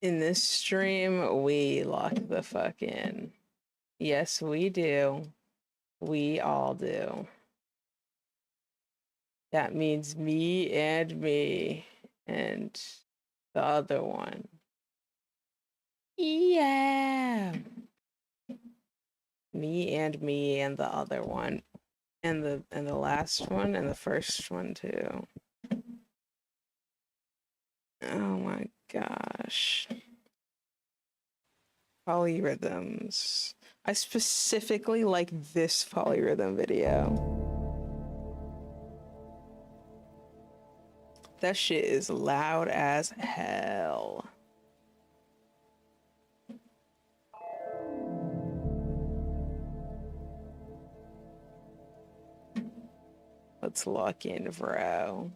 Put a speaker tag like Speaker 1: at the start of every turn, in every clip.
Speaker 1: In this stream, we lock the fuck in. Yes, we do. We all do. That means me and the other one. Yeah. Me and the other one. And the last one and the first one too. Oh my gosh. Polyrhythms. I specifically like this polyrhythm video. That shit is loud as hell. Let's lock in, bro.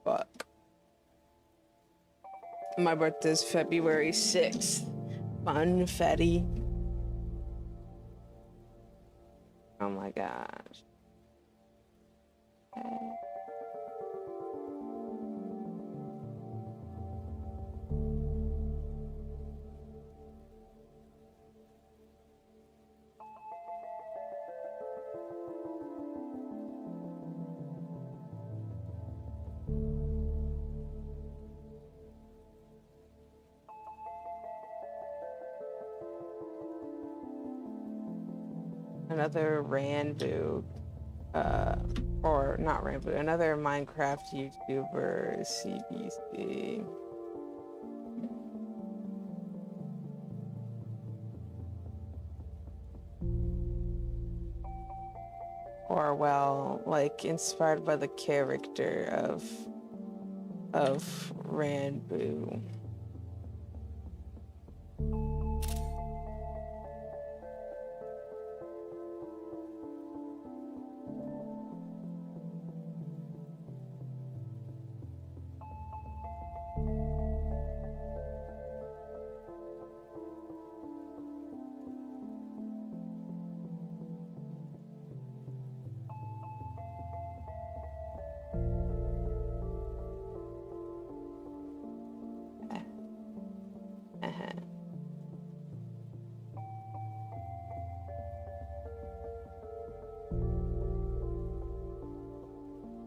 Speaker 1: Fuck. My birthday's February 6th. Fun fetty. Oh my gosh. Okay. Another Ranbu, or not Ranbu, another Minecraft YouTuber, CBC. Or well, like inspired by the character of Ranbu.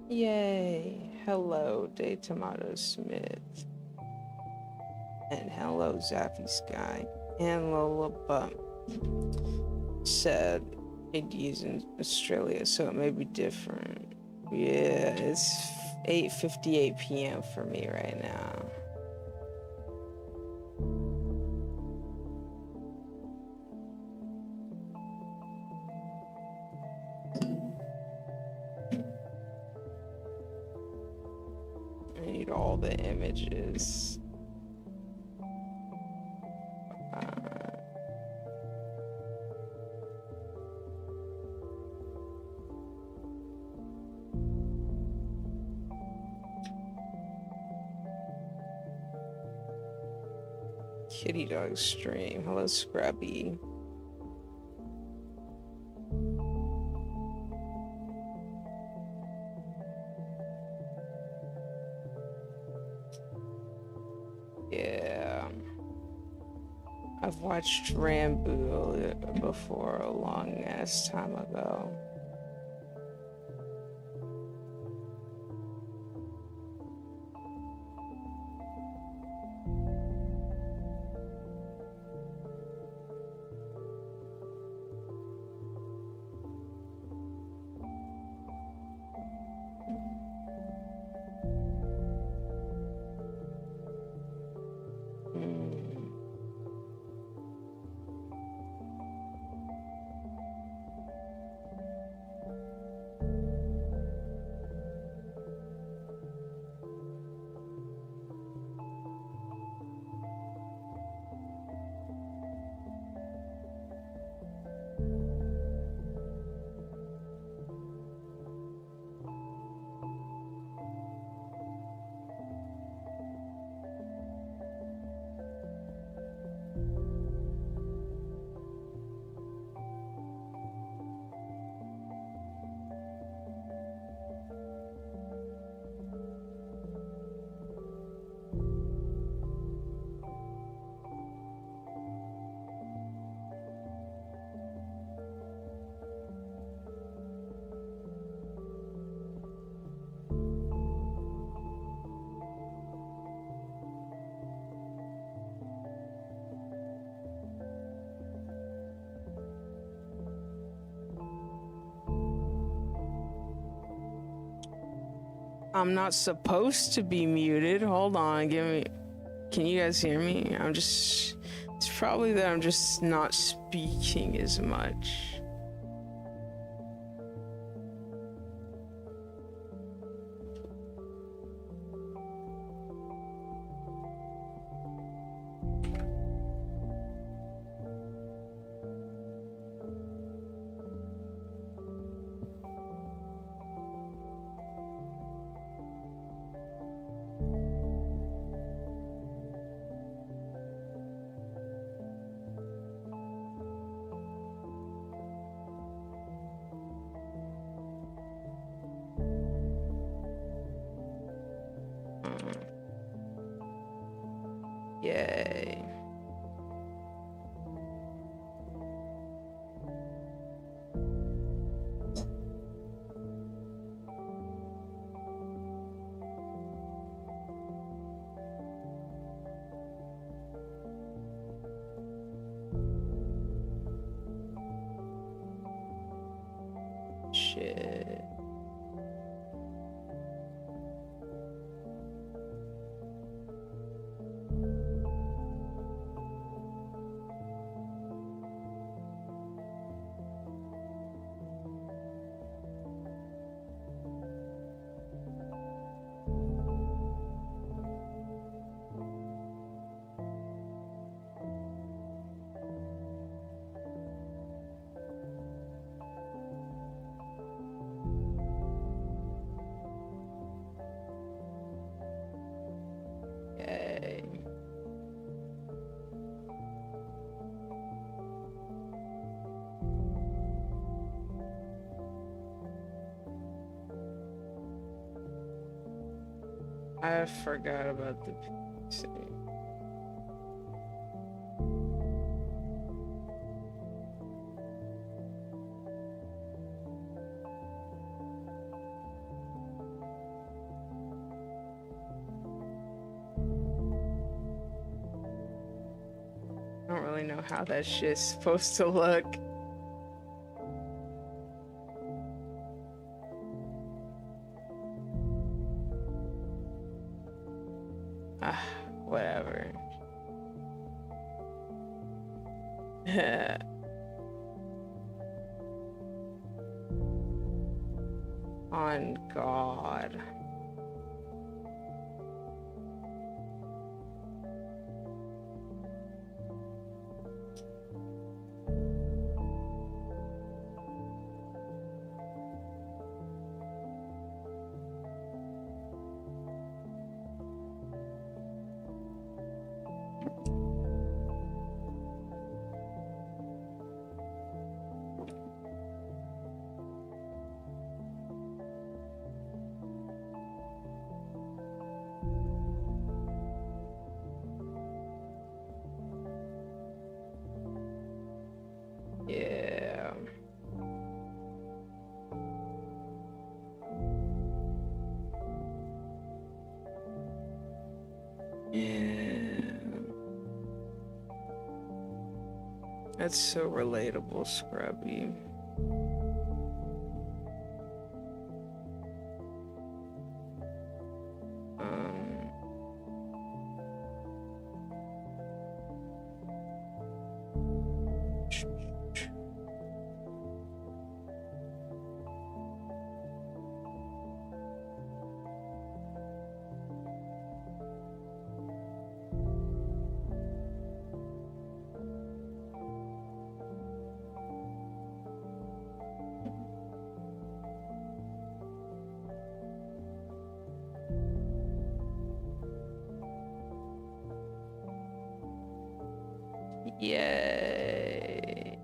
Speaker 1: Yay. Hello, Day Tomato Smith. And hello, Zappy Sky. And Lola Bump said Iggy's in Australia, so it may be different. Yeah, it's 8:58 p.m. for me right now. I need all the images. Kitty dog stream. Hello, Scrubby. Yeah. I've watched Ranbu before a long ass time ago. I'm not supposed to be muted. Hold on, can you guys hear me? It's probably that I'm just not speaking as much. Yay. Shit. Yay. I forgot about the PC. I don't really know how that shit's supposed to look. Whatever. On God. Yeah. Yeah. That's so relatable, Scrubby. Yay.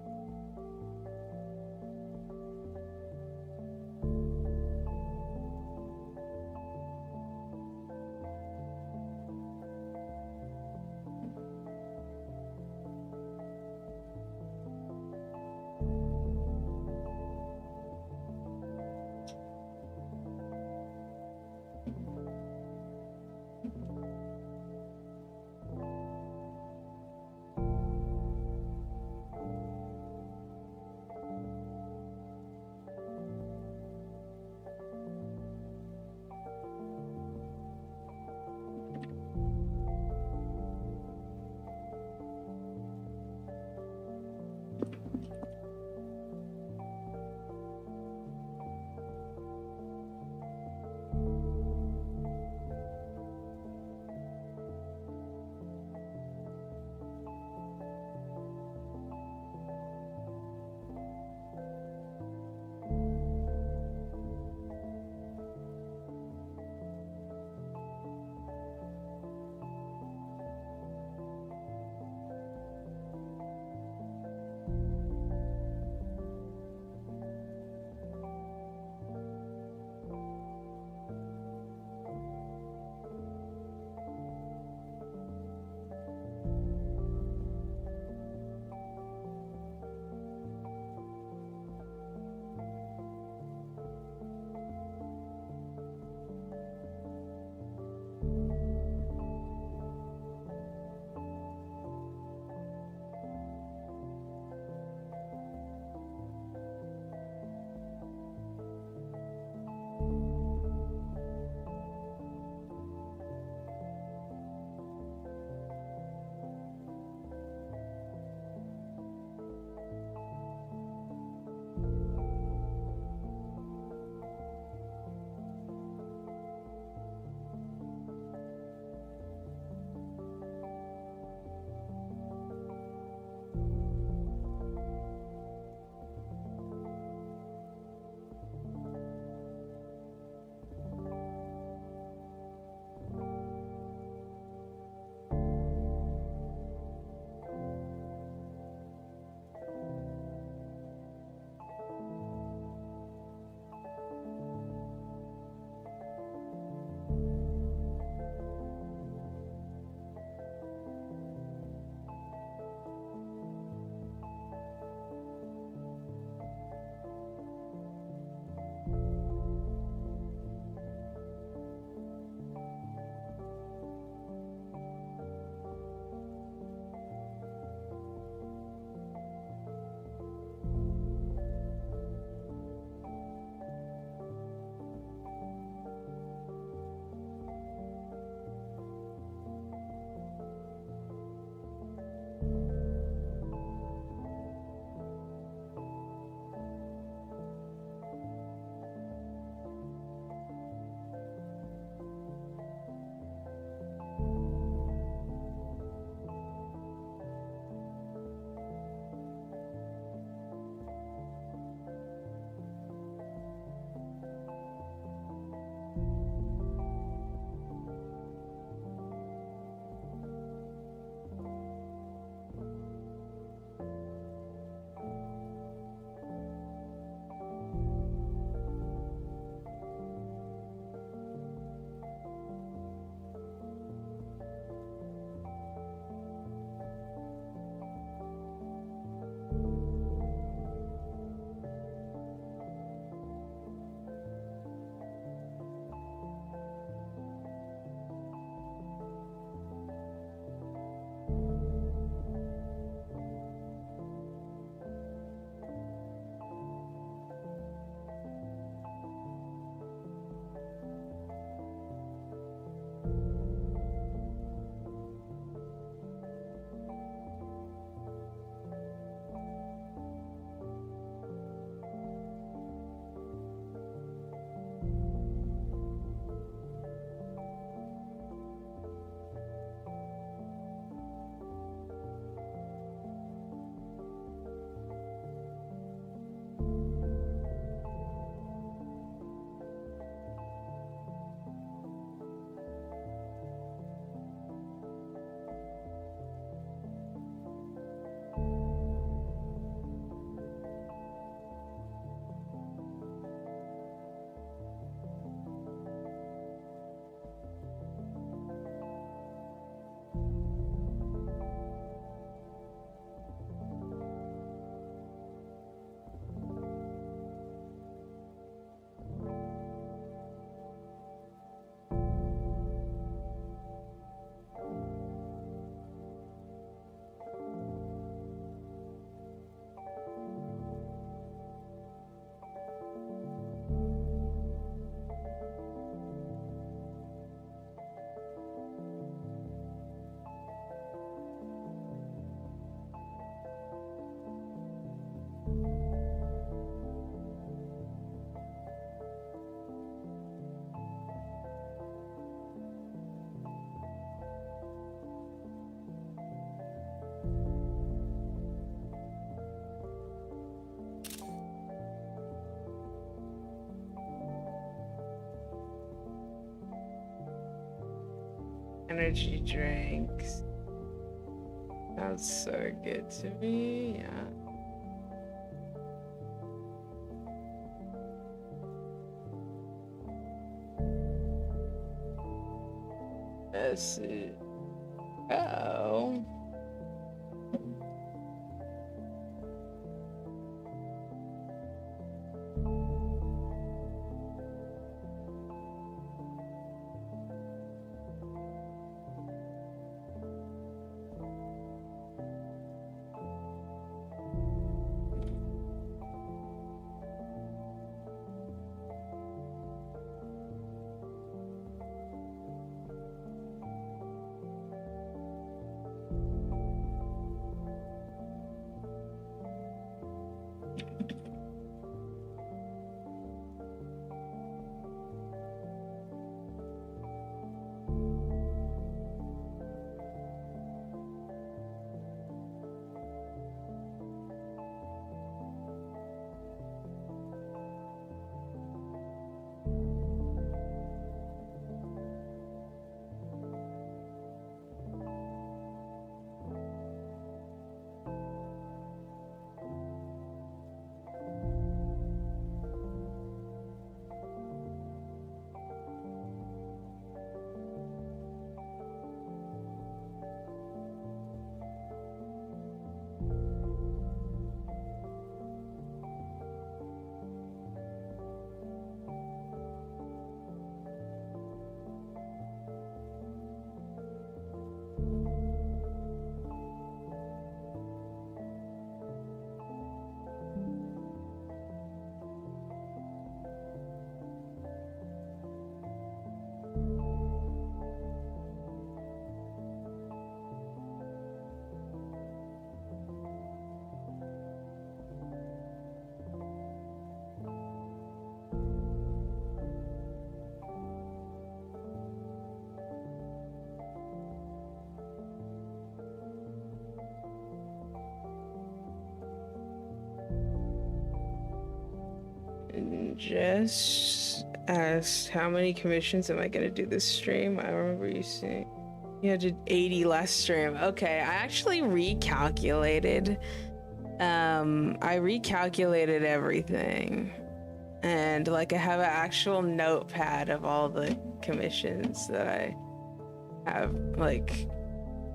Speaker 1: Energy drinks. Sounds so good to me. Yeah. Let's see. Oh. Just asked how many commissions am I gonna do this stream? I remember you saying you had 80 last stream. Okay, I actually recalculated. I recalculated everything, and like I have an actual notepad of all the commissions that I have, like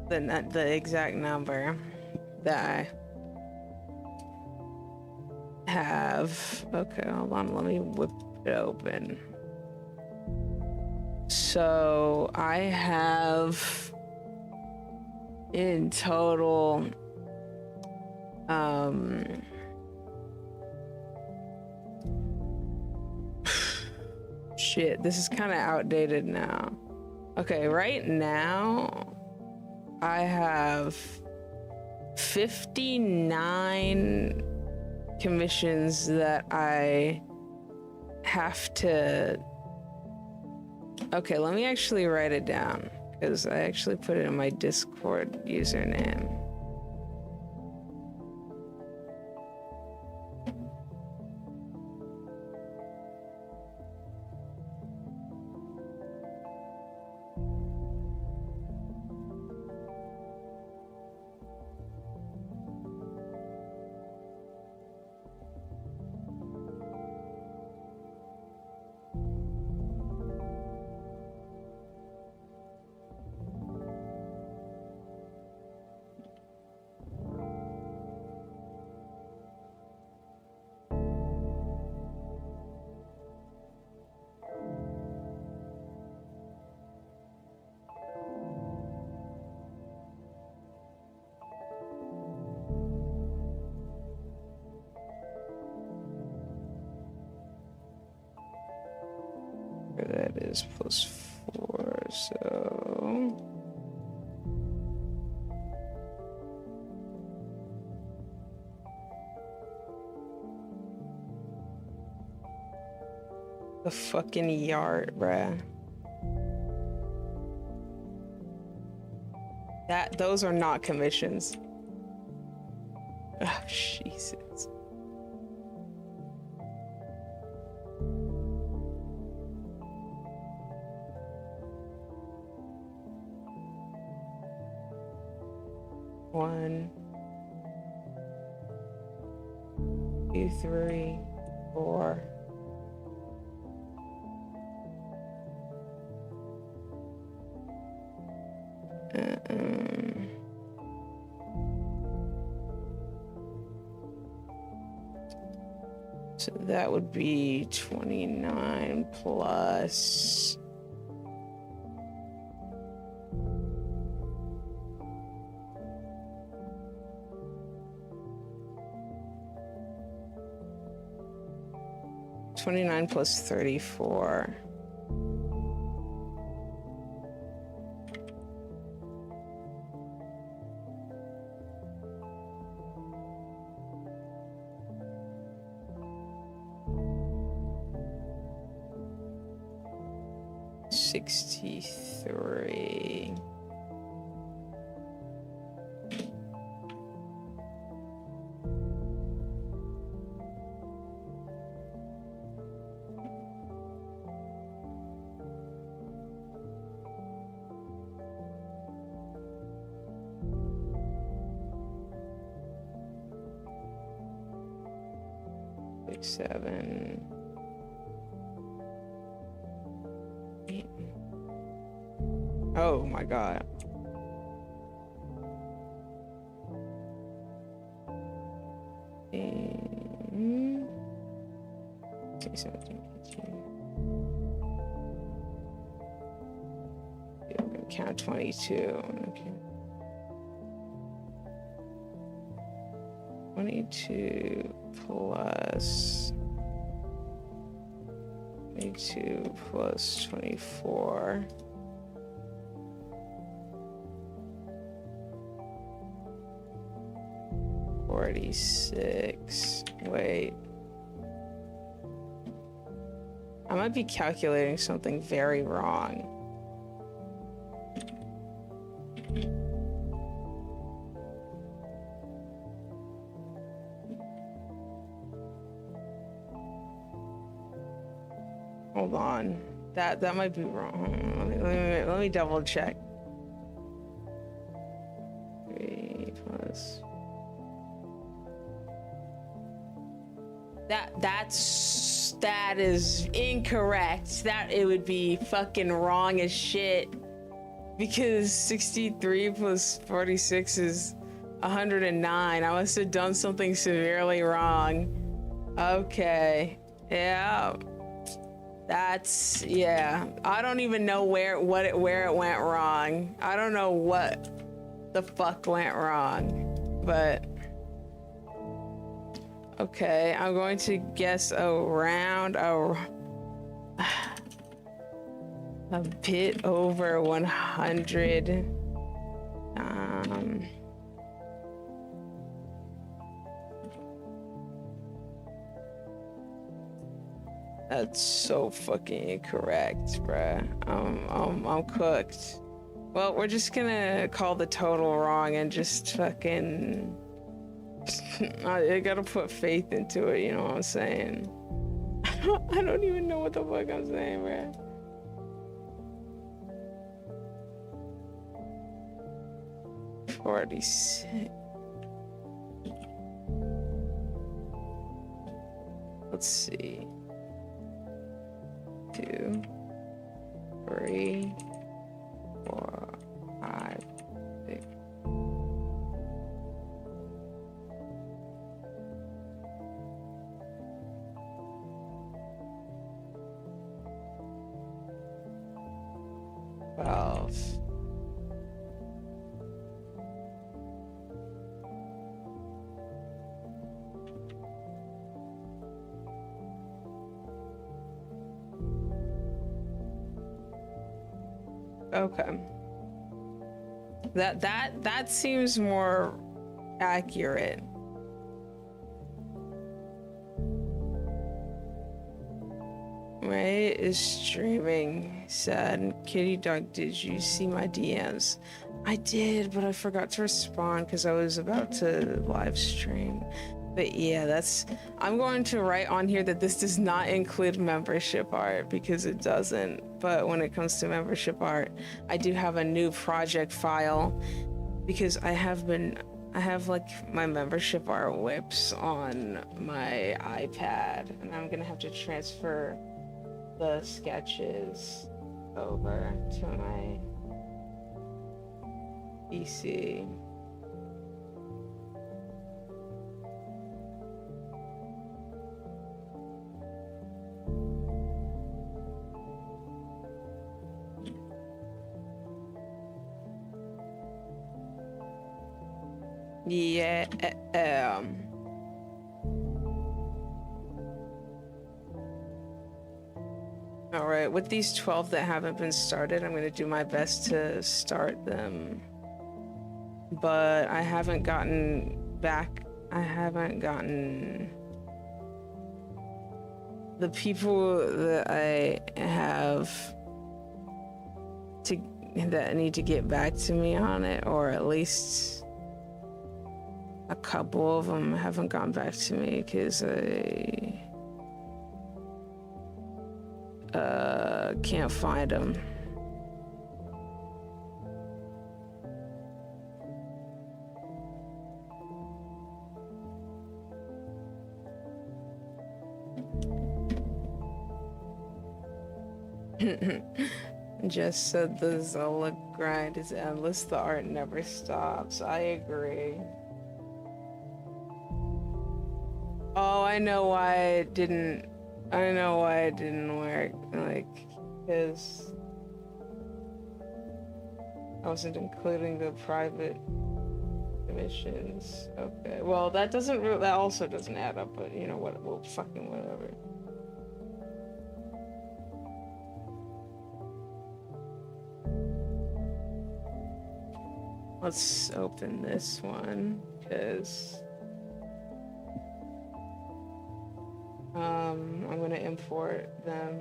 Speaker 1: the exact number that I have. Okay, hold on, let me whip it open. So I have in total shit, this is kind of outdated now. Okay, right now I have 59 commissions that I have to. Okay, let me actually write it down because I actually put it in my Discord username. That is +4, so the fucking yard, bruh. Those are not commissions. Oh, Jesus. 1, 2, 3, 4. So that would be 29 plus. $29 plus 34. $63. $7. Oh my god. Okay, 17, 18. Yeah, I'm gonna count 22. Okay. 22 plus 22 plus 24. $46. Wait. I might be calculating something very wrong. Hold on. That might be wrong. Let me double check. 3 plus. That is incorrect. That it would be fucking wrong as shit. Because 63 plus 46 is 109. I must have done something severely wrong. Okay. Yeah. That's, yeah. I don't even know where it went wrong. I don't know what the fuck went wrong. But okay, I'm going to guess around a bit over 100. That's so fucking incorrect, bruh. I'm cooked. Well, we're just gonna call the total wrong and just fucking. I gotta put faith into it, you know what I'm saying? I don't even know what the fuck I'm saying, bruh. $46. Let's see. 2, 3, 4, 5, 6. Okay. That seems more accurate. Ray is streaming. Sad. Kitty dog, did you see my DMs? I did, but I forgot to respond because I was about to live stream. But yeah, I'm going to write on here that this does not include membership art because it doesn't. But when it comes to membership art, I do have a new project file because I have like my membership art whips on my iPad, and I'm gonna have to transfer the sketches over to my PC. Yeah. All right, with these 12 that haven't been started, I'm going to do my best to start them. But I haven't gotten the people that I have that need to get back to me on it, or at least a couple of them haven't gone back to me because I can't find them. Just said the Zola grind is endless, the art never stops. I agree. Oh, I know why it didn't work, like, because I wasn't including the private emissions. Okay, well, that also doesn't add up, but you know what, well, fucking whatever. Let's open this one, because I'm gonna import them.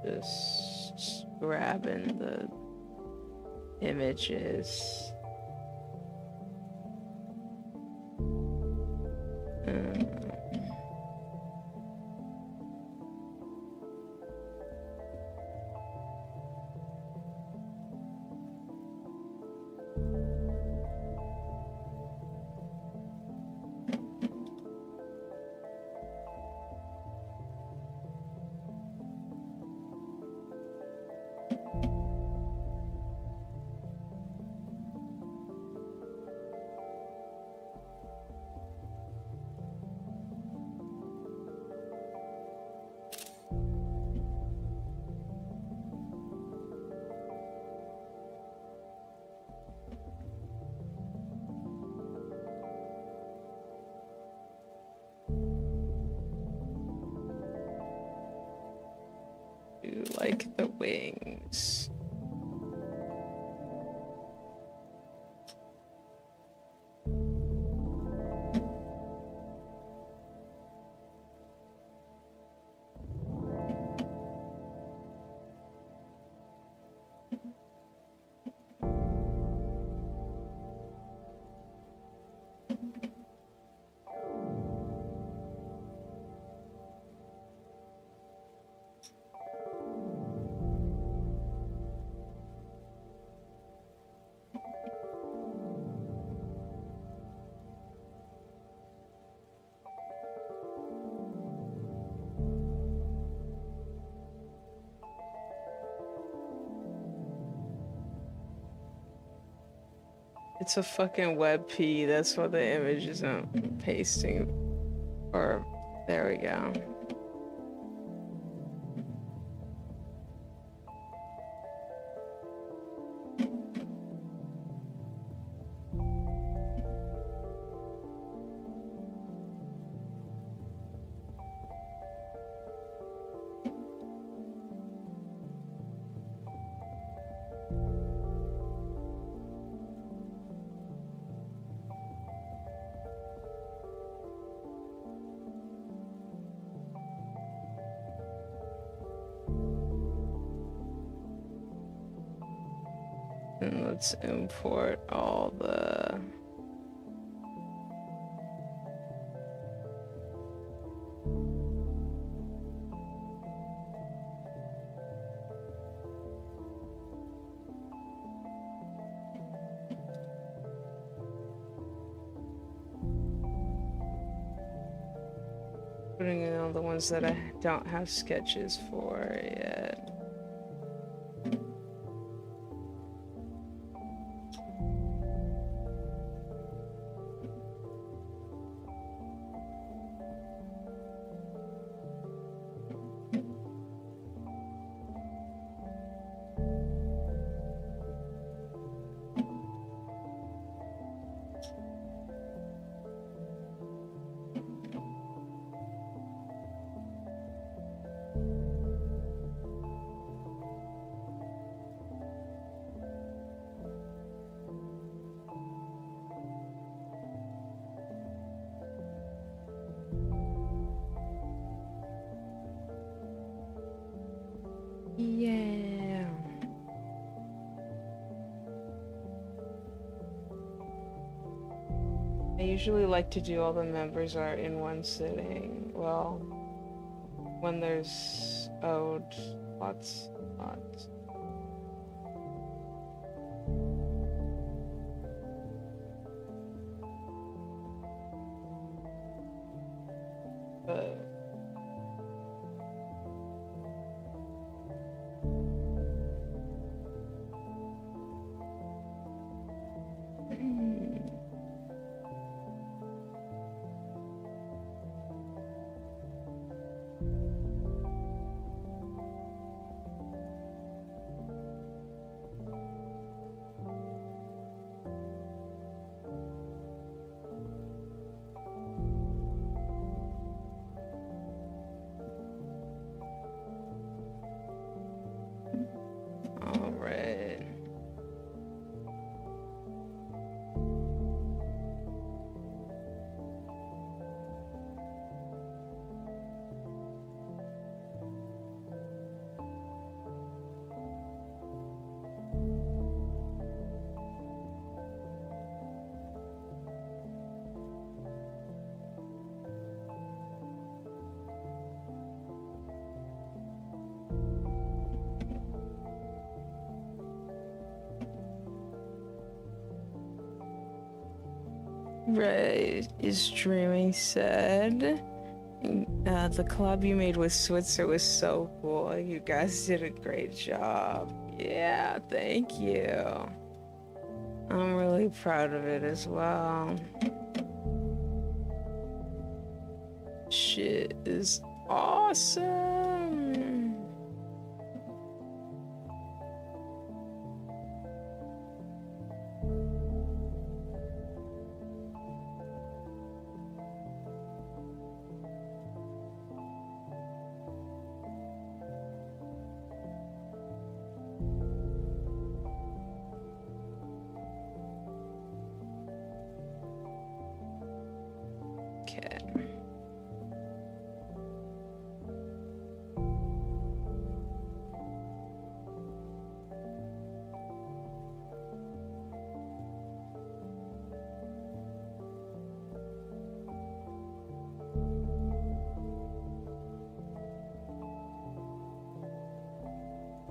Speaker 1: Just grabbing the images. Like the wings. It's a fucking WebP, that's why the image isn't pasting. Or, there we go. And let's import all the... Putting in all the ones that I don't have sketches for yet. Yeah. I usually like to do all the members are in one sitting. Well, when there's lots. But all right. Right, is Dreaming said. The collab you made with Switzer was so cool. You guys did a great job. Yeah, thank you. I'm really proud of it as well. Shit is awesome. Okay.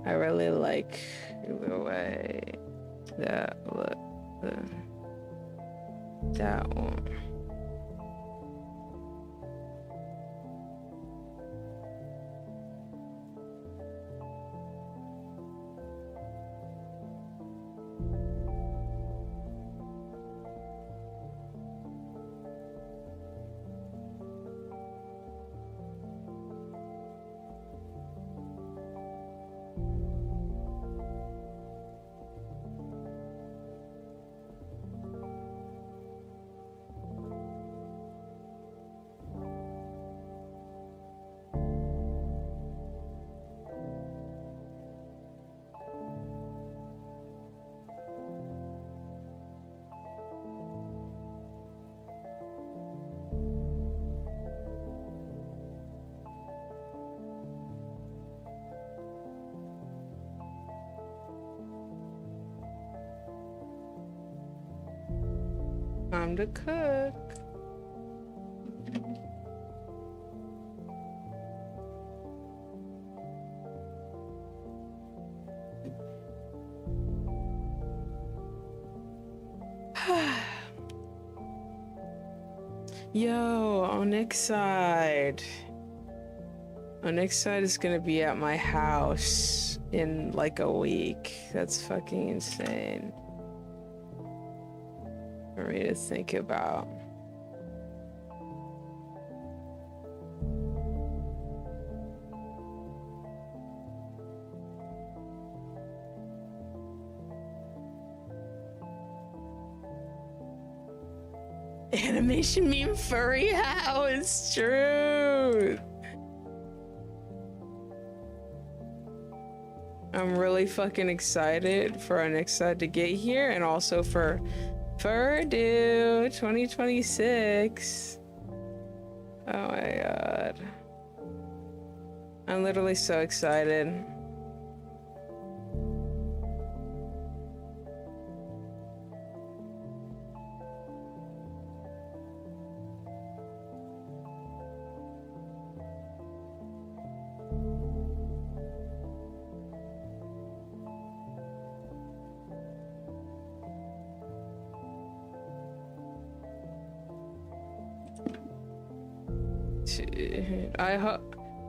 Speaker 1: I really like the way that look. That one. time to cook. Yo, Onyx side is gonna be at my house in like a week. That's fucking insane for me to think about. Animation meme furry house, true. I'm really fucking excited for our next side to get here, and also for Purdue 2026. Oh my god. I'm literally so excited.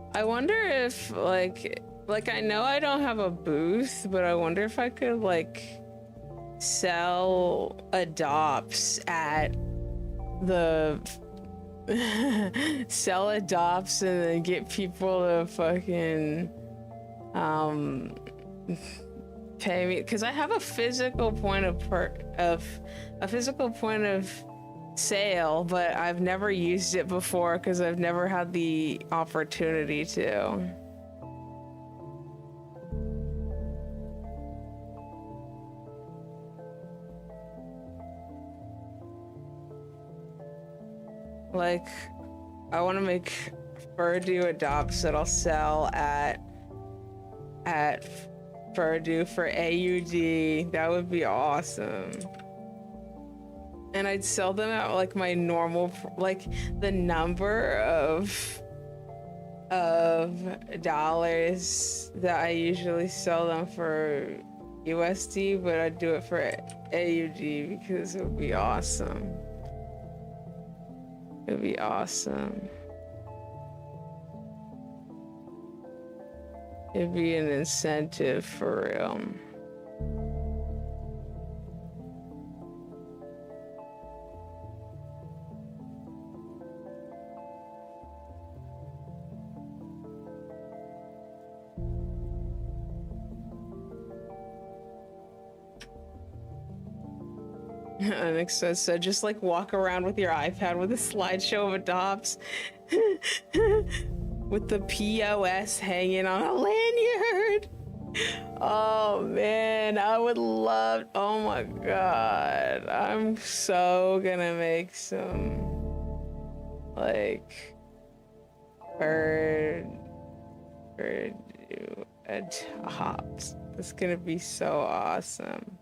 Speaker 1: I wonder if like I know I don't have a booth, but I wonder if I could like sell adopts at the sell adopts and then get people to fucking pay me, because I have a physical point of sale, but I've never used it before because I've never had the opportunity to. Like, I want to make Purdue adopts that I'll sell at Purdue for AUD. That would be awesome. And I'd sell them at like my normal, like the number of dollars that I usually sell them for USD, but I'd do it for AUD because it would be awesome. It would be awesome. It'd be an incentive for real. Alexa said, just like walk around with your iPad with a slideshow of adopts with the POS hanging on a lanyard. Oh man, I would love, oh my god, I'm so gonna make some like bird adopts. It's gonna be so awesome.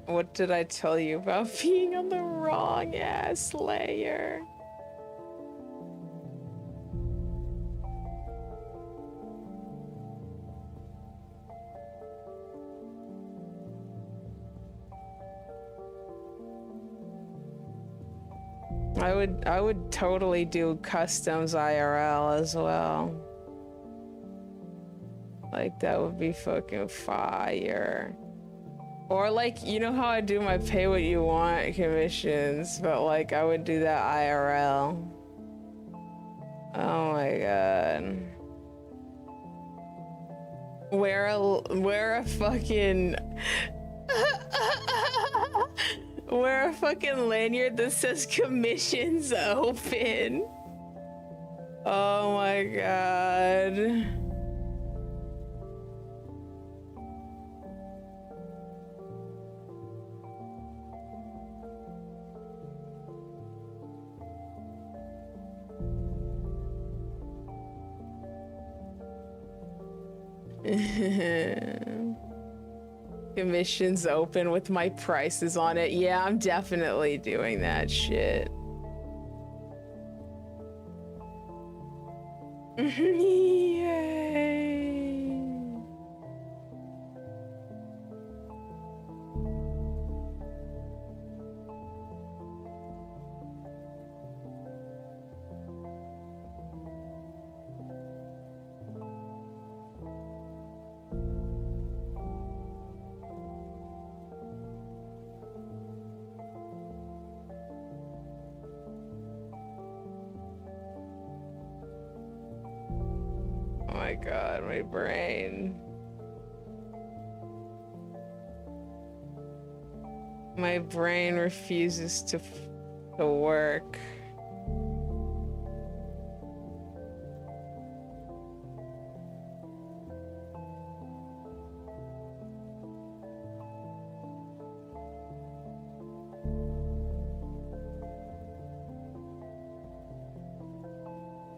Speaker 1: What did I tell you about being on the wrong ass layer? I would totally do customs IRL as well. Like that would be fucking fire. Or like, you know how I do my pay what you want commissions, but like I would do that IRL. Oh my god. Wear a fucking wear a fucking lanyard that says commissions open. Oh my god. Commissions open with my prices on it. Yeah, I'm definitely doing that shit. Yay. Oh my god, my brain. My brain refuses to work.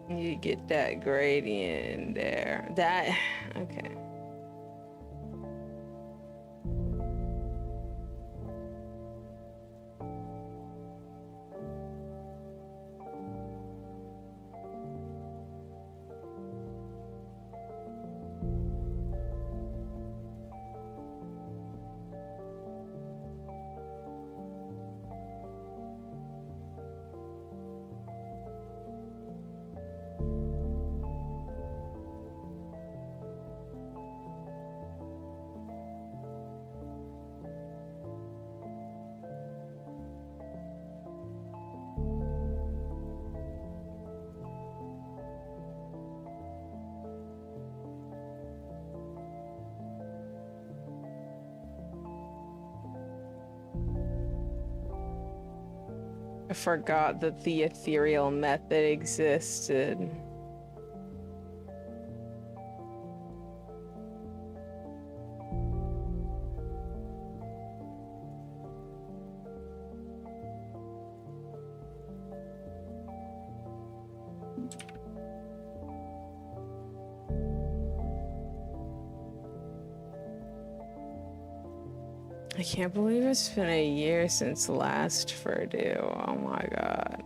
Speaker 1: You get that gradient there. That, okay. I forgot that the ethereal method existed. I can't believe it's been a year since last Purdue. Oh my god.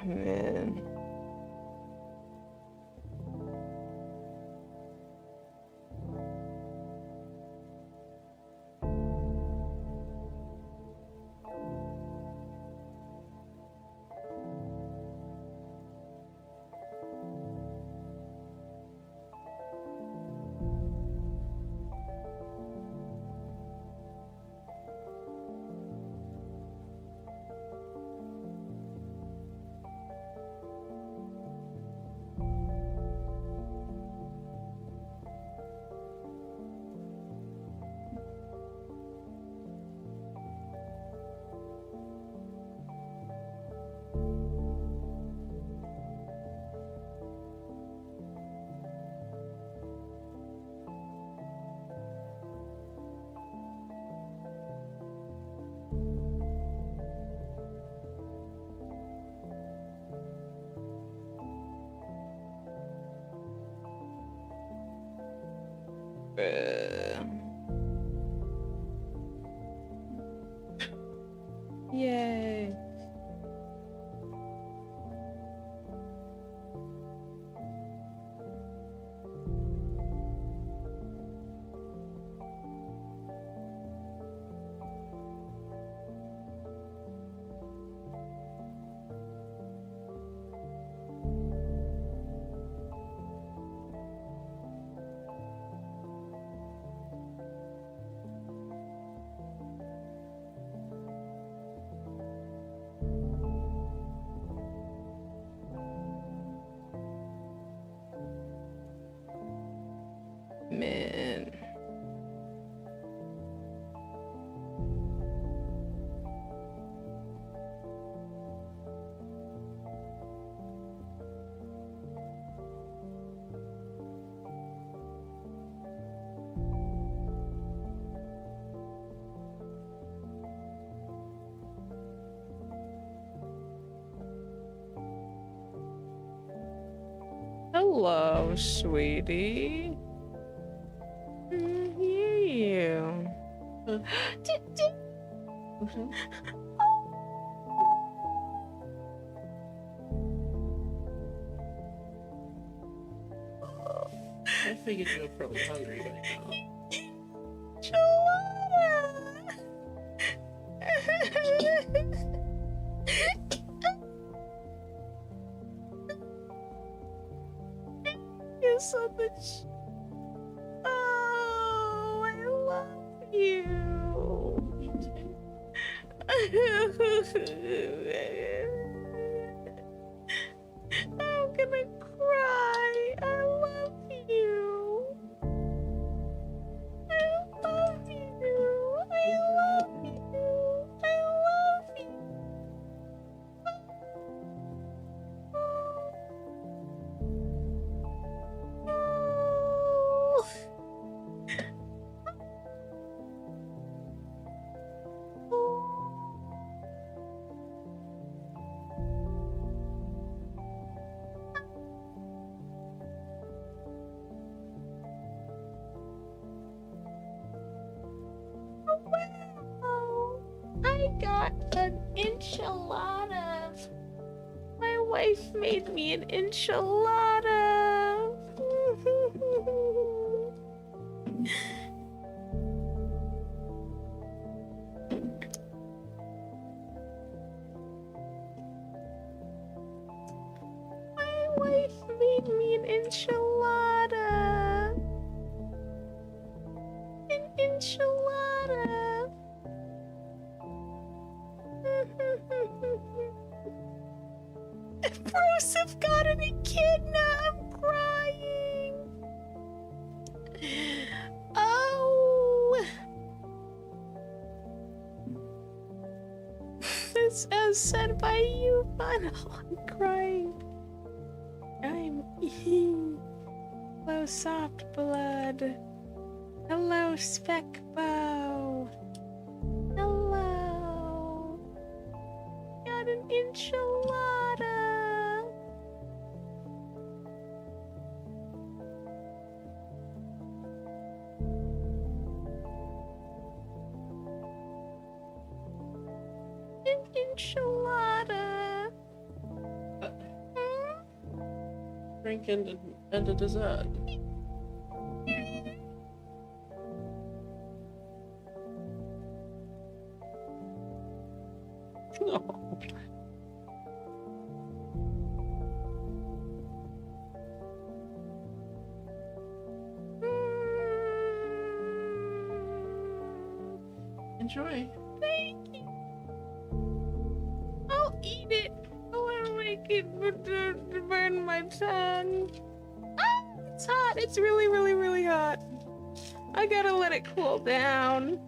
Speaker 1: Man. Yay. Man. Hello, sweetie. I hear you.
Speaker 2: I figured you were probably hungry right now.
Speaker 1: You're so much. Oh, I love you. I'm gonna cry. I love you. I love you. I love you. I love you. Wow. I got an enchilada. My wife made me an enchilada. My wife made me an enchilada. An enchilada. Broseph got an echidna. I'm crying. Oh. This as said by you, but I'm crying. Hello, soft blood. Hello, Speckbow. Hello. Got an enchilada. An enchilada.
Speaker 2: Drink and a dessert. No. Enjoy.
Speaker 1: Thank you. I'll eat it. I want to make it burn my tongue. Ah, it's hot. It's really, really, really hot. I gotta let it cool down.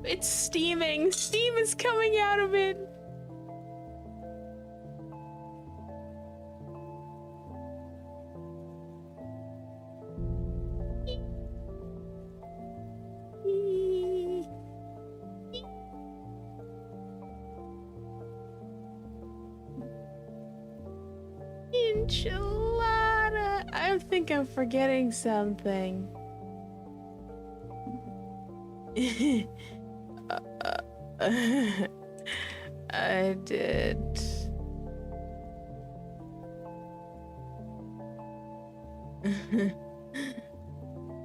Speaker 1: It's steaming. Steam is coming out of it. Enchilada. I think I'm forgetting something. I did.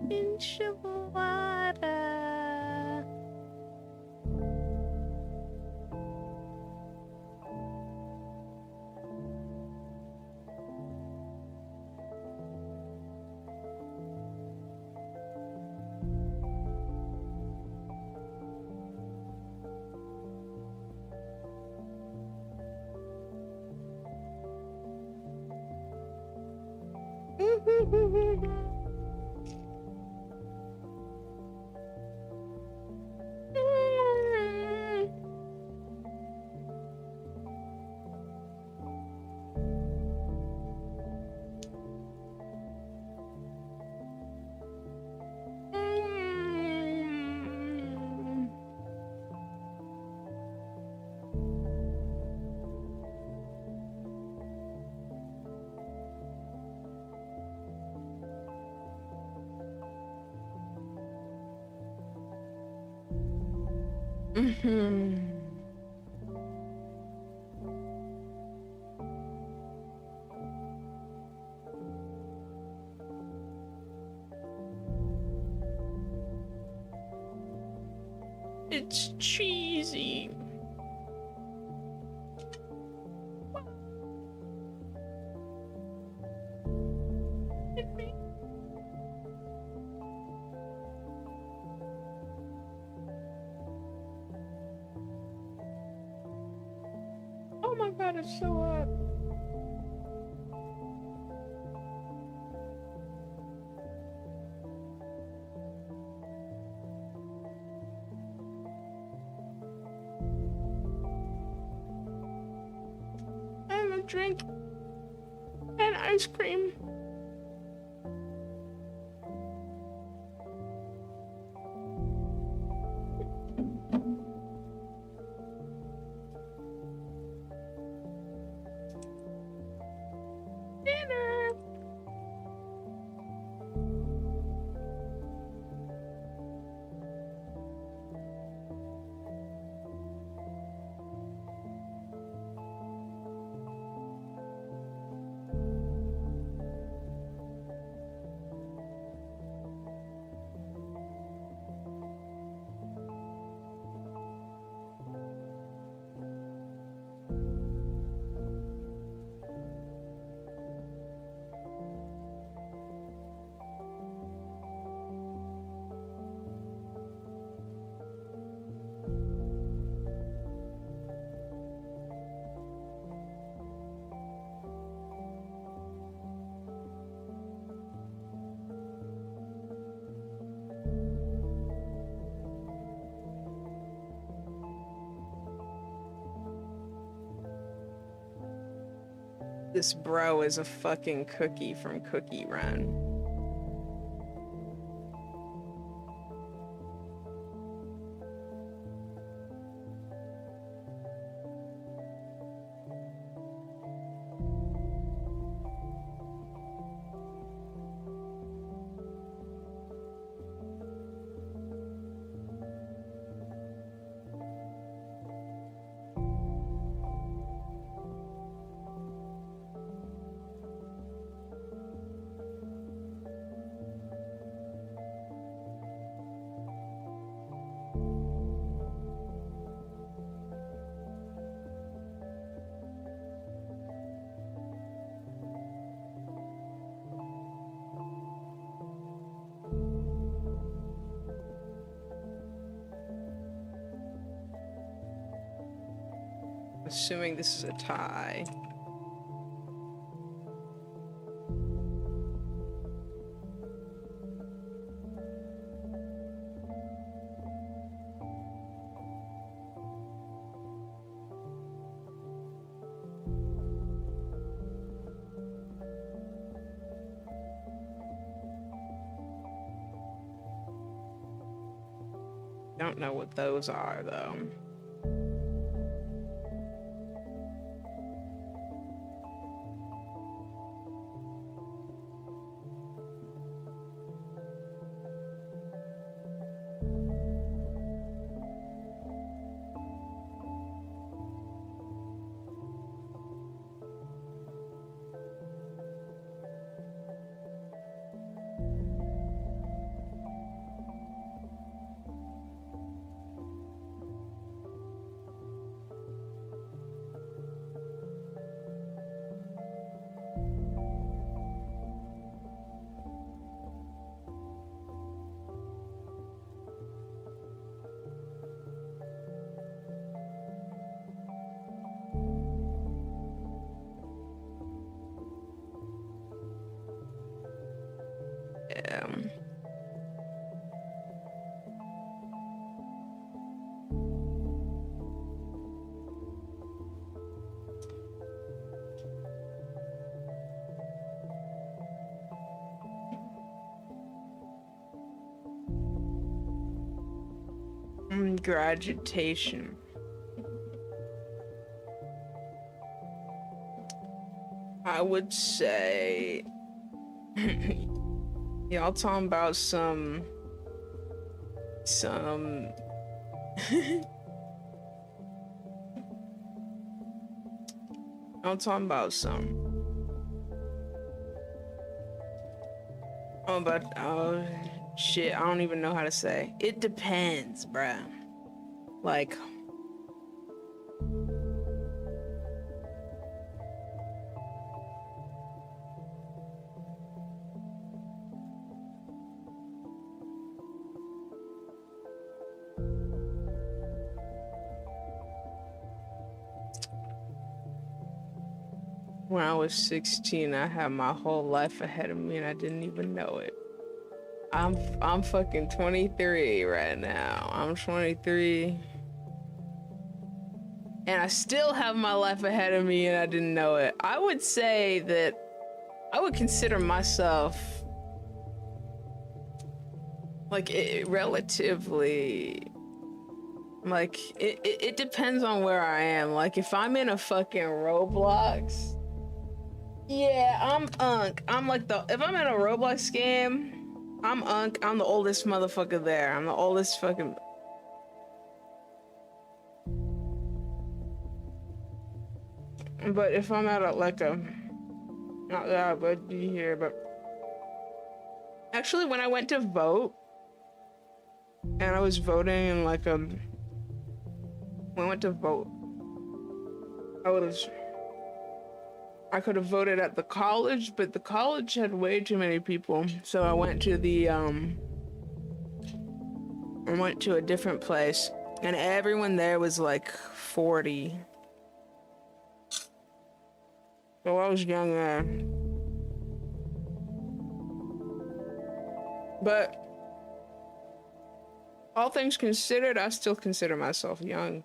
Speaker 1: Enchilada. It's cheesy. Oh my god, it's so hot. And a drink and ice cream. Dinner. This bro is a fucking cookie from Cookie Run. Assuming this is a tie. Don't know what those are though. Graduation. I would say y'all talking about some I'm talking about some. Oh, but oh shit, I don't even know how to say. It depends, bruh. Like, when I was 16, I had my whole life ahead of me and I didn't even know it. I'm fucking 23 right now. I'm 23. And I still have my life ahead of me and I didn't know it. I would say that I would consider myself like relatively, like it depends on where I am. Like if I'm in a fucking Roblox, yeah, I'm unk. I'm like if I'm in a Roblox game, I'm unk. I'm the oldest motherfucker there. I'm the oldest fucking. But if I'm at like a, not that I would be here, but actually when I went to vote, and I was voting in like when I went to vote, I could have voted at the college, but the college had way too many people, so I went to a different place, and everyone there was like 40. So I was young there. But all things considered, I still consider myself young.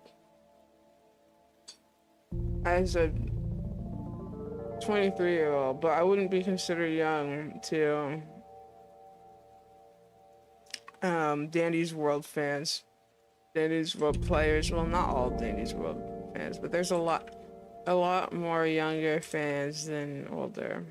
Speaker 1: As a 23-year-old, but I wouldn't be considered young to Dandy's World fans. Dandy's World players, well, not all Dandy's World fans, but there's a lot more younger fans than older.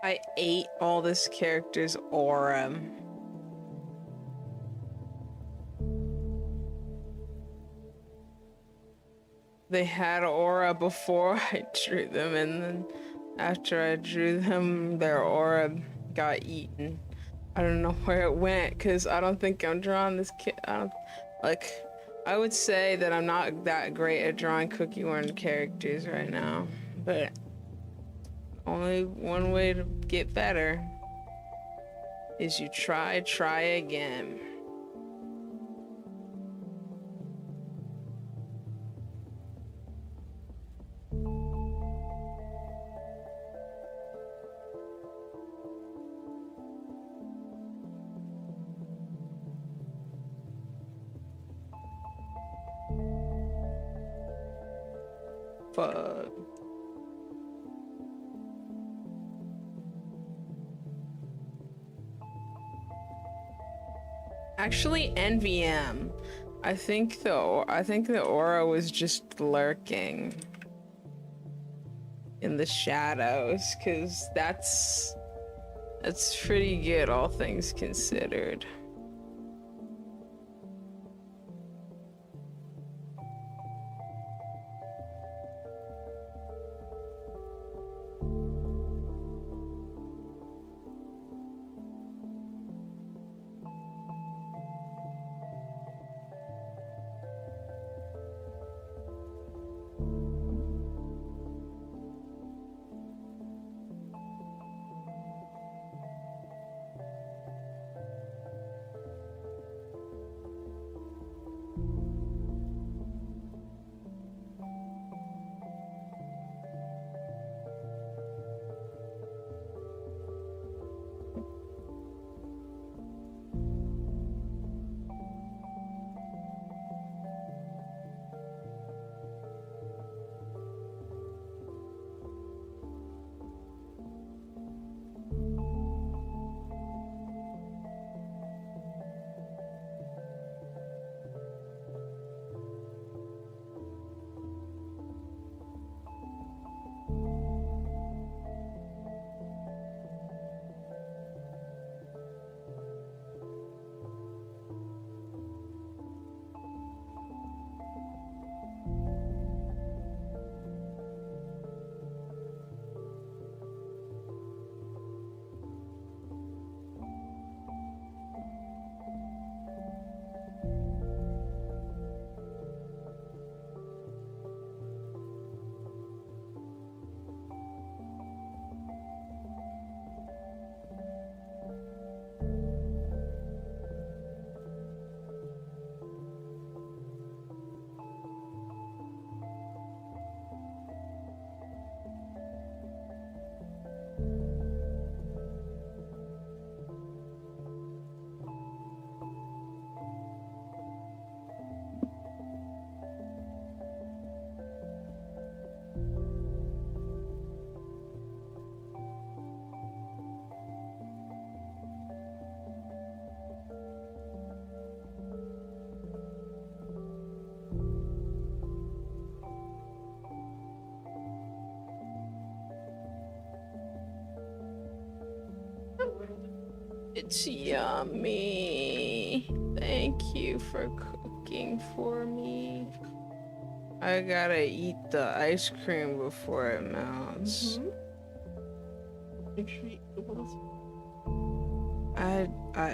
Speaker 1: I ate all this character's aura. They had aura before I drew them, and then after I drew them, their aura got eaten. I don't know where it went, because I don't think I'm drawing this kid. I would say that I'm not that great at drawing Cookie Run characters right now, but only one way to get better is you try again. Fuck. Actually, NVM. I think the aura was just lurking in the shadows, cause that's pretty good, all things considered. It's yummy. Thank you for cooking for me. I gotta eat the ice cream before it melts.
Speaker 2: Make sure you eat the ones.
Speaker 1: I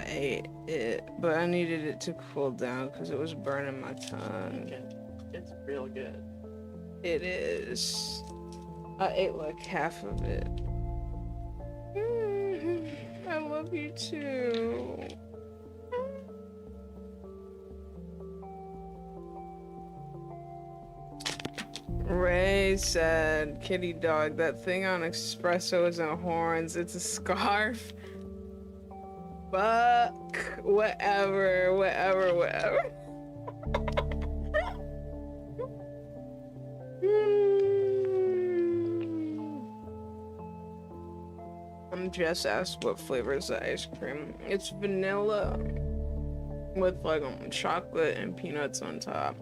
Speaker 1: ate it, but I needed it to cool down because it was burning my tongue.
Speaker 2: Okay. It's real good.
Speaker 1: It is. I ate like half of it. I love you too. Ray said, kitty dog, that thing on espresso isn't horns, it's a scarf. Fuck. Whatever. I'm just asked what flavor is the ice cream. It's vanilla with like chocolate and peanuts on top.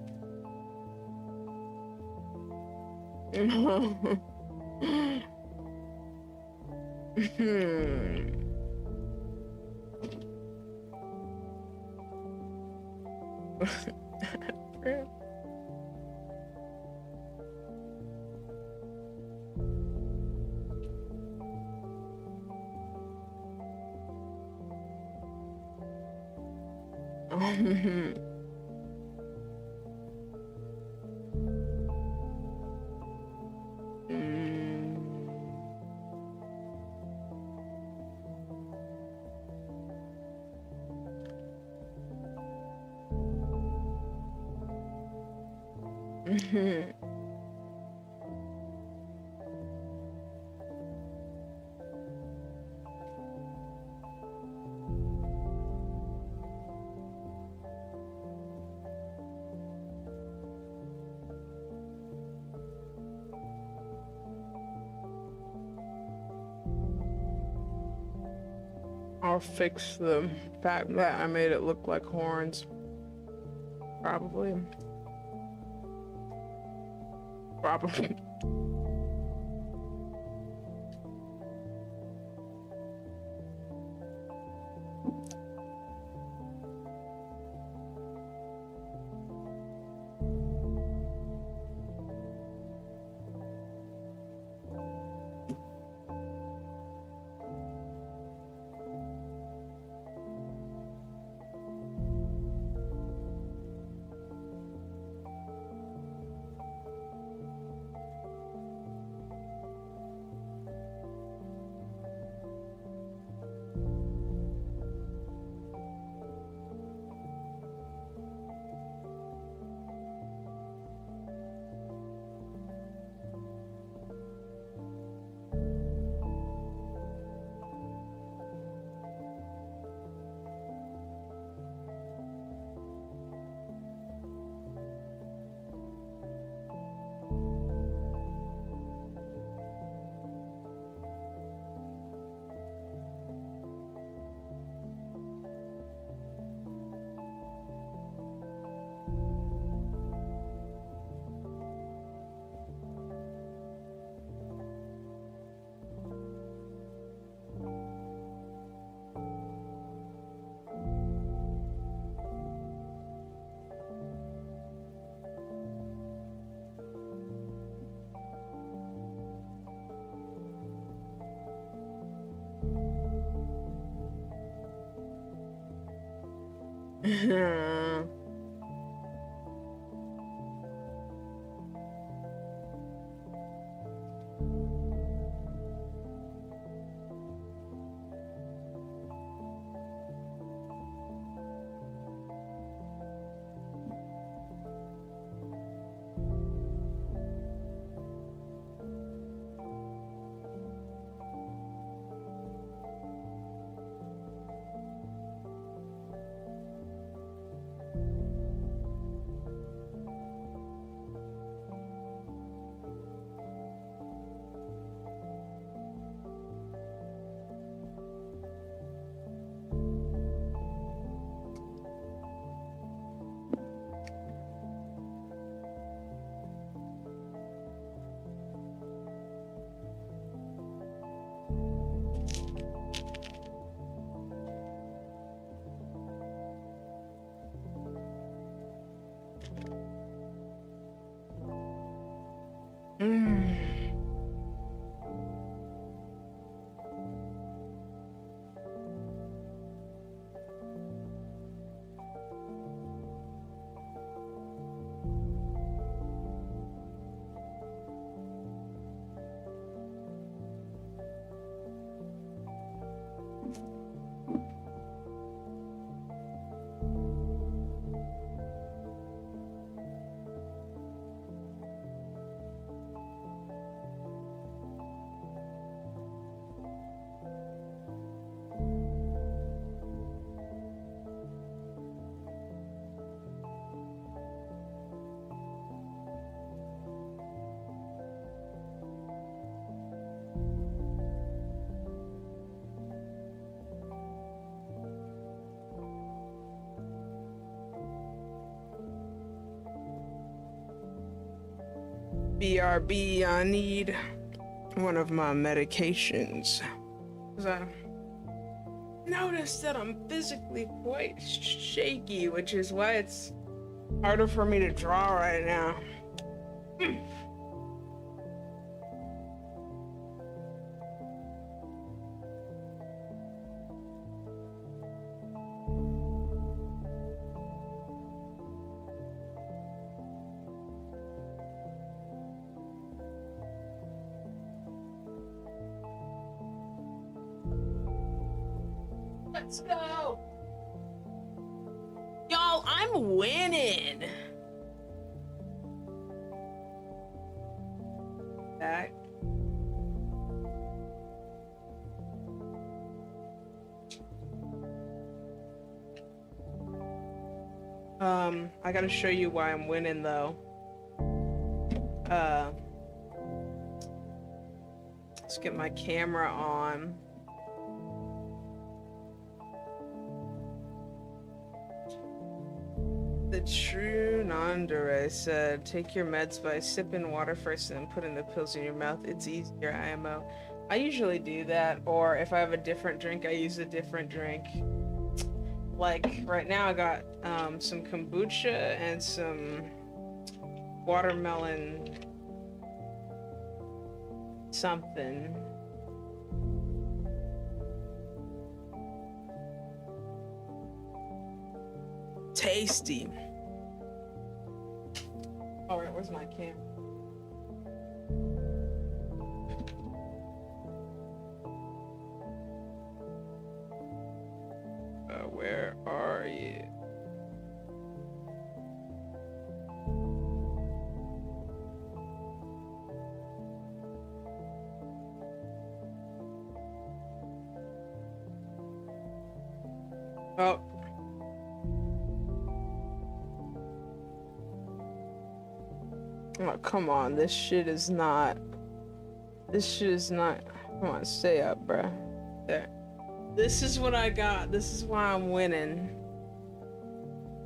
Speaker 1: I'll fix the fact that I made it look like horns. Probably. Mm. BRB, I need one of my medications. 'Cause I noticed that I'm physically quite shaky, which is why it's harder for me to draw right now. Let's go! Y'all, I'm winning! Back. I gotta show you why I'm winning though. Let's get my camera on. The true non-doer said, take your meds by sipping water first and then putting the pills in your mouth. It's easier, IMO. I usually do that, or if I have a different drink, I use a different drink. Like, right now I got some kombucha and some watermelon something. Tasty. All right, where's my camera? Where are you? Oh. Oh, come on. This shit is not. Come on, stay up, bruh. There. This is what I got. This is why I'm winning.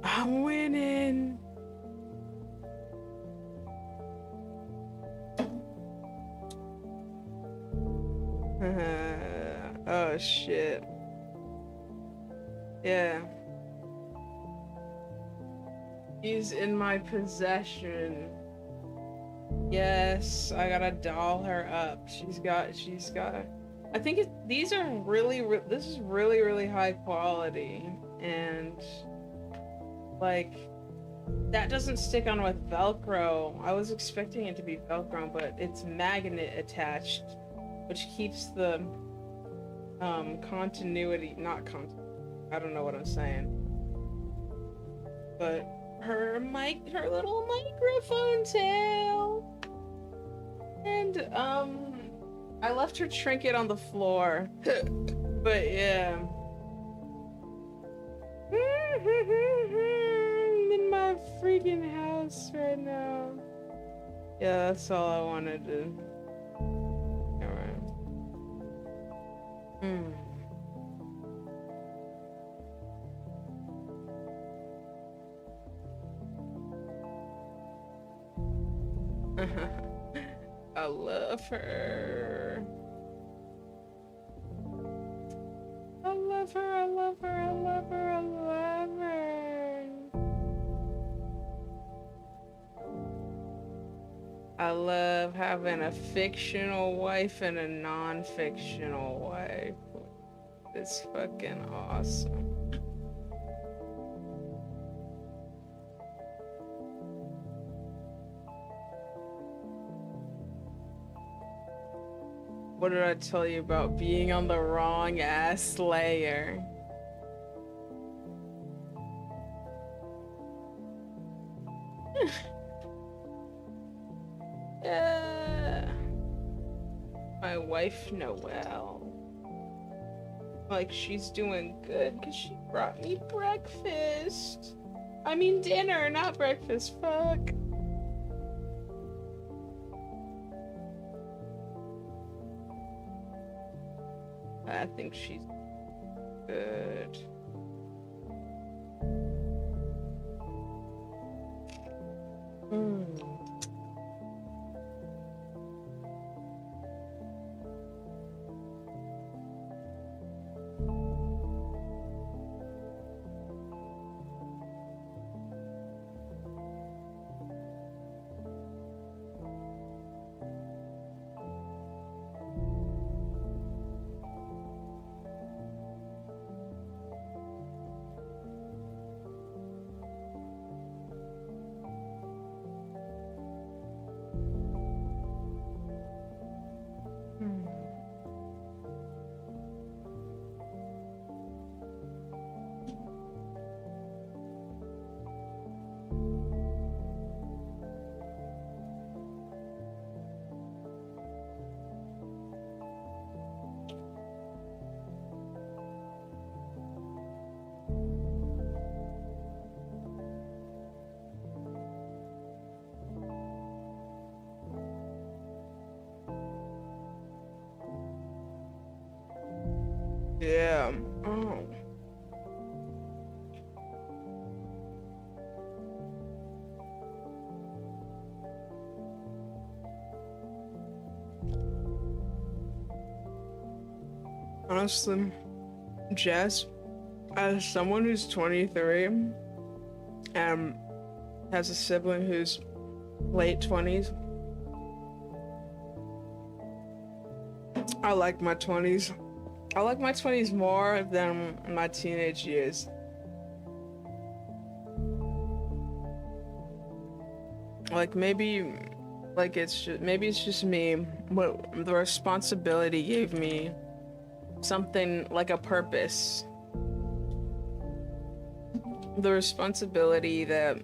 Speaker 1: I'm winning. Oh, shit. Yeah. He's in my possession. Yes, I gotta doll her up. She's got I think these are this is really high quality, and like that doesn't stick on with Velcro. I was expecting it to be Velcro, but it's magnet attached, which keeps the continuity, I don't know what I'm saying. But her little microphone tail. And I left her trinket on the floor. But yeah. I'm in my freaking house right now. Yeah, that's all I wanted to. Alright. I love her. I love her, I love her, I love her, I love her. I love having a fictional wife and a non-fictional wife. It's fucking awesome. What did I tell you about being on the wrong ass layer? Yeah. My wife Noelle. Like, she's doing good because she brought me breakfast. I mean dinner, not breakfast. Fuck. I think she's good. Yeah. Oh. Honestly, Jess, as someone who's 23 and has a sibling who's late 20s, I like my 20s. I like my 20s more than my teenage years. Like, maybe, like, maybe it's just me, but the responsibility gave me something like a purpose. The responsibility that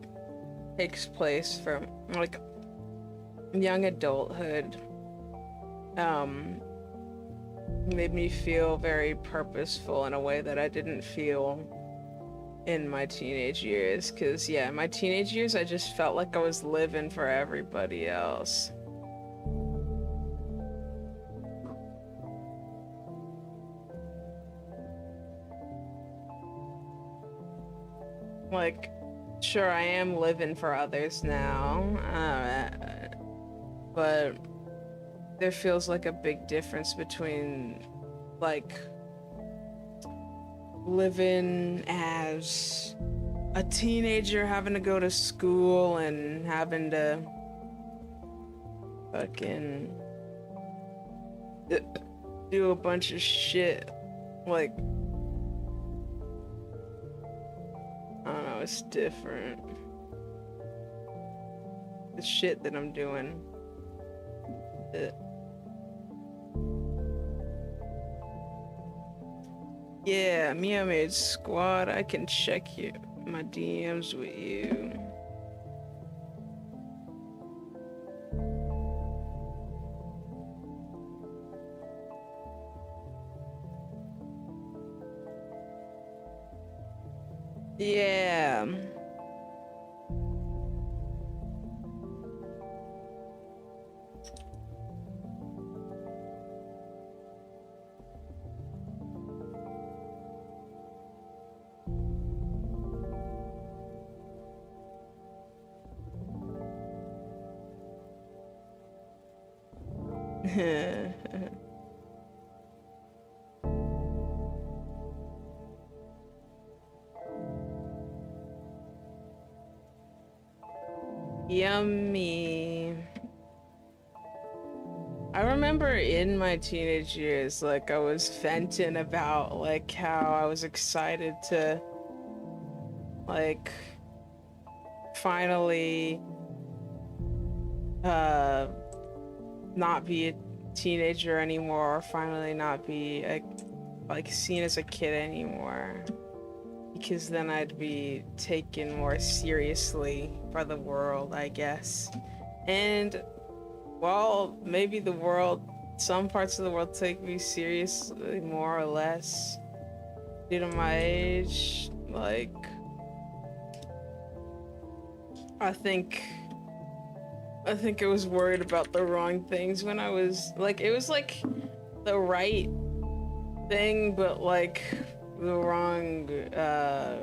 Speaker 1: takes place from, like, young adulthood, made me feel very purposeful in a way that I didn't feel in my teenage years. Cause yeah, in my teenage years, I just felt like I was living for everybody else. Like, sure, I am living for others now, but there feels like a big difference between, like, living as a teenager, having to go to school and having to fucking do a bunch of shit. Like, I don't know, it's different. The shit that I'm doing. Yeah, Mia made squad. I can check my DMs with you. Yeah. Yummy. remember in my teenage years, like, I was venting about, like, how I was excited to, like, finally, not be a teenager anymore, or finally not be, like, seen as a kid anymore. Because then I'd be taken more seriously by the world, I guess. And, well, maybe the world, some parts of the world take me seriously more or less due to my age. Like, I think I was worried about the wrong things when I was, like, it was like the right thing, but like the wrong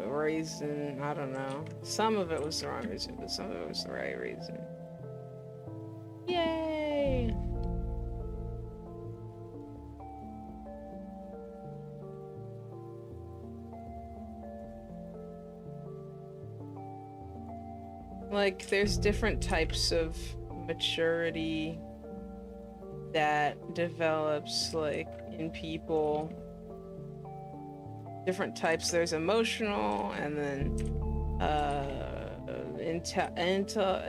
Speaker 1: reason. I don't know. Some of it was the wrong reason, but some of it was the right reason. Yay! Like, there's different types of maturity that develops, like, in people. Different types. There's emotional, and then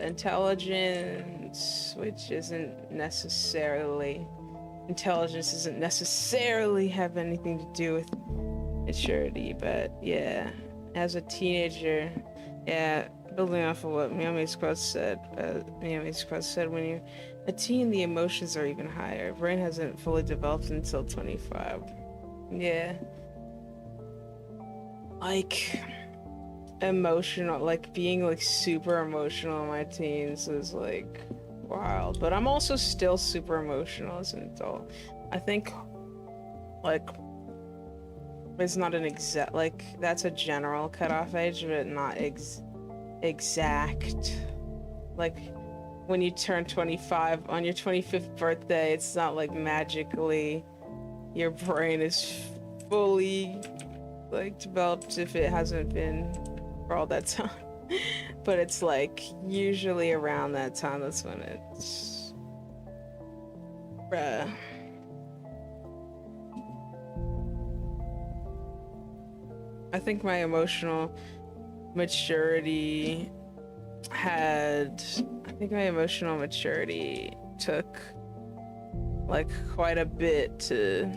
Speaker 1: intelligence, which isn't necessarily, intelligence doesn't necessarily have anything to do with maturity, but yeah, as a teenager, yeah, building off of what Miami Squad said, when you're a teen, the emotions are even higher. Brain hasn't fully developed until 25. Yeah. Like, emotional, like, being, like, super emotional in my teens is, like, wild. But I'm also still super emotional as an adult. I think, like, it's not an exact, like, that's a general cutoff age, but not exact. Like, when you turn 25 on your 25th birthday, it's not like magically your brain is fully, like, developed if it hasn't been for all that time. But it's like usually around that time, that's when it's I think my emotional maturity took, like, quite a bit to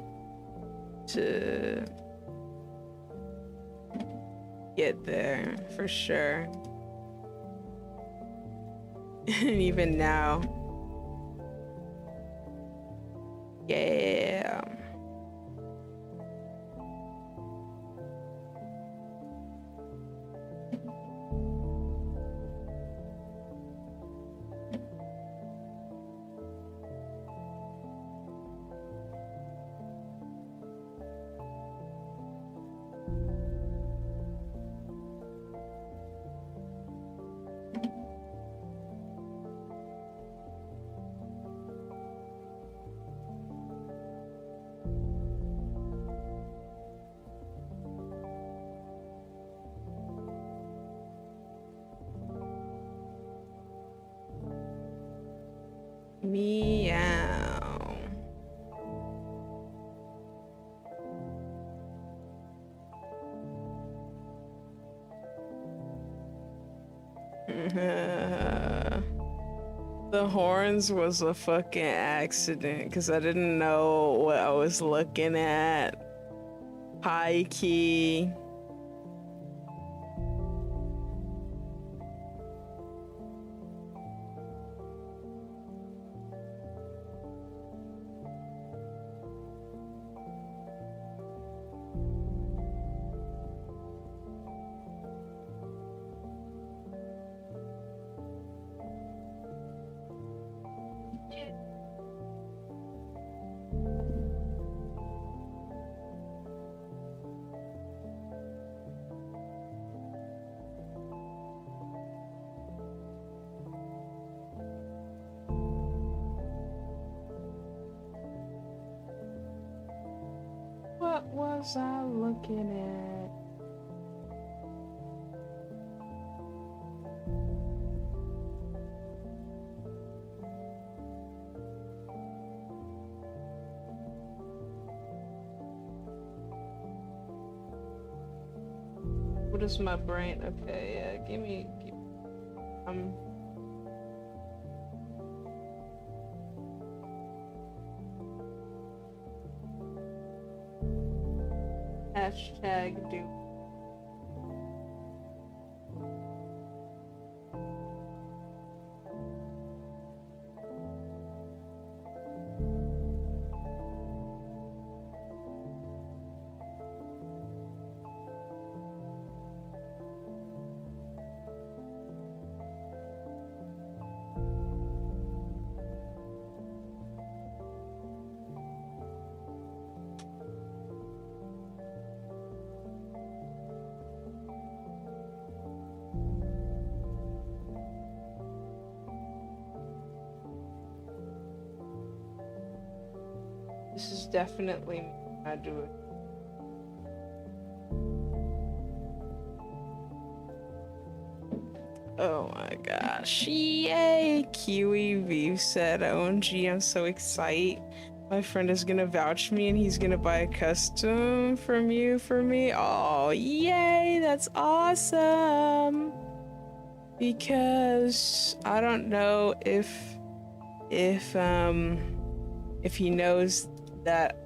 Speaker 1: get there, for sure. And even now, yeah. Meow. The horns was a fucking accident because I didn't know what I was looking at. High key. What was I looking at? What is my brain? Okay, yeah, give me hashtag do. This is definitely me. I do it. Oh my gosh. Yay! Kiwi View said, OMG, I'm so excited. My friend is gonna vouch me and he's gonna buy a custom from you for me. Oh, yay! That's awesome! Because I don't know if he knows that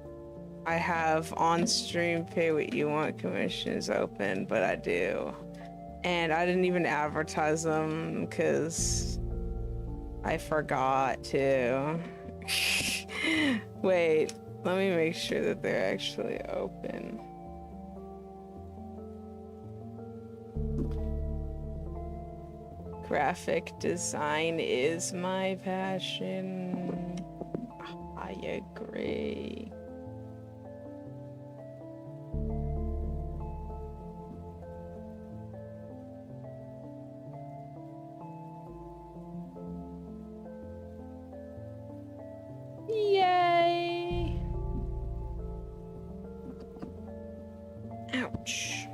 Speaker 1: I have on-stream pay what you want commissions open, but I do. And I didn't even advertise them because I forgot to. Wait, let me make sure that they're actually open. Graphic design is my passion. I agree. Yay! Ouch.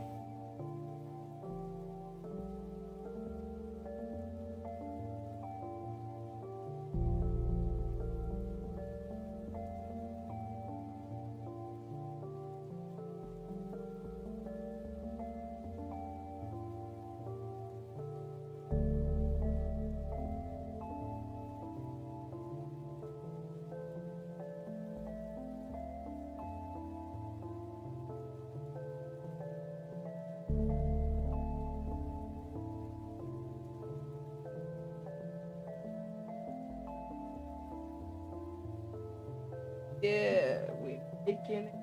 Speaker 1: Yeah, we making it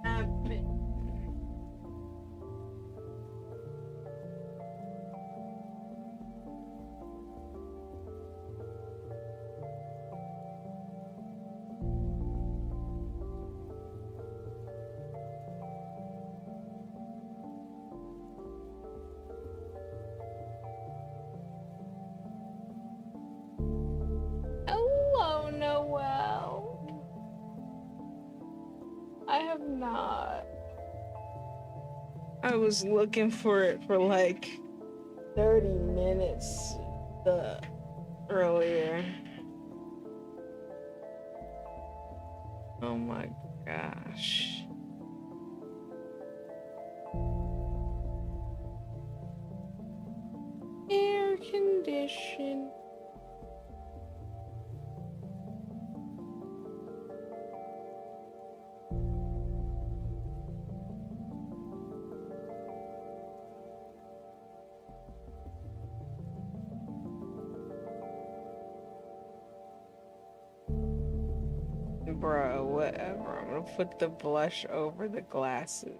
Speaker 1: happen. Hello, Noel. I have not. I was looking for it for like 30 minutes earlier. Oh my gosh. Air condition. Bro, whatever. I'm gonna put the blush over the glasses.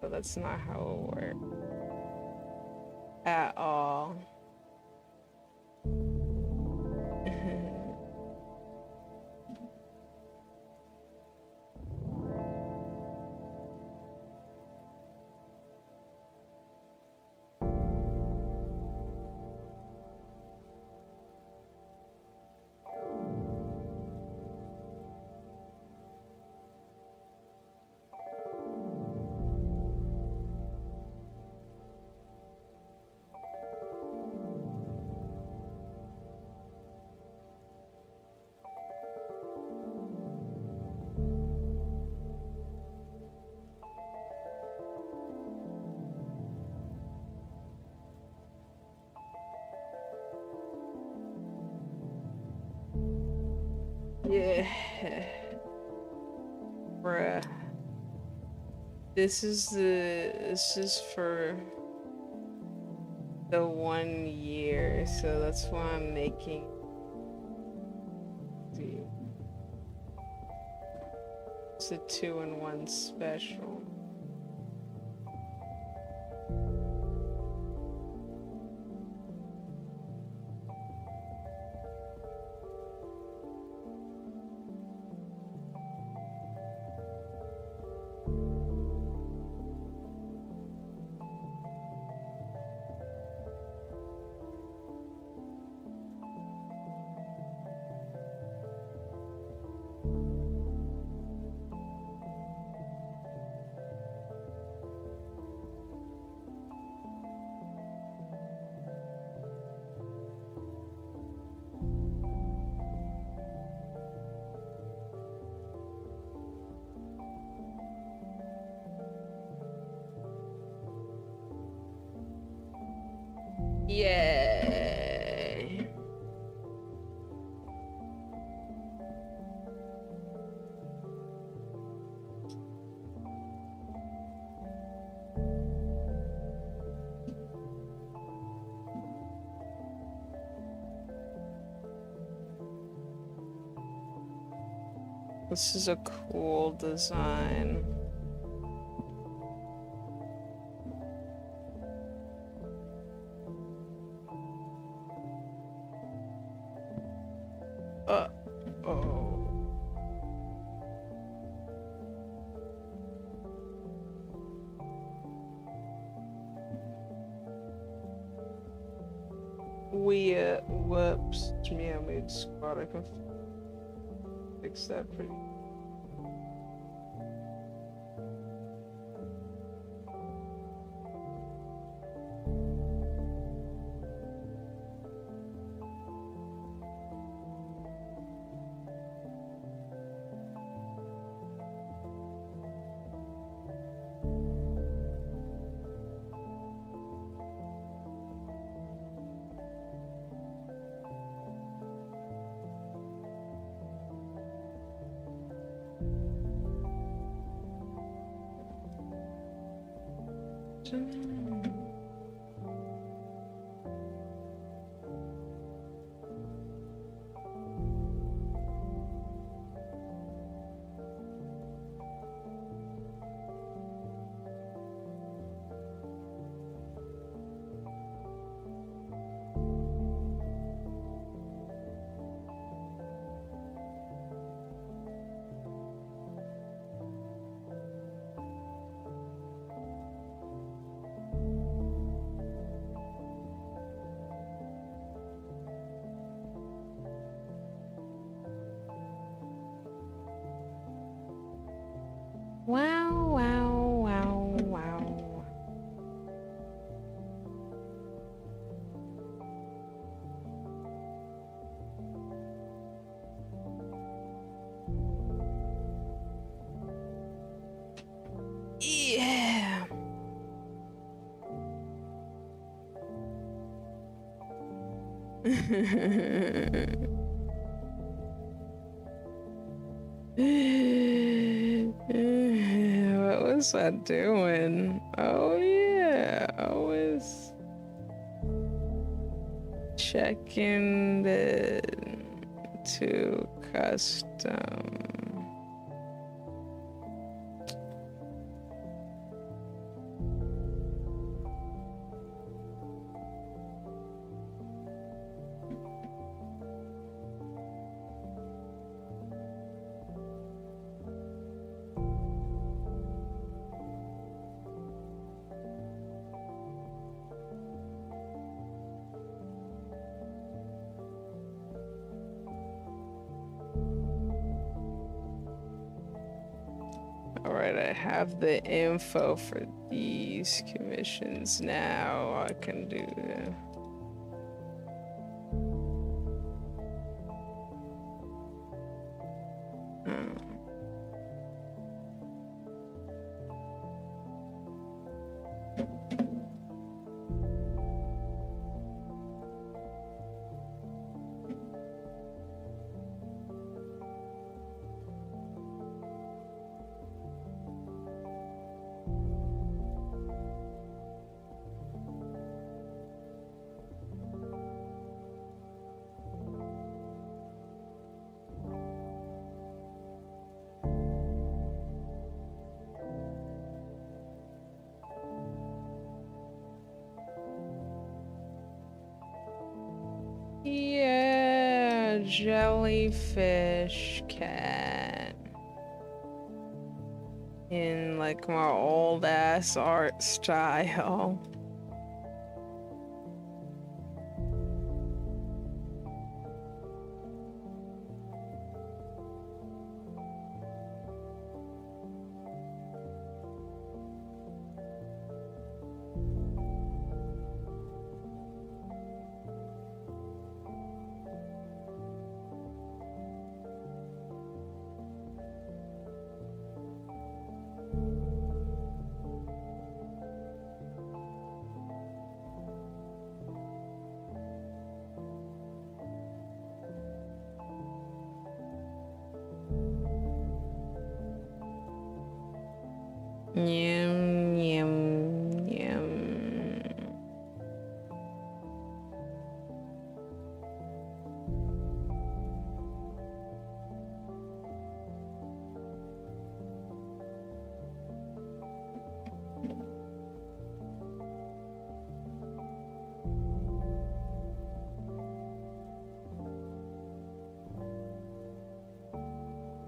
Speaker 1: But that's not how it works. At all. Yeah. Bruh. This is for the 1 year, so that's why I'm making. It's a 2-in-1 special. Yay. This is a cool design. Oh. Whoops. Me, I made squad. I can fix that pretty. Wow, wow, wow, wow. Yeah. What was I doing? Oh yeah, I was checking the to custom. All right, I have the info for these commissions now. I can do that. Yeah, jellyfish cat. In like my old ass art style. Yum, yum, yum.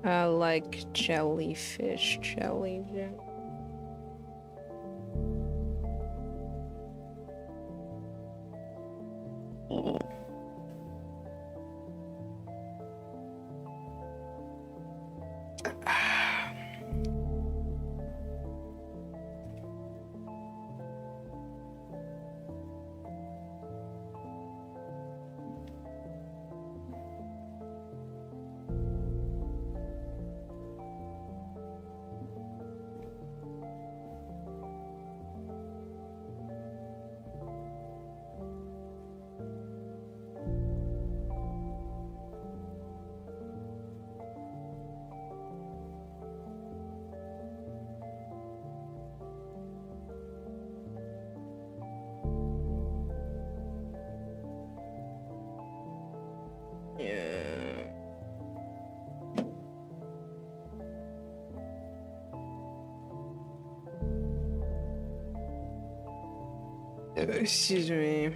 Speaker 1: I like jellyfish jelly jam. Yeah. Excuse me.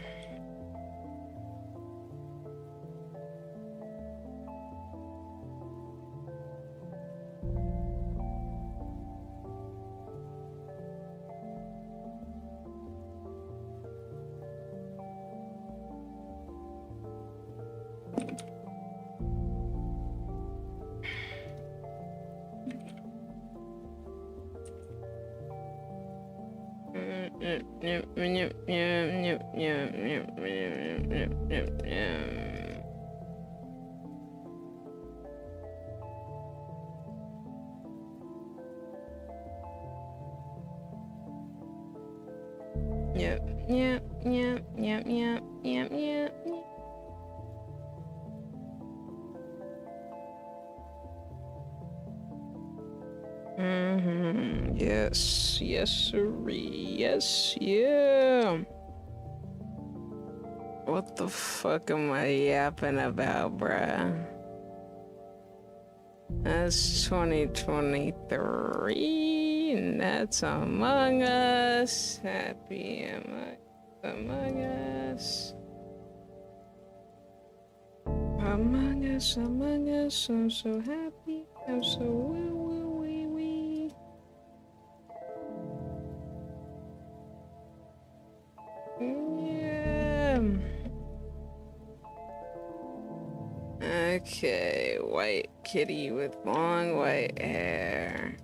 Speaker 1: Yes, yes, sirree. Yes, yeah. What the fuck am I yapping about, bruh? That's 2023, and that's Among Us. Happy Among Us. Among Us, Among Us. I'm so happy. I'm so wee. Yeah. Okay, white kitty with long white hair.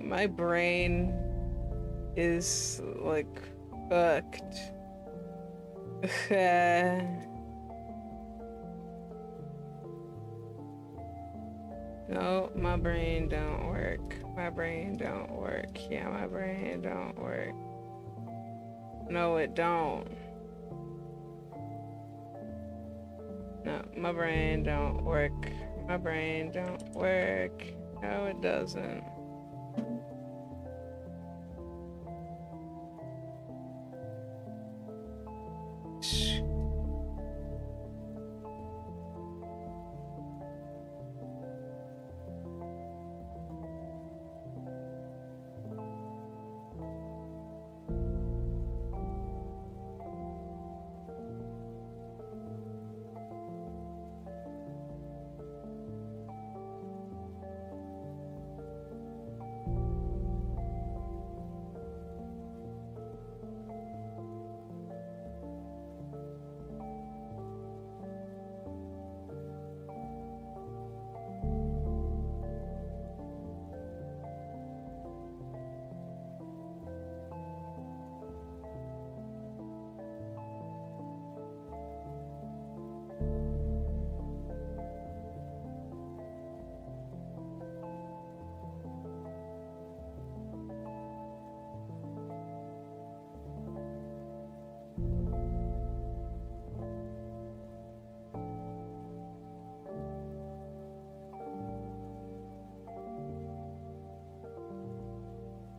Speaker 1: My brain is like Cooked. No, my brain don't work. My brain don't work. Yeah, my brain don't work. No, it don't. No, my brain don't work. My brain don't work. No, it doesn't.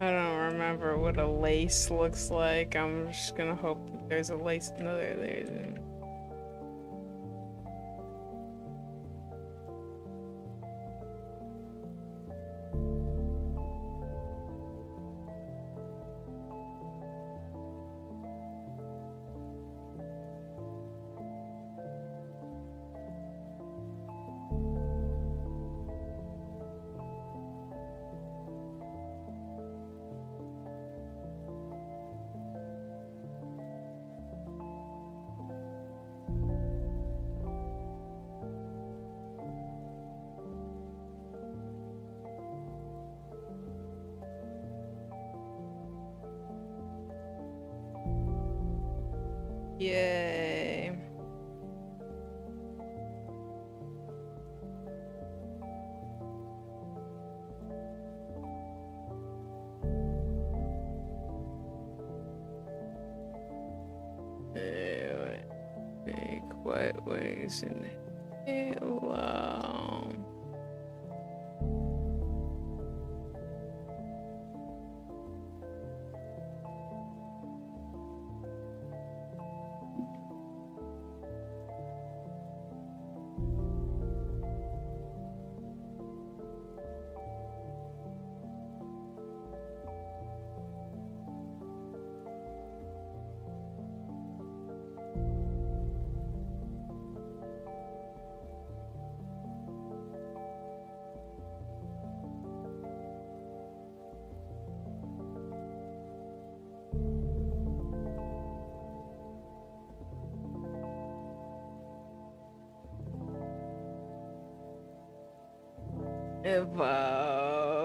Speaker 1: I don't remember what a lace looks like. I'm just gonna hope that there's a lace. No, there isn't. Yay. Big white wings and halo. It was.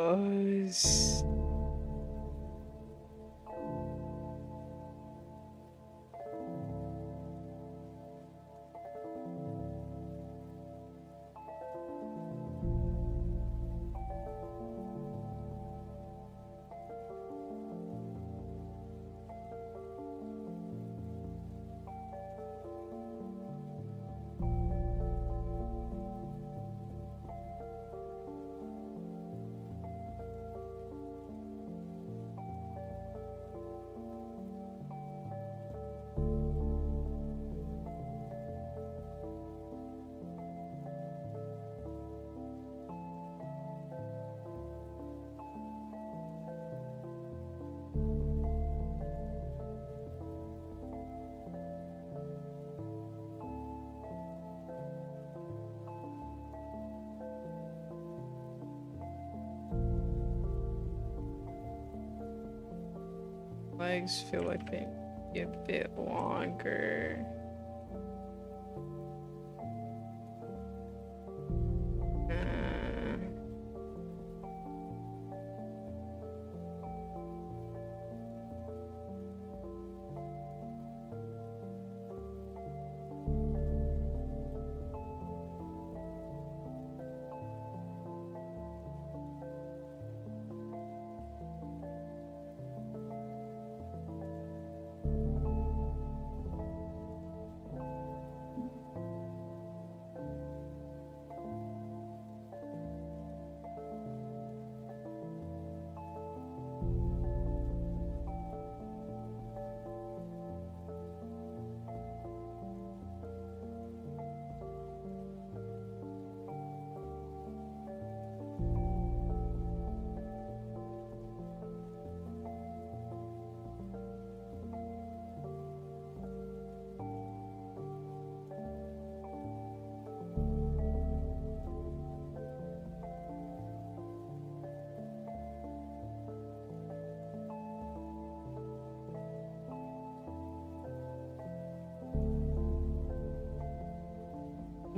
Speaker 1: Legs feel like they get a bit longer.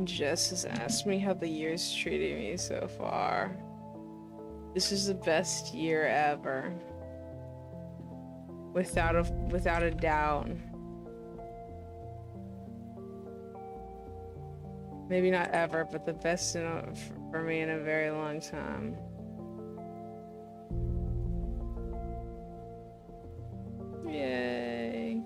Speaker 1: Jess has asked me how the year's treating me so far. This is the best year ever. Without a doubt. Maybe not ever, but the best for me in a very long time. Yay.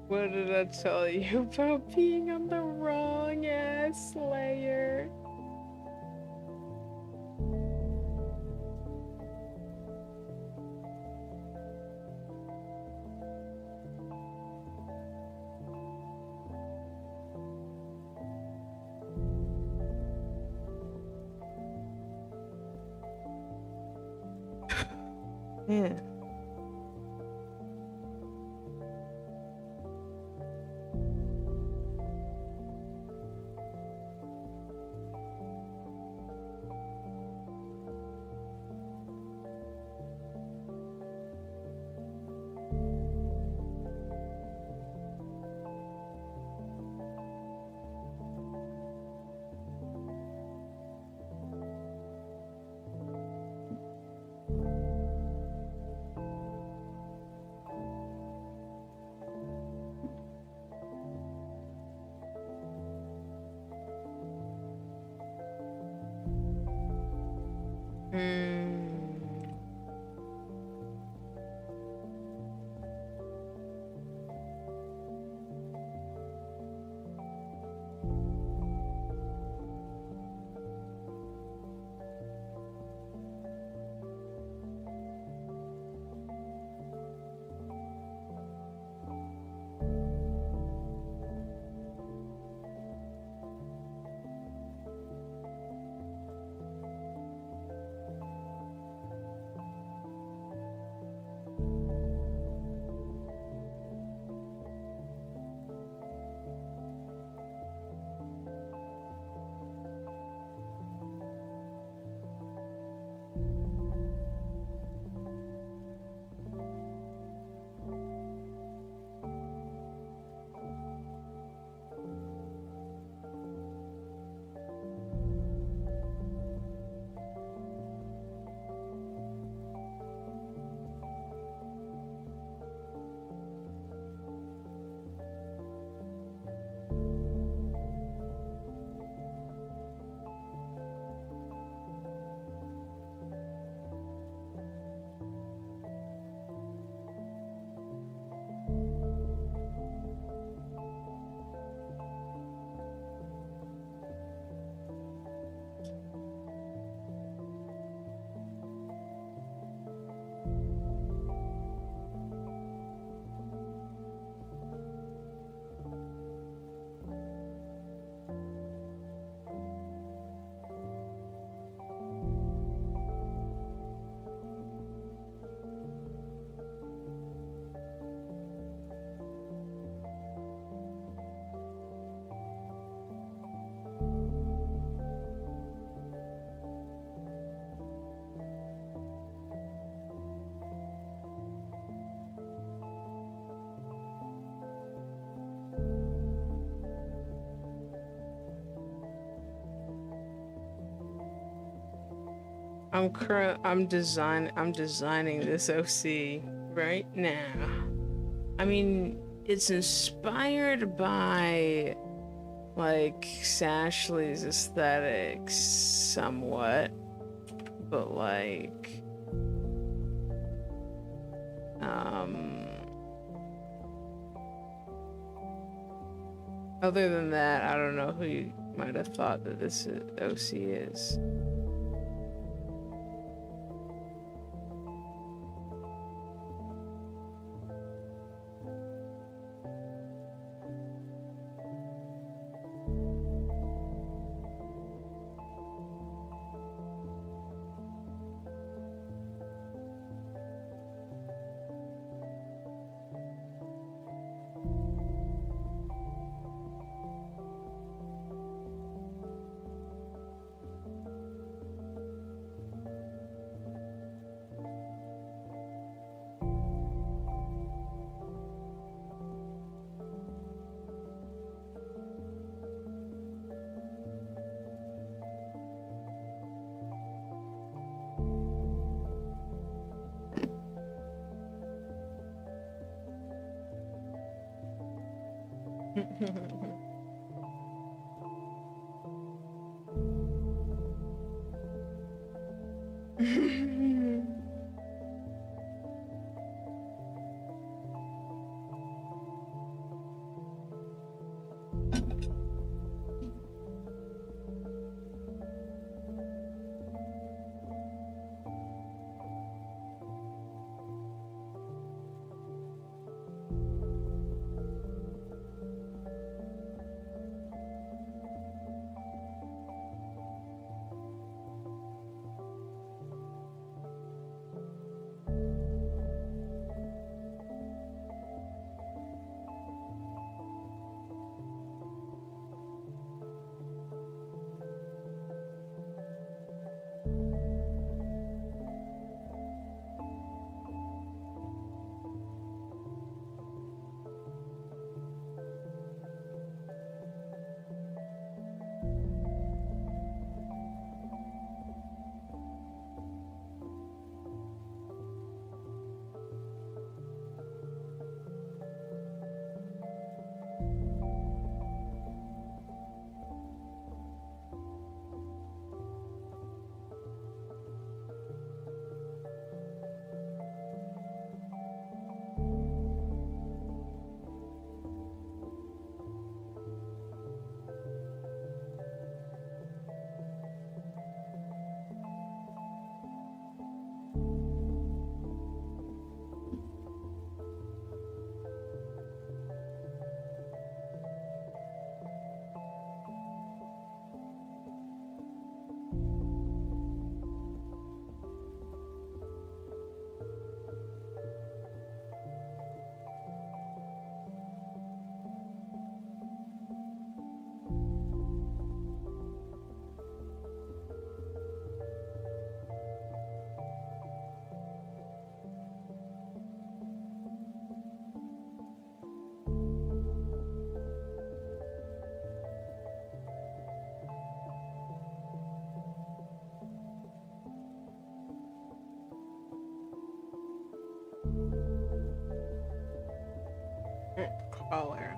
Speaker 1: What did I tell you about being on the wrong ass layer? Yeah. I'm designing this OC right now. I mean, it's inspired by like Sashley's aesthetics somewhat, but like other than that, I don't know who you might have thought that this OC is. Color.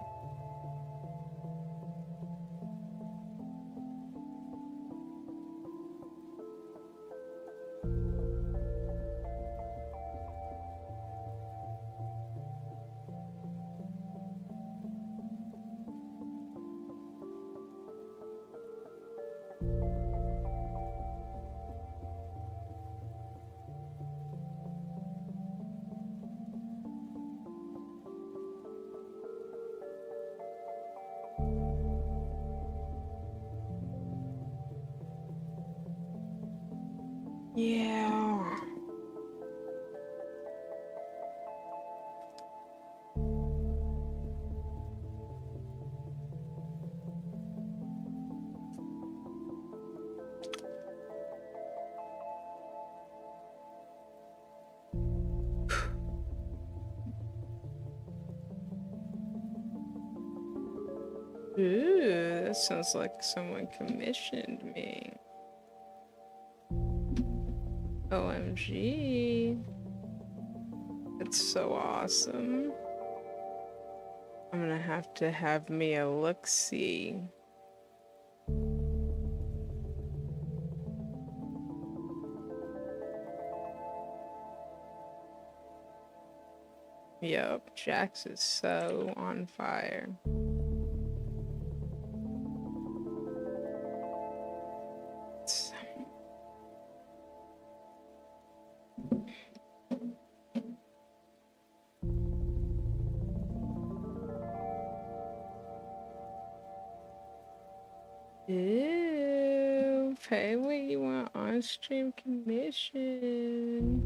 Speaker 1: Yeah. Ooh, that sounds like someone commissioned me. OMG. It's so awesome. I'm gonna have to have me a look-see. Yup, Jax is so on fire. Ew, pay what you want on stream commission.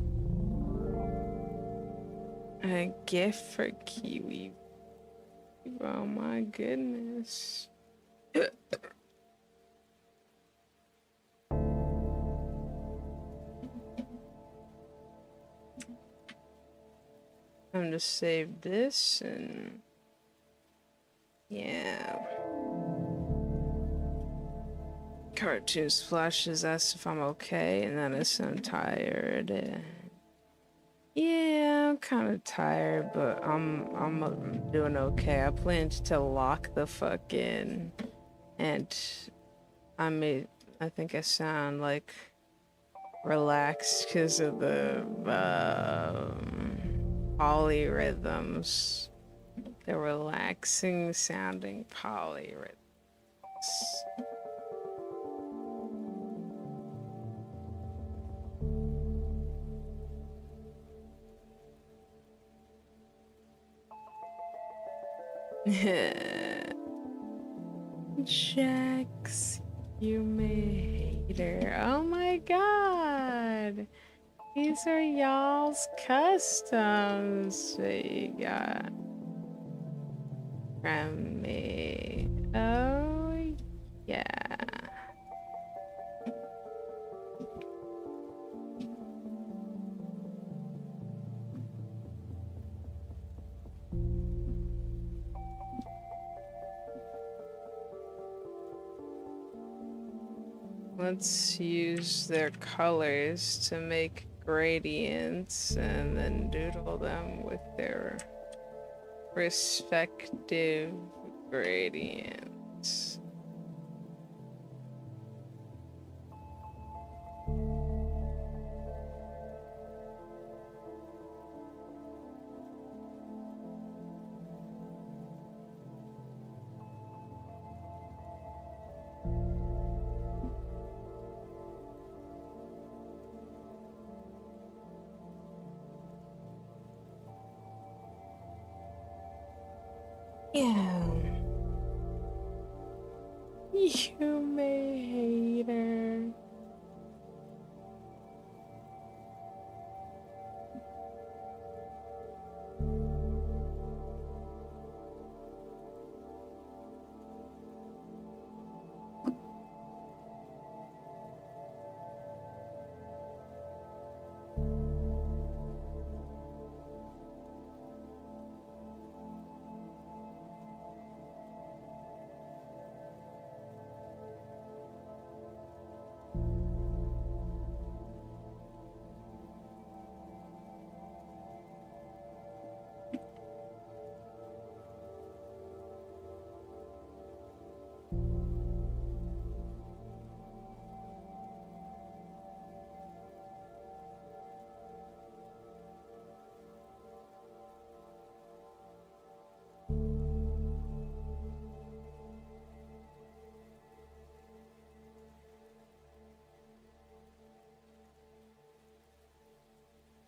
Speaker 1: A gift for Kiwi. Oh my goodness. I'm gonna save this and yeah. Cartoon Splashes asks if I'm okay, and then I said I'm tired. Yeah, I'm kind of tired, but I'm doing okay. I planned to lock the fuck in, and I think I sound like relaxed because of the polyrhythms. The relaxing sounding polyrhythms. Jax, you may hater. Oh my god. These are y'all's customs. So you got from me. Oh yeah. Let's use their colors to make gradients and then doodle them with their respective gradients. Yeah. You may hater.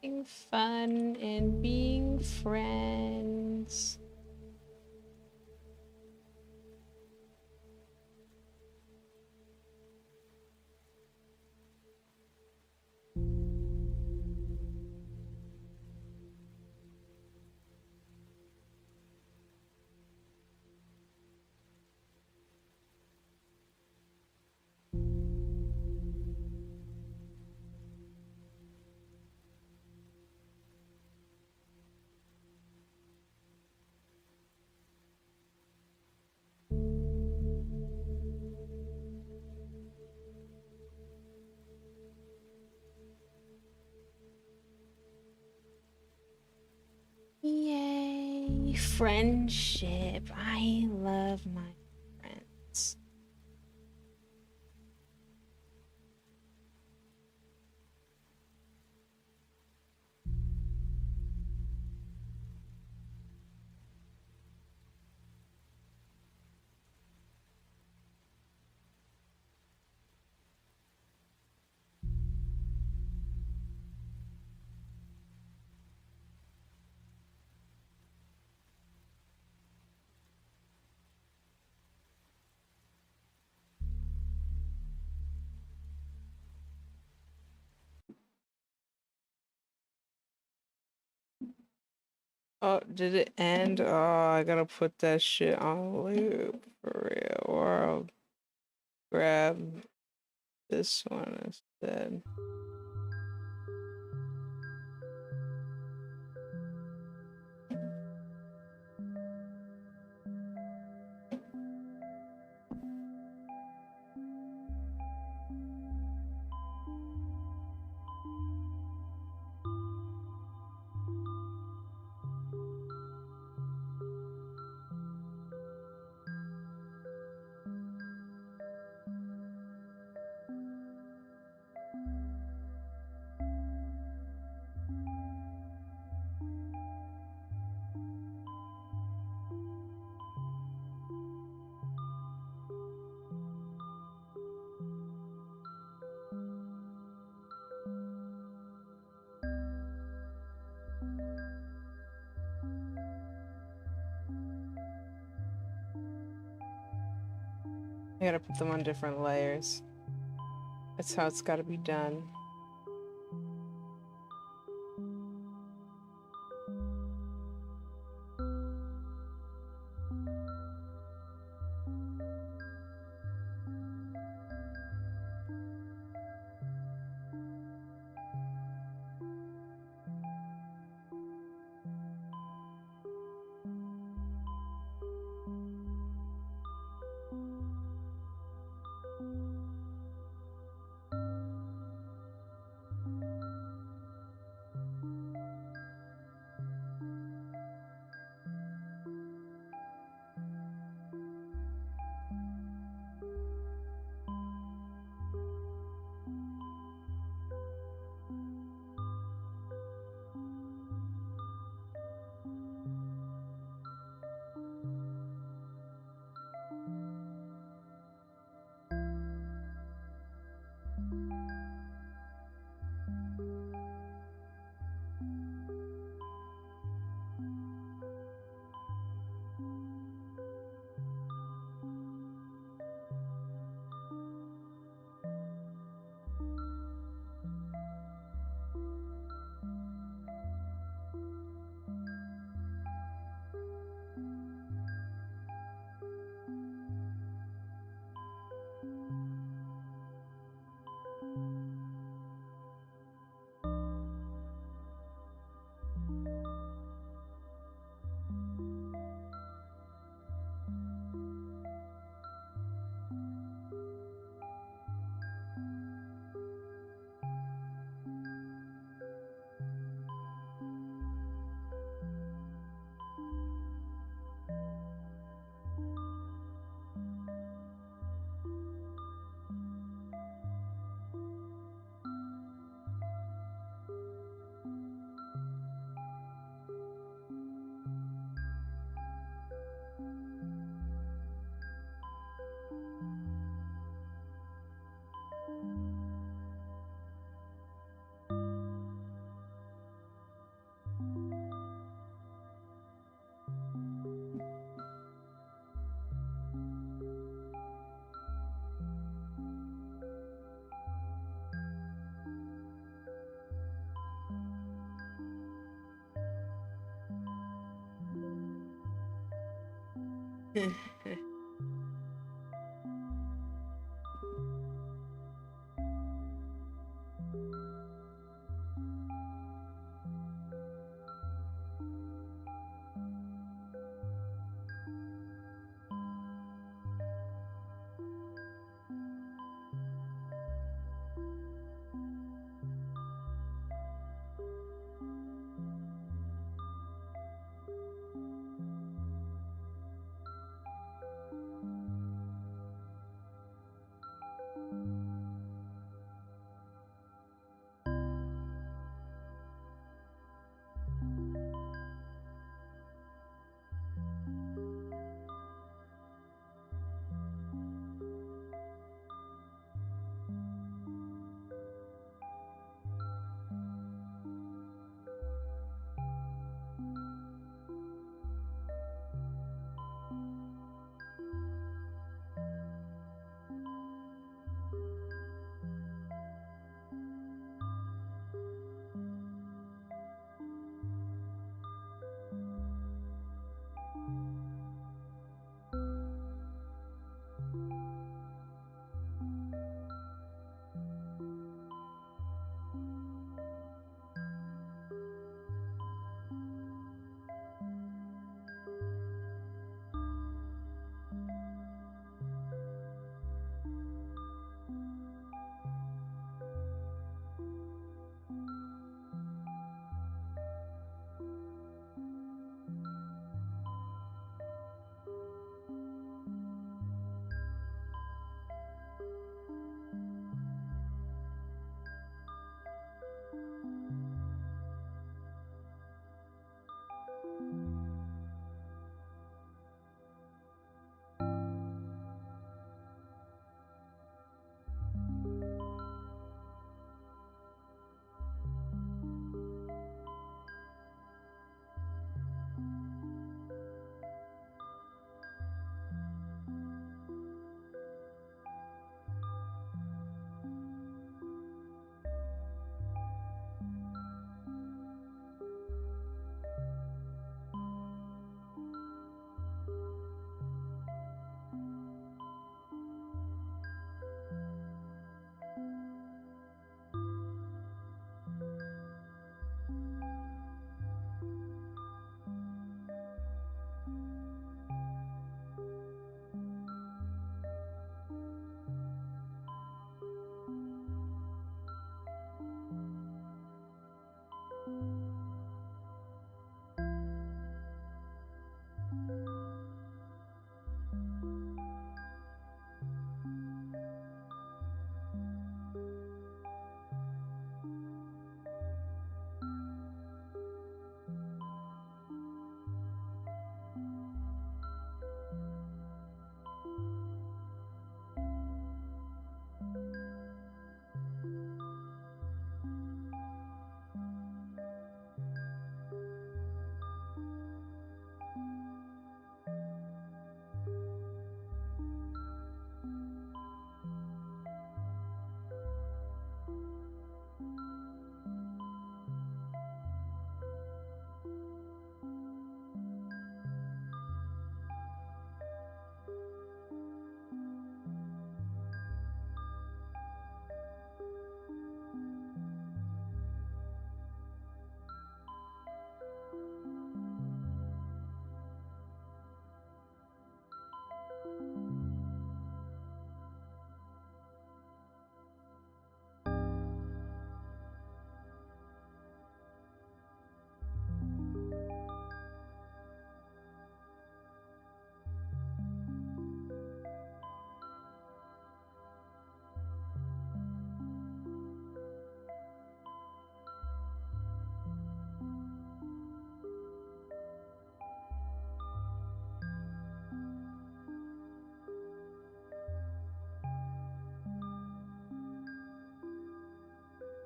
Speaker 1: Having fun and being friends. Yay, friendship. I love my friends. Oh, did it end? Oh, I gotta put that shit on loop for real. Or I'll grab this one instead. I gotta put them on different layers. That's how it's gotta be done.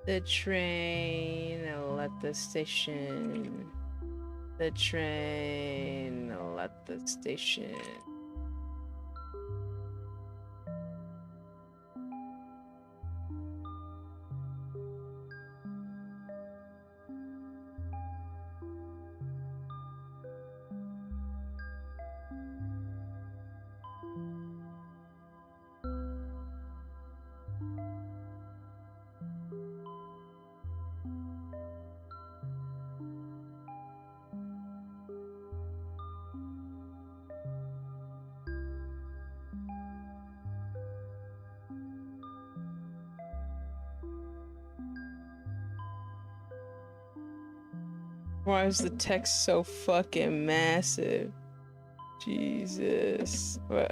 Speaker 1: The train left the station. The train left the station. Why is the text so fucking massive? Jesus. What?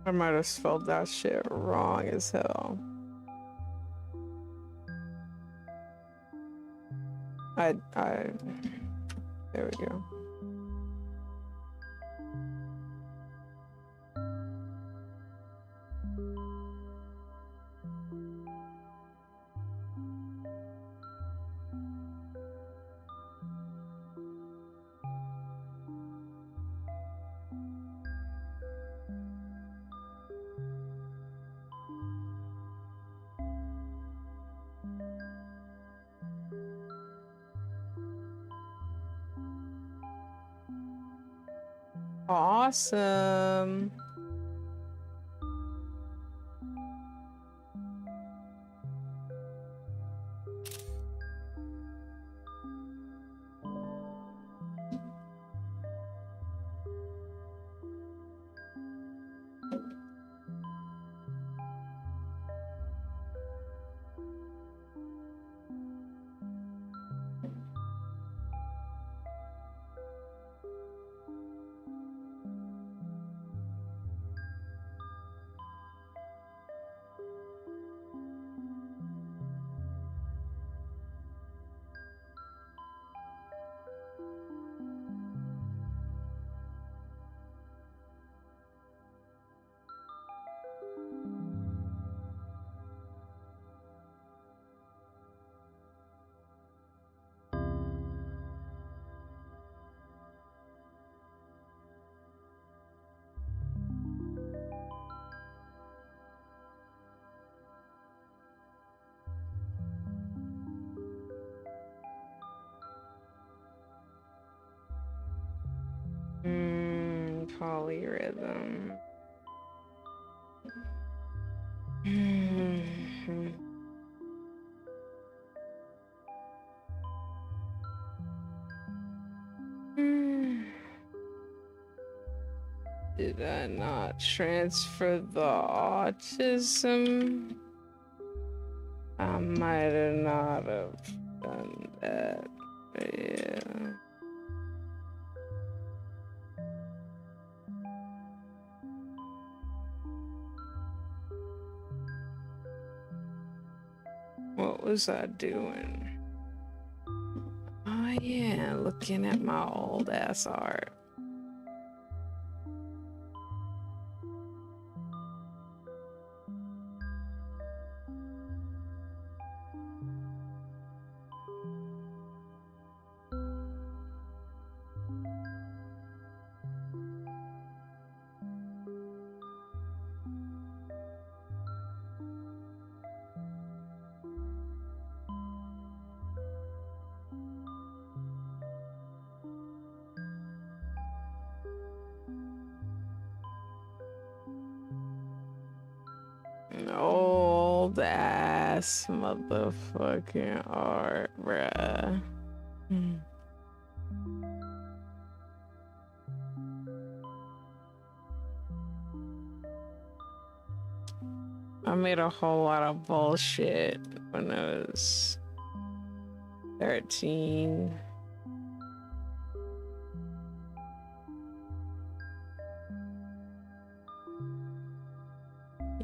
Speaker 1: I might have spelled that shit wrong as hell. There we go. Awesome. Polyrhythm. Did I not transfer the autism? I might have not have done that, but yeah. What was I doing? Oh yeah, looking at my old ass art. Old ass motherfucking art, bruh. I made a whole lot of bullshit when I was 13.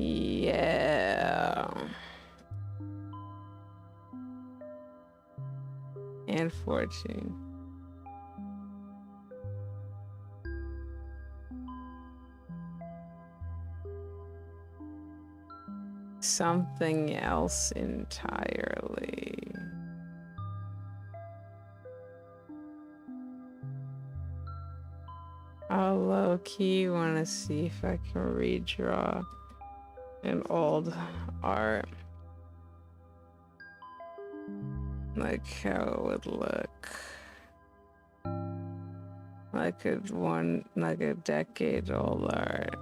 Speaker 1: Yeah. And 14. Something else entirely. I low-key want to see if I can redraw an old art. Like how it would look. Like a decade old art.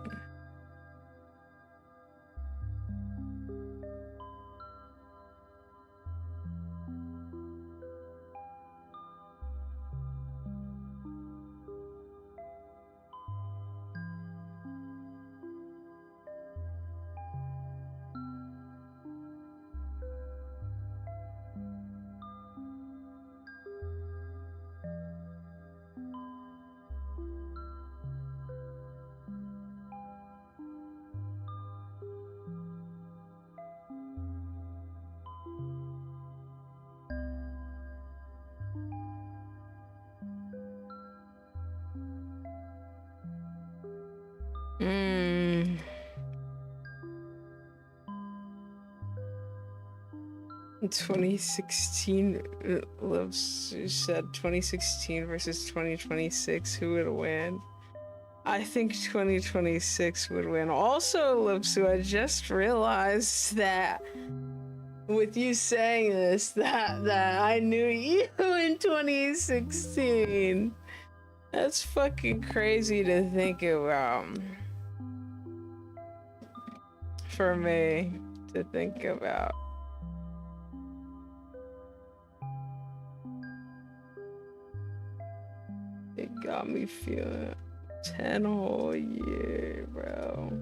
Speaker 1: Mm. In 2016, Lips said 2016 versus 2026, who would win? I think 2026 would win. Also, Lipsu, I just realized that with you saying this, that I knew you in 2016. That's fucking crazy to think about. For me to think about. It got me feeling 10 whole year, bro.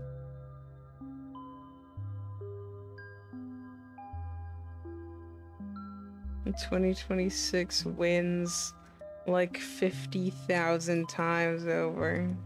Speaker 1: And 2026 wins like 50,000 times over.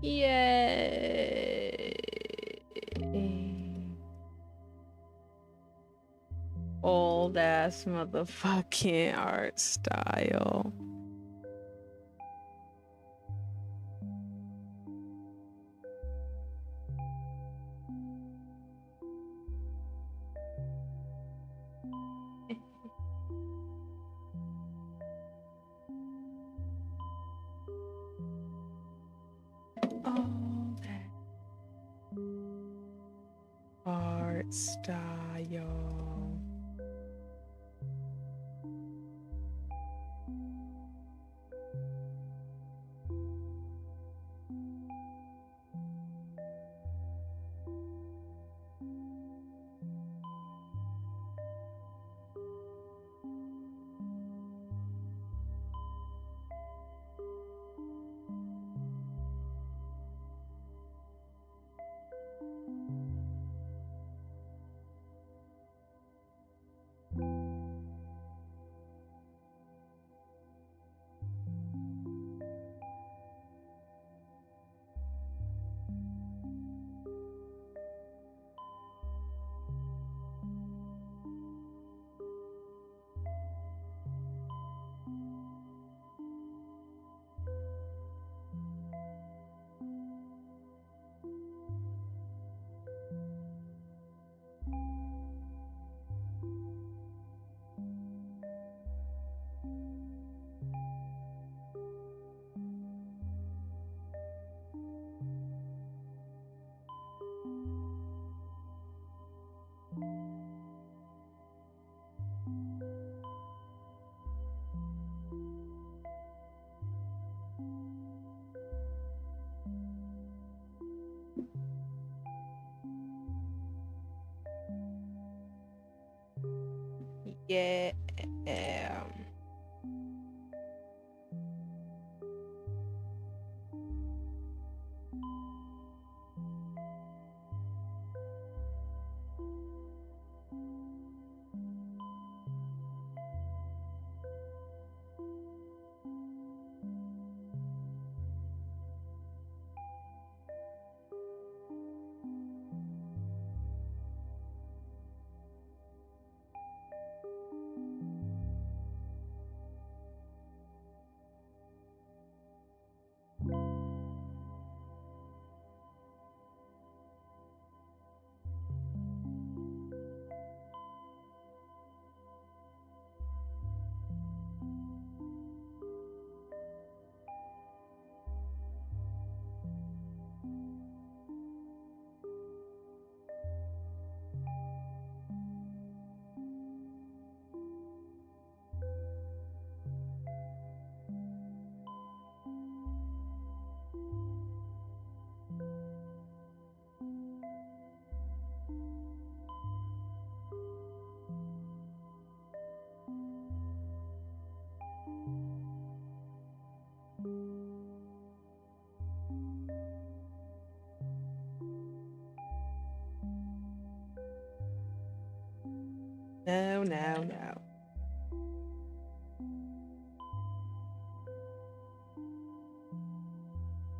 Speaker 1: Yay. Old ass motherfucking art style. Old art style. Yeah. No, no, no.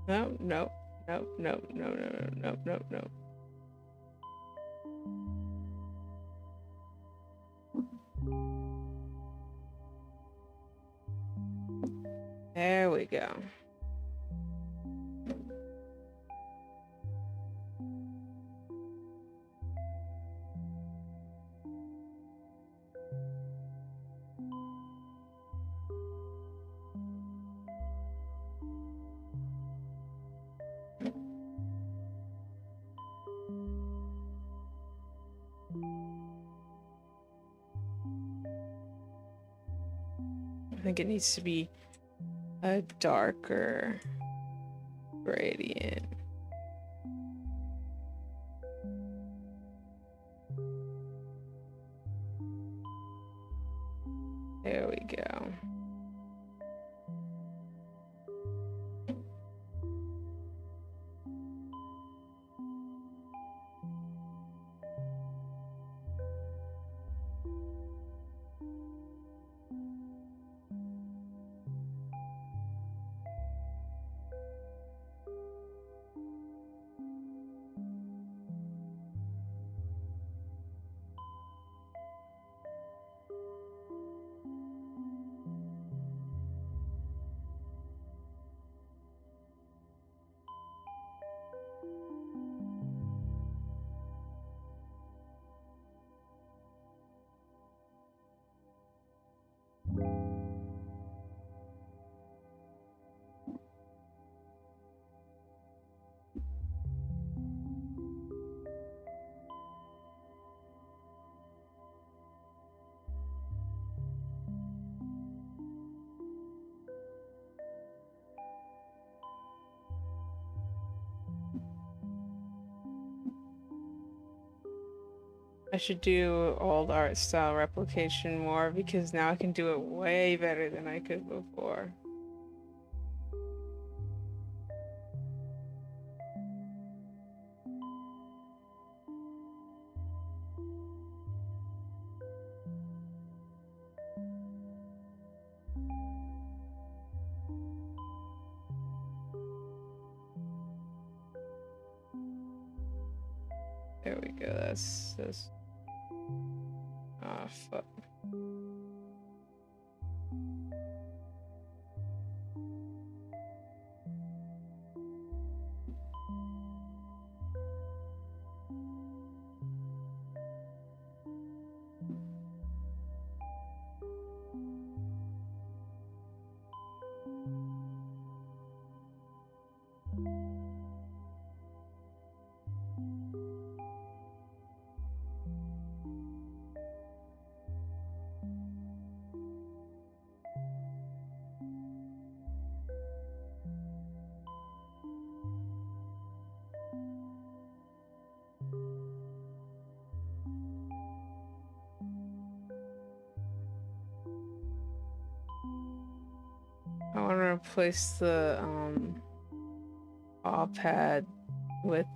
Speaker 1: No, no, no, no, no, no, no, no, no. There we go. I think it needs to be a darker gradient. There we go. I should do old art style replication more because now I can do it way better than I could before. There we go. That's ah, fuck. I want to replace the paw pad with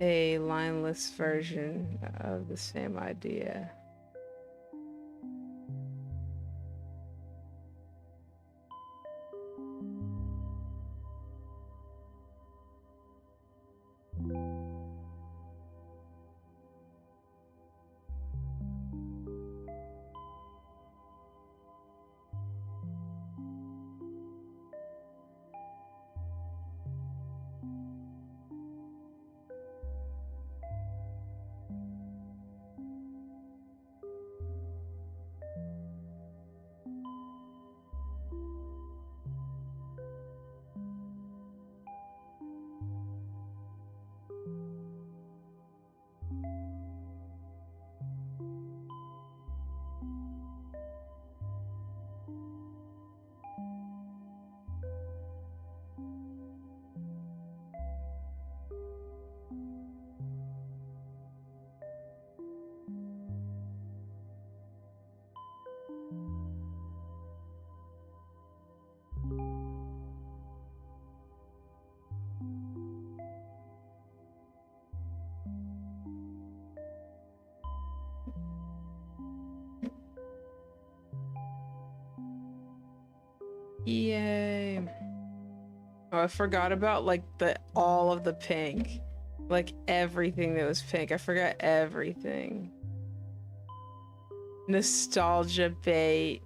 Speaker 1: a lineless version of the same idea. Yay. Oh, I forgot about like all of the pink. Like everything that was pink. I forgot everything. Nostalgia bait.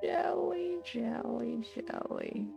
Speaker 1: Jelly, jelly, jelly.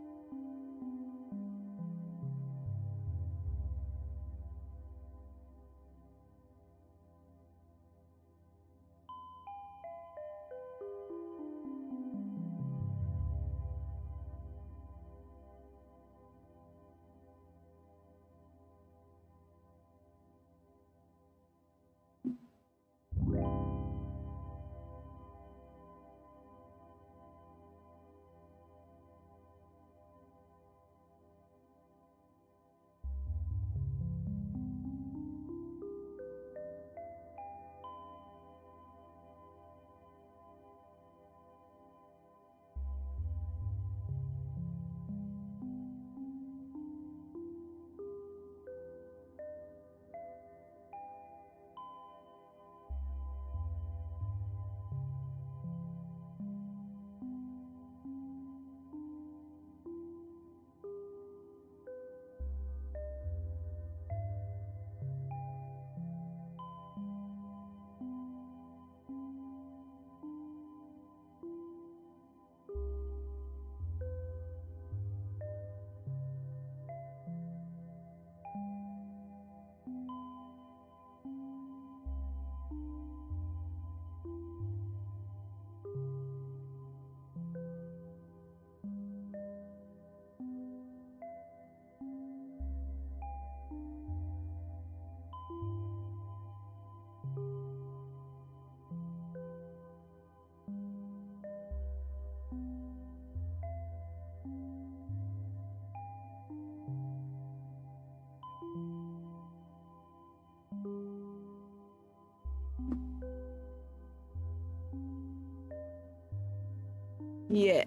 Speaker 1: Yeah.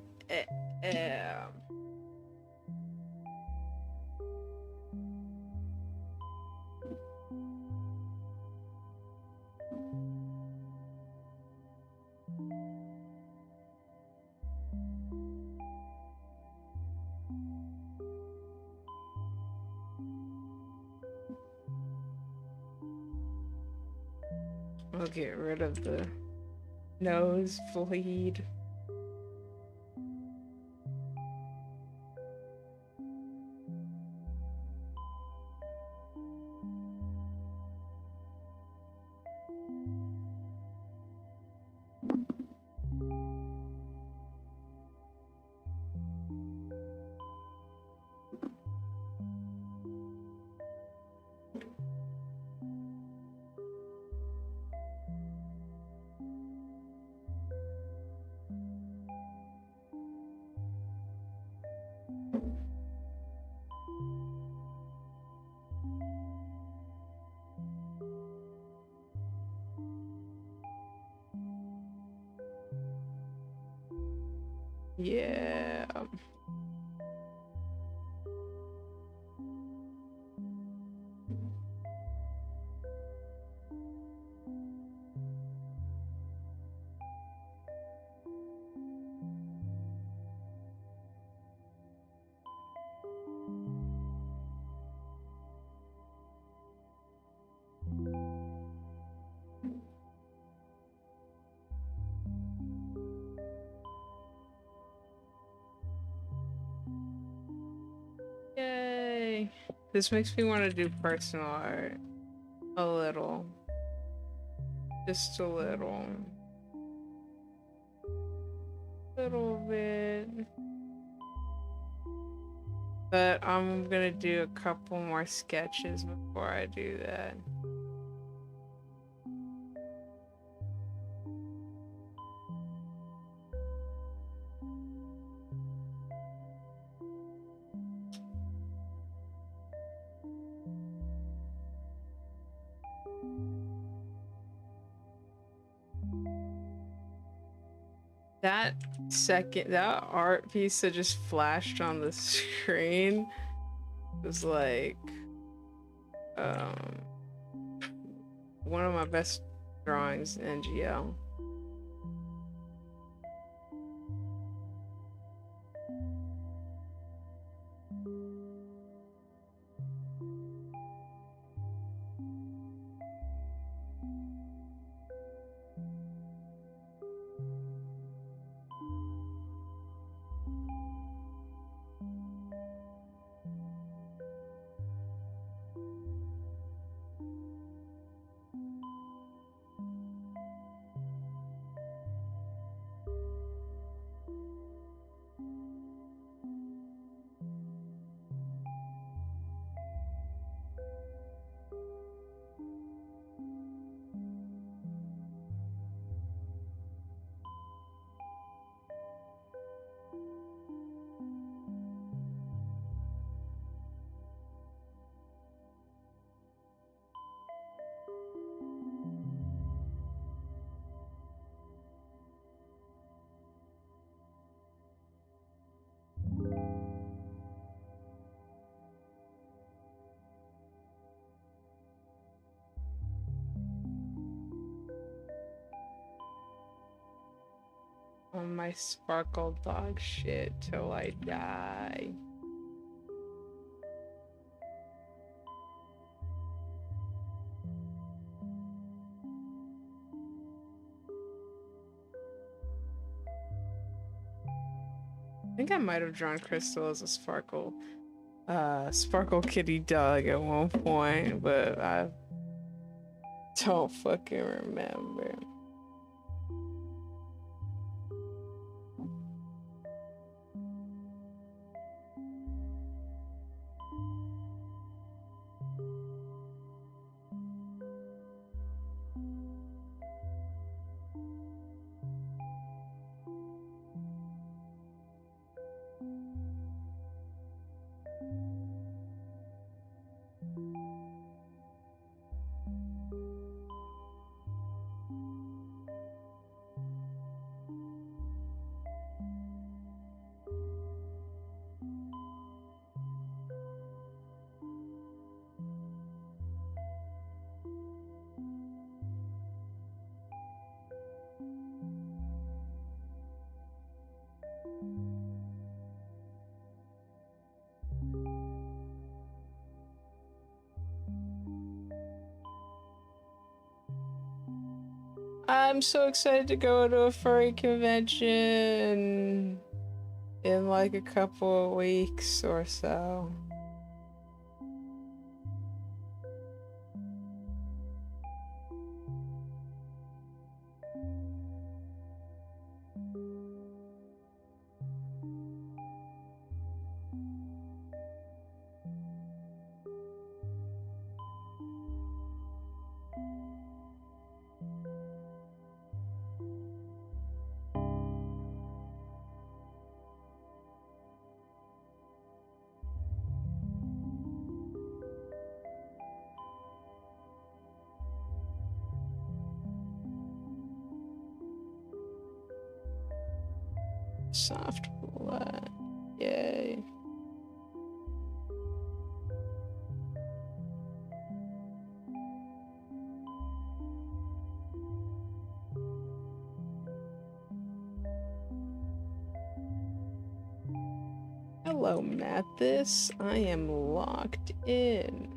Speaker 1: We'll get rid of the nosebleed. Yeah. Yay. This makes me want to do personal art. A little. Just a little. Little bit. But I'm gonna do a couple more sketches before I do that. That art piece that just flashed on the screen was like one of my best drawings in NGL. On my sparkle dog shit till I die. I think I might have drawn Crystal as a sparkle kitty dog at one point, but I don't fucking remember. I'm so excited to go to a furry convention in like a couple of weeks or so. Soft blood. Yay. Hello, Mathis. I am locked in.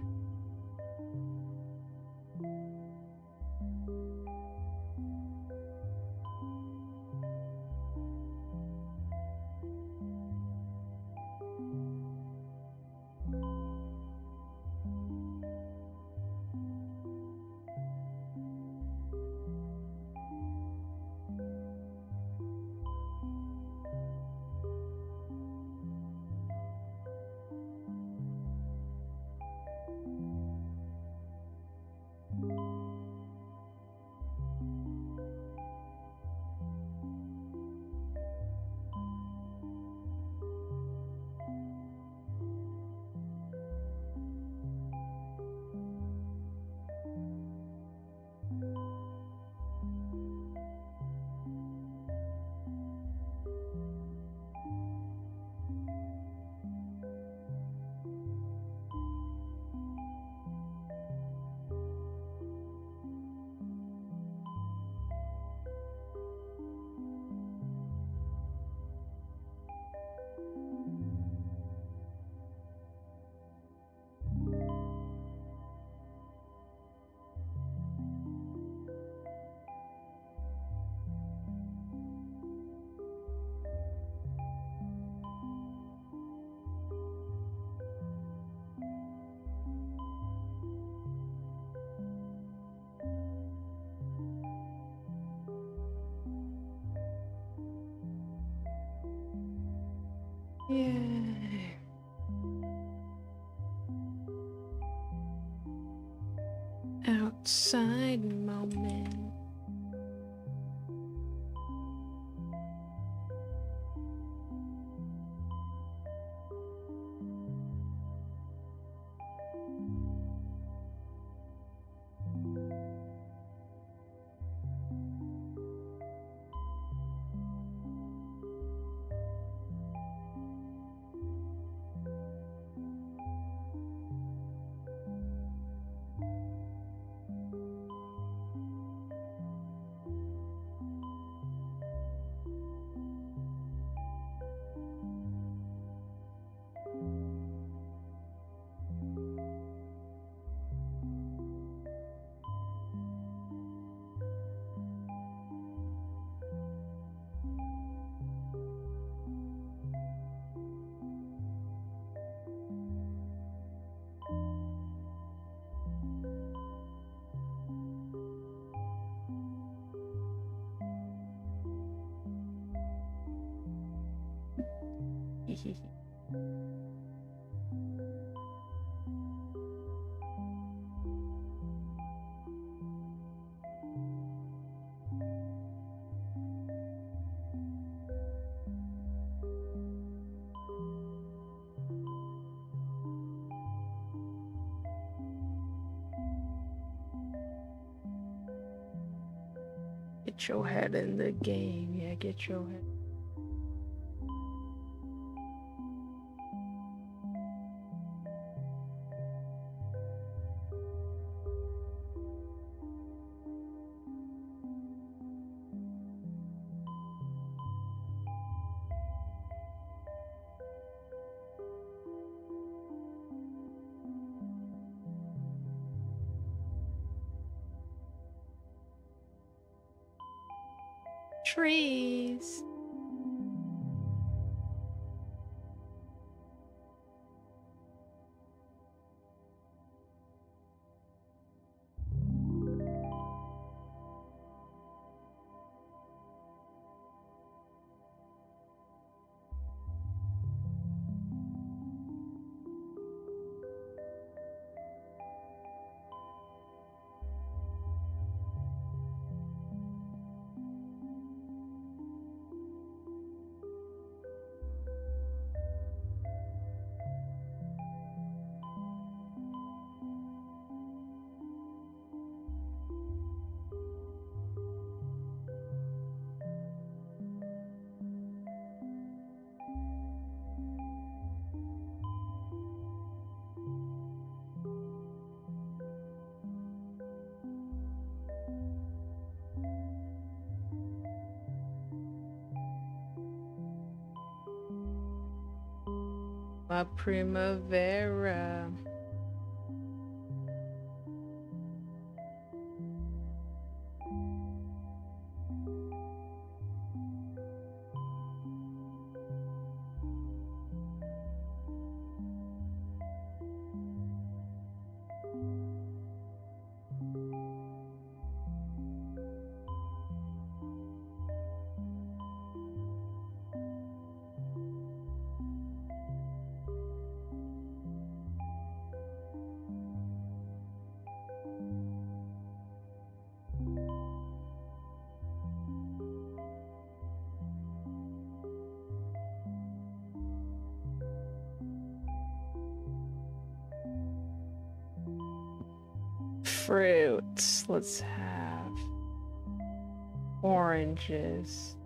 Speaker 1: Yay. Outside moment. Get your head in the game. Yeah, get your head. Trees. La primavera. Fruits. Let's have oranges.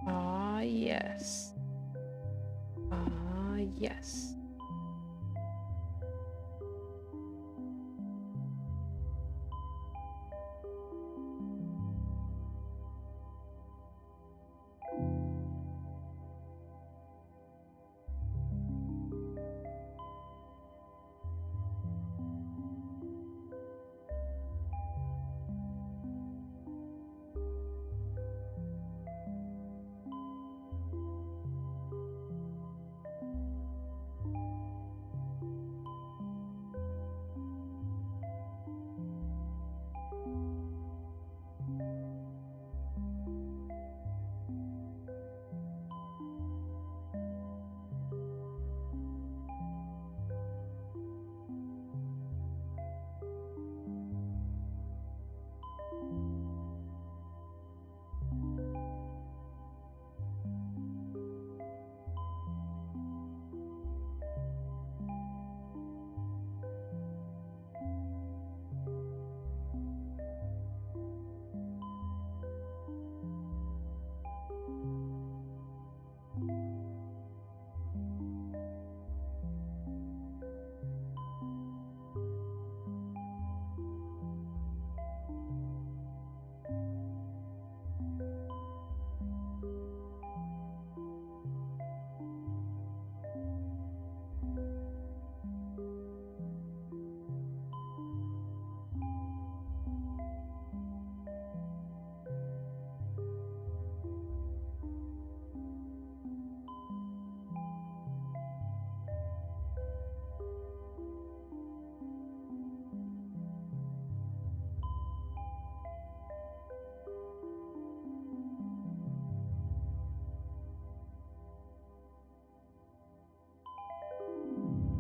Speaker 1: Ah, yes. Ah, yes.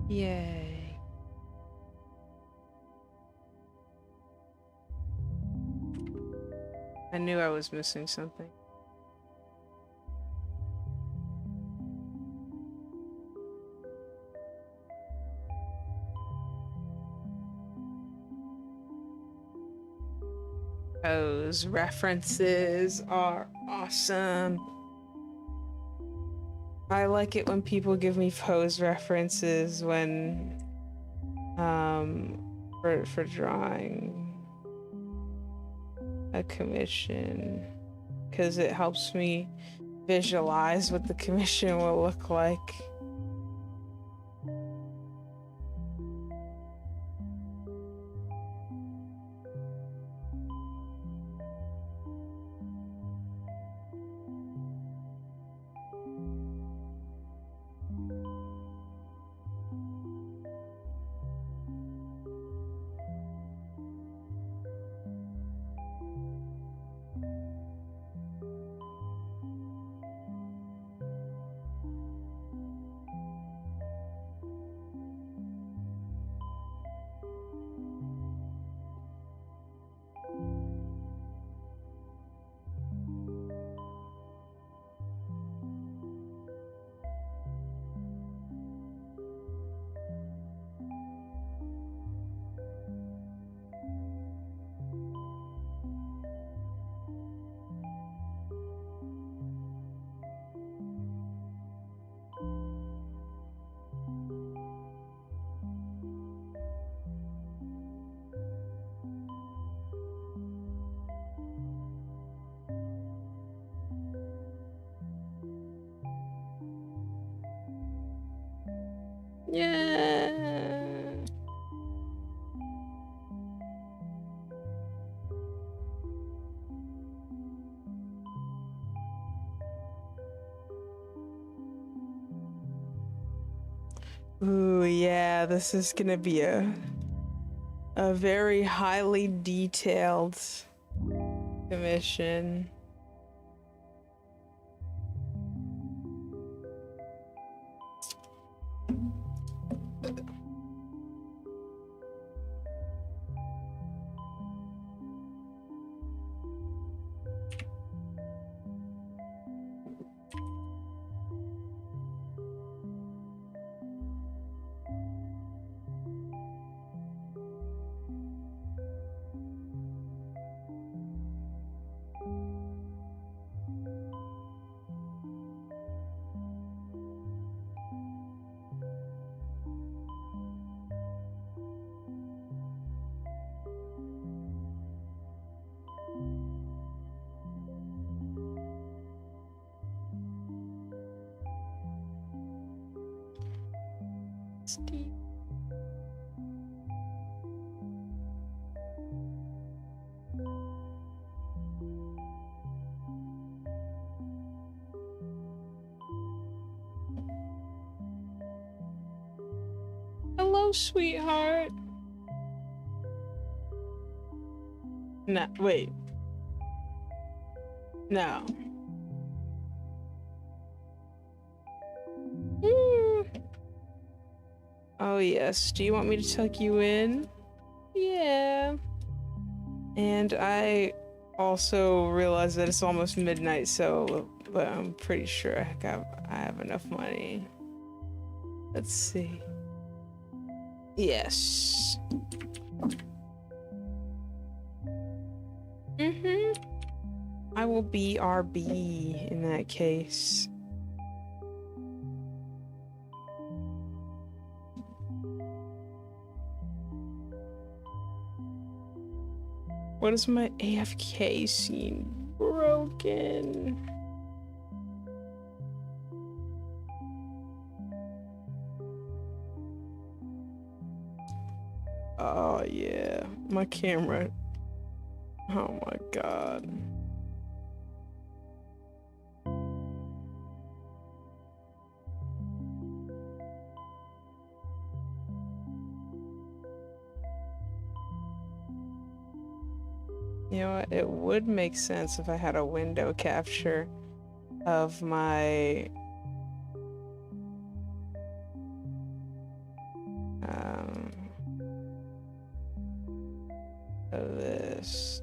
Speaker 1: Yay. I knew I was missing something. Those references are awesome. I like it when people give me pose references when for drawing a commission, because it helps me visualize what the commission will look like. Yeah. Ooh, yeah, this is gonna be a very highly detailed commission. Steve. Hello, sweetheart. No, wait. No. Oh, yes. Do you want me to tuck you in? Yeah. And I also realized that it's almost midnight, but I'm pretty sure I have enough money. Let's see. Yes. I will be RB in that case. What is my AFK scene broken? Oh yeah, my camera. Oh my god. You know what? It would make sense if I had a window capture of my of this.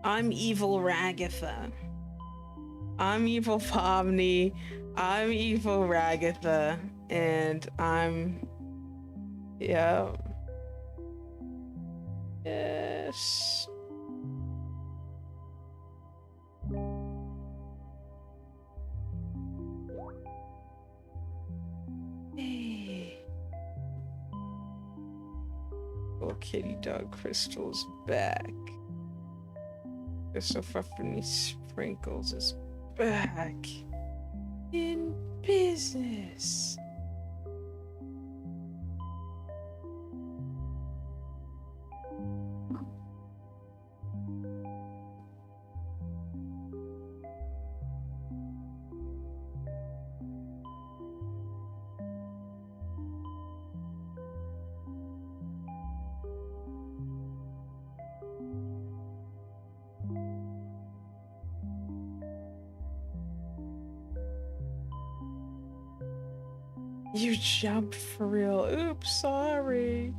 Speaker 1: I'm evil Ragatha. I'm evil Pomni. I'm evil Ragatha. And I'm... Yeah. Yes. Hey. Oh, kitty dog Crystal's back. So Fuffany Sprinkles is back in business. You jumped for real. Oops, sorry.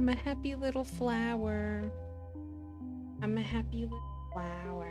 Speaker 1: I'm a happy little flower. I'm a happy little flower.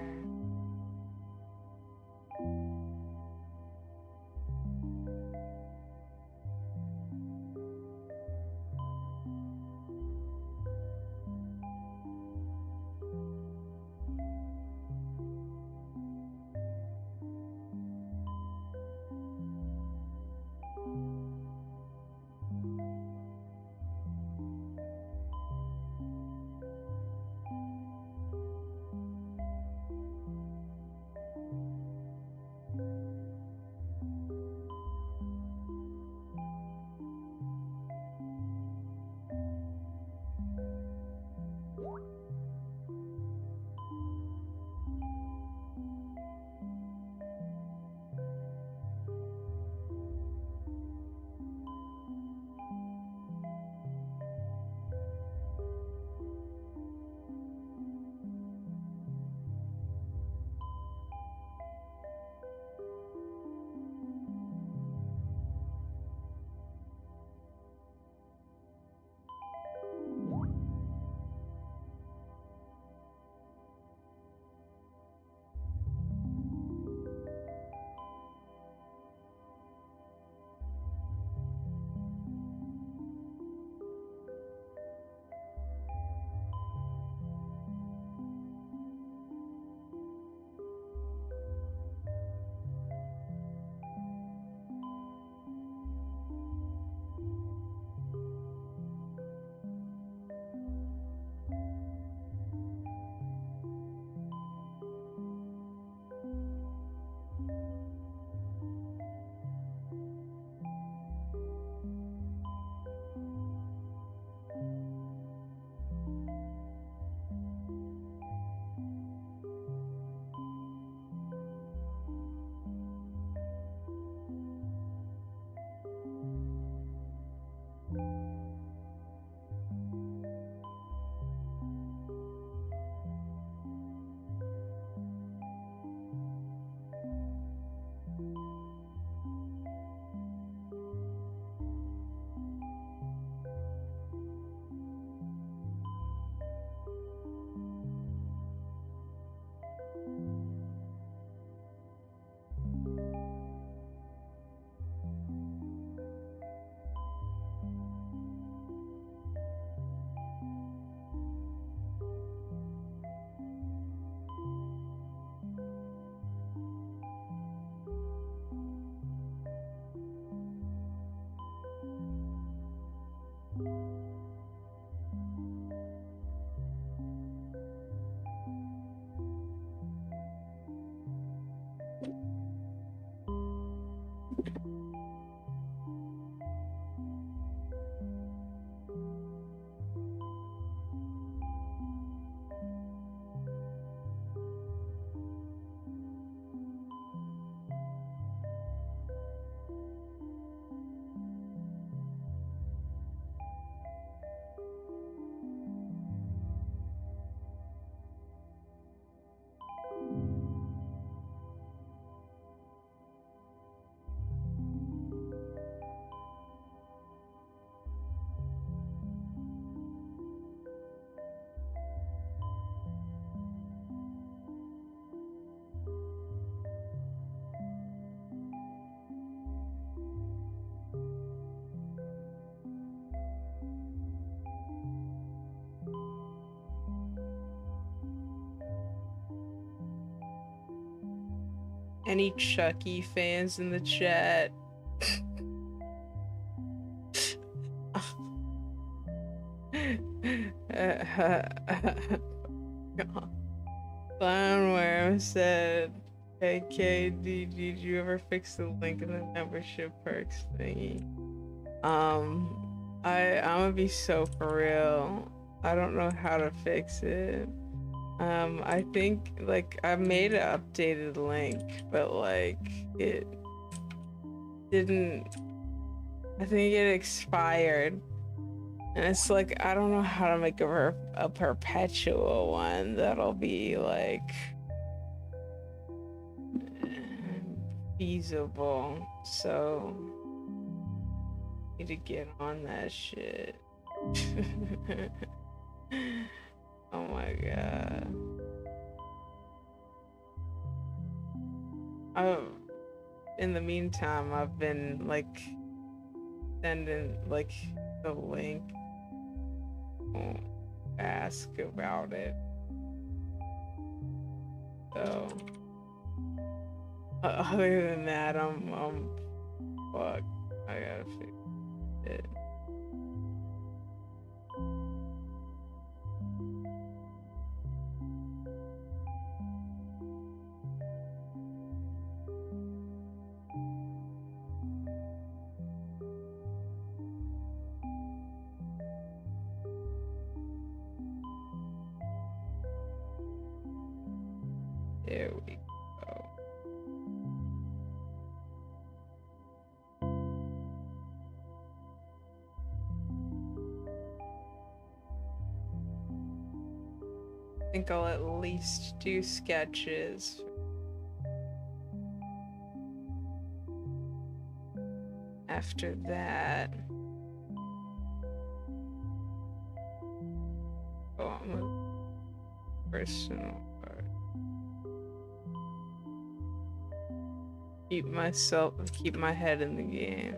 Speaker 1: Any Chucky fans in the chat? Clownworm said, "Hey KD, did you ever fix the link in the membership perks thingy?" I'm gonna be so for real. I don't know how to fix it. I think like I made an updated link, but like it didn't. I think it expired, and it's like I don't know how to make a perpetual one that'll be like feasible. So need to get on that shit. Oh my god. In the meantime, I've been like sending like the link. Won't ask about it. So other than that, I'm fucked. I gotta fix it. There we go. I think I'll at least do sketches. After that, go on with personal art. Keep my head in the game.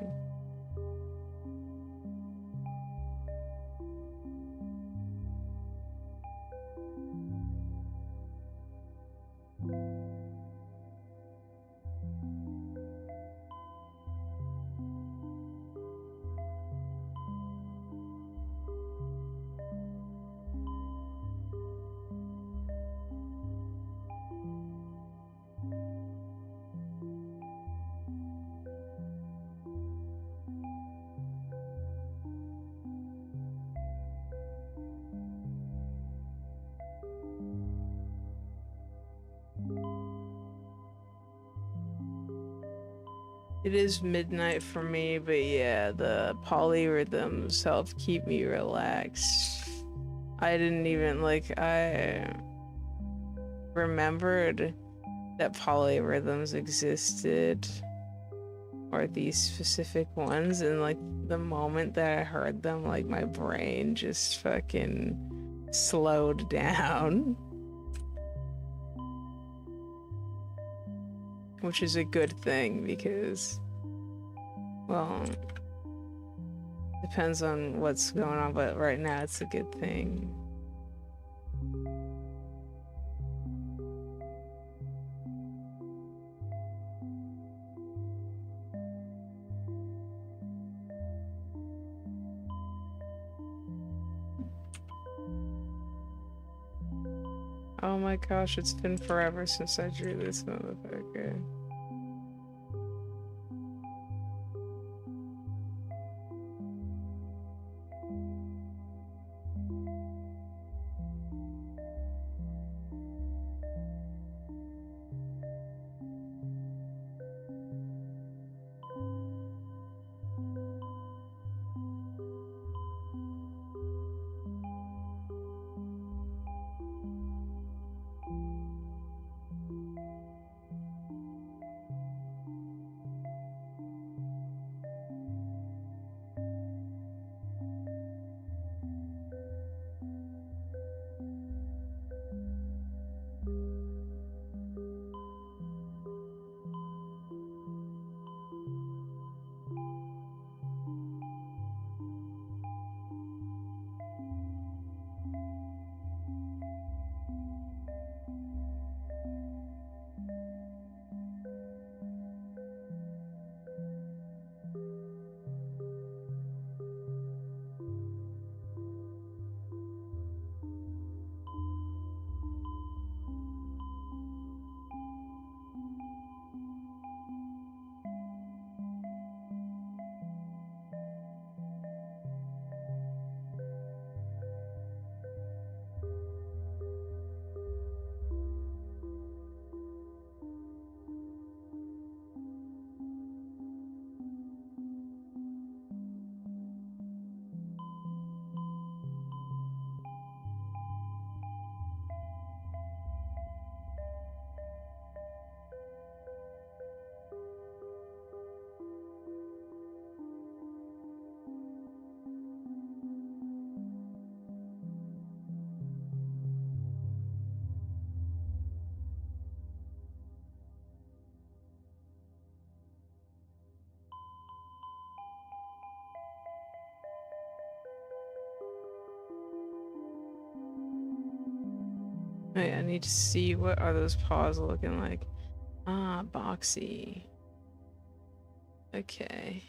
Speaker 1: It is midnight for me, but yeah, the polyrhythms help keep me relaxed. I didn't even I remembered that polyrhythms existed, or these specific ones, and like the moment that I heard them, like my brain just fucking slowed down. Which is a good thing because, well, depends on what's going on, but right now it's a good thing. Oh my gosh, it's been forever since I drew this motherfucker. Wait, I need to see what are those paws looking like. Ah, boxy. Okay.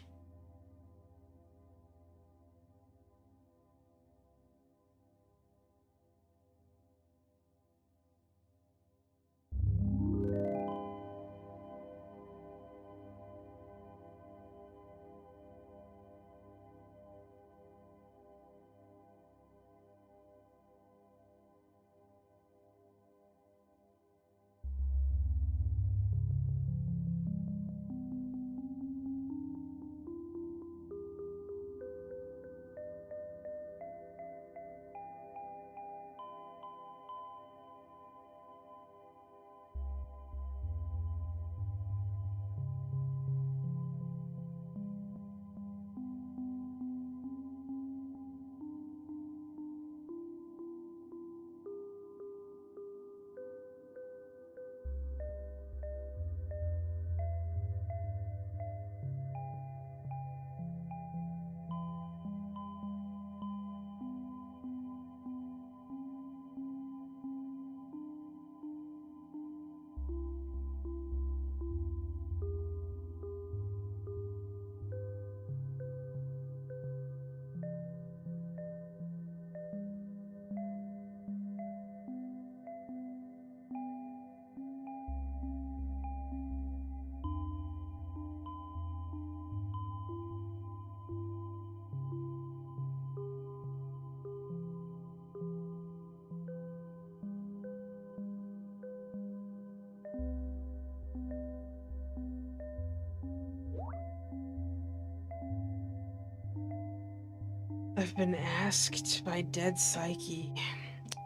Speaker 1: I've been asked by Dead Psyche.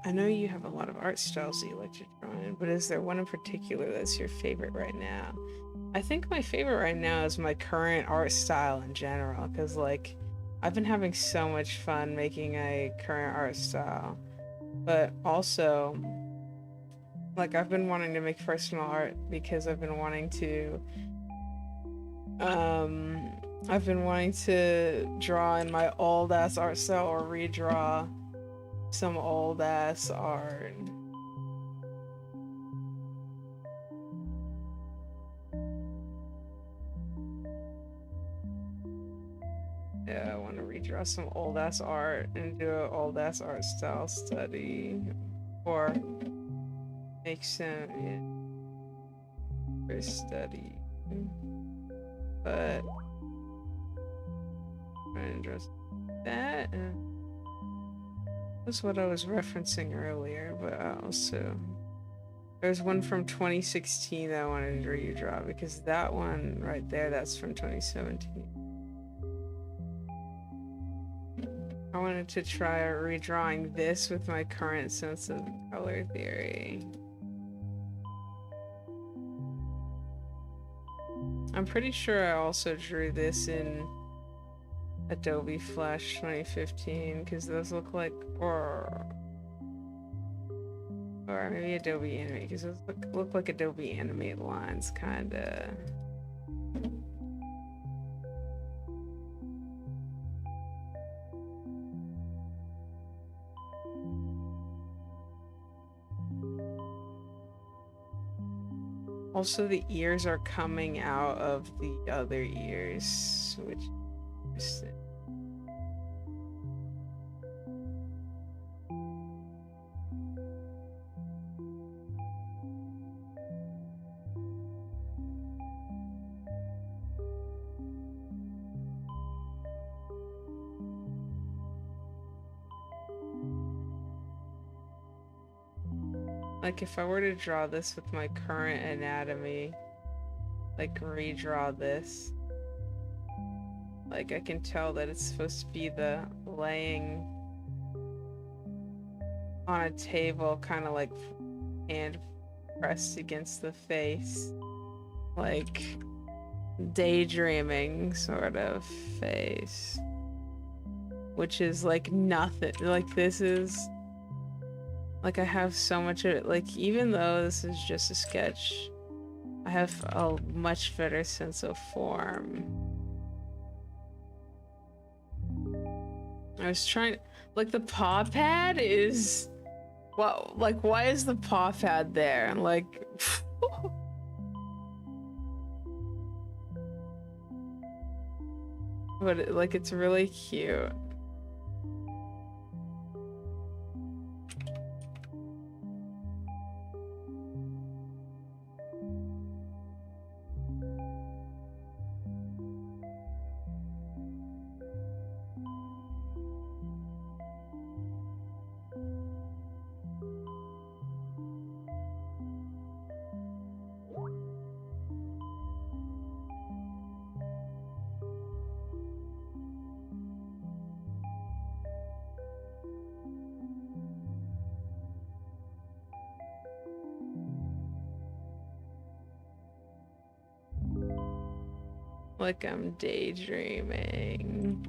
Speaker 1: I know you have a lot of art styles that you like to draw in, but is there one in particular that's your favorite right now? I think my favorite right now is my current art style in general, because like I've been having so much fun making a current art style, but also like I've been wanting to make personal art because I've been wanting to draw in my old ass art style or redraw some old ass art. Yeah, I want to redraw some old ass art and do an old ass art style study or make some for study. But I'm trying to draw that. That's what I was referencing earlier, but also there's one from 2016 that I wanted to redraw because that one right there, that's from 2017. I wanted to try redrawing this with my current sense of color theory. I'm pretty sure I also drew this in Adobe Flash 2015 because those look like, or maybe Adobe Animate because those look like Adobe Animate lines, kinda. Also, the ears are coming out of the other ears, which is interesting. Like if I were to draw this with my current anatomy, like redraw this, like I can tell that it's supposed to be the laying on a table, kind of like hand pressed against the face, like daydreaming sort of face, which is like nothing. Like this is like I have so much of it. Like even though this is just a sketch, I have a much better sense of form. I was trying, like the paw pad is What? Like, why is the paw pad there? Like, but like, it's really cute. Like I'm daydreaming.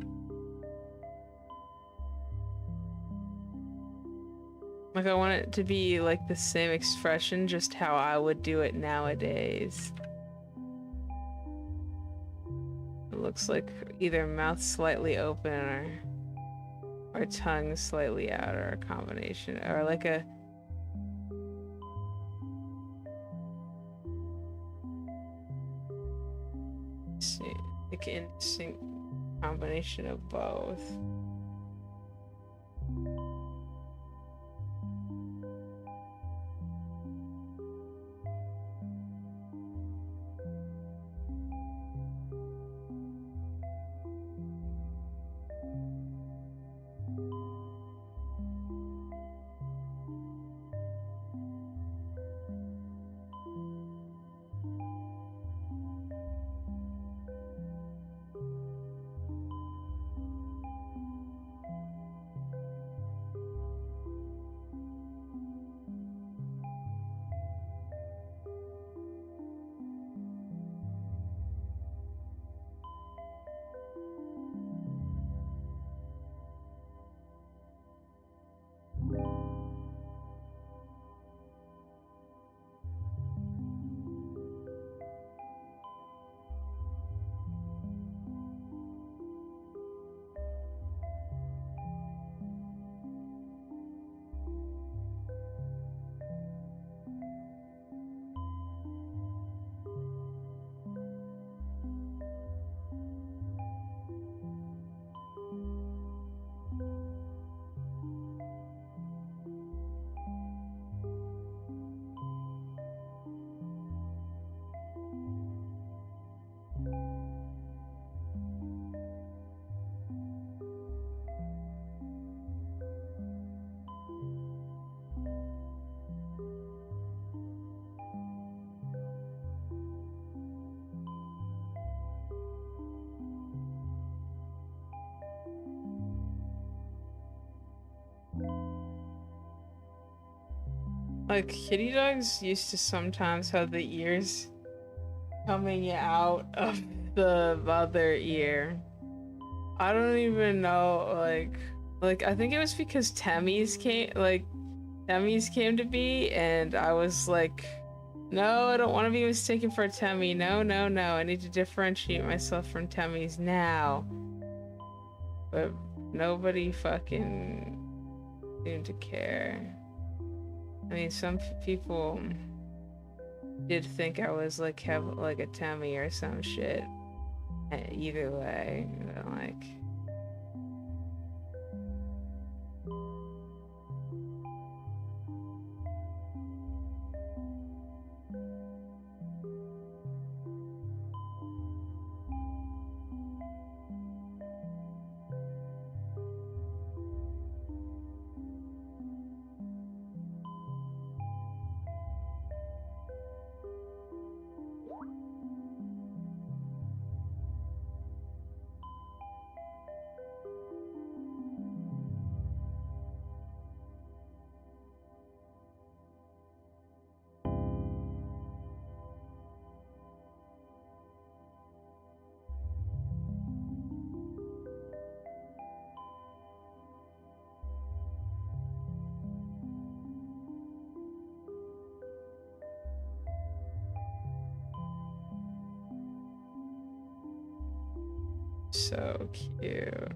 Speaker 1: Like I want it to be like the same expression, just how I would do it nowadays. It looks like either mouth slightly open or tongue slightly out, or a combination, or like a like indistinct combination of both. Like kitty dogs used to sometimes have the ears coming out of the other ear. I don't even know, like I think it was because Temmie's came to be, and I was like, no, I don't want to be mistaken for a Temmie. No, no, no. I need to differentiate myself from Temmies now. But nobody fucking seemed to care. I mean, some people did think I was like have like a Temmie or some shit. Either way, like. So cute.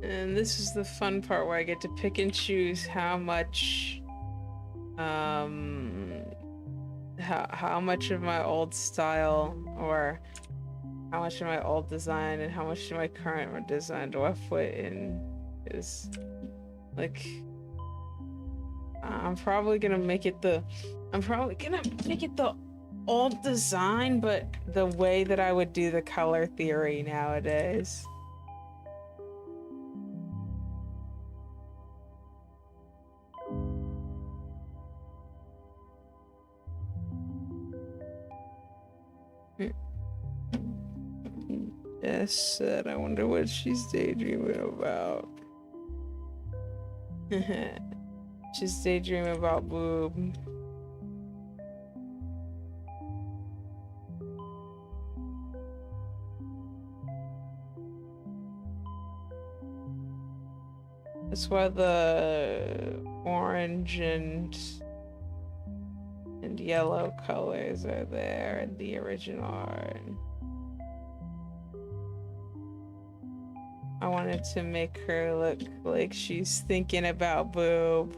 Speaker 1: And this is the fun part where I get to pick and choose how much how much of my old style or how much of my old design and how much of my current design do I put in. Is like I'm probably gonna make it the old design, but the way that I would do the color theory nowadays. Jess said, I wonder what she's daydreaming about. She's daydreaming about boob. That's why the orange and yellow colors are there in the original art. I wanted to make her look like she's thinking about boob.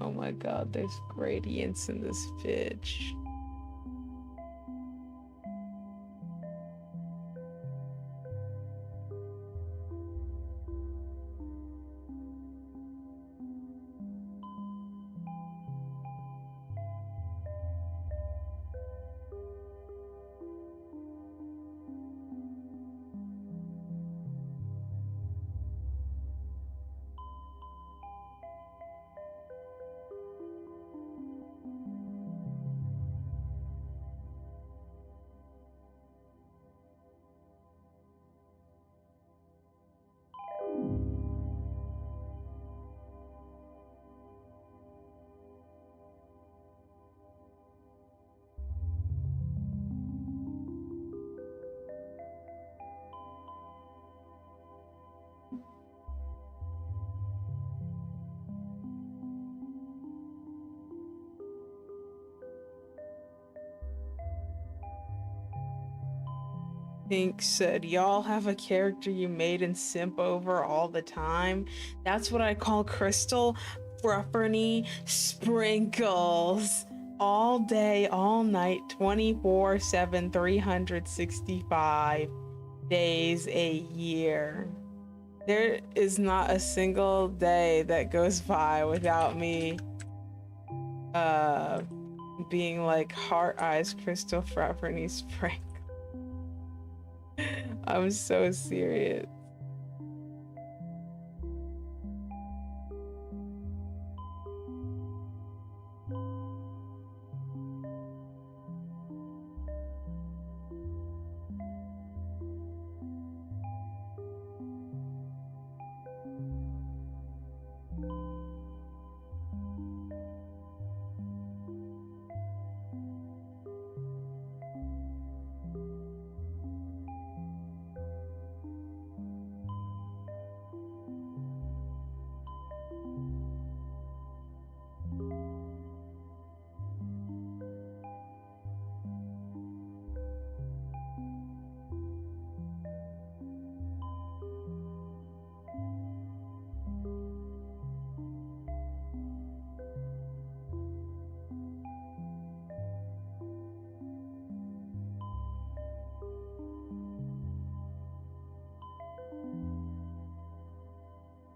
Speaker 1: Oh my god, there's gradients in this bitch. Pink said, y'all have a character you made and simp over all the time. That's what I call Crystal Frufferny Sprinkles. All day, all night, 24/7, 365 days a year. There is not a single day that goes by without me being like heart eyes Crystal Frufferny Sprinkles. I'm so serious.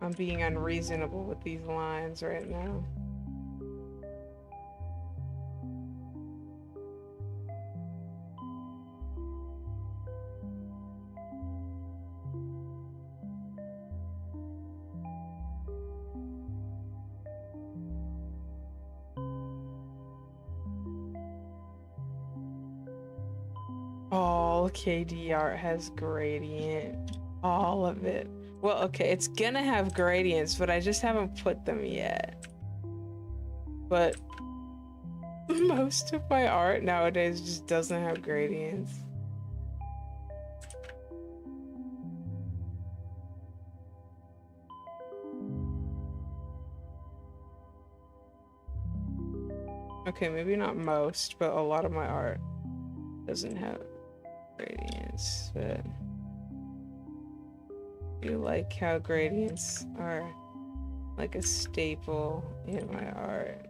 Speaker 1: I'm being unreasonable with these lines right now. All KD art has gradient. All of it. Well, okay, it's gonna have gradients, but I just haven't put them yet. But most of my art nowadays just doesn't have gradients. Okay, maybe not most, but a lot of my art doesn't have gradients, but I do like how gradients are like a staple in my art.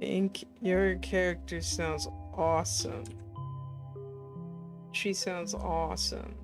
Speaker 1: Think your character sounds awesome. She sounds awesome.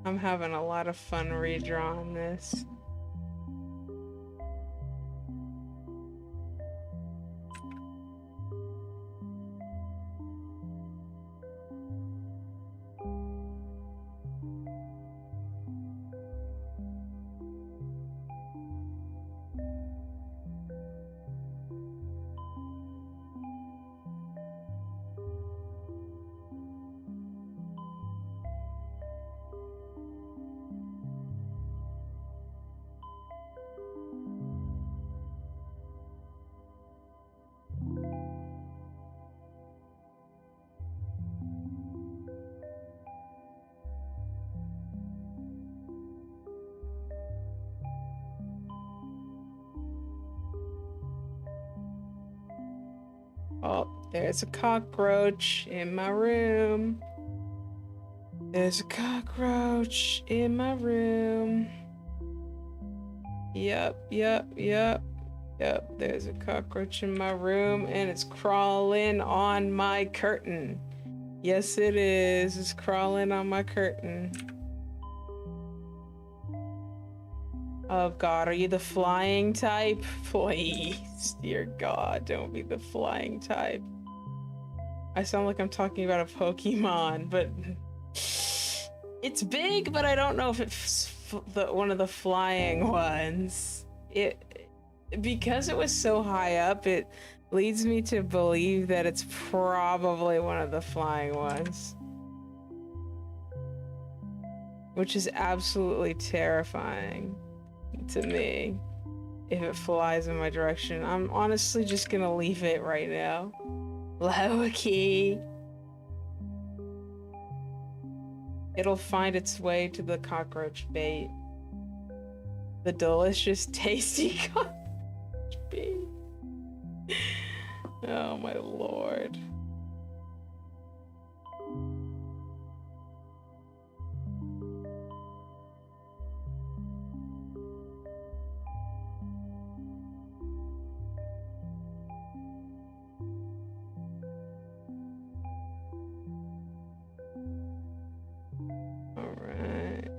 Speaker 1: I'm having a lot of fun redrawing this. Oh, there's a cockroach in my room. There's a cockroach in my room. Yep. There's a cockroach in my room and it's crawling on my curtain. Yes, it is. It's crawling on my curtain. Oh God, are you the flying type? Please, dear God, don't be the flying type. I sound like I'm talking about a Pokemon, but it's big, but I don't know if it's one of the flying ones. Because it was so high up, it leads me to believe that it's probably one of the flying ones. Which is absolutely terrifying to me if it flies in my direction. I'm honestly just gonna leave it right now. Low key. It'll find its way to the cockroach bait. The delicious, tasty cockroach bait. Oh my lord. Alright.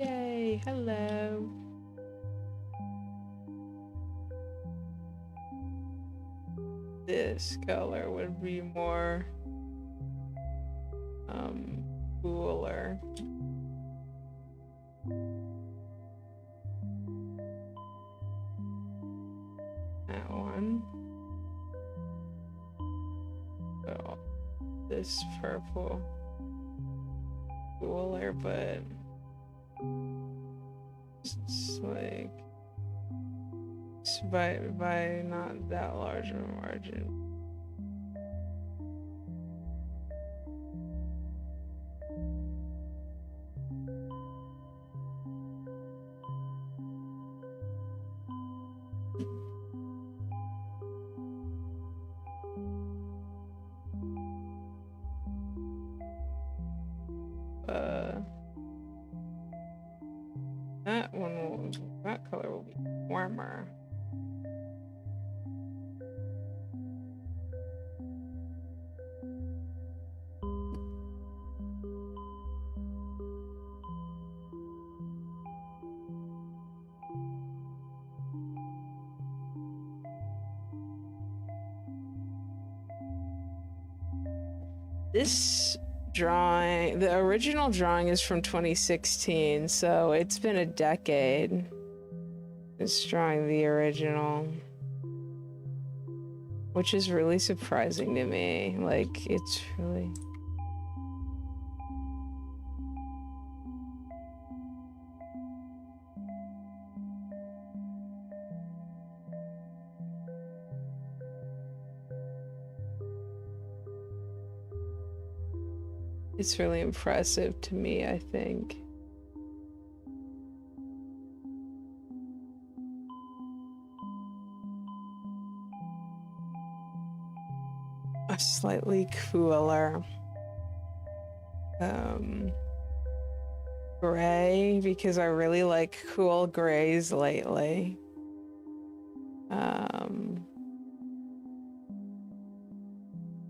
Speaker 1: Yay, hello. This color would be more cooler. That one. Oh, this purple cooler, but it's like it's by not that large of a margin. That color will be warmer. This drawing, the original drawing is from 2016, so it's been a decade. It's drawing the original, which is really surprising to me. Like, it's really... It's really impressive to me, I think. A slightly cooler gray, because I really like cool grays lately.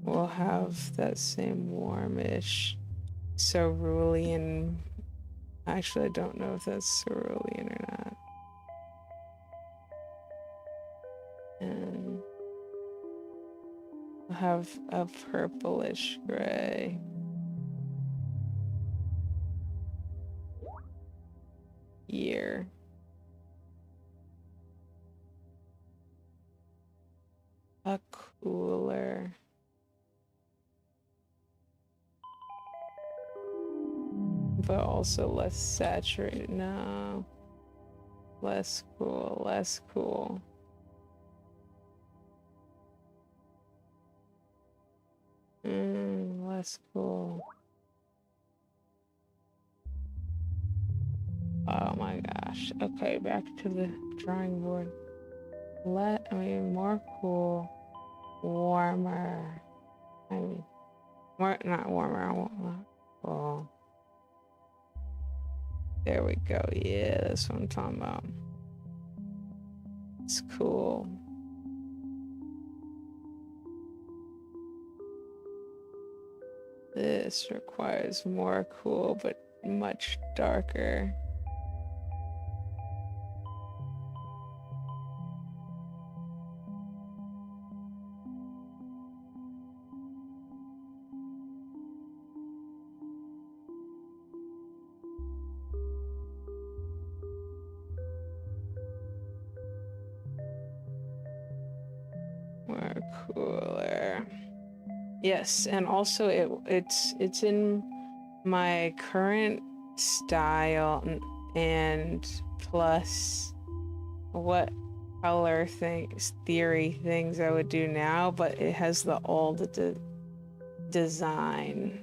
Speaker 1: We'll have that same warmish cerulean. Actually, I don't know if that's cerulean or not. And we'll have a purplish gray. Here. A cooler. But also less saturated. No. Less cool, less cool. Less cool. Oh my gosh. Okay, back to the drawing board. More cool. Warmer. Not warmer. Cool. There we go. Yeah, that's what I'm talking about. It's cool. This requires more cool, but much darker. More cooler. Yes, and also it's in my current style and plus what color theory things I would do now, but it has the old design.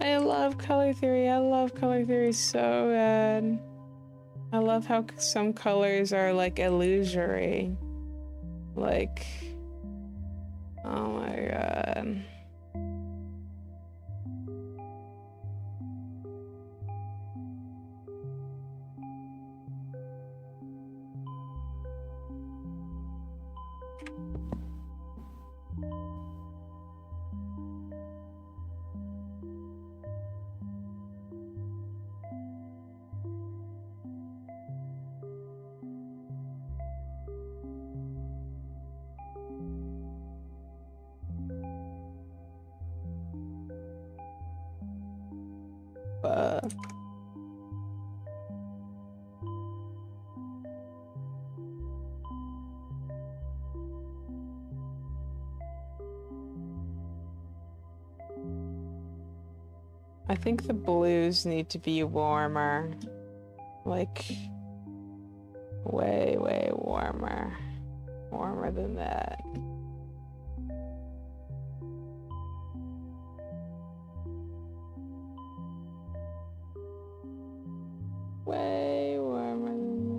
Speaker 1: I love color theory. I love color theory so bad. I love how some colors are like illusory. Like, oh my god. I think the blues need to be warmer. Like, way, way warmer. Warmer than that. Way warmer than that.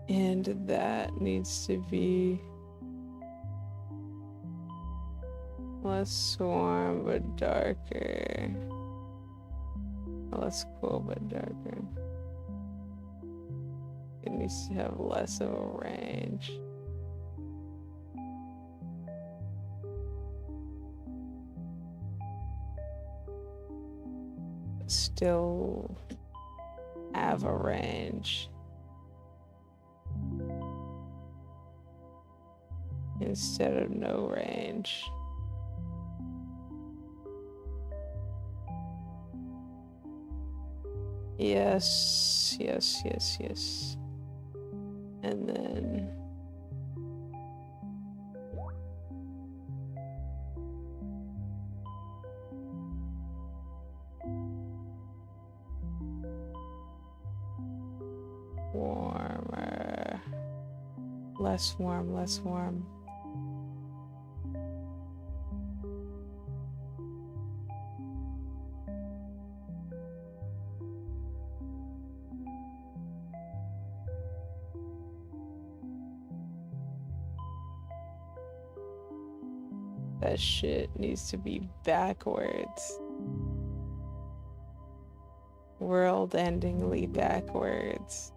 Speaker 1: And that needs to be less warm but darker. Less cool but darker. It needs to have less of a range. Still have a range. Instead of no range. Yes, yes, yes, yes. And then warmer. Less warm, less warm. That shit needs to be backwards. World-endingly backwards.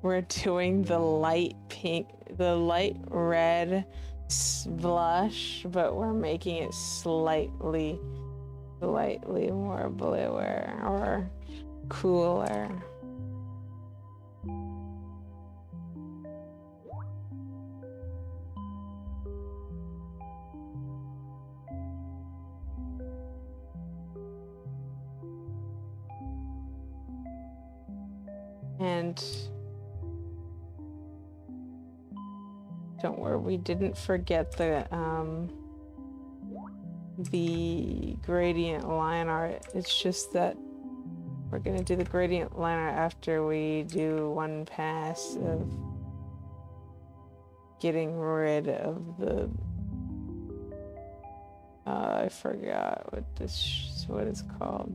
Speaker 1: We're doing the light pink, the light red blush, but we're making it slightly more bluer or cooler. And don't worry, we didn't forget the gradient line art. It's just that we're gonna do the gradient line art after we do one pass of getting rid of the I forgot what it's called.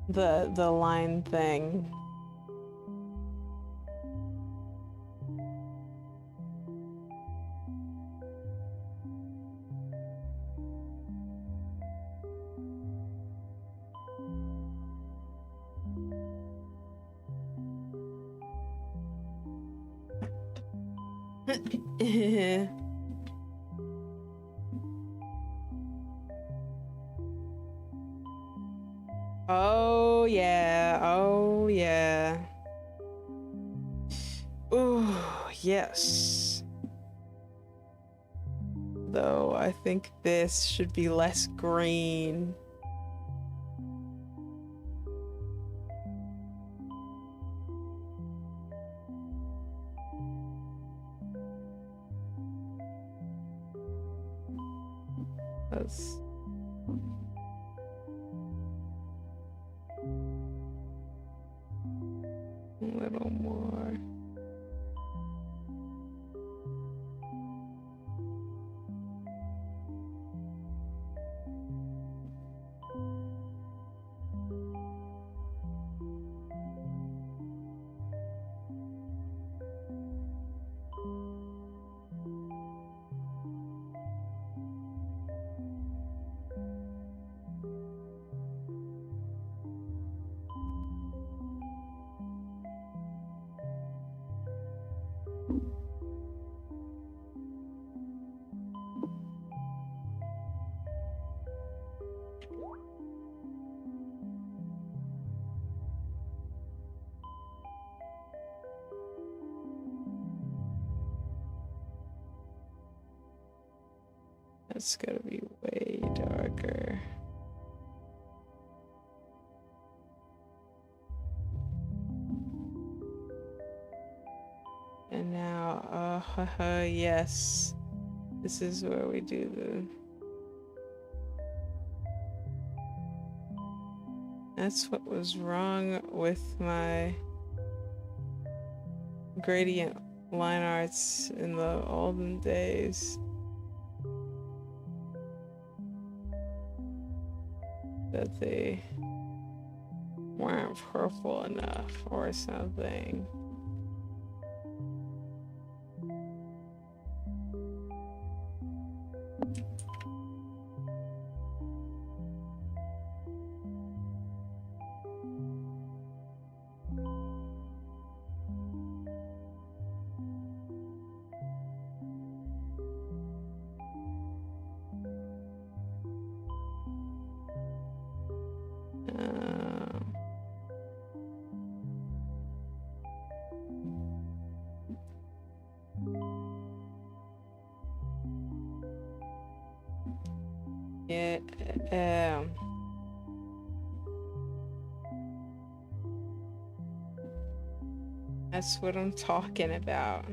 Speaker 1: The line thing. Oh yeah, oh yeah. Ooh, yes. Though I think this should be less green. That's a little more. It's gotta be way darker. And now, yes. This is where we do the... That's what was wrong with my gradient line arts in the olden days. That they weren't purple enough or something. Yeah, that's what I'm talking about.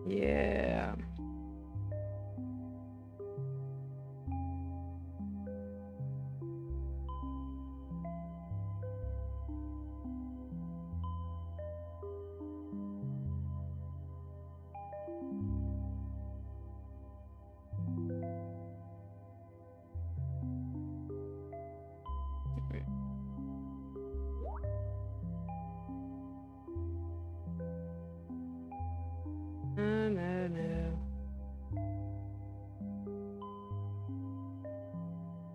Speaker 1: Yeah. No.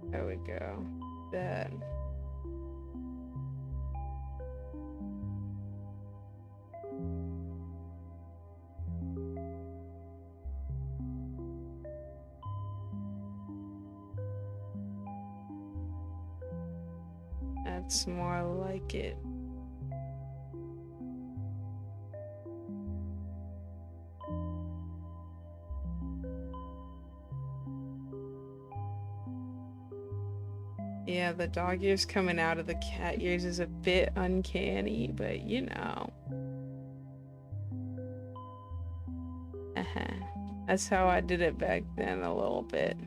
Speaker 1: There we go. That. That's more like it. Yeah, the dog ears coming out of the cat ears is a bit uncanny, but you know. That's how I did it back then a little bit.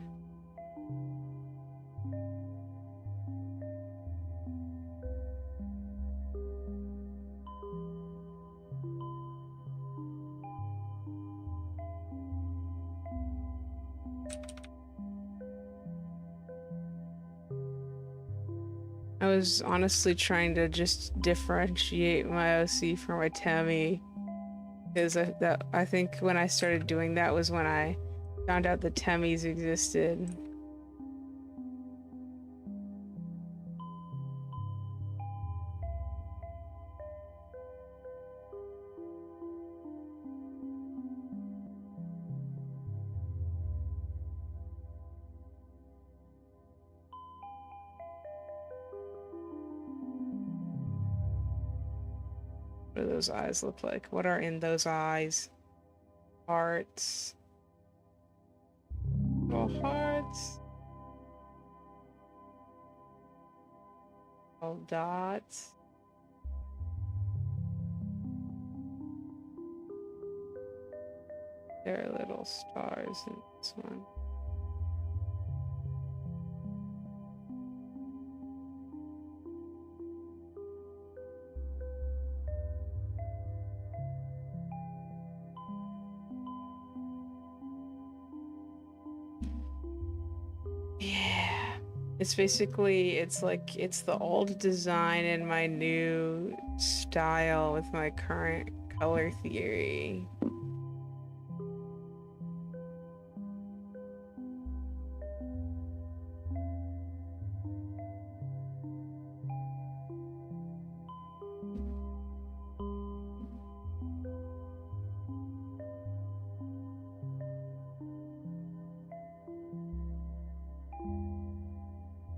Speaker 1: I was honestly trying to just differentiate my OC from my Temmie, because I think when I started doing that was when I found out the Temmies existed. What do those eyes look like? What are in those eyes? Hearts. Little hearts. Little dots. There are little stars in this one. It's basically, it's like, it's the old design in my new style with my current color theory.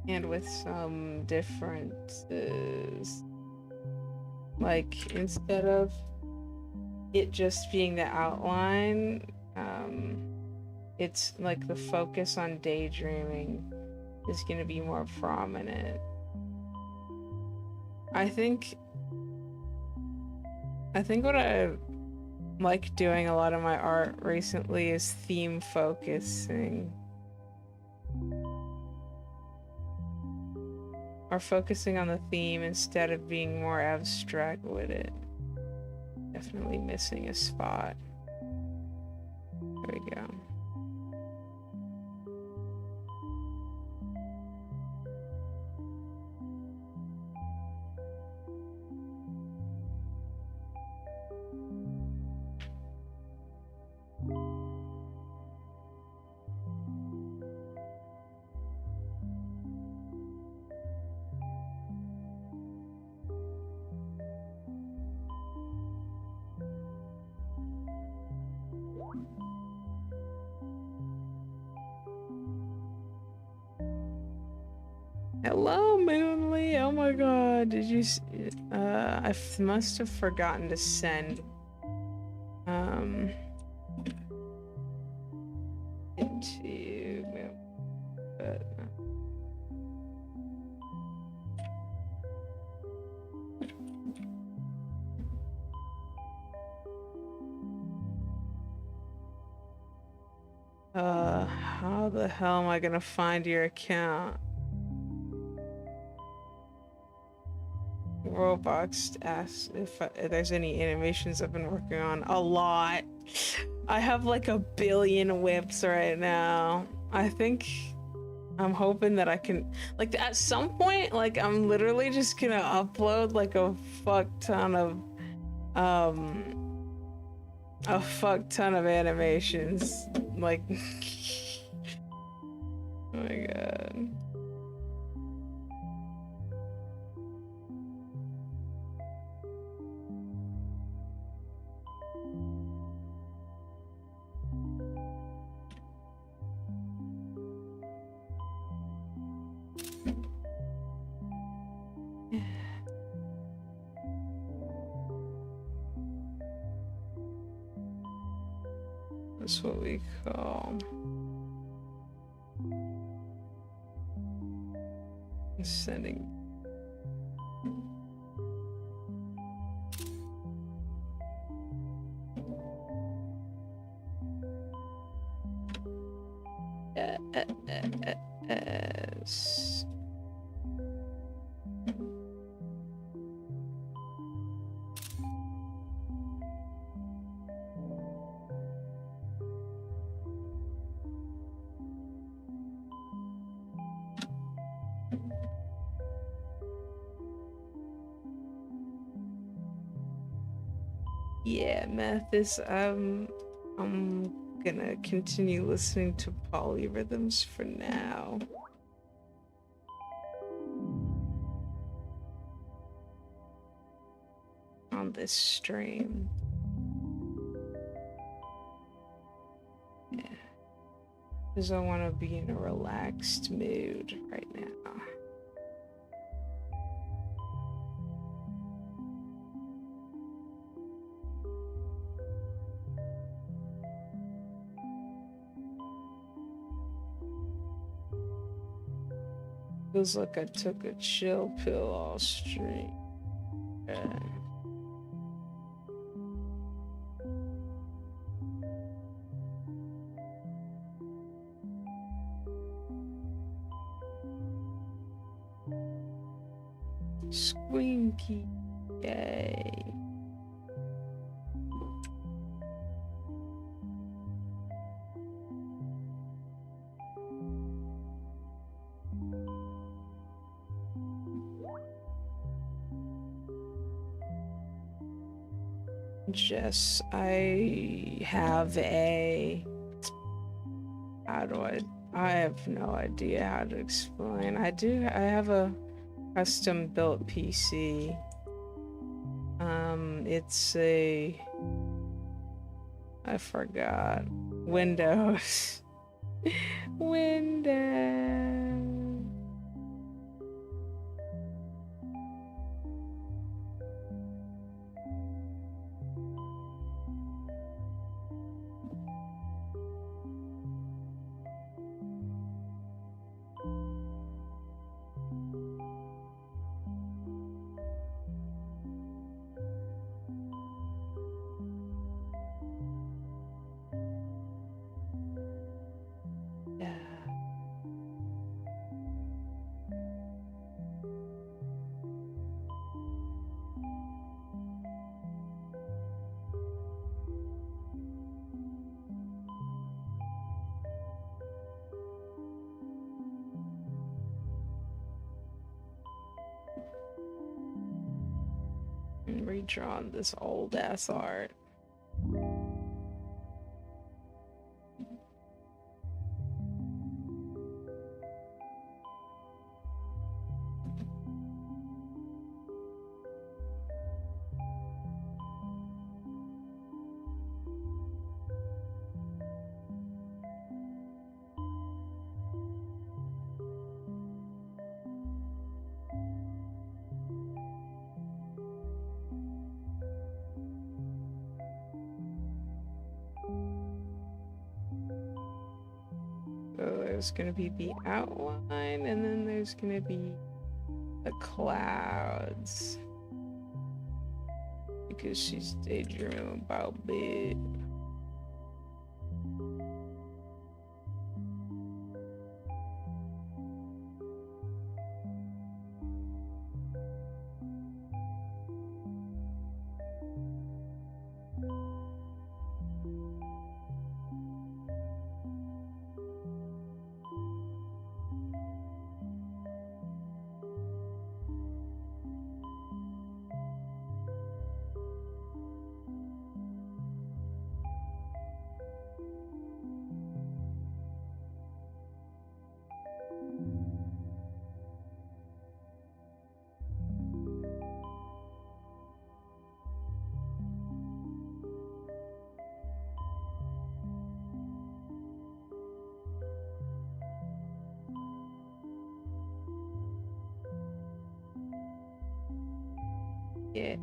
Speaker 1: And with some differences. Like, instead of it just being the outline, it's like the focus on daydreaming is going to be more prominent. I think what I like doing a lot of my art recently is theme focusing. Or focusing on the theme instead of being more abstract with it. Definitely missing a spot. There we go. Hello, Moonly. Oh my god, did you I must have forgotten to send into how the hell am I gonna find your account? Roblox asks if there's any animations I've been working on. A lot. I have like 1 billion whips right now. I think I'm hoping that I can, like, at some point, like, I'm literally just gonna upload like a fuck ton of animations. Like, oh my god. That's what we call sending. Yes. Yeah, Mathis, I'm gonna continue listening to polyrhythms for now. On this stream. Yeah. Because I want to be in a relaxed mood right now. Feels like I took a chill pill all stream. Squinky, yay. Jess, I have a... How do I have no idea how to explain. I have a custom built PC. It's a... I forgot. Windows. Windows. And redrawn this old ass art. So there's gonna be the outline, and then there's gonna be the clouds. Because she's daydreaming about bed. Yeah.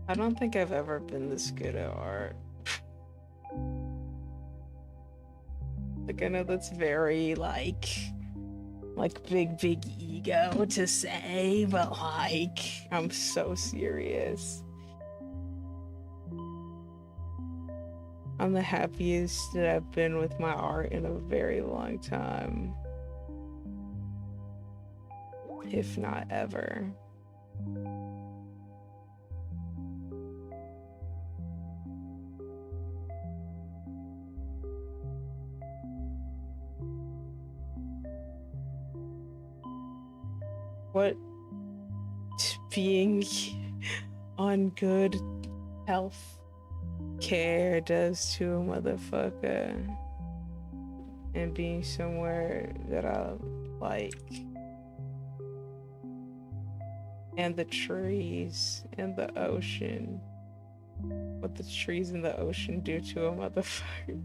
Speaker 1: I don't think I've ever been this good at art. Like, I know that's very, like big ego to say, but like, I'm so serious. I'm the happiest that I've been with my art in a very long time, if not ever. What being on good health care does to a motherfucker, and being somewhere that I like, and the trees and the ocean, what the trees and the ocean do to a motherfucker.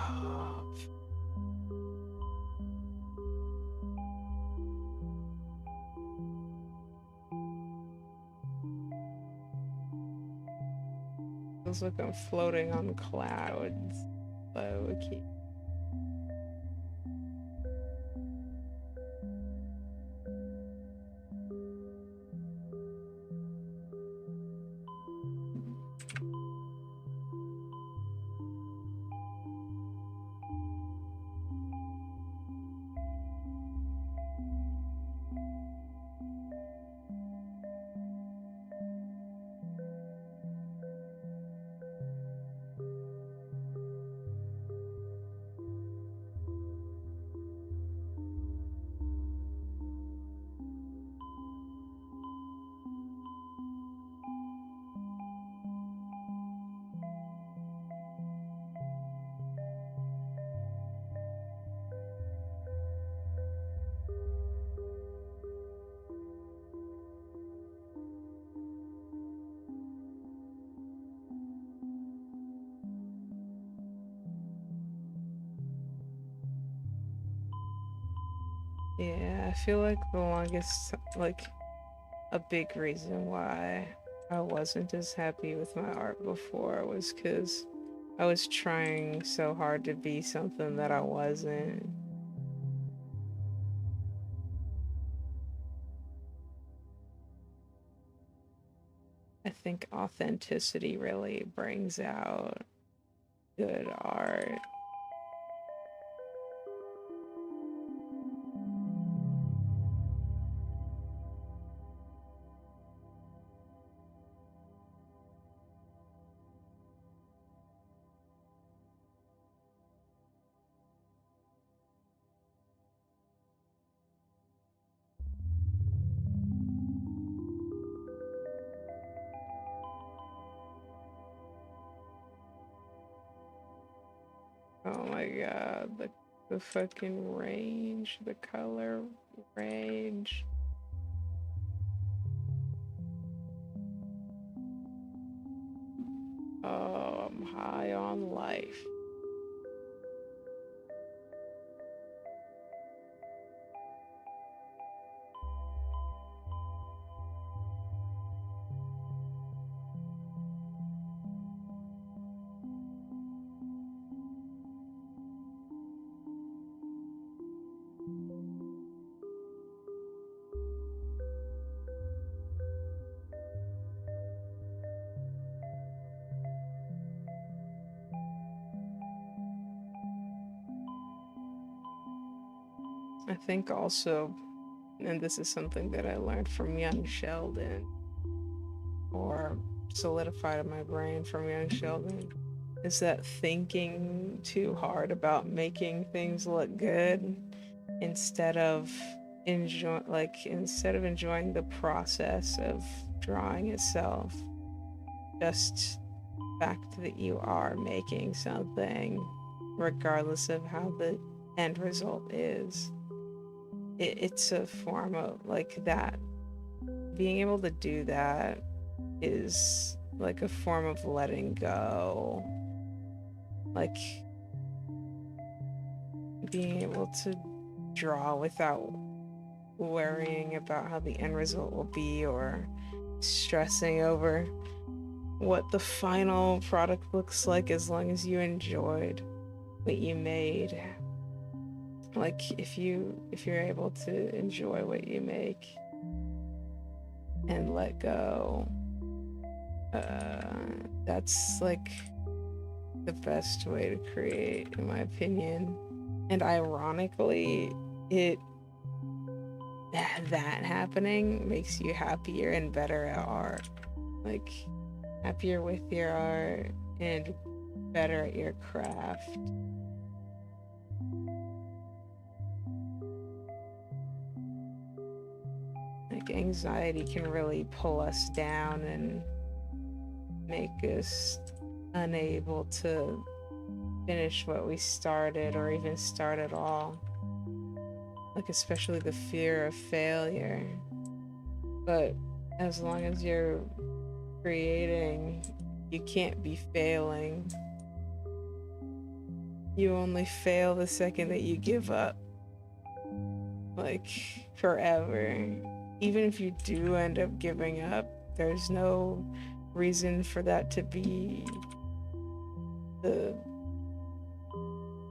Speaker 1: Oh, feels like I'm floating on clouds. Low key. Yeah, I feel like the longest, like, a big reason why I wasn't as happy with my art before was because I was trying so hard to be something that I wasn't. I think authenticity really brings out good art. Oh my god, the fucking range, the color range. Oh, I'm high on life. I think also, and this is something that I learned from young Sheldon, or solidified in my brain from young Sheldon, is that thinking too hard about making things look good instead of enjoying the process of drawing itself, just the fact that you are making something regardless of how the end result is. It's a form of like that. Being able to do that is like a form of letting go. Like, being able to draw without worrying about how the end result will be or stressing over what the final product looks like, as long as you enjoyed what you made. Like if you're able to enjoy what you make and let go, that's like the best way to create, in my opinion. And ironically, that happening makes you happier and better at art. Like happier with your art and better at your craft. Like anxiety can really pull us down and make us unable to finish what we started or even start at all. Like especially the fear of failure. But as long as you're creating, you can't be failing. You only fail the second that you give up. Like forever. Even if you do end up giving up, there's no reason for that to be the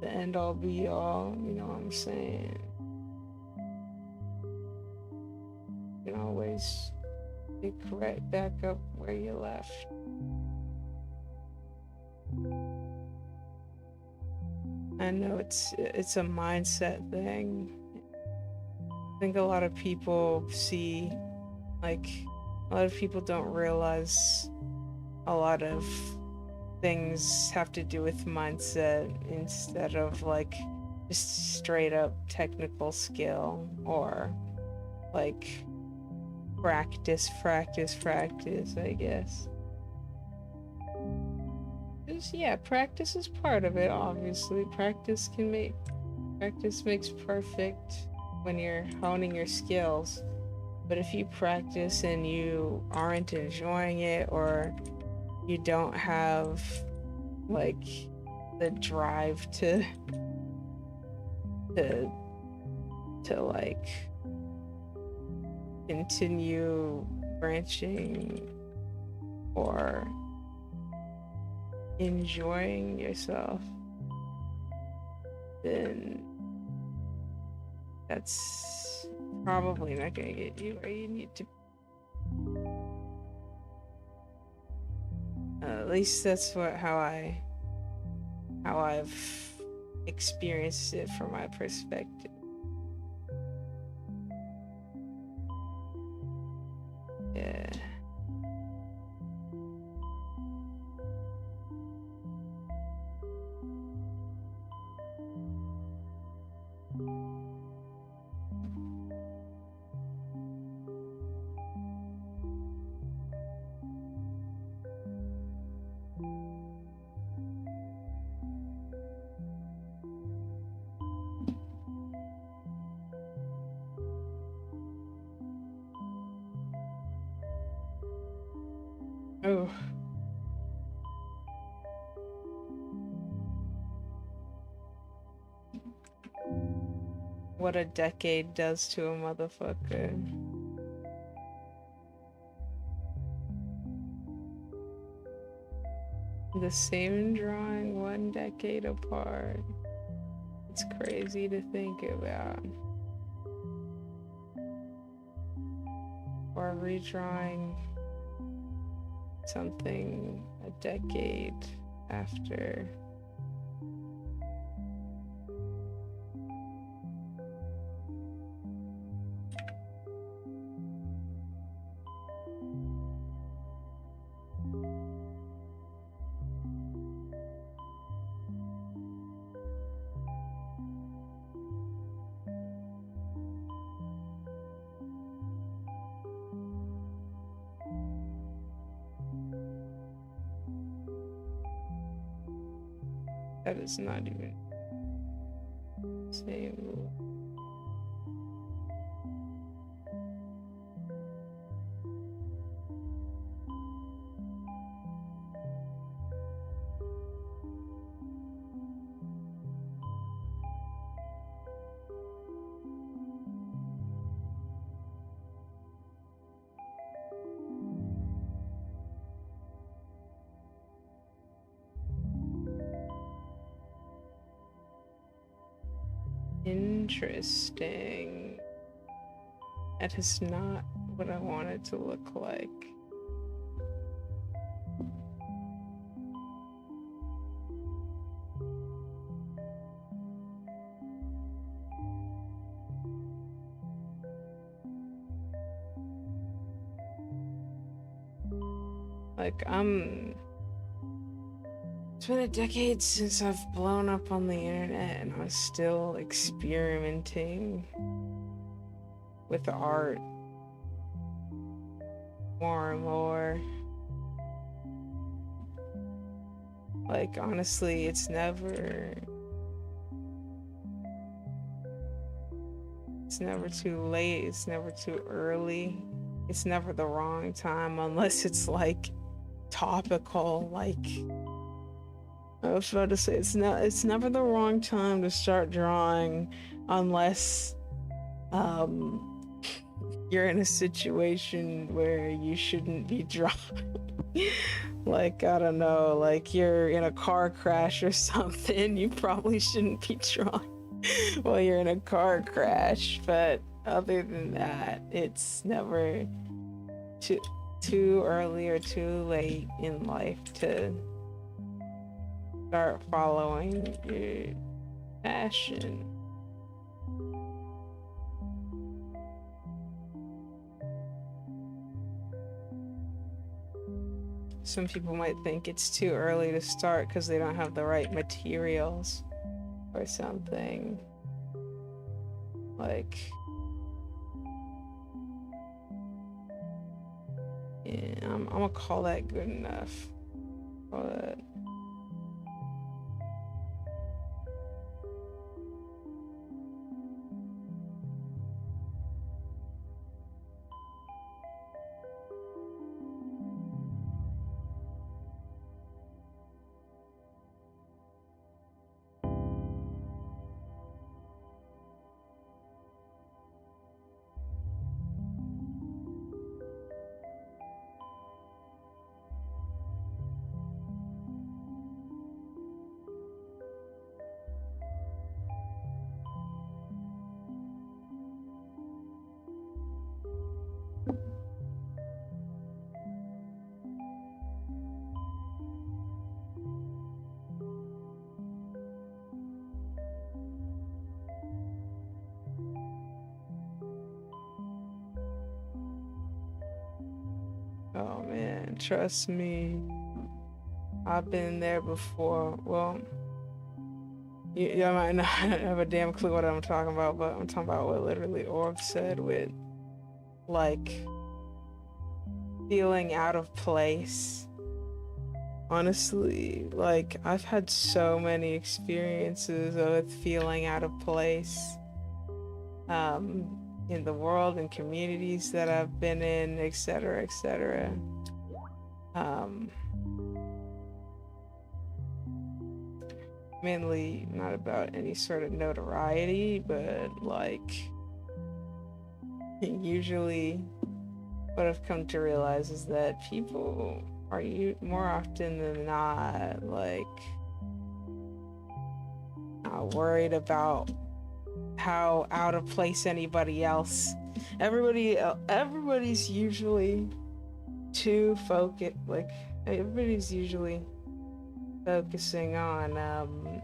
Speaker 1: end all be all, you know what I'm saying? You can always pick right back up where you left. I know it's a mindset thing. I think a lot of people don't realize a lot of things have to do with mindset instead of like just straight up technical skill or like practice, I guess. Just, yeah, practice is part of it, obviously. Practice makes perfect when you're honing your skills. But if you practice and you aren't enjoying it, or you don't have like the drive to like continue branching or enjoying yourself, then that's probably not gonna get you where you need to. At least that's how I've experienced it from my perspective. Yeah. Oh. What a decade does to a motherfucker. The same drawing 1 decade apart. It's crazy to think about. Or redrawing something a decade after. That is not even the same. Interesting. That is not what I want it to look like. Like, it's been a decade since I've blown up on the internet and I'm still experimenting with art more and more. Like, honestly, it's never too late, it's never too early, it's never the wrong time unless it's like topical. Like, I was about to say, it's never the wrong time to start drawing unless you're in a situation where you shouldn't be drawing. Like, I don't know, like you're in a car crash or something, you probably shouldn't be drawing while you're in a car crash. But other than that, it's never too early or too late in life to start following your passion. Some people might think it's too early to start because they don't have the right materials or something. Like, yeah, I'm gonna call that good enough. Call that. Oh man, trust me, I've been there before. Well, you might not have a damn clue what I'm talking about, but I'm talking about what literally Orb said with, like, feeling out of place. Honestly, like, I've had so many experiences with feeling out of place in the world and communities that I've been in, etc., etc. Mainly not about any sort of notoriety, but like, usually what I've come to realize is that people are more often than not like worried about how out of place anybody else. Everybody's usually too focused. Like, everybody's usually focusing on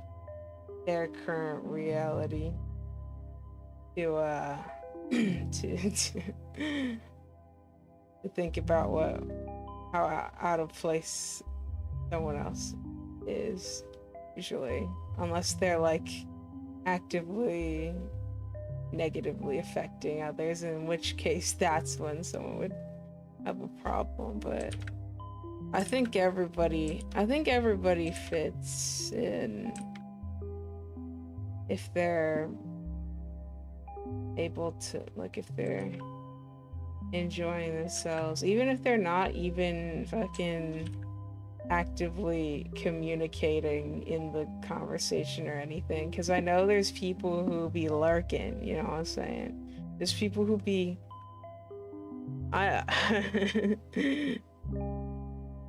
Speaker 1: their current reality to to think about how out of place someone else is, usually, unless they're like actively negatively affecting others, in which case that's when someone would have a problem. But I think everybody fits in if they're able to, like, if they're enjoying themselves, even if they're not even fucking actively communicating in the conversation or anything. Because I know there's people who be lurking, you know what I'm saying? There's people who be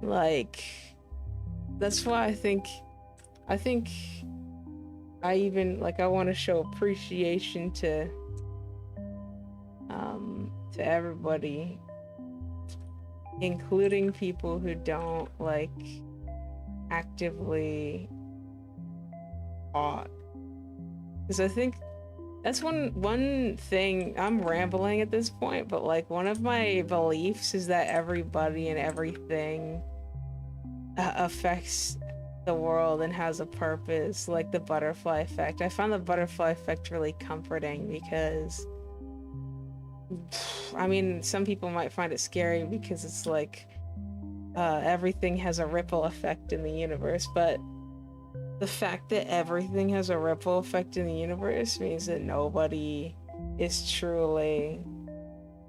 Speaker 1: like, that's why I think I even like I want to show appreciation to everybody, including people who don't like actively talk, because I think that's one thing. I'm rambling at this point, but like one of my beliefs is that everybody and everything affects the world and has a purpose, like the butterfly effect. I found the butterfly effect really comforting because I mean, some people might find it scary because it's like everything has a ripple effect in the universe, but the fact that everything has a ripple effect in the universe means that nobody is truly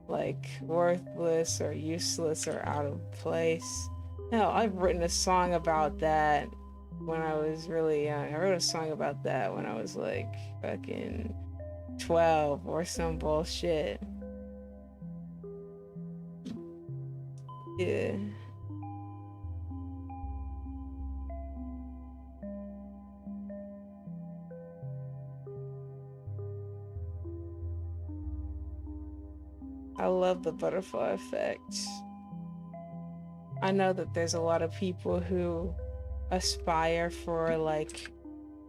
Speaker 1: like worthless or useless or out of place. Hell, I've written a song about that when I was really young. I wrote a song about that when I was like fucking 12 or some bullshit. Yeah. I love the butterfly effect. I know that there's a lot of people who aspire for like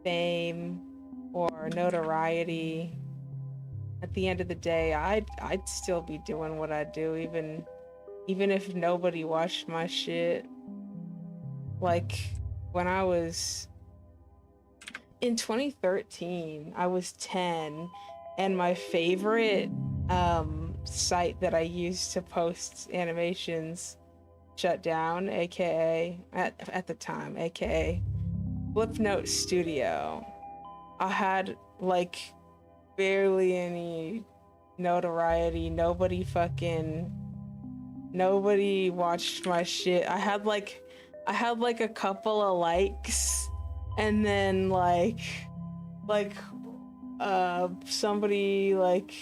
Speaker 1: fame or notoriety. At the end of the day, I'd still be doing what I do even if nobody watched my shit. Like when I was in 2013, I was 10, and my favorite site that I used to post animations shut down, aka at the time, aka Flipnote Studio. I had like barely any notoriety. Nobody watched my shit. I had like a couple of likes, and then like somebody like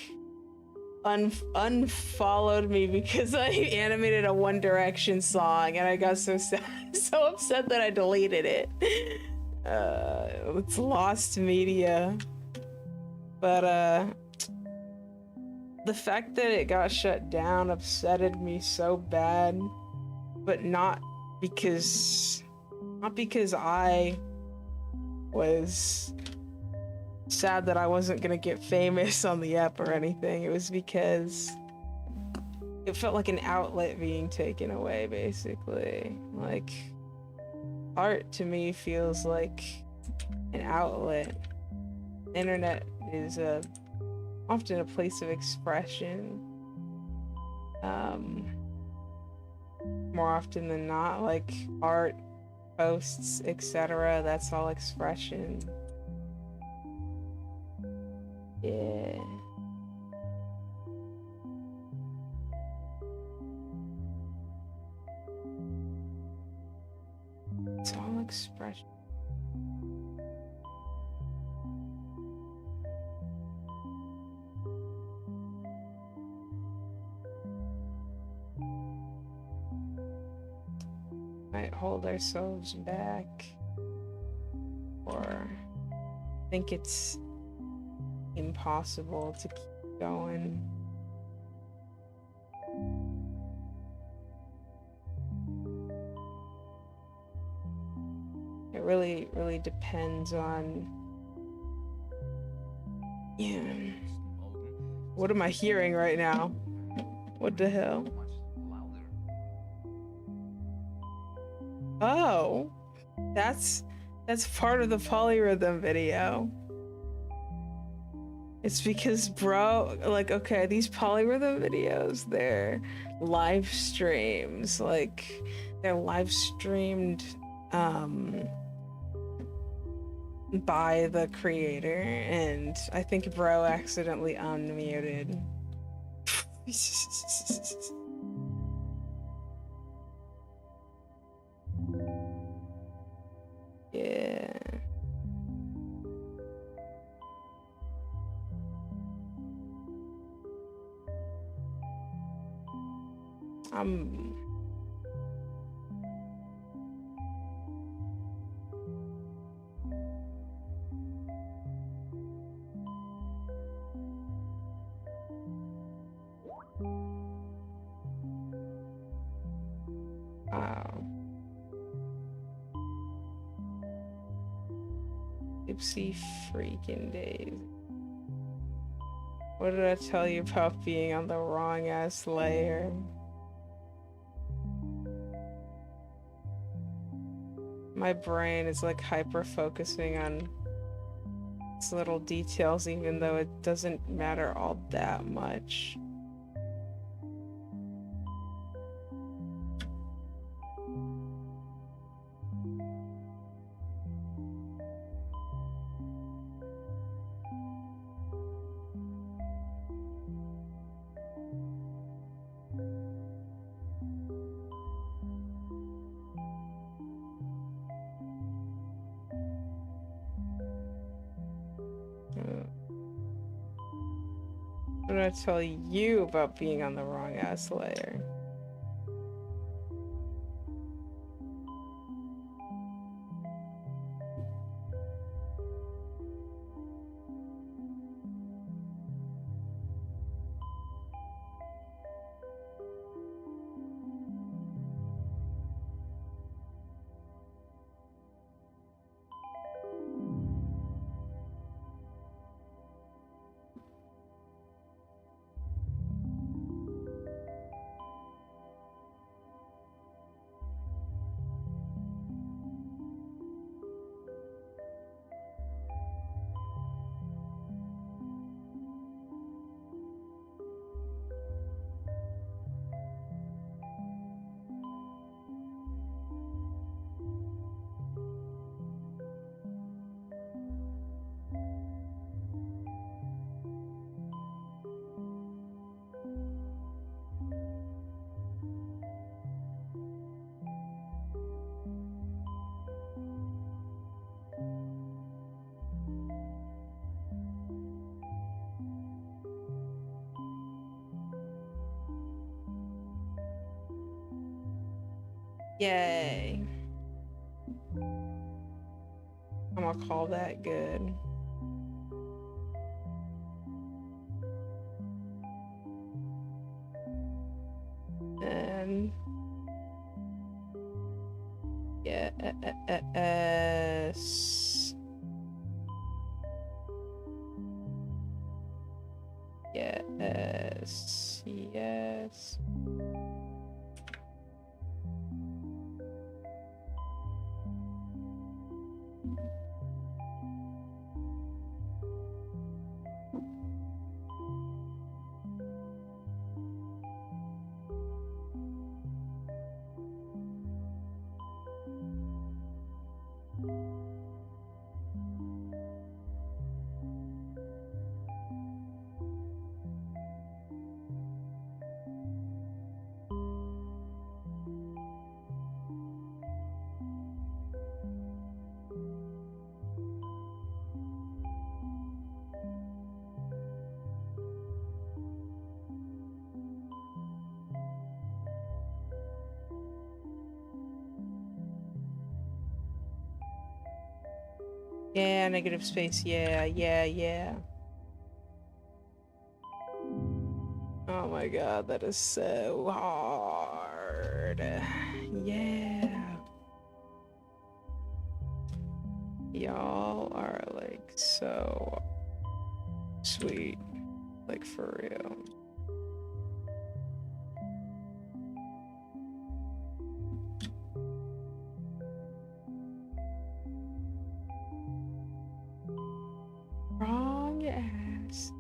Speaker 1: unfollowed me because I animated a One Direction song, and I got so sad, so upset that I deleted it. It's lost media. But the fact that it got shut down upsetted me so bad, but not because I was sad that I wasn't gonna get famous on the app or anything. It was because it felt like an outlet being taken away, basically. Like, art to me feels like an outlet. Internet is often a place of expression. More often than not, like art, posts, etc. That's all expression. Yeah. It's all expression. Might hold ourselves back or think it's impossible to keep going. It really depends on, yeah. What am I hearing right now? What the hell? Oh, that's part of the polyrhythm video. It's because, bro, like, okay, these polyrhythm videos, they're live streams, like, they're live streamed by the creator, and I think bro accidentally unmuted. Yeah. Oopsie freaking days. What did I tell you about being on the wrong ass layer? My brain is like hyper focusing on these little details even though it doesn't matter all that much. What did I tell you about being on the wrong ass layer? Yay. I'm gonna call that good. And yeah, yes. Yes. Yes. Yeah, negative space. Yeah, yeah, yeah. Oh my god, that is so hard. Yeah. Y'all are like so sweet. Like for real. Wrong ass.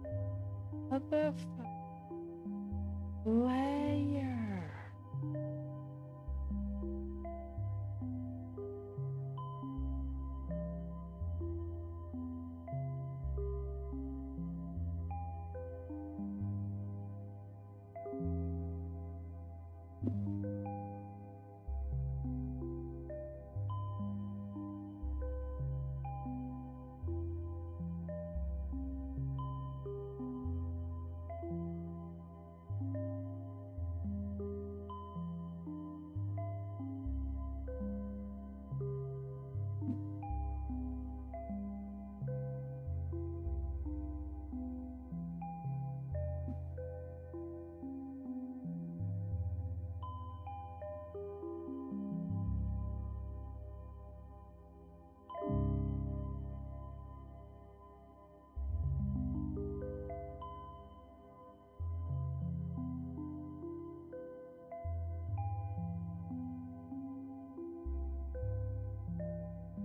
Speaker 1: What the fuck? Layer.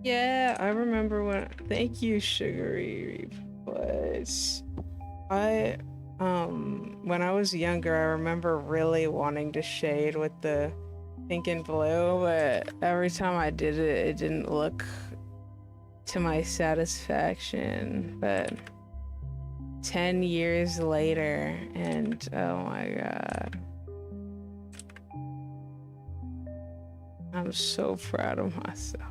Speaker 1: Yeah, I remember when. Thank you, Sugary Replays. When I was younger, I remember really wanting to shade with the pink and blue, but every time I did it, it didn't look to my satisfaction. But 10 years later, and oh my god, I'm so proud of myself.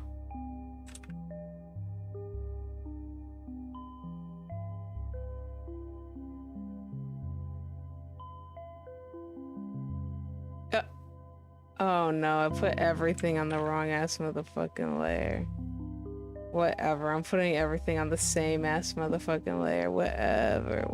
Speaker 1: Oh no, I put everything on the wrong ass motherfucking layer. Whatever, I'm putting everything on the same ass motherfucking layer. Whatever.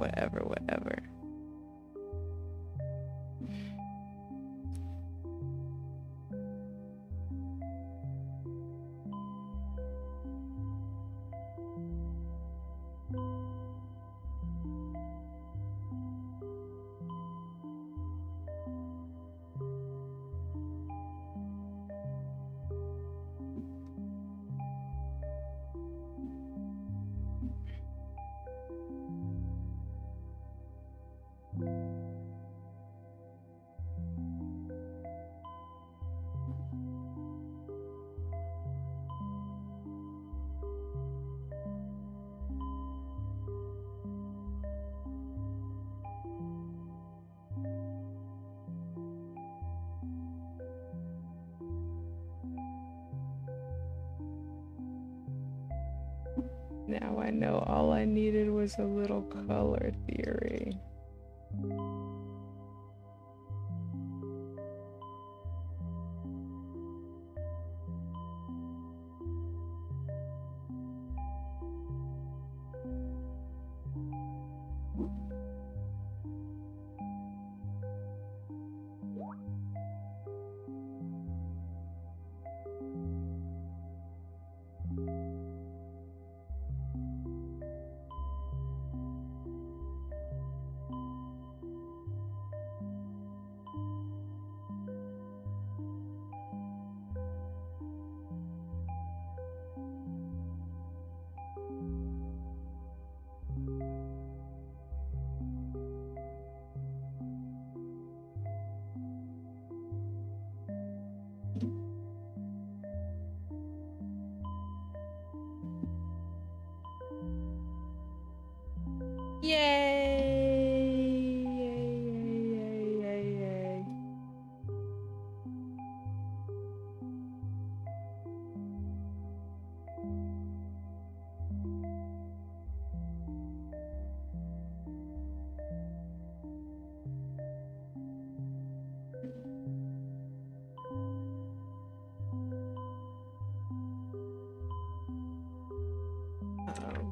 Speaker 1: Now I know all I needed was a little color theory. Yay!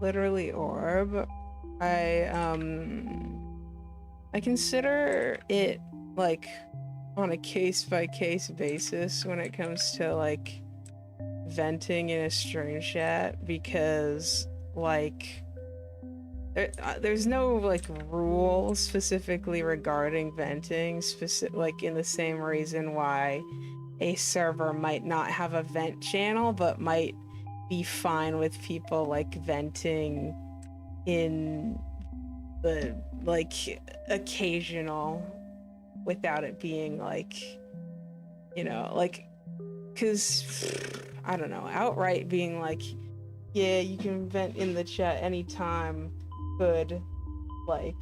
Speaker 1: Literally orb. I consider it like on a case-by-case basis when it comes to like venting in a stream chat, because like there's no like rule specifically regarding venting, like in the same reason why a server might not have a vent channel but might be fine with people like venting in the like occasional without it being like, you know, like, because I don't know, outright being like, yeah, you can vent in the chat anytime could like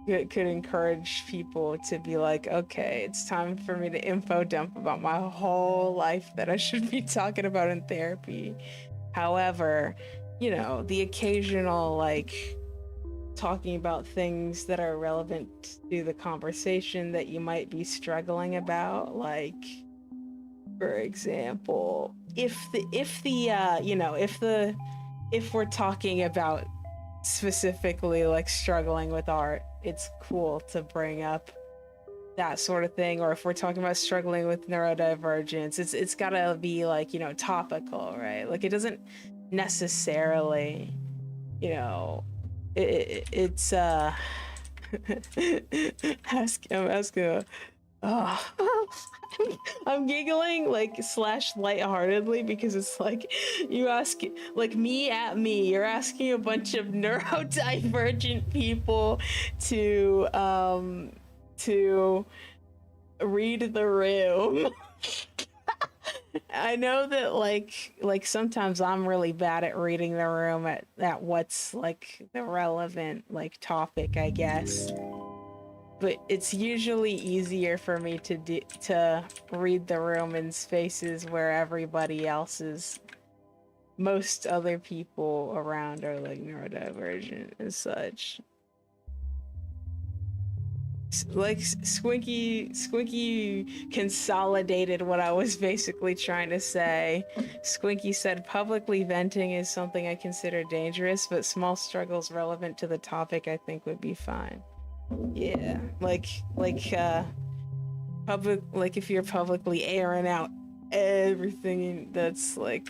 Speaker 1: it could encourage people to be like, okay, it's time for me to info dump about my whole life that I should be talking about in therapy. However, you know, the occasional like talking about things that are relevant to the conversation that you might be struggling about, like for example, if we're talking about specifically like struggling with art, it's cool to bring up that sort of thing. Or if we're talking about struggling with neurodivergence, it's gotta be like, you know, topical, right? Like it doesn't necessarily, you know, it's I'm asking Oh, I'm giggling like slash lightheartedly because it's like you ask like me at me. You're asking a bunch of neurodivergent people to read the room. I know that like sometimes I'm really bad at reading the room at what's like the relevant like topic, I guess. But it's usually easier for me to read the room in spaces where everybody else is, most other people around are like neurodivergent and such. Like Squinky consolidated what I was basically trying to say. Squinky said publicly venting is something I consider dangerous, but small struggles relevant to the topic I think would be fine. Yeah, like public, like if you're publicly airing out everything that's like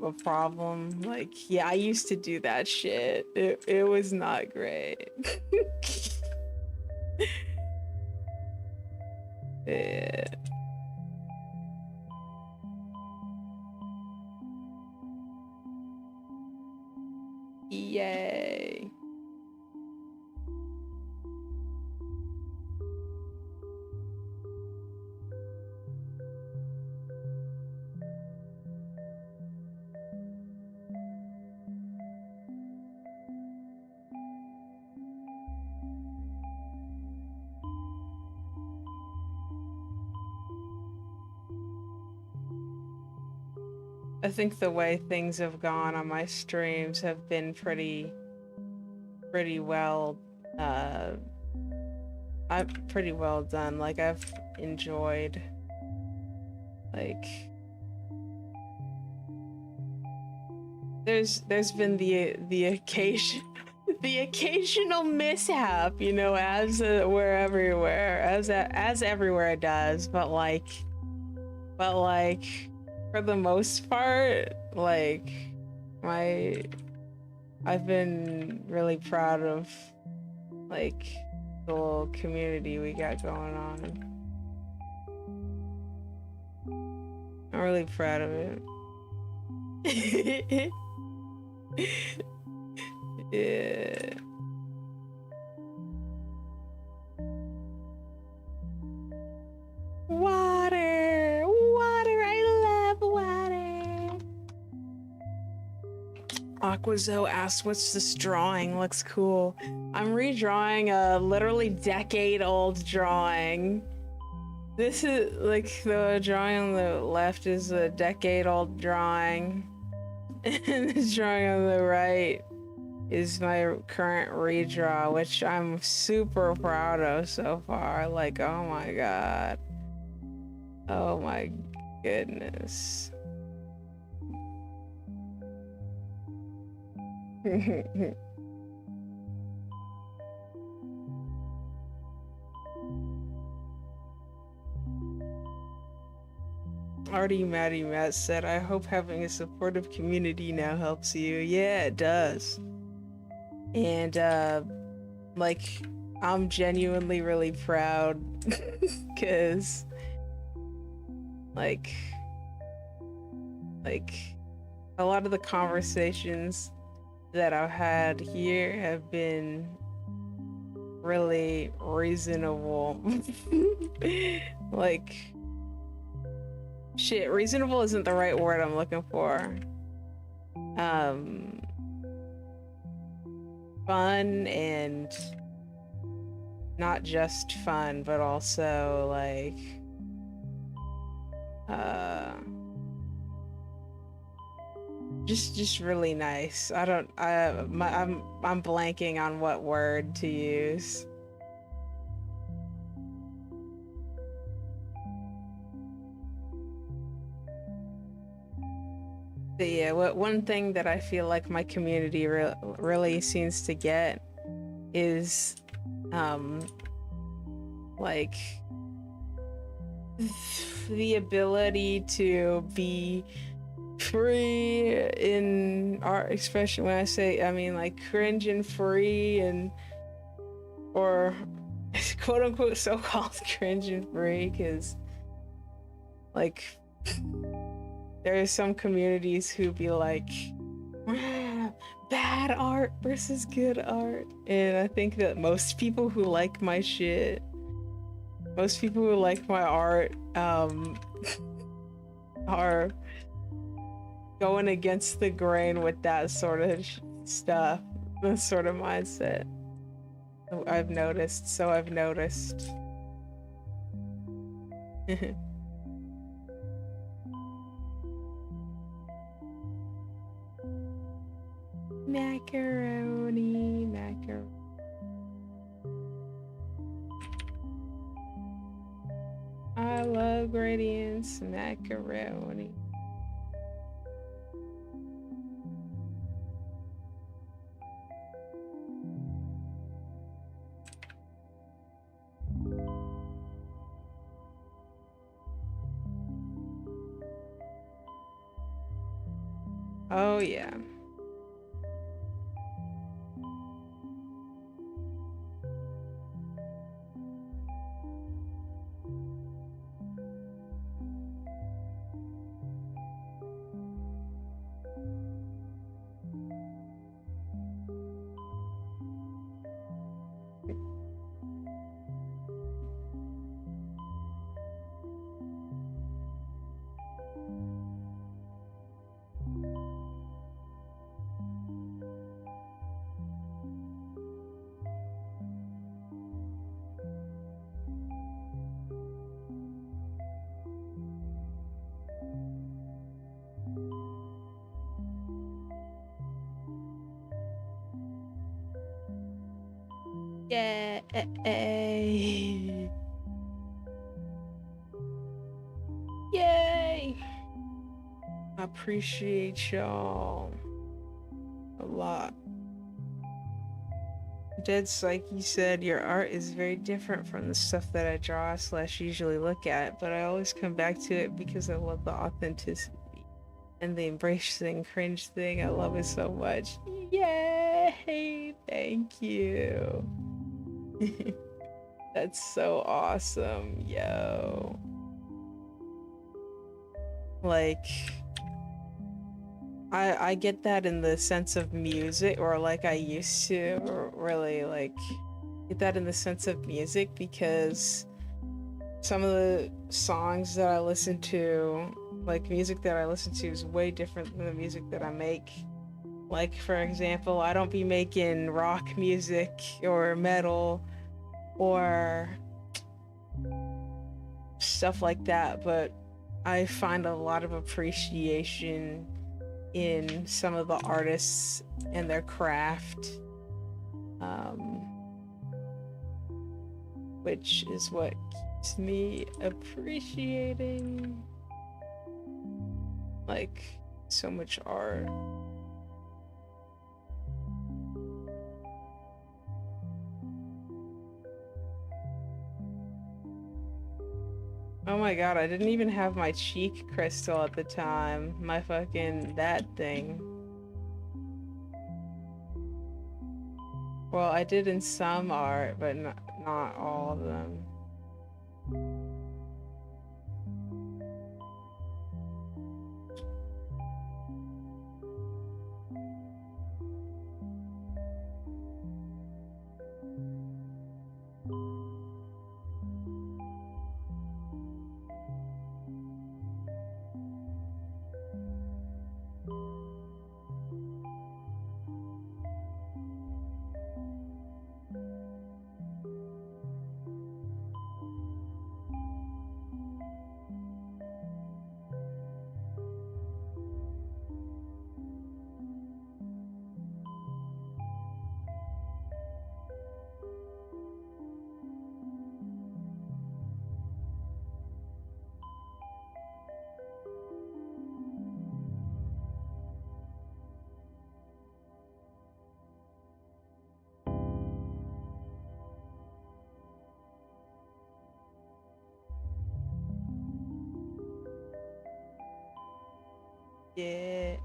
Speaker 1: a problem, like yeah, I used to do that shit. It was not great. Yeah. Yay. I think the way things have gone on my streams have been pretty well I'm pretty well done. Like I've enjoyed like there's been the occasion the occasional mishap, you know, as we're everywhere, as everywhere does, but like for the most part, like I've been really proud of like the little community we got going on. I'm really proud of it. Yeah. Water, I love water. Aquazo asked, what's this drawing? Looks cool. I'm redrawing a literally decade-old drawing. This is like the drawing on the left is a decade-old drawing. And the drawing on the right is my current redraw, which I'm super proud of so far. Like, oh my god. Oh my goodness. Artie Matty Matt said, I hope having a supportive community now helps you. Yeah, it does. And like I'm genuinely really proud because like a lot of the conversations that I've had here have been really reasonable. Like shit, reasonable isn't the right word I'm looking for. Fun, and not just fun, but also like just really nice. I'm blanking on what word to use. But yeah, one thing that I feel like my community really seems to get is like the ability to be free in our expression. When I say, I mean like cringe and free, and or quote unquote so-called cringe and free, because like there are some communities who be like, bad art versus good art, and I think that most people who like my shit, most people who like my art, are going against the grain with that sort of stuff, that sort of mindset. I've noticed. Macaroni. I love gradients, macaroni. Oh yeah. Yay! Yay! I appreciate y'all a lot. Dead Psyche said, your art is very different from the stuff that I draw / usually look at, but I always come back to it because I love the authenticity and the embracing cringe thing. I love it so much. Yay! Thank you. That's so awesome, yo. Like, I get that in the sense of music, or like I used to really like get that in the sense of music, because some of the songs that I listen to, like music that I listen to, is way different than the music that I make. Like, for example, I don't be making rock music or metal or stuff like that, but I find a lot of appreciation in some of the artists and their craft, which is what keeps me appreciating like so much art. Oh my god, I didn't even have my cheek crystal at the time. My fucking that thing. Well, I did in some art, but not all of them. Yeah.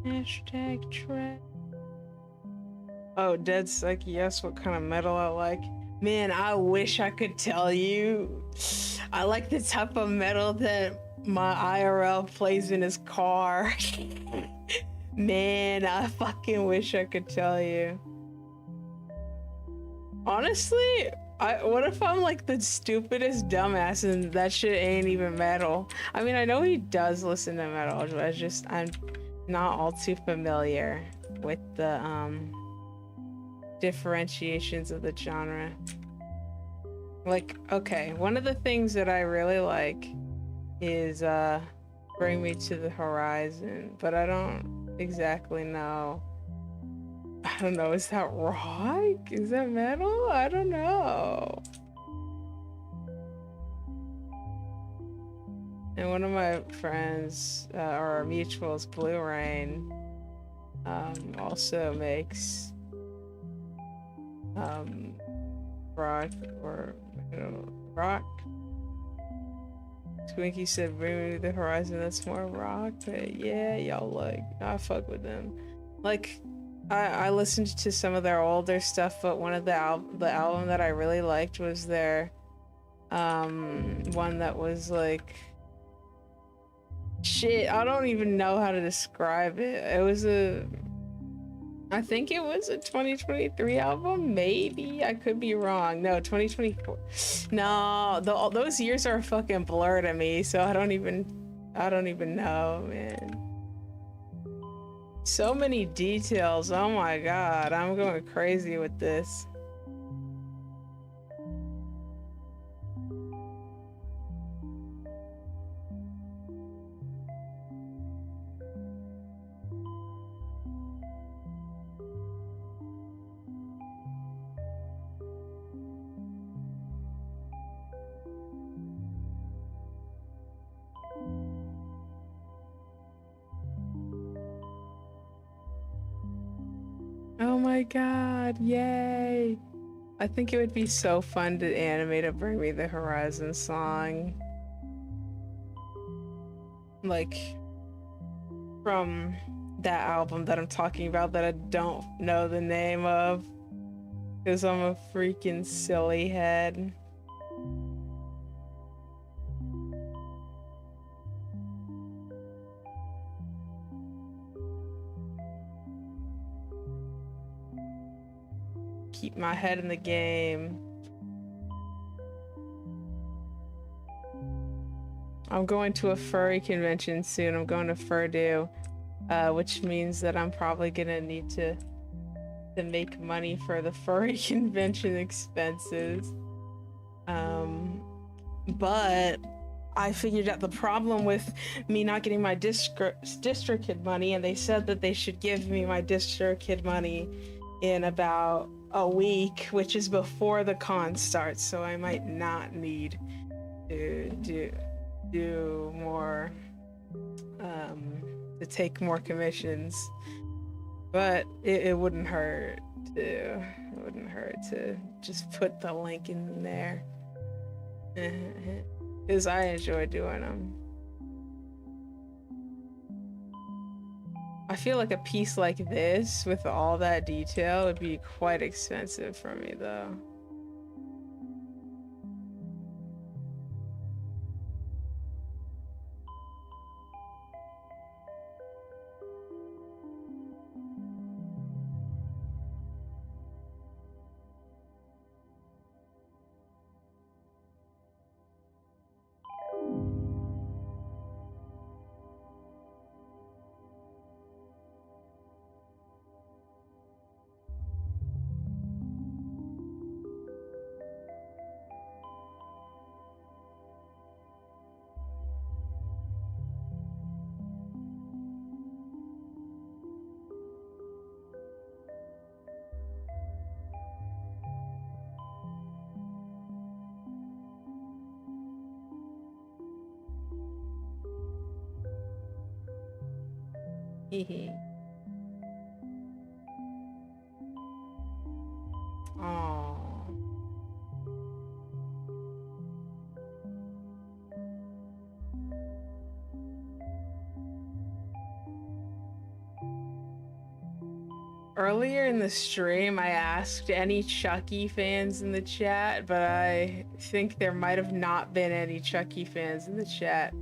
Speaker 1: Hashtag track. Oh, Dead Psyche, yes, what kind of metal I like? Man, I wish I could tell you. I like the type of metal that my IRL plays in his car. Man, I fucking wish I could tell you. Honestly, what if I'm like the stupidest dumbass and that shit ain't even metal? I mean, I know he does listen to metal, but I'm not all too familiar with the differentiations of the genre. Like, okay, one of the things that I really like is Bring Me to the Horizon, but I don't exactly know. I don't know, is that rock? Is that metal? I don't know. And one of my friends, or our mutuals, Blue Rain, also makes rock or rock. Twinkie said Bring Me to the Horizon, that's more rock, but yeah, y'all like, I fuck with them. Like, I listened to some of their older stuff, but one of the album that I really liked was their one that was like, shit, I don't even know how to describe it. It was I think it was a 2023 album, maybe. I could be wrong. No, 2024. No, those years are a fucking blur to me, so I don't even know, man. So many details. Oh my god, I'm going crazy with this. Oh my god, yay! I think it would be so fun to animate a Bring Me the Horizon song. Like, from that album that I'm talking about that I don't know the name of. Because I'm a freaking silly head. Keep my head in the game. I'm going to a furry convention soon. I'm going to Furdo, which means that I'm probably gonna need to make money for the furry convention expenses. But I figured out the problem with me not getting my DistroKid money, and they said that they should give me my DistroKid money in about a week, which is before the con starts, so I might not need to do more, to take more commissions, but it wouldn't hurt to just put the link in there. Because I enjoy doing them. I feel like a piece like this with all that detail would be quite expensive for me though. Hehe. Oh. Earlier in the stream, I asked any Chucky fans in the chat, but I think there might have not been any Chucky fans in the chat.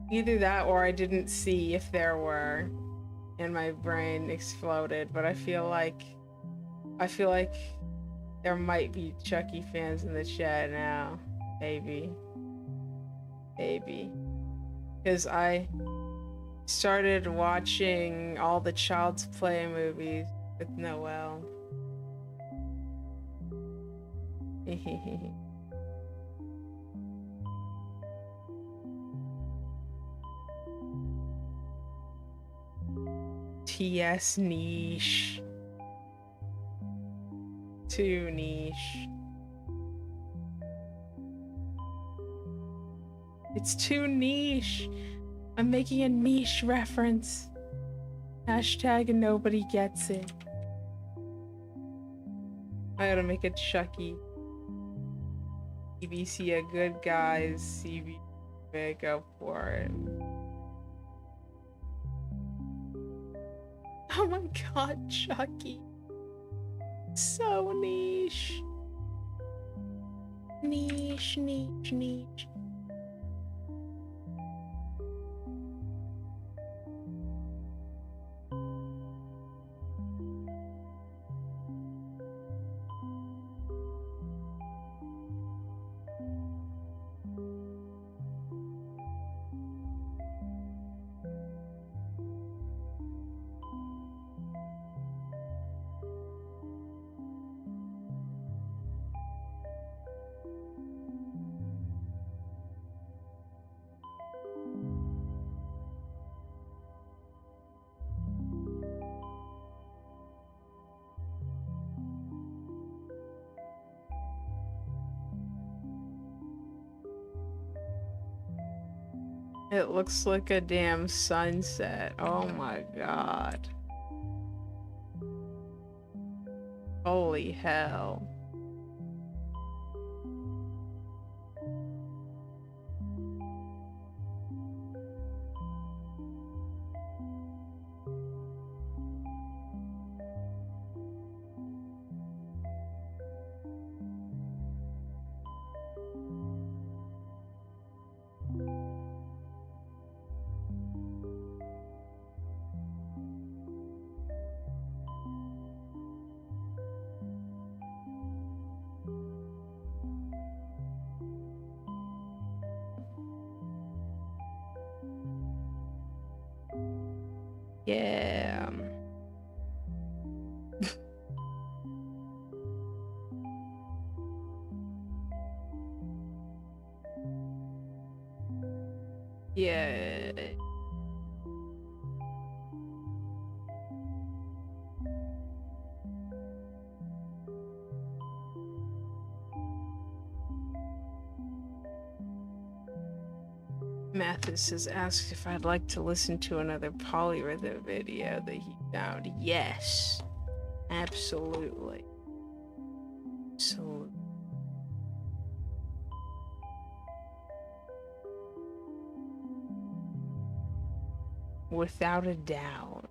Speaker 1: Either that or I didn't see if there were, and my brain exploded, but I feel like there might be Chucky fans in the chat now. Maybe. Because I started watching all the Child's Play movies with Noelle. TS niche. Too niche. It's too niche. I'm making a niche reference. Hashtag and nobody gets it. I gotta make a Chucky. CBC a good guys. CB make up for it. Oh my god, Chucky. So niche. Niche. It looks like a damn sunset. Oh my god. Holy hell. Yeah. Yeah. Mathis has asked if I'd like to listen to another polyrhythm video that he found. Yes. Absolutely. Absolutely. Without a doubt.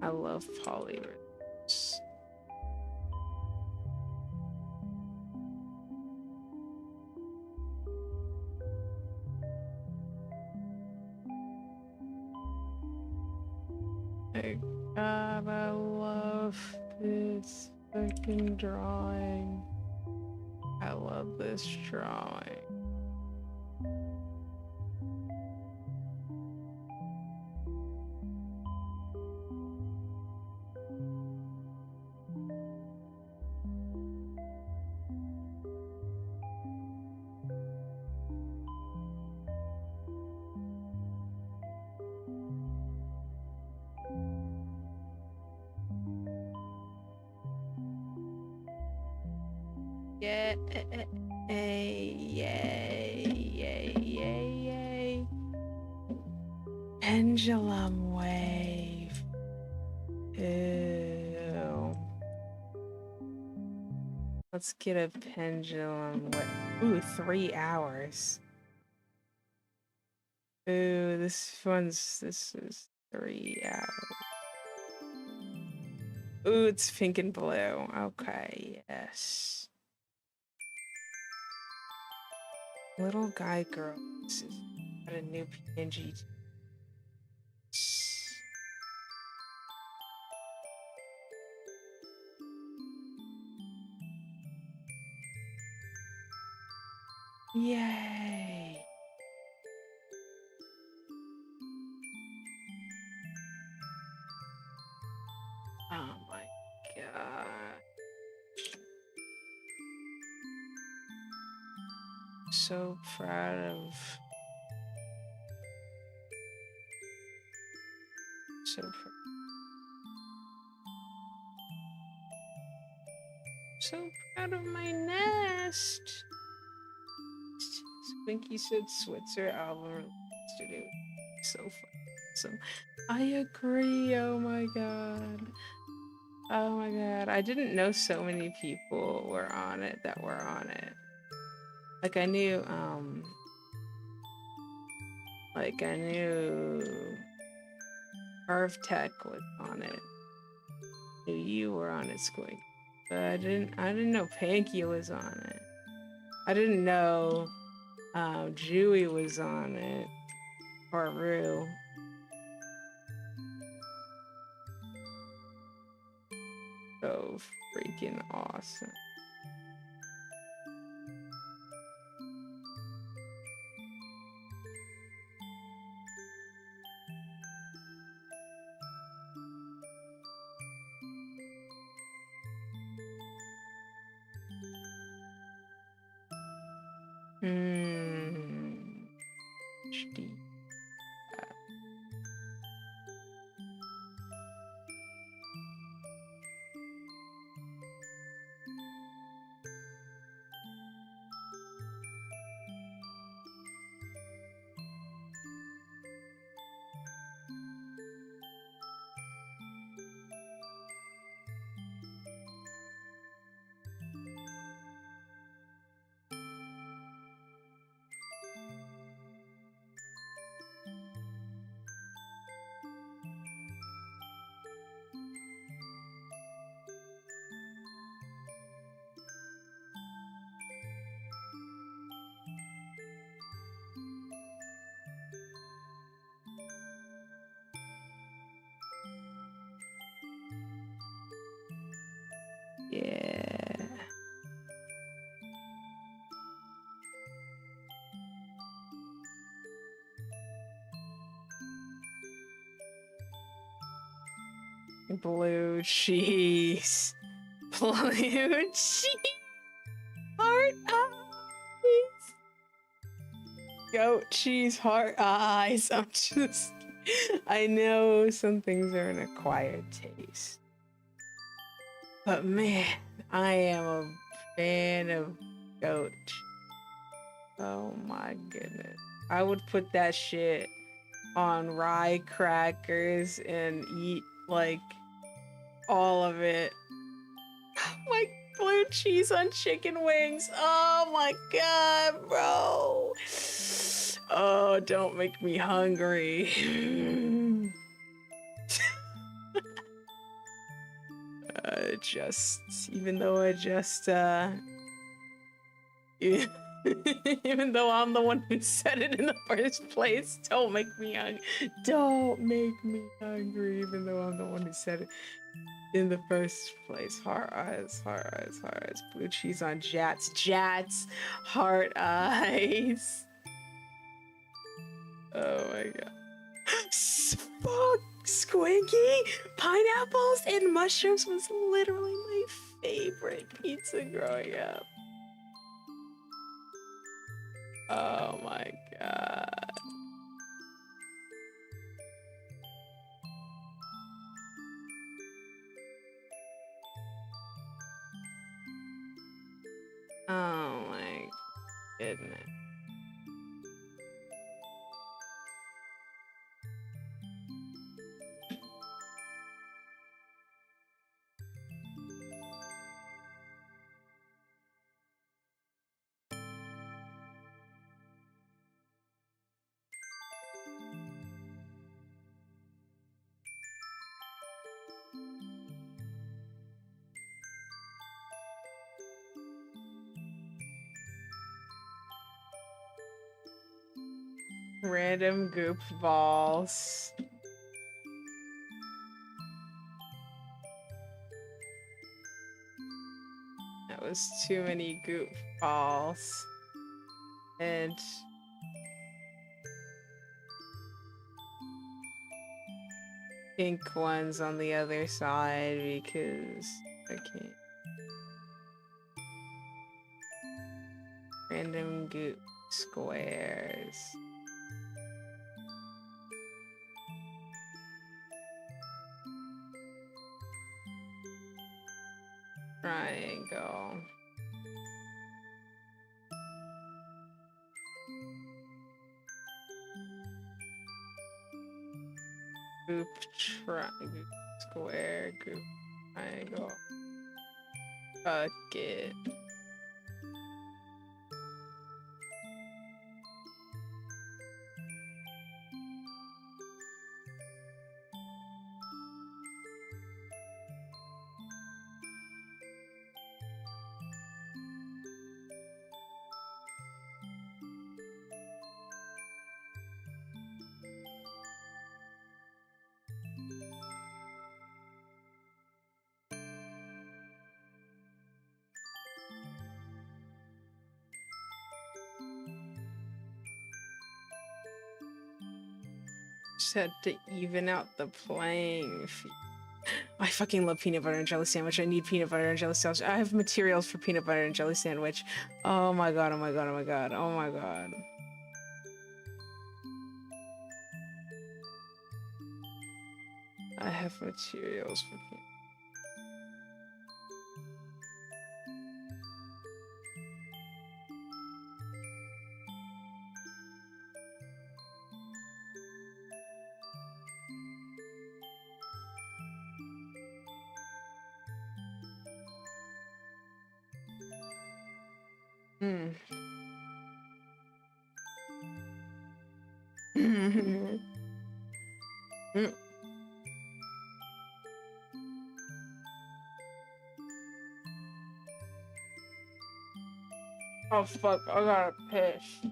Speaker 1: I love polyrhythms. I gotta love this fucking drawing. I love this drawing. Yay. Pendulum wave. Ew. Let's get a pendulum. What? Ooh, 3 hours. Ooh, this is 3 hours. Ooh, it's pink and blue. Okay, yes. Little guy girl. This is got a new PNG. Yay. Oh my god. So proud of. So proud of my nest. Winky said Switzer album released today. So fun. I agree. Oh my god. Oh my god. I didn't know so many people were on it that were on it. Like I knew Arv Tech was on it. I knew you were on it, Squink. But I didn't know Panky was on it. I didn't know Jewy was on it. Or Rue. So freaking awesome. HD. Yeah. Blue cheese. Blue cheese. Heart eyes. Goat cheese heart eyes. I know some things are an acquired taste. But man, I am a fan of goat cheese. Oh my goodness. I would put that shit on rye crackers and eat like all of it. Like blue cheese on chicken wings. Oh my god, bro. Oh, don't make me hungry. Even though even though I'm the one who said it in the first place, don't make me hungry. Don't make me hungry, even though I'm the one who said it in the first place. Heart eyes, heart eyes, heart eyes. Blue cheese on Jats, heart eyes. Oh my god. Fuck, Squinky! Pineapples and mushrooms was literally my favorite pizza growing up. Oh my god. Oh my goodness. Random goop balls. That was too many goop balls. And pink ones on the other side because I can't. Random goop squares. Triangle. Group square, group triangle. Bucket. Just had to even out the playing field. I fucking love peanut butter and jelly sandwich. I need peanut butter and jelly sandwich. I have materials for peanut butter and jelly sandwich. Oh my god, oh my god, oh my god, oh my god. I have materials for peanut. Oh fuck, I gotta piss.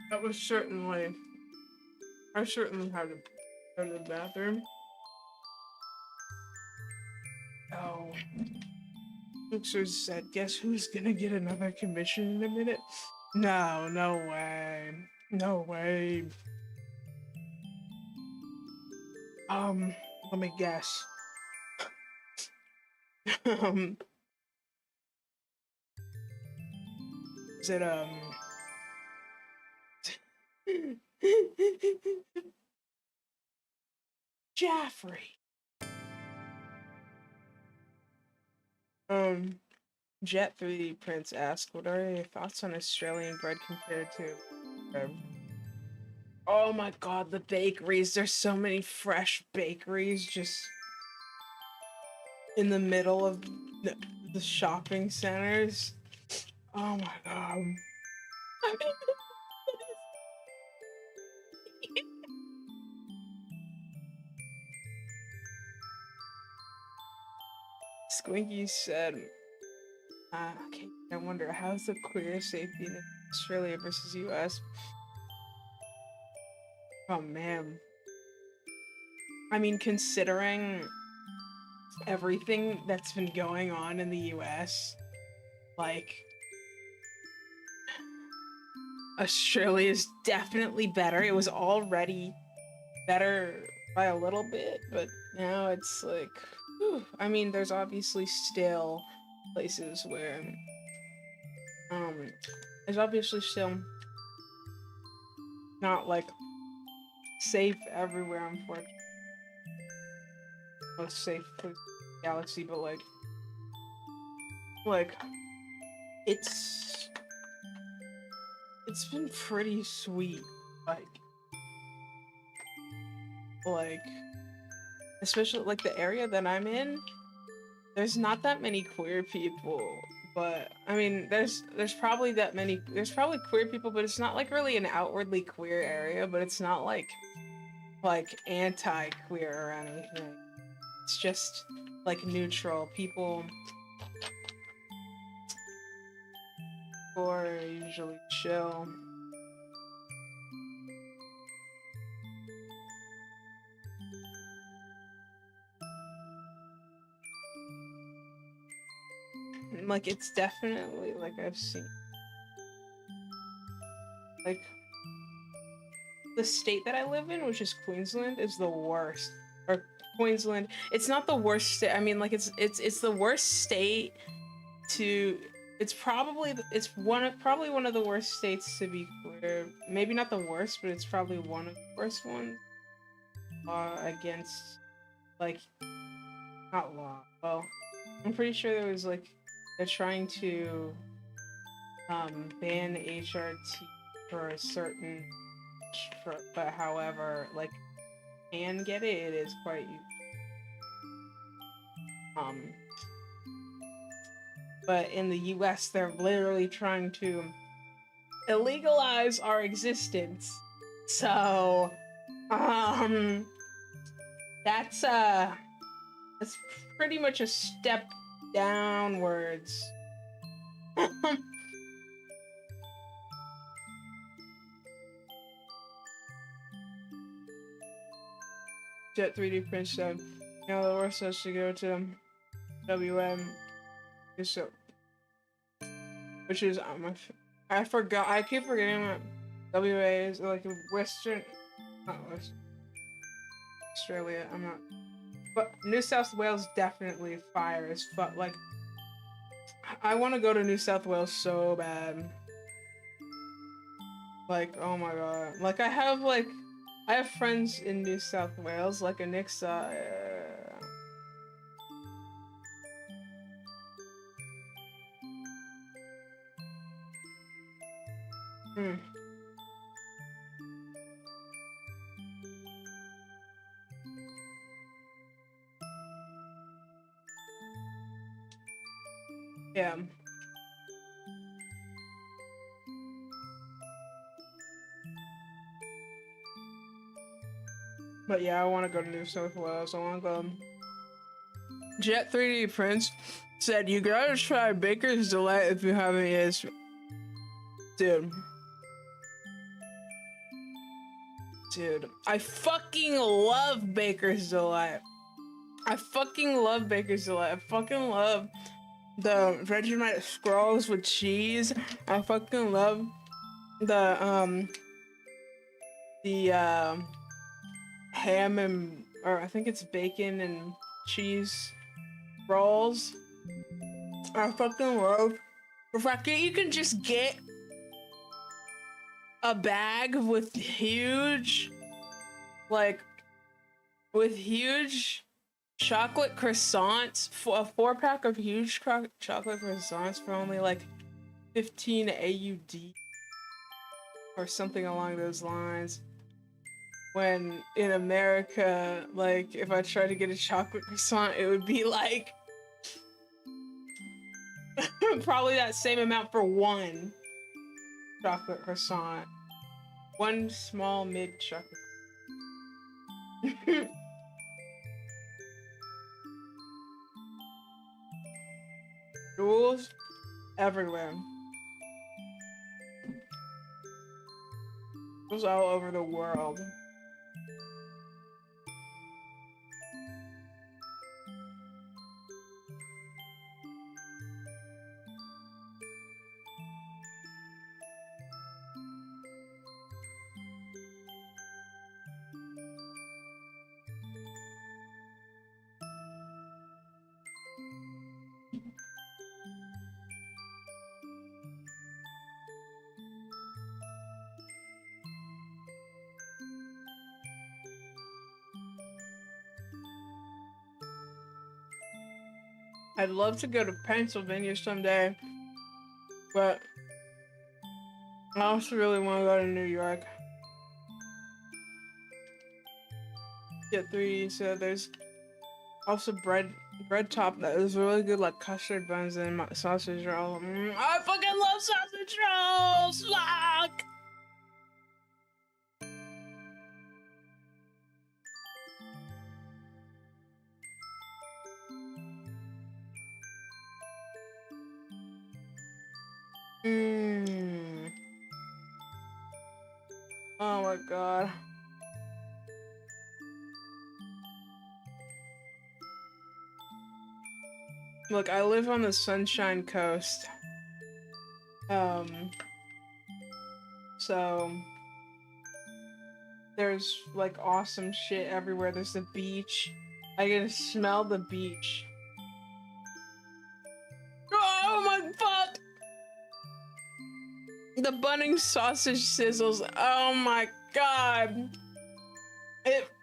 Speaker 1: That was certainly. I certainly had to go to the bathroom. Oh. Mixer said, guess who's gonna get another commission in a minute? No, no way. No way. Let me guess. Is it, Jaffrey. Jet 3D Prince asked, what are your thoughts on Australian bread compared to oh my god, the bakeries. There's so many fresh bakeries just in the middle of the shopping centers. Oh my god. Squinky said, okay, I wonder how's the queer safety in Australia versus US? Oh man. I mean, considering everything that's been going on in the US, like, Australia's definitely better. It was already better by a little bit, but now it's like, whew. I mean, there's obviously still places where, there's obviously still not, like, safe everywhere, unfortunately. Most safe for the galaxy, but like, it's been pretty sweet, like, especially, like, the area that I'm in, there's not that many queer people, but, I mean, there's probably queer people, but it's not, like, really an outwardly queer area, but it's not, like, anti-queer or anything. It's just, like, neutral. People are usually chill. Like, it's definitely, like, I've seen, like, the state that I live in, which is Queensland, is the worst. Or Queensland, it's not the worst state. I mean, like, it's the worst state to. It's probably one of the worst states to be queer. Maybe not the worst, but it's probably one of the worst ones. Against, like, not law. Well, I'm pretty sure there was, like, they're trying to ban HRT for a certain, but however, like, can get it, it is quite but in the US they're literally trying to illegalize our existence. So that's pretty much a step downwards. Jet 3D Prince said, you know, the worst has to go to WM. So, which is I forgot. I keep forgetting that WA is like a Western, not Western Australia. I'm not, but New South Wales definitely fire as fuck. Like, I want to go to New South Wales so bad. Like, oh my god. Like, I have friends in New South Wales, like a Nixa. Yeah. But yeah, I want to go to New South Wales. I want to go. Jet 3D Prince said, you gotta try Baker's Delight if you haven't yet. Dude. Dude, I fucking love Baker's Delight. I fucking love Baker's Delight. I fucking love the Vegemite scrolls with cheese. I fucking love the ham and, or I think it's bacon and cheese rolls. I fucking love the fact that you can just get a bag with huge, like, chocolate croissants, a 4-pack of huge chocolate croissants for only like 15 AUD or something along those lines. When in America, like, if I tried to get a chocolate croissant, it would be like Probably that same amount for one chocolate croissant. One small mid chocolate. Jewels everywhere. Jewels all over the world. I'd love to go to Pennsylvania someday, but I also really want to go to New York. Get 3, so there's also bread top that is really good, like custard buns and sausage roll. I fucking love sausage rolls! Fuck! Oh my god. Look, I live on the Sunshine Coast. So there's like awesome shit everywhere. There's the beach. I can smell the beach. Oh my fuck! The Bunnings sausage sizzles. Oh my god.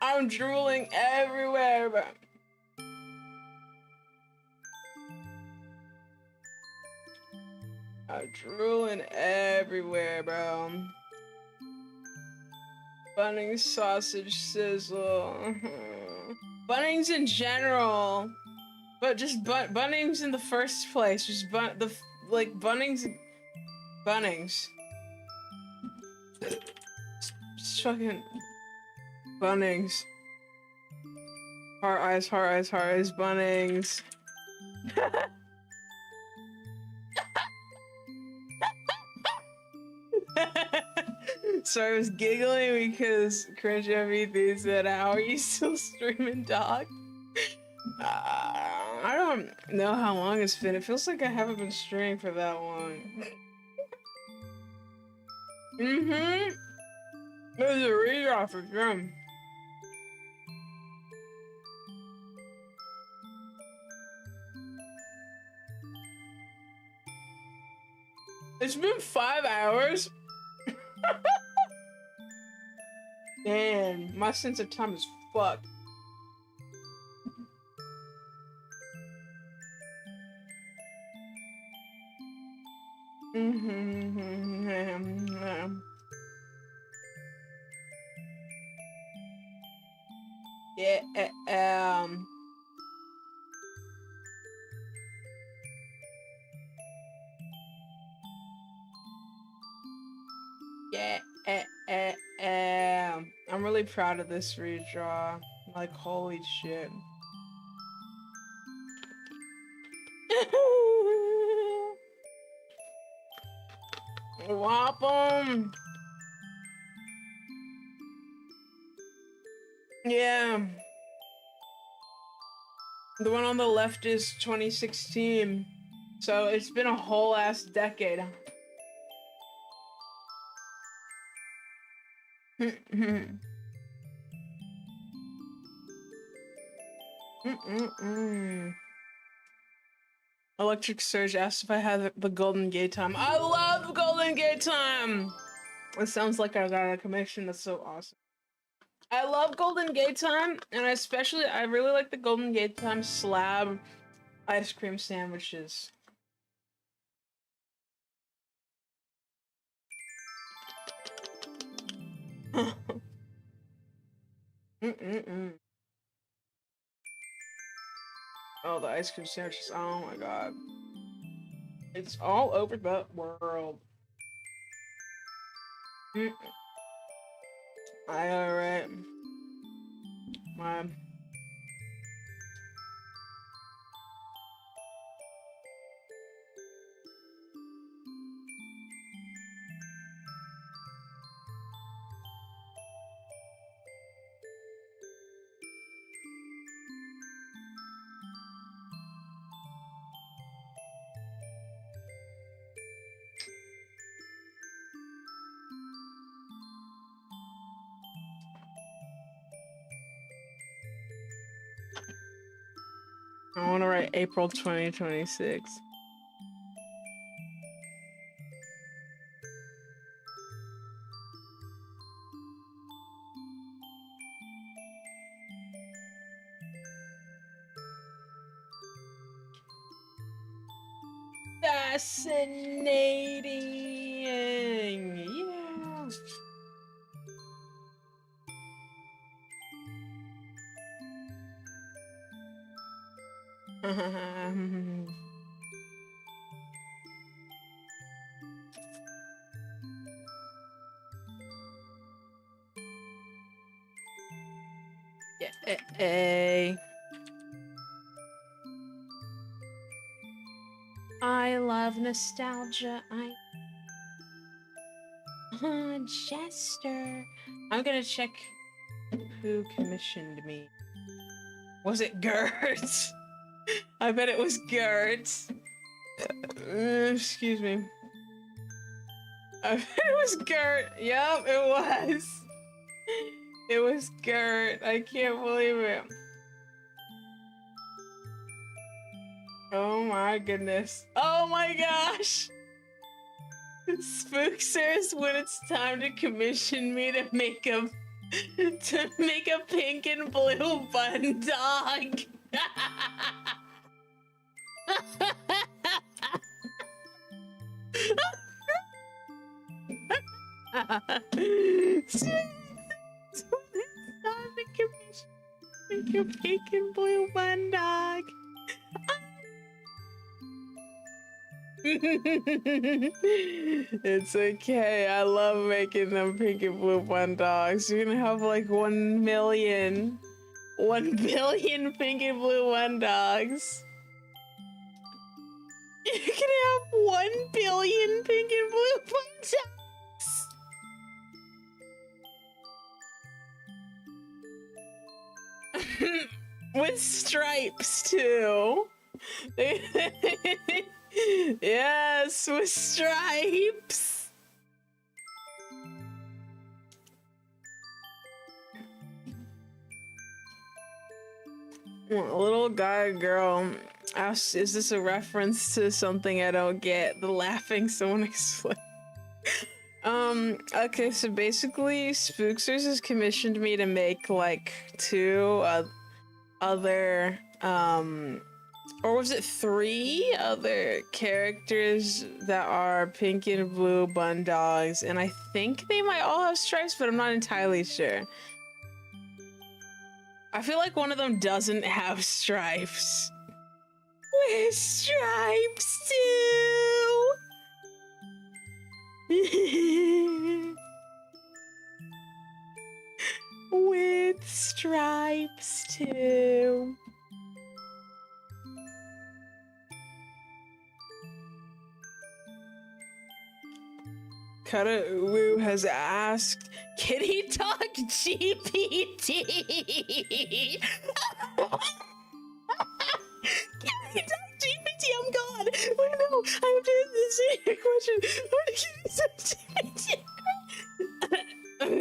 Speaker 1: I'm drooling everywhere, bro. I'm drooling everywhere, bro. Bunnings sausage sizzle. Bunnings in general, but just Bunnings in the first place. Just like Bunnings. Just fucking Bunnings. Heart eyes, Bunnings. Sorry, I was giggling because Cringe MVP said, "How are you still streaming, dog?" I don't know how long it's been. It feels like I haven't been streaming for that long. There's a redraw for sure. It's been 5 hours. Man, my sense of time is fucked. Yeah, I'm really proud of this redraw. Like, holy shit. Whop 'em. Yeah. The one on the left is 2016. So it's been a whole ass decade. Electric Surge asked if I had the Golden Gate time. I love Golden Gate time! It sounds like I got a commission. That's so awesome. I love Golden Gate time, and I really like the Golden Gate time slab ice cream sandwiches. Oh, the ice cream sandwiches. Oh my god. It's all over the world. Alright. Mom. I want to write April 2026. Fascinating. Yeah. Yay. I love nostalgia. Jester. I'm gonna check who commissioned me. Was it Gert? I bet it was Gert. Excuse me. I bet it was Gert. Yep, it was. It was Gert. I can't believe it. Oh my goodness. Oh my gosh. Spooksters, when it's time to commission me to make a pink and blue bun dog. Make a pink and blue bun dog. It's okay. I love making them pink and blue bun dogs. You're gonna have like 1 billion pink and blue bun dogs. You can have 1 billion pink and blue bun dogs. With stripes too. Yes, with stripes. A little guy or girl asked, is this a reference to something I don't get? The laughing someone explained. Okay, so basically Spooksters has commissioned me to make like 2 other or was it 3 other characters that are pink and blue bun dogs, and I think they might all have stripes, but I'm not entirely sure. I feel like one of them doesn't have stripes. With stripes too. With stripes too. Kara-Wu has asked, can he talk GPT? Can he talk GPT? I'm gone. Wait, no, I'm doing this question. Can he talk GPT?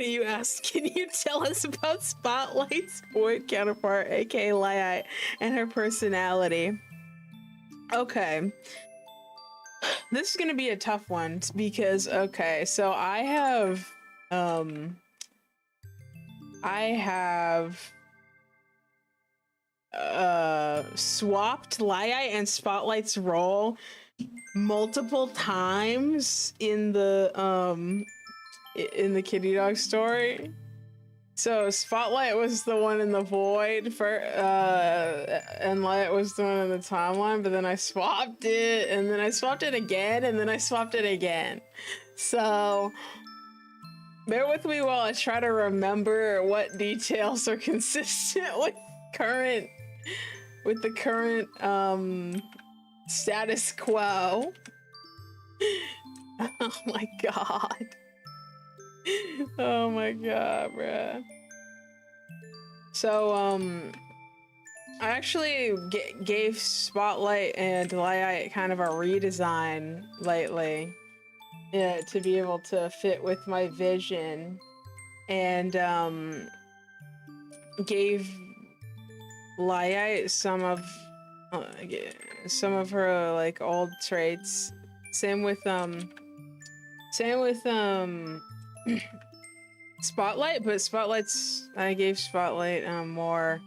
Speaker 1: You asked, can you tell us about Spotlight's boy counterpart, aka Lai, and her personality? Okay. This is gonna be a tough one because, okay, so I have swapped Lai and Spotlight's role multiple times in the kitty dog story. So Spotlight was the one in the void for and Light was the one in the timeline, but then I swapped it, and then I swapped it again, and then I swapped it again. So bear with me while I try to remember what details are consistent with the current status quo. Oh my god. Oh my god, bruh. So, I actually gave Spotlight and Light kind of a redesign lately. Yeah, to be able to fit with my vision. And, gave Light some of her, like, old traits. Same with Spotlight, but I gave Spotlight more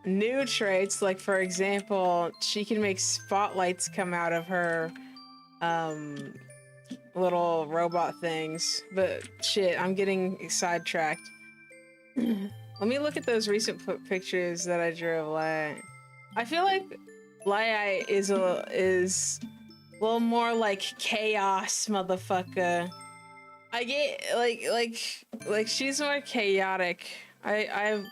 Speaker 1: new traits. Like, for example, she can make spotlights come out of her little robot things. But shit, I'm getting sidetracked. Let me look at those recent pictures that I drew of Light. I feel like Light is a little more like chaos, motherfucker. I get like she's more chaotic. I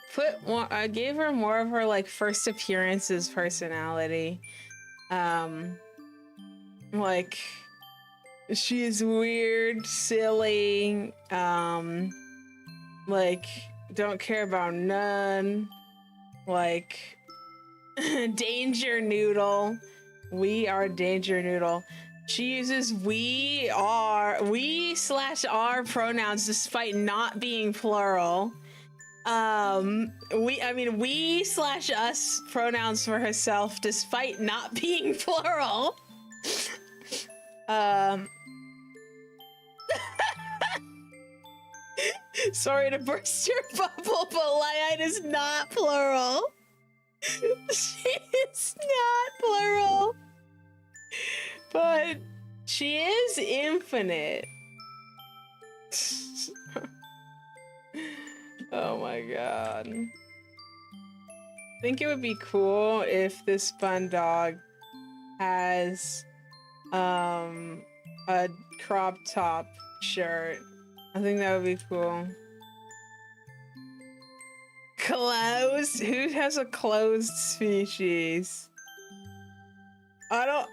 Speaker 1: gave her more of her like first appearances personality. Like she's weird, silly, like don't care about none, like danger noodle. We are danger noodle. She uses we/our pronouns despite not being plural. We/us pronouns for herself despite not being plural. Sorry to burst your bubble, but Light is not plural. She is not plural. But she is infinite. Oh my god. I think it would be cool if this fun dog has a crop top shirt. I think that would be cool. Closed? Who has a closed species? I don't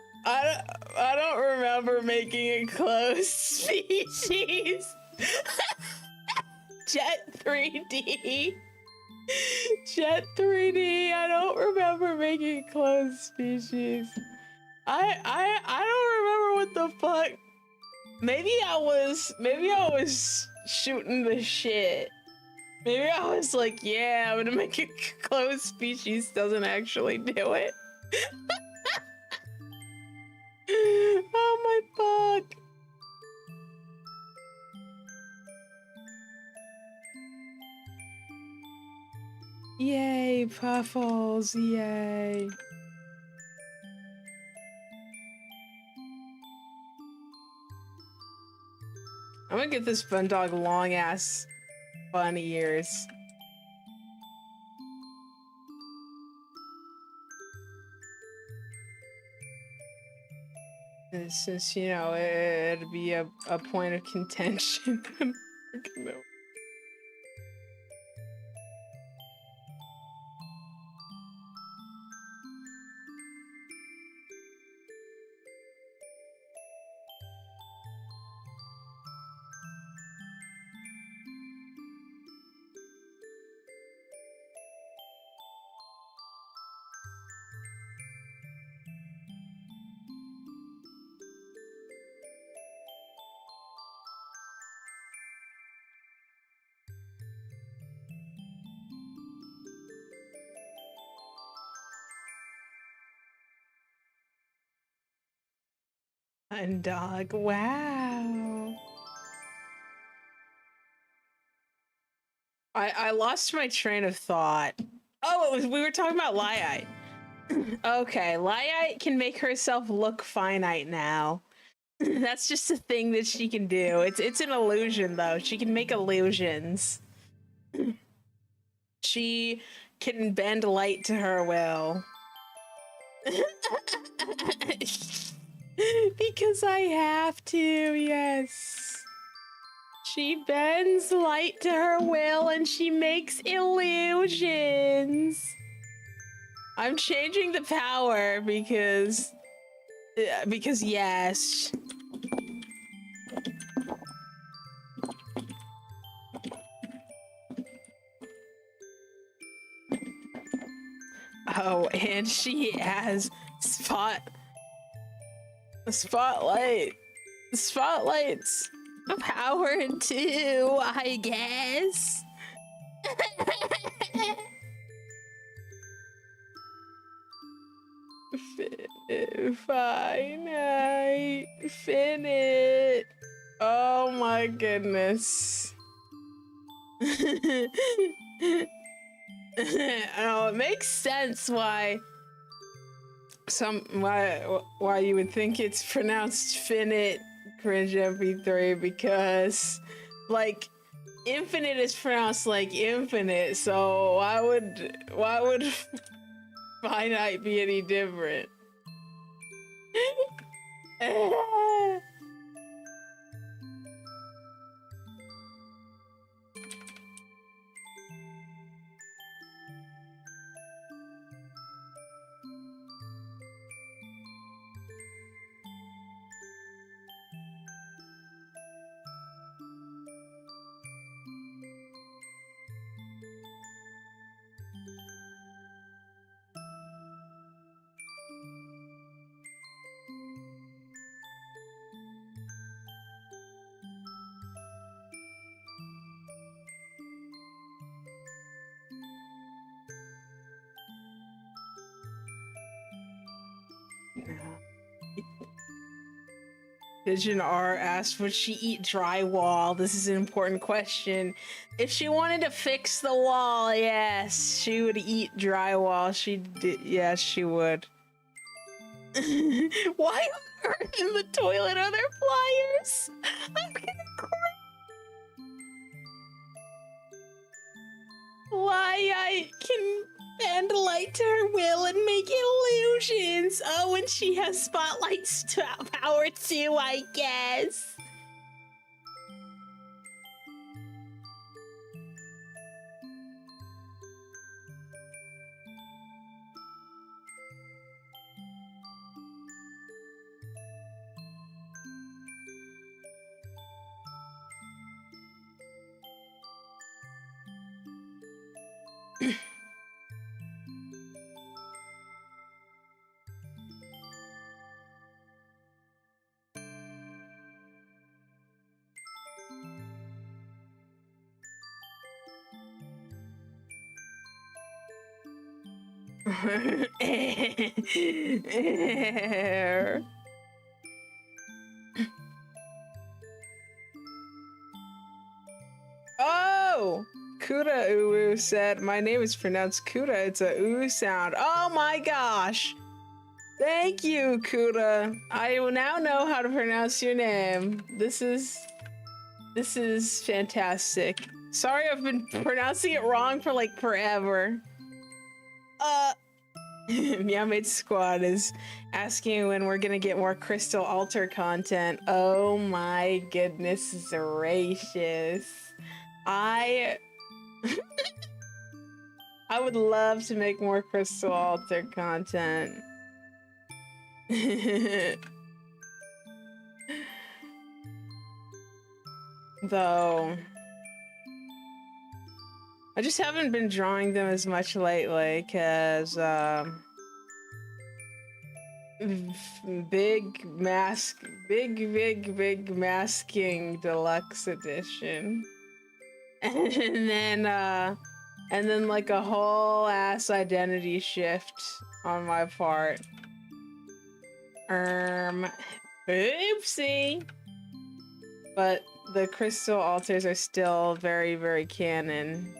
Speaker 1: remember making a closed species. Jet 3D. Jet 3D. I don't remember making a closed species. I don't remember what the fuck. Maybe I was shooting the shit. Maybe I was like, yeah, I'm gonna make a closed species, doesn't actually do it. Oh my fuck. Yay, Puffles, yay. I'm gonna get this fun dog long ass fun ears. Since, you know, it'd be a point of contention. And dog, wow. I lost my train of thought. Oh, we were talking about Light. Okay, Light can make herself look finite now. That's just a thing that she can do. It's an illusion though. She can make illusions. She can bend light to her will. Because I have to, yes. She bends light to her will and she makes illusions. I'm changing the power because yes. Oh, and she has spotlight. Spotlight's power too, I guess. Finite. Finite. Oh my goodness. Oh, it makes sense why why you would think it's pronounced finite, cringe MP3, because like infinite is pronounced like infinite, so why would finite be any different? Pigeon R asked, would she eat drywall? This is an important question. If she wanted to fix the wall, yes, she would eat drywall. Yes, she would. Why are in the toilet are there flyers? I'm gonna cry. Why I can bend light to her will and make illusions. Oh, and she has spotlights to power too, I guess. Oh! Kuda Uwu said, my name is pronounced Kuda. It's a oo sound. Oh my gosh! Thank you, Kuda. I now know how to pronounce your name. This is fantastic. Sorry I've been pronouncing it wrong for like forever. Meowmate Squad is asking when we're gonna get more Crystal Altar content. Oh my goodness gracious. I would love to make more Crystal Altar content. Though I just haven't been drawing them as much lately, cause big masking deluxe edition. And then like a whole ass identity shift on my part. Oopsie. But the crystal altars are still very, very canon.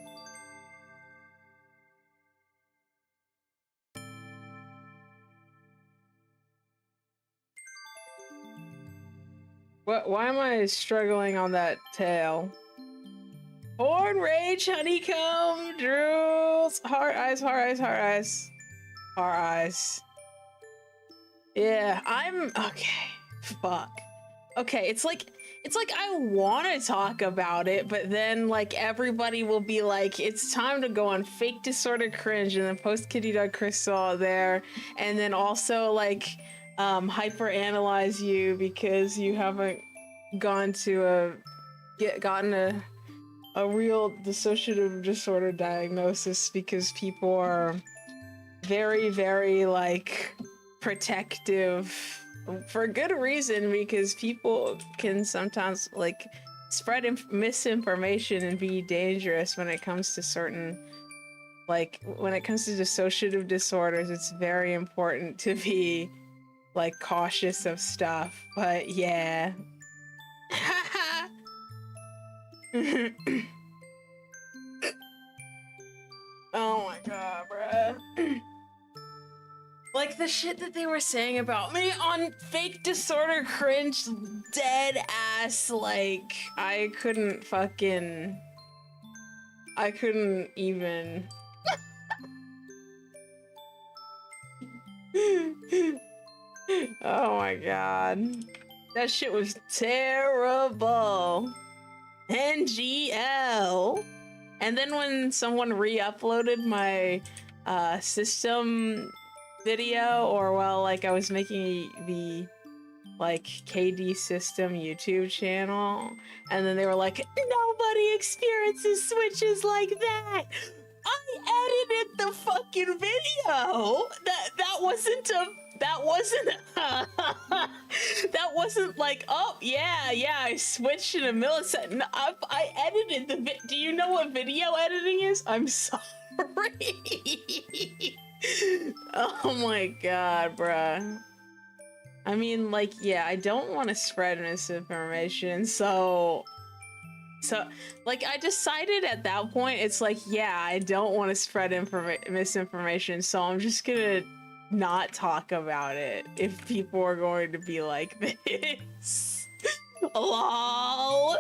Speaker 1: Why am I struggling on that tail? Porn rage, honeycomb, drools, heart eyes, heart eyes, heart eyes, heart eyes. Yeah, I'm okay. Fuck. Okay, it's like I want to talk about it, but then like everybody will be like, it's time to go on fake disorder cringe, and then post kitty.crystal there, and then also like hyper analyze you because you haven't gone to gotten a real dissociative disorder diagnosis, because people are very, very like protective for good reason, because people can sometimes like spread misinformation and be dangerous when it comes to certain, like when it comes to dissociative disorders. It's very important to be like cautious of stuff, but yeah. Oh my god, bruh. Like the shit that they were saying about me on fake disorder cringe, dead ass, like I couldn't even. Oh my god. That shit was terrible. NGL. And then when someone re-uploaded my system video, or well, like I was making the like KD system YouTube channel, and then they were like, nobody experiences switches like that. I edited the fucking video. That wasn't like, oh yeah, I switched in a millisecond. No, I edited the do you know what video editing is? I'm sorry. Oh my god, bruh. I mean, like, yeah, I don't want to spread misinformation, so like I decided at that point, it's like, yeah, I don't want to spread misinformation, so I'm just gonna not talk about it if people are going to be like this. LOL.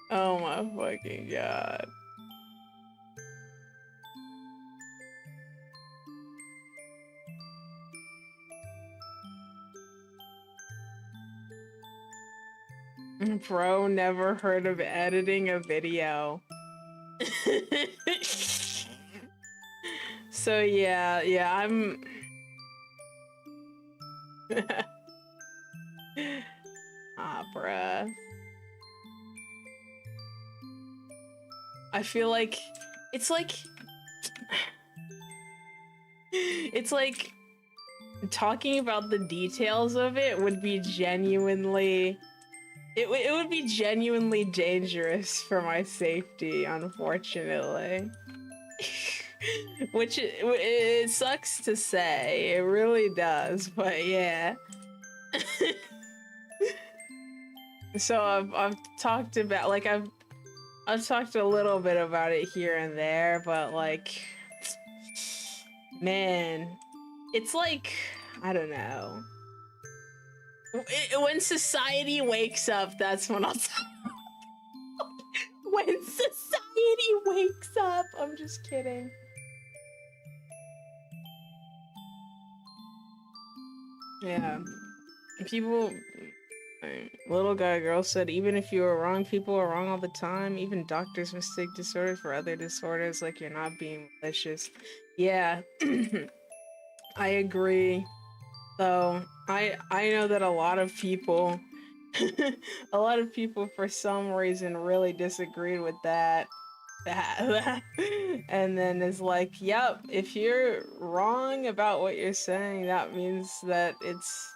Speaker 1: Oh my fucking god. Bro, never heard of editing a video. So yeah, I'm bruh. I feel like it's like talking about the details of it would be genuinely it would be genuinely dangerous for my safety, unfortunately. Which it sucks to say, it really does, but yeah. So I've talked about, like, I've talked a little bit about it here and there, but like, man, it's like, I don't know. When society wakes up, that's when I'll talk. When society wakes up, I'm just kidding. Yeah, people. Little guy girl said, even if you are wrong, people are wrong all the time. Even doctors mistake disorders for other disorders, like you're not being malicious. Yeah, I agree. So I know that a lot of people a lot of people for some reason really disagreed with that. And then it's like, yep, if you're wrong about what you're saying, that means that it's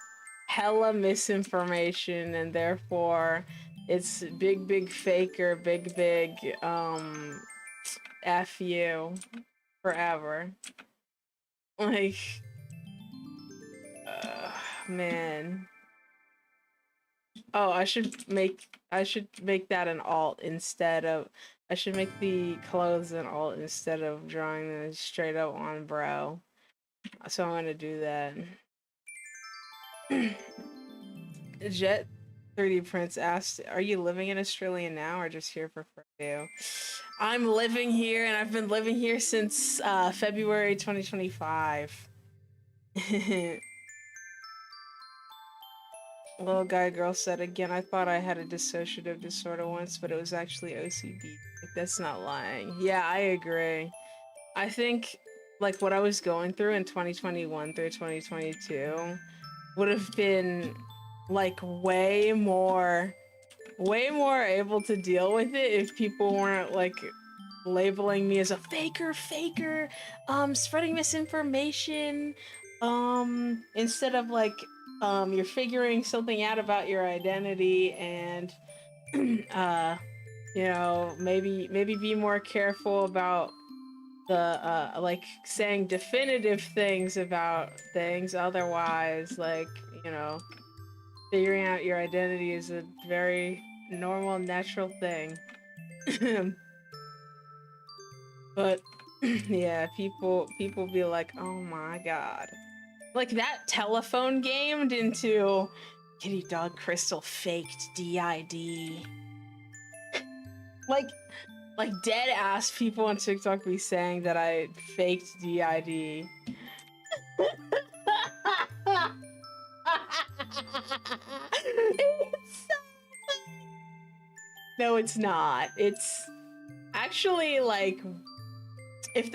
Speaker 1: hella misinformation, and therefore it's big faker, big F you forever. Like, man. Oh, I should make that an alt instead of, I should make the clothes an alt instead of drawing them straight up on brow. So I'm gonna do that. Jet 3D Prince asked, "Are you living in Australia now, or just here for Friday?" I'm living here, and I've been living here since February 2025. Little guy girl said again, "I thought I had a dissociative disorder once, but it was actually OCD." Like, that's not lying. Yeah, I agree. I think like what I was going through in 2021 through 2022 would have been like way more able to deal with it if people weren't like labeling me as a faker, spreading misinformation, instead of like, you're figuring something out about your identity and, you know, maybe be more careful about the, like saying definitive things about things. Otherwise, like, you know, figuring out your identity is a very normal, natural thing. But yeah, people be like, "Oh my god." Like that telephone gamed into Kitty Dog Crystal faked DID. Like dead ass people on TikTok be saying that I faked DID. It's so funny. No, it's not. It's actually like if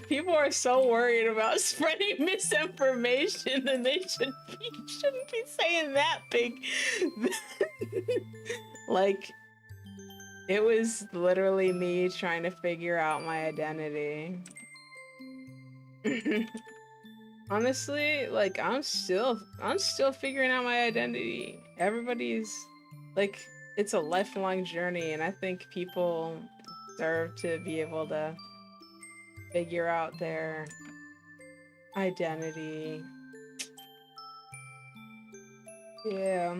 Speaker 1: people are so worried about spreading misinformation, then they shouldn't be saying that big. Like, it was literally me trying to figure out my identity. Honestly, like I'm still figuring out my identity. Everybody's like, it's a lifelong journey, and I think people deserve to be able to figure out their identity. Yeah.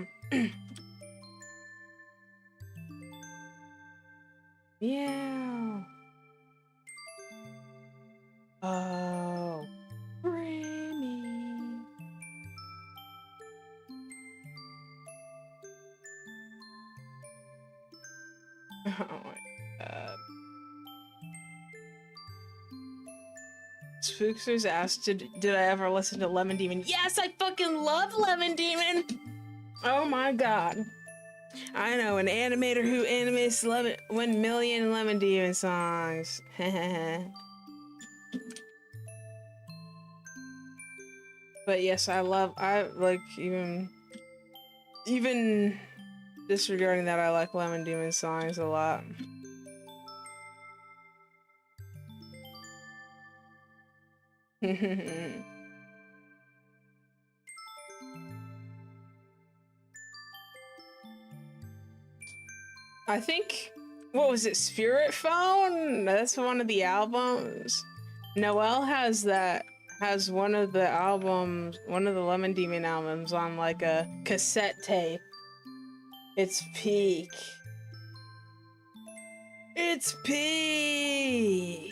Speaker 1: Yeah. Oh, Remy. Oh my god. Spooksters asked, did I ever listen to Lemon Demon? Yes, I fucking love Lemon Demon! Oh my god. I know an animator who animates 1 million Lemon Demon songs. But yes, I like, even disregarding that, I like Lemon Demon songs a lot. I think, what was it, Spirit Phone? That's one of the albums. Noelle has one of the Lemon Demon albums on like a cassette tape. It's peak. It's peak.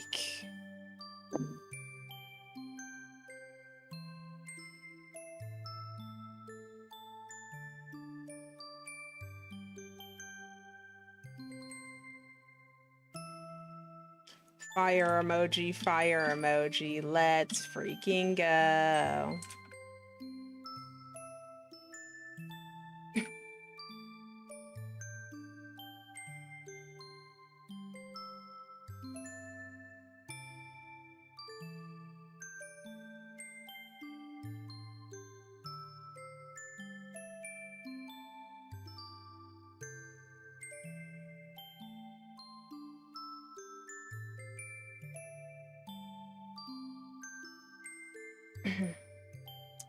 Speaker 1: Fire emoji, let's freaking go.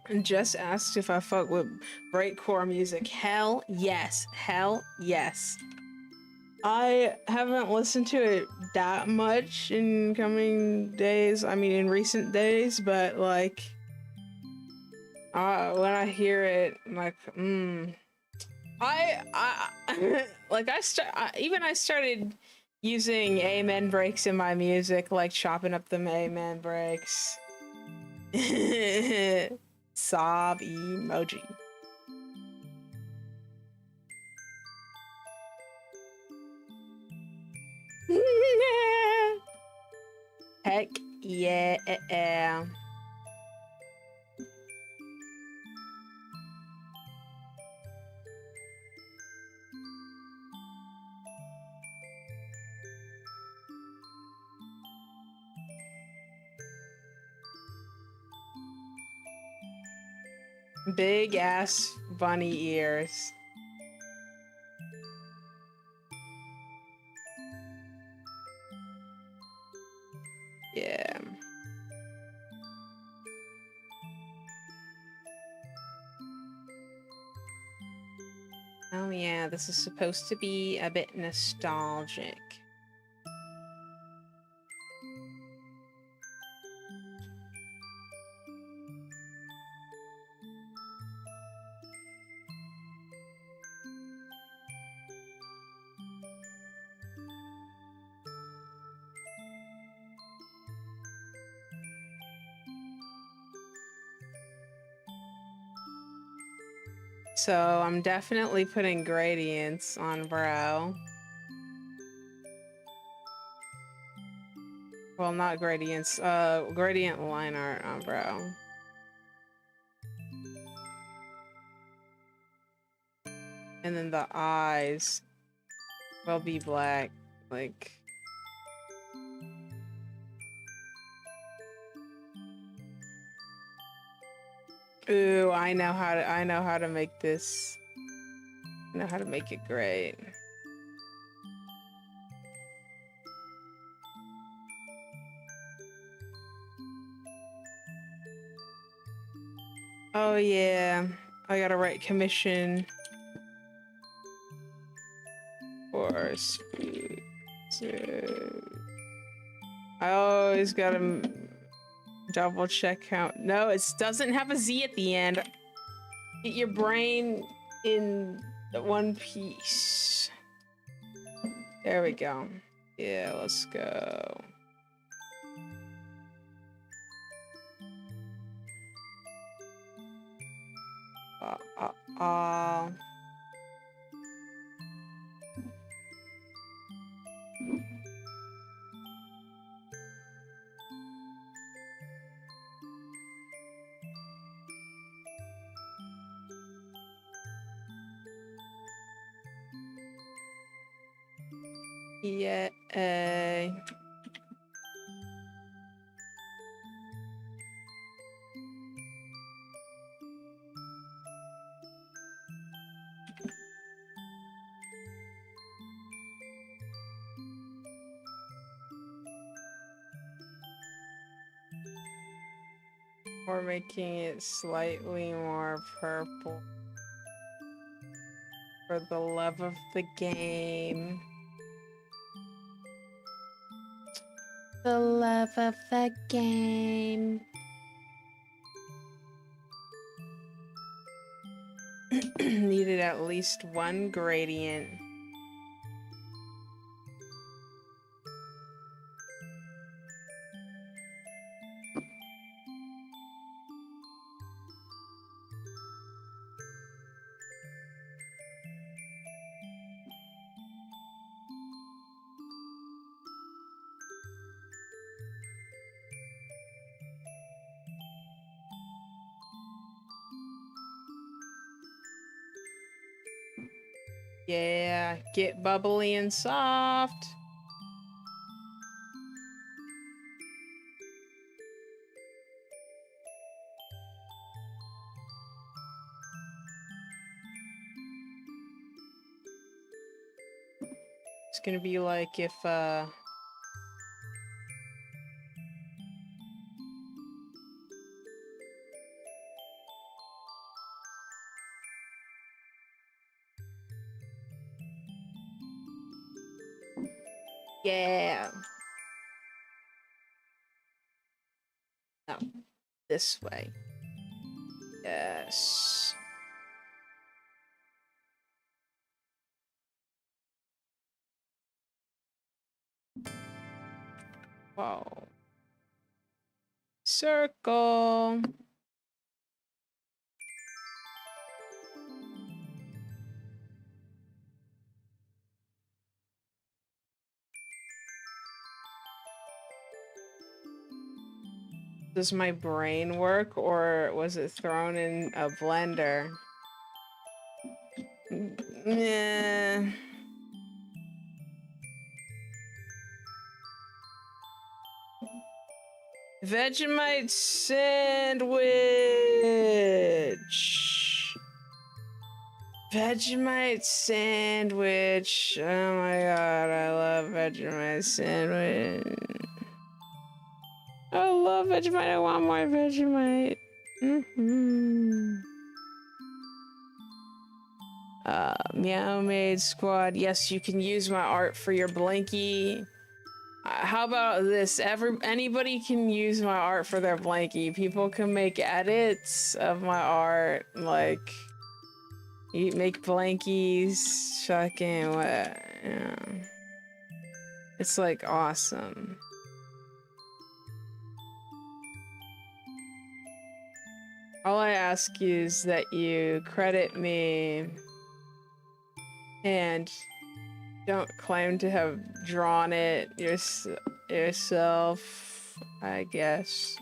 Speaker 1: And just asked if I fuck with breakcore music. Hell yes. Hell yes. I haven't listened to it that much in coming days. I mean, in recent days, but like, when I hear it, I'm like, I like I started using amen breaks in my music, like chopping up the amen breaks. Sob emoji. Heck yeah. Big ass bunny ears. Yeah. Oh yeah, this is supposed to be a bit nostalgic. So I'm definitely putting gradients on brow. Well, not gradients, gradient line art on brow. And then the eyes will be black, like... Ooh, I know how to make this. I know how to make it great. Oh yeah, I gotta write commission for speed. I always gotta double check count. No, it doesn't have a Z at the end. Get your brain in one piece. There we go. Yeah, let's go. Yeah. We're making it slightly more purple. For the love of the game. The love of the game. Needed at least one gradient. Yeah, get bubbly and soft. It's gonna be like if, yeah. No, this way. Yes. Whoa. Circle. Does my brain work, or was it thrown in a blender? Yeah. Vegemite sandwich. Vegemite sandwich. Oh my god, I love Vegemite sandwich. I love Vegemite. I want more Vegemite. Meow Maid Squad. Yes, you can use my art for your blankie. How about this? Anybody can use my art for their blankie. People can make edits of my art, like you make blankies, fucking what? Yeah. It's like awesome. All I ask you is that you credit me and don't claim to have drawn it yourself, I guess.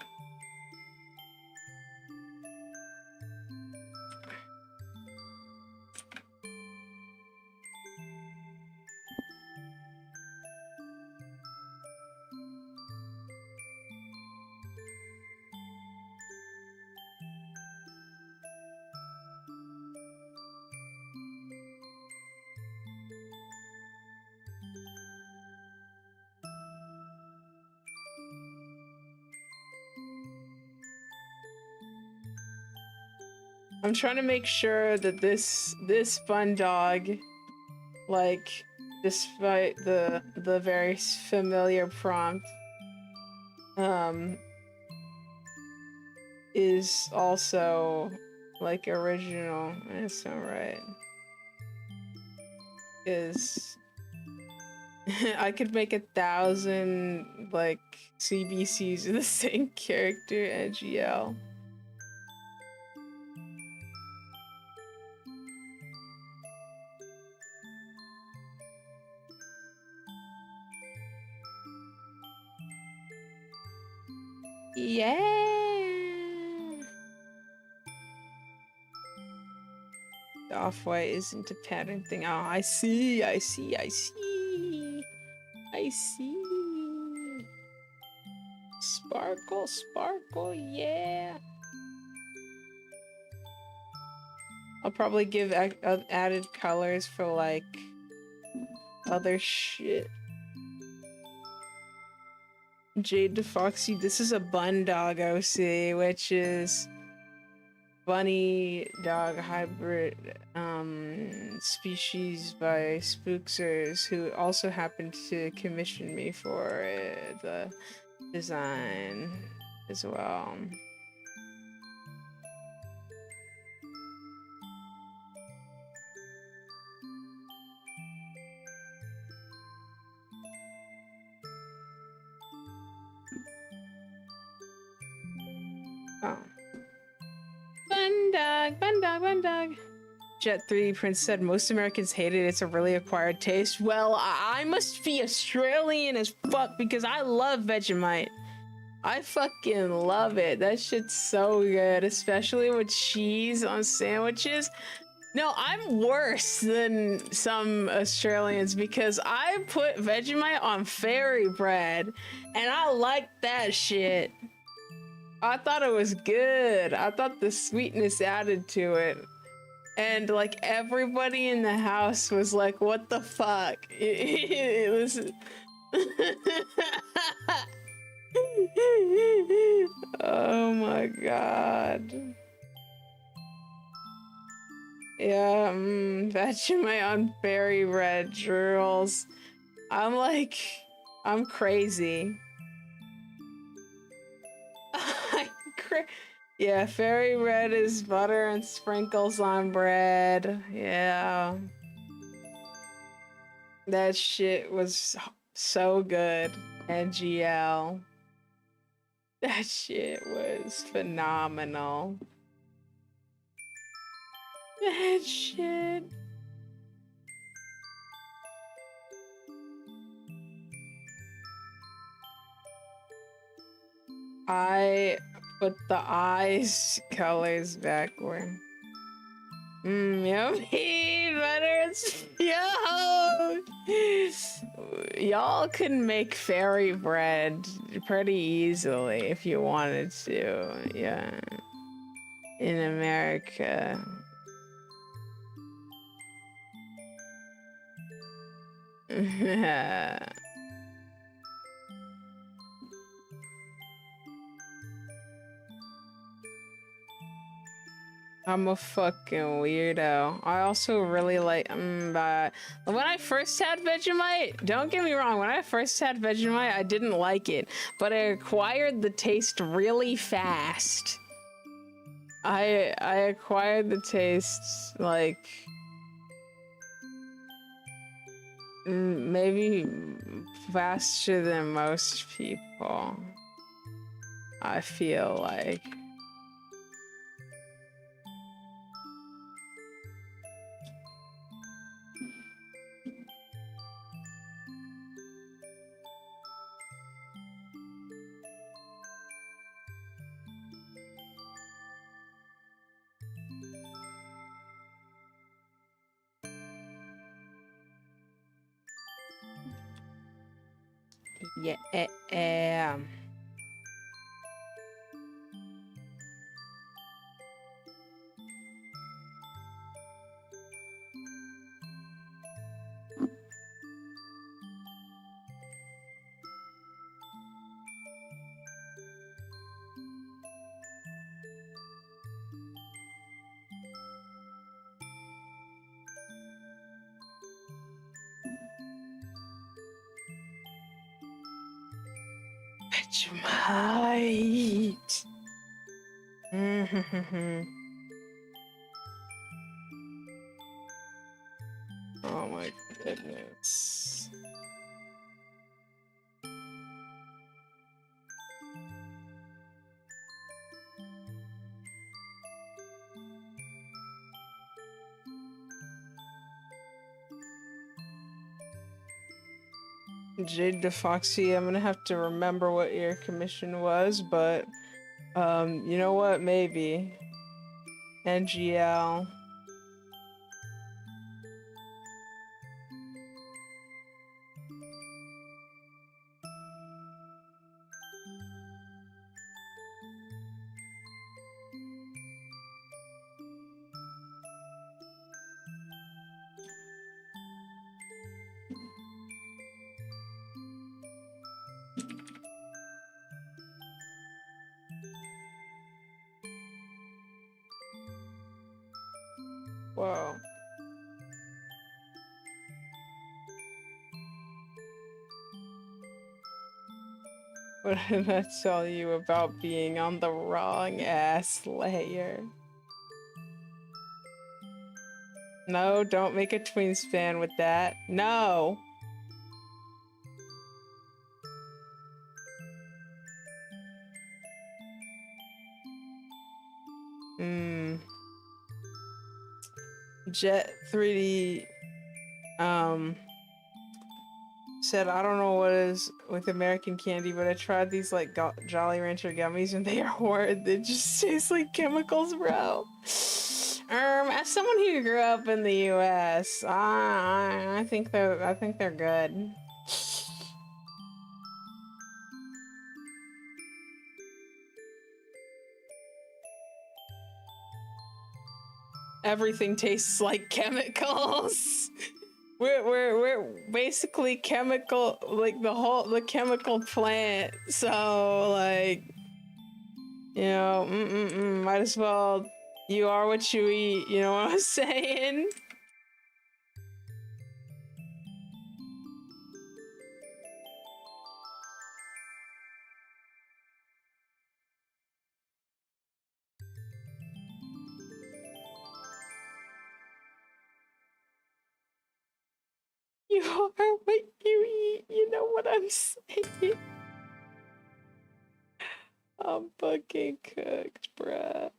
Speaker 1: I'm trying to make sure that this fun dog, like, despite the very familiar prompt, is also like original. That's not right. Is I could make 1,000 like CBCs of the same character NGL. Yeah. The off-white isn't a pattern thing. Oh, I see. I see. Sparkle, sparkle, yeah. I'll probably give added colors for like other shit. Jade to Foxy, this is a bun dog OC, which is bunny dog hybrid species by Spooksers, who also happened to commission me for the design as well. Oh. Bun dog, bun dog, bun dog. Jet 3 Prince said most Americans hate it. It's a really acquired taste. Well, I must be Australian as fuck because I love Vegemite. I fucking love it. That shit's so good, especially with cheese on sandwiches. No, I'm worse than some Australians because I put Vegemite on fairy bread and I like that shit. I thought it was good. I thought the sweetness added to it. And like everybody in the house was like, what the fuck? It was... Oh my god. Yeah, Vegemite on fairy bread drills. I'm crazy. Yeah, fairy bread is butter and sprinkles on bread. Yeah. That shit was so good. NGL. That shit was phenomenal. That shit. I put the eyes colors backward. Yummy butter. Yo, y'all can make fairy bread pretty easily if you wanted to. Yeah, in America. I'm a fucking weirdo. I also really like, when I first had Vegemite, don't get me wrong, when I first had Vegemite, I didn't like it, but I acquired the taste really fast. I acquired the taste, like, maybe faster than most people, I feel like. Yeah. Vegemite. Oh my goodness. Jade DeFoxy, I'm gonna have to remember what your commission was, but you know what? Maybe. NGL. Whoa. What did I tell you about being on the wrong ass layer? No, don't make a tween span with that. No! Jet 3D, said, I don't know what is with American candy, but I tried these, like, Jolly Rancher gummies and they are horrid. They just taste like chemicals, bro. As someone who grew up in the US, I think they're good. Everything tastes like chemicals. We're basically chemical, like the chemical plant. So like, you know, might as well. You are what you eat. You know what I'm saying? You are what you eat. You know what I'm saying? I'm fucking cooked, bruh.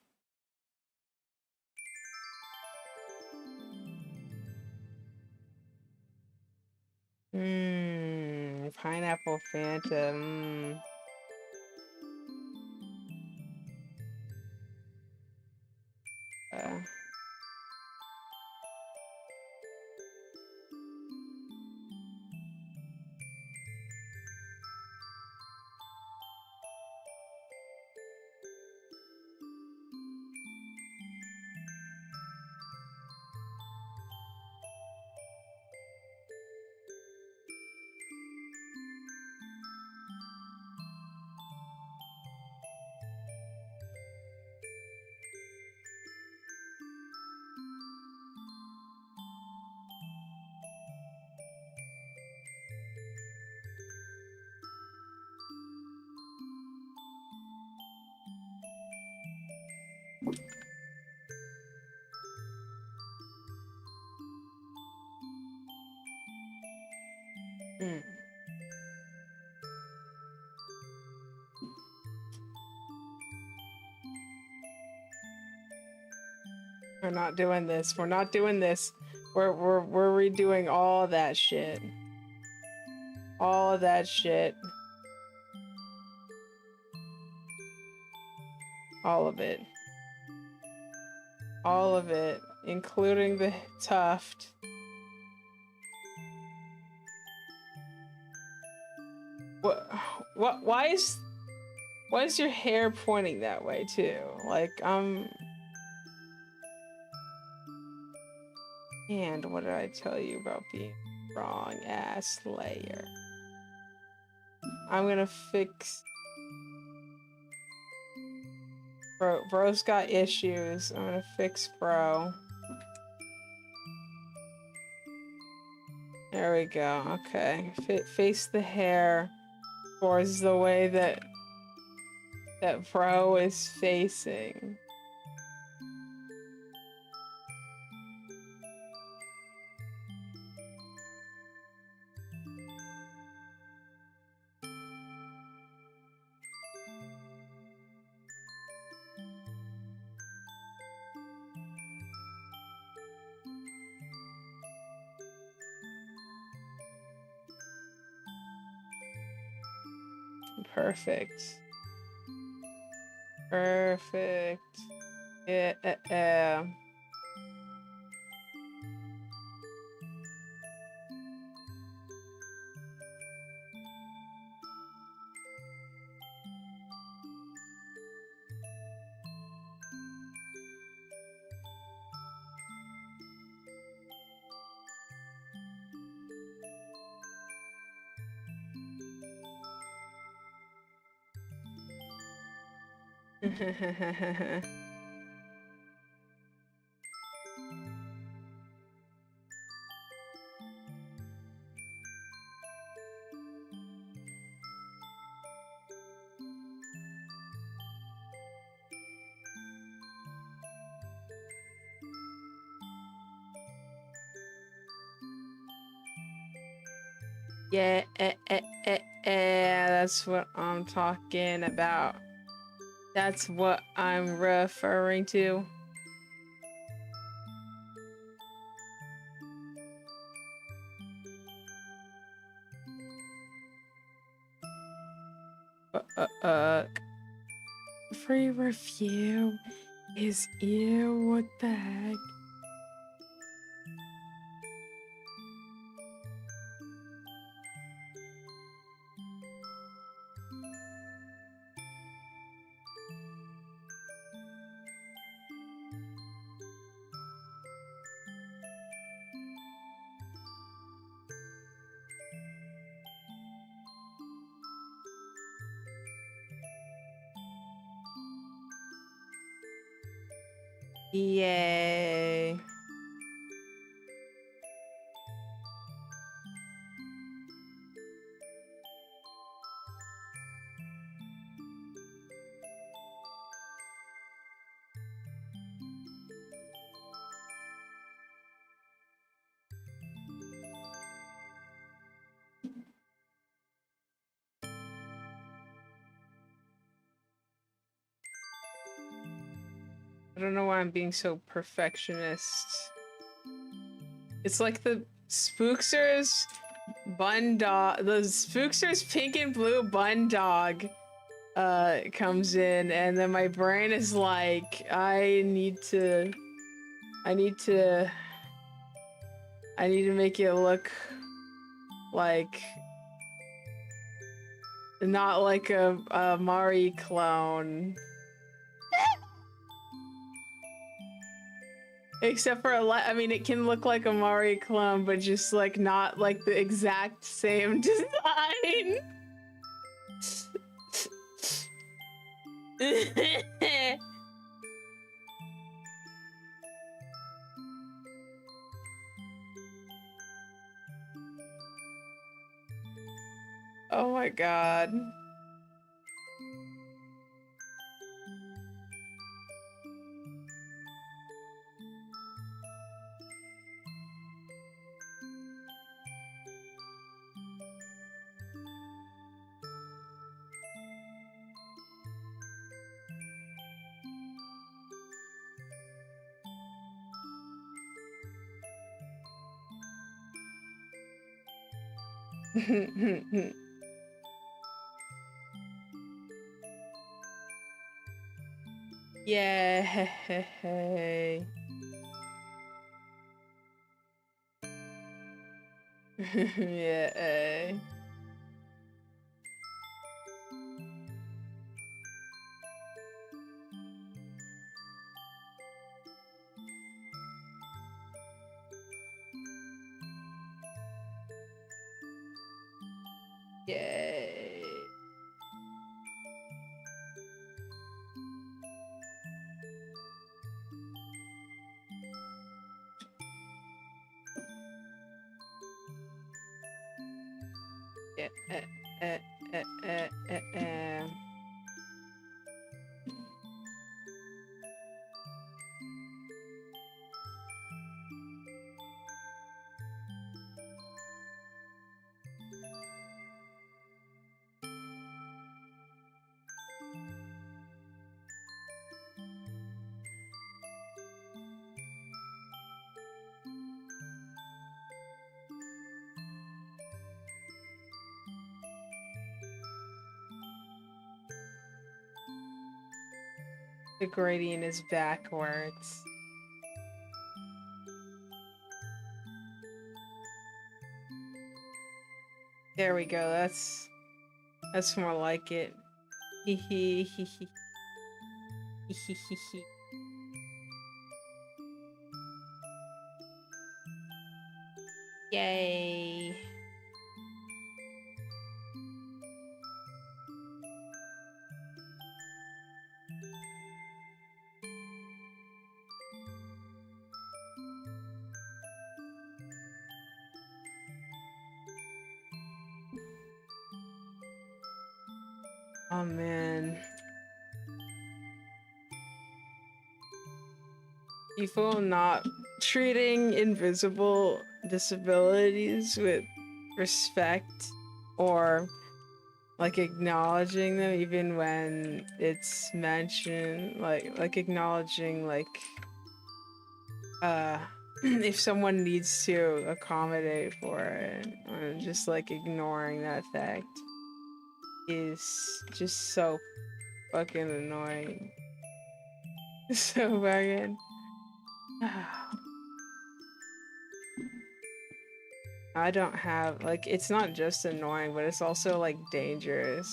Speaker 1: Pineapple Fanta. We're not doing this. We're not doing this. We're redoing all that shit. All of that shit. All of it. All of it, including the tuft. What, why is your hair pointing that way too? Like, and what did I tell you about being wrong ass layer? I'm gonna fix. Bro's got issues. I'm gonna fix bro. There we go. Okay. Face the hair towards the way that bro is facing. Perfect. Perfect. Yeah. Yeah, that's what I'm talking about. That's what I'm referring to. Free review is ew, what the heck? Yay. I don't know why I'm being so perfectionist. It's like the Spooksters bun dog, the Spooksters pink and blue bun dog comes in, and then my brain is like, I need to make it look like not like a Mari clone. Except for I mean, it can look like a Mari clone, but just like not like the exact same design. Oh my god. Yay. Yay. Yay. Yeah, uh, uh, uh, uh, uh. The gradient is backwards. There we go. That's more like it. Hee hee hee hee. Hee hee hee hee. Yay. Oh man. People not treating invisible disabilities with respect or like acknowledging them even when it's mentioned, like acknowledging like if someone needs to accommodate for it, and just like ignoring that fact is just so fucking annoying. So fucking I don't have like, it's not just annoying, but it's also like dangerous.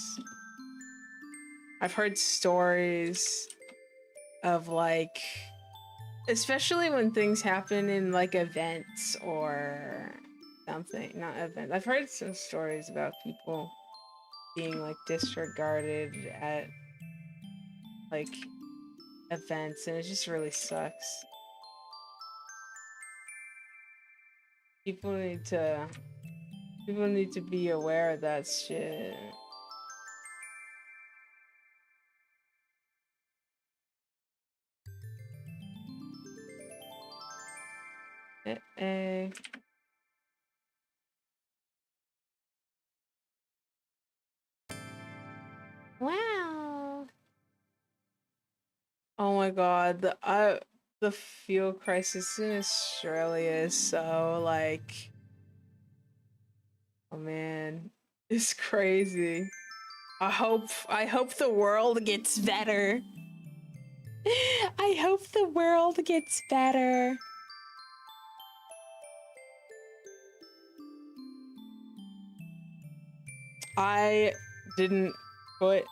Speaker 1: I've heard stories of like, especially when things happen in like events or something, not events. I've heard some stories about people being like disregarded at like events, and it just really sucks. People need to be aware of that shit. Wow. Oh my god, the fuel crisis in Australia is so like, oh man, it's crazy. I hope the world gets better. I hope the world gets better. I didn't put.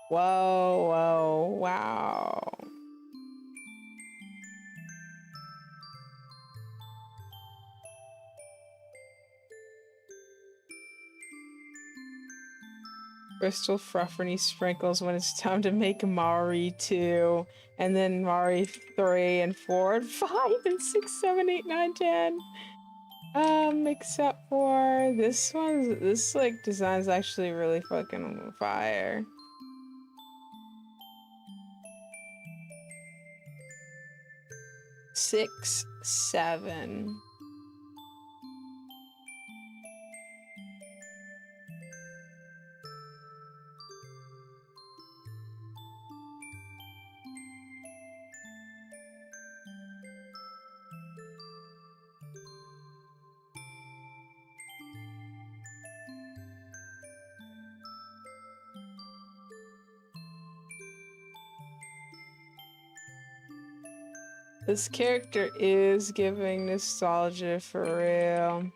Speaker 1: Whoa, whoa, wow. Crystal Fruffany sprinkles when it's time to make Mari 2, and then Mari 3 and 4 and 5 and 6, 7, 8, 9, 10. Except for this one, this like design's actually really fucking fire. Six, 7. This character is giving nostalgia for real.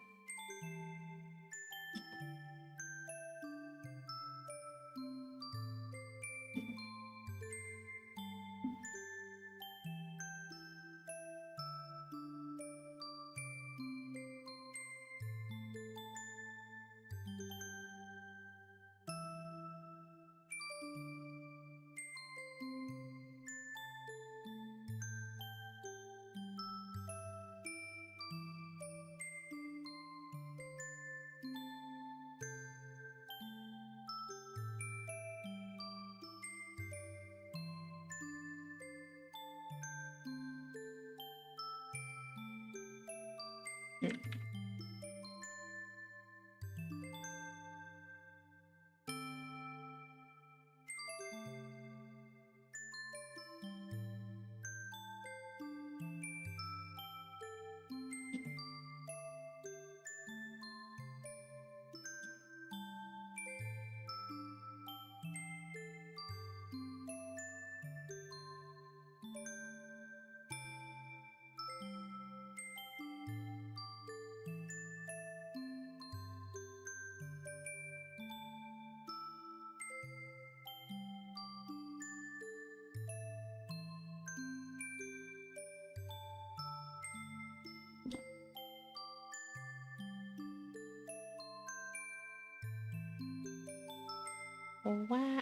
Speaker 1: Wow.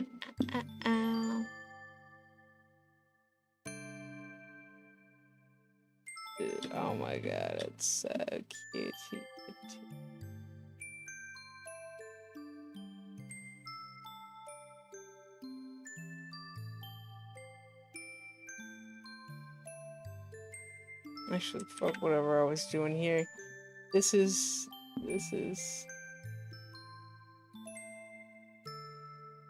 Speaker 1: Dude, oh my god, it's so cute. Actually, fuck whatever I was doing here. This is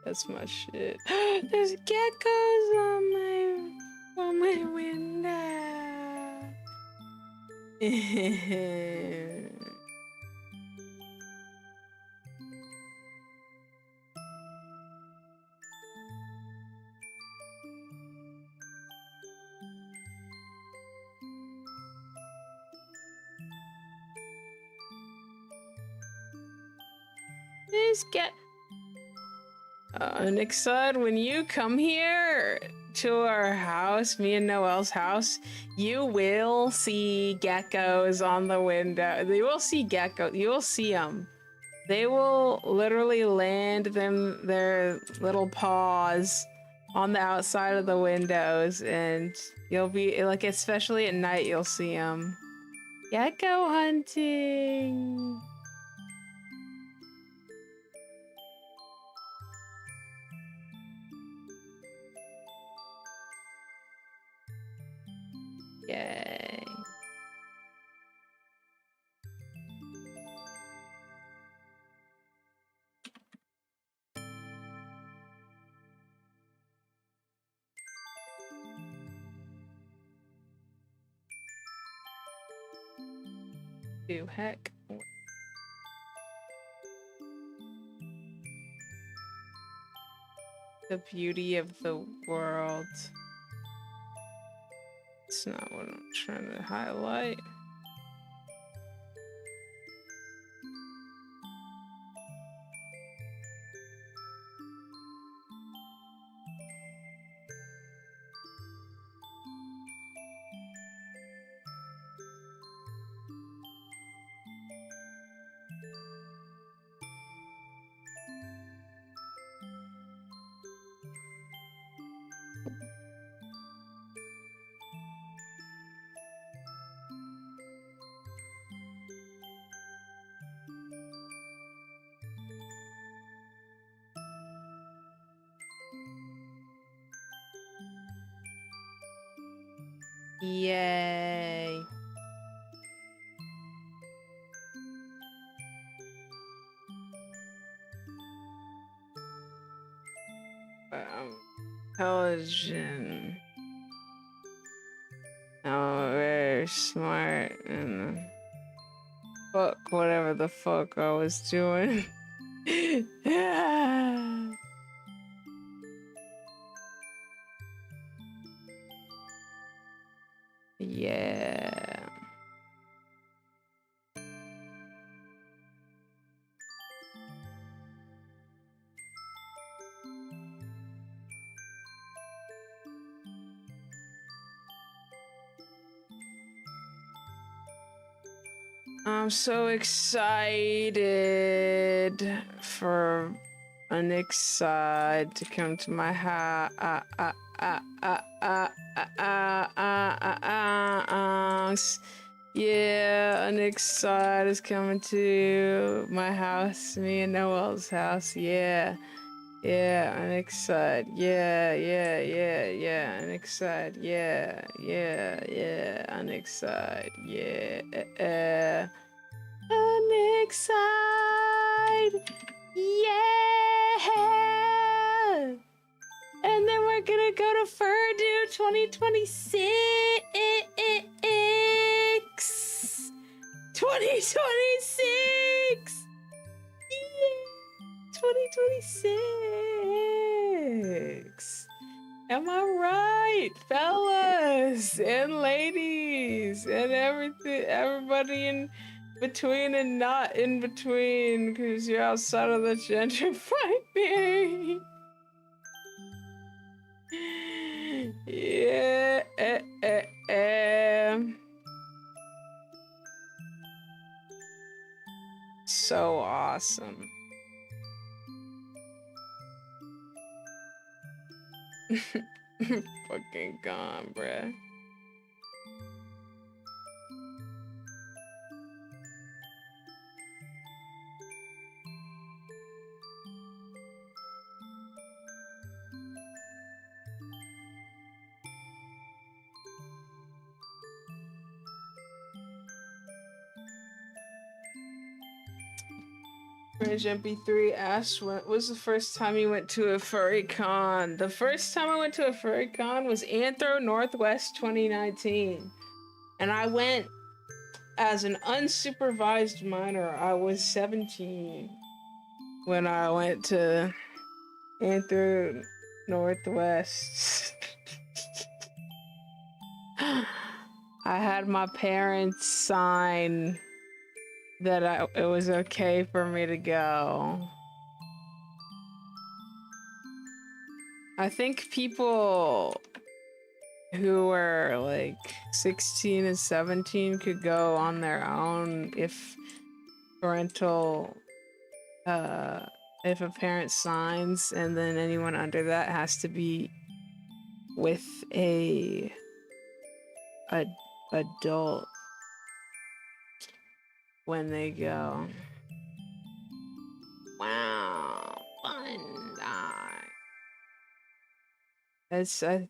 Speaker 1: that's my shit. There's geckos on my window. Nixon, when you come here to our house, me and Noelle's house, you will see geckos on the window. You will see geckos. You will see them. They will literally land their little paws on the outside of the windows, and you'll be like, especially at night, you'll see them. Gecko hunting. Yay. Do heck. The beauty of the world. It's not what I'm trying to highlight. Yay. Intelligent. Oh, very smart and fuck whatever the fuck I was doing. yeah. I'm so excited for Anixide to come to my house. Yeah, Anixide is coming to my house, me and Noel's house. Yeah. Yeah, Anixide. Yeah, Anixide. Yeah, Anixide. Yeah. Anixide. Yeah. And then we're gonna go to Furdu 2026. 2026. Yeah. 2026. Am I right, fellas and ladies and everybody in between and not in between, because you're outside of the gender binary. Yeah. So awesome. Fucking gone, bruh. Fringe MP3 asked when was the first time you went to a furry con? The first time I went to a furry con was Anthro Northwest 2019. And I went as an unsupervised minor. I was 17 when I went to Anthro Northwest. I had my parents sign that it was okay for me to go. I think people who were like 16 and 17 could go on their own if parental, if a parent signs, and then anyone under that has to be with a adult when they go. Wow, fun. I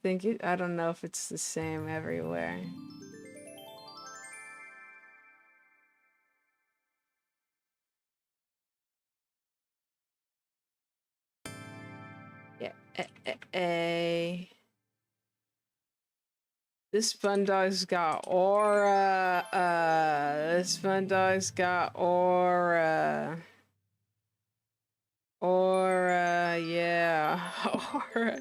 Speaker 1: think I don't know if it's the same everywhere. Yeah. This fun dog's got aura. This fun dog's got aura. Aura, yeah. Aura.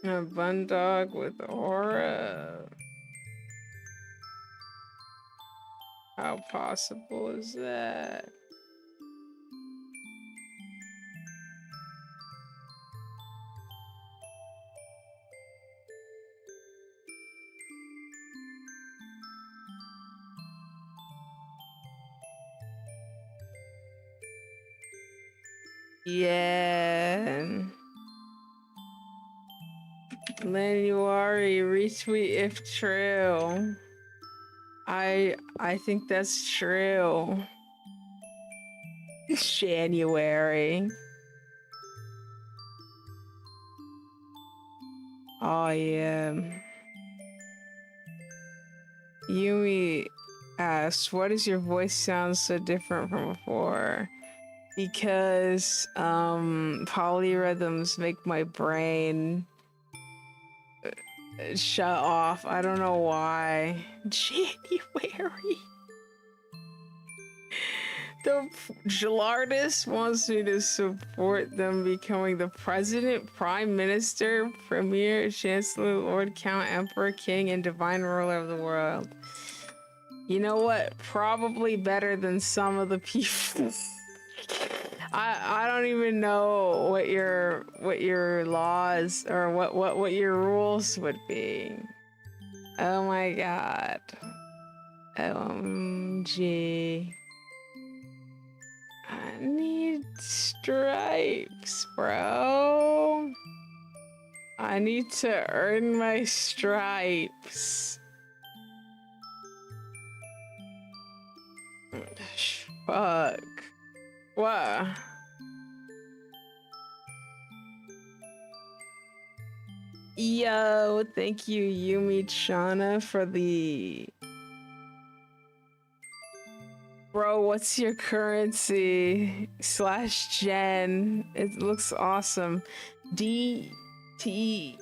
Speaker 1: A bun dog with aura. How possible is that? Yeah. Lanuari, retweet if true. I think that's true. January. Oh yeah. Yumi asks, "Why does your voice sound so different from before?" Because polyrhythms make my brain shut off. I don't know why. January. The Gelardis wants me to support them becoming the president, prime minister, premier, chancellor, lord, count, emperor, king, and divine ruler of the world. You know what? Probably better than some of the people. I don't even know what your laws or what your rules would be. Oh my god. OMG. I need stripes, bro. I need to earn my stripes. Fuck. What? Yo, thank you, Yumi Chana, for the... Bro, what's your currency? /gen. It looks awesome. DT.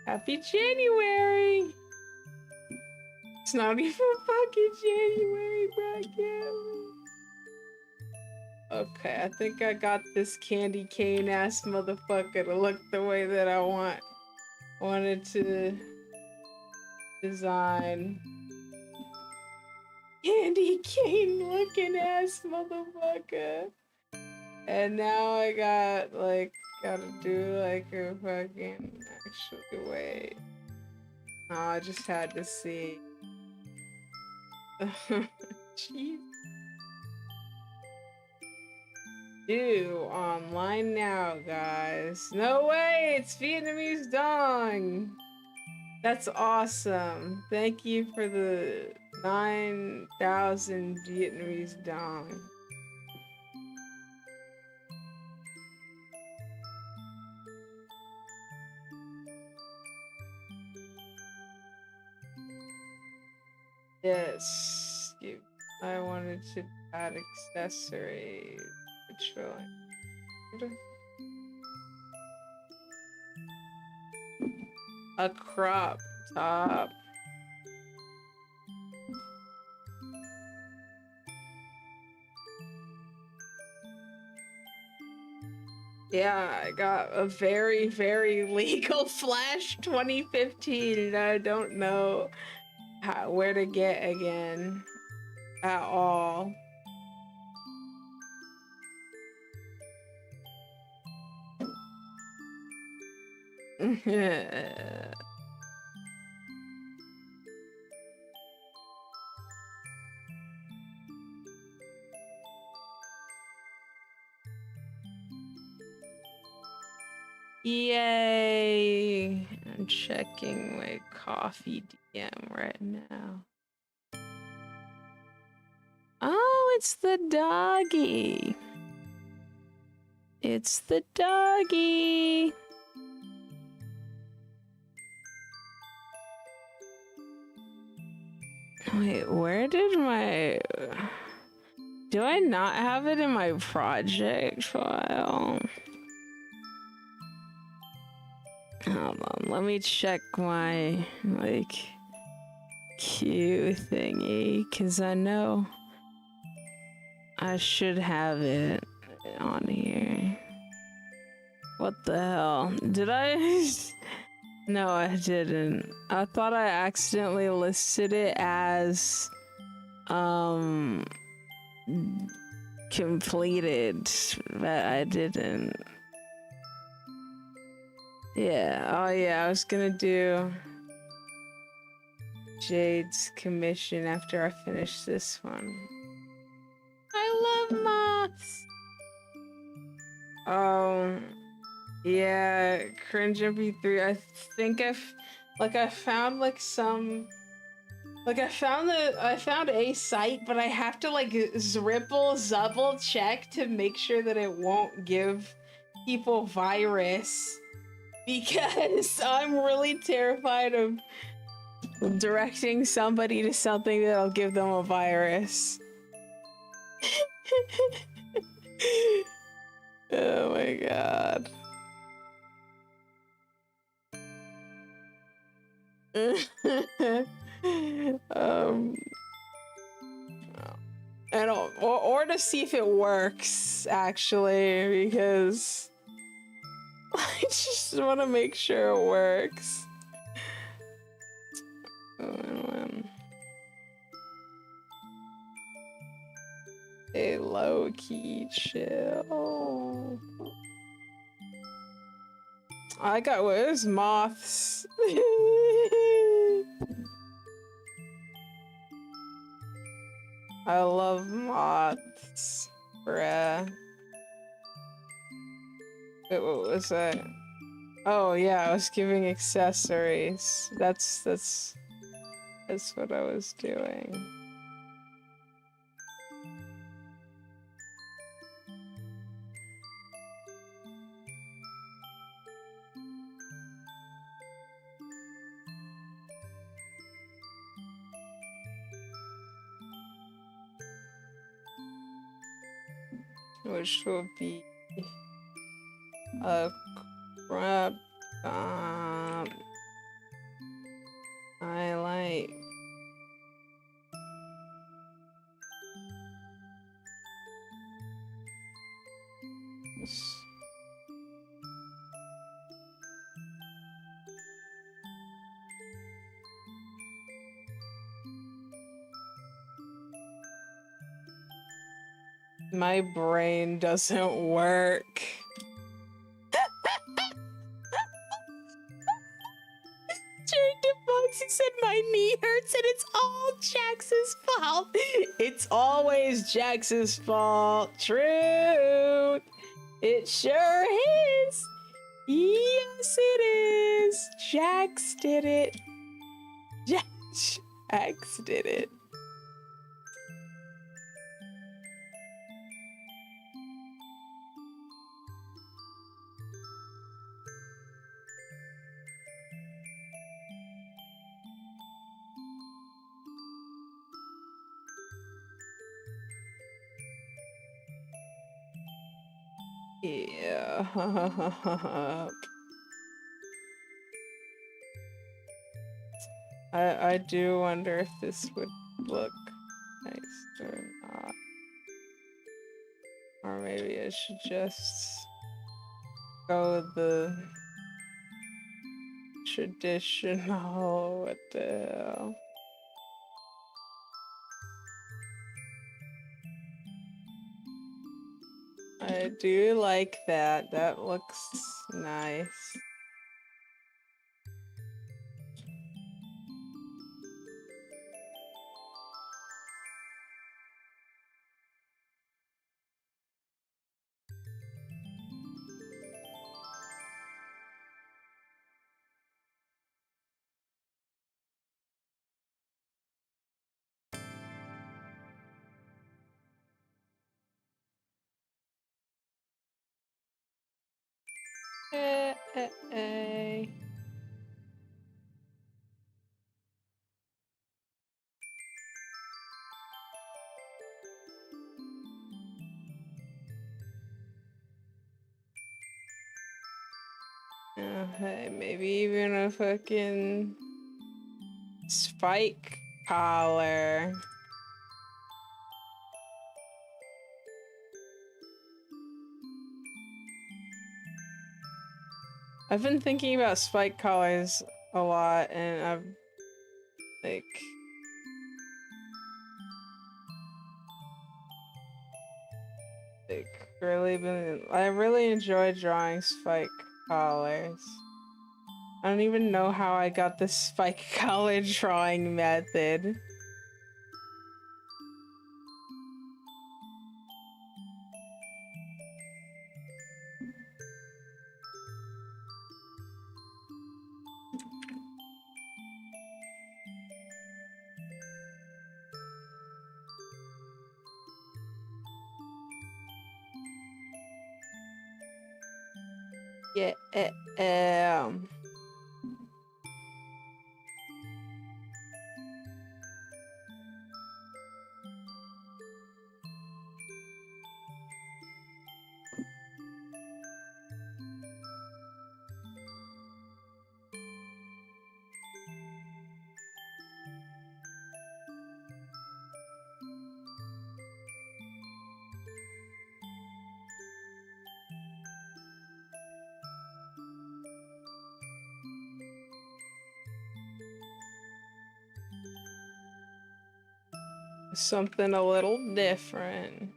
Speaker 1: Happy January! It's not even fucking January, bro. Okay, I think I got this candy cane ass motherfucker to look the way that I wanted to design. Candy cane looking ass motherfucker. And now I gotta do like a fucking actually wait. Oh, I just had to see. Jeez. Do online now, guys. No way, it's Vietnamese dong. That's awesome. Thank you for the 9,000 Vietnamese dong. Yes, I wanted to add accessories. A crop top. Yeah, I got a very, very legal Flash 2015 and I don't know where to get again at all. Yay! I'm checking my coffee DM right now. Oh, it's the doggy. It's the doggy. Wait, where did my... Do I not have it in my project file? Hold on, let me check my, queue thingy, because I know I should have it on here. What the hell? Did I? No, I didn't. I thought I accidentally listed it as, completed, but I didn't. Yeah, oh yeah, I was gonna do Jade's commission after I finish this one. I love moths! Yeah, Cringe MP3, I think I found I found a site, but I have to double check to make sure that it won't give people virus. Because I'm really terrified of directing somebody to something that'll give them a virus. Oh my god. um, I don't, or to see if it works actually, because I just want to make sure it works. A low-key chill. I got those moths. I love moths, bruh. Wait, what was that? Oh yeah, I was giving accessories. That's what I was doing. Which will be a crop top highlight. My brain doesn't work. Foxy said my knee hurts and it's all Jax's fault. It's always Jax's fault. True. It sure is. Yes, it is. Jax did it. Jax did it. Yeah. I do wonder if this would look nice or not. Or maybe I should just go with the traditional. What the hell? I do like that. That looks nice. Eh. Hey, maybe even a fucking spike collar. I've been thinking about spike collars a lot, and I've like I really enjoy drawing spike collars. I don't even know how I got this spike collar drawing method. Yeah, Something a little different.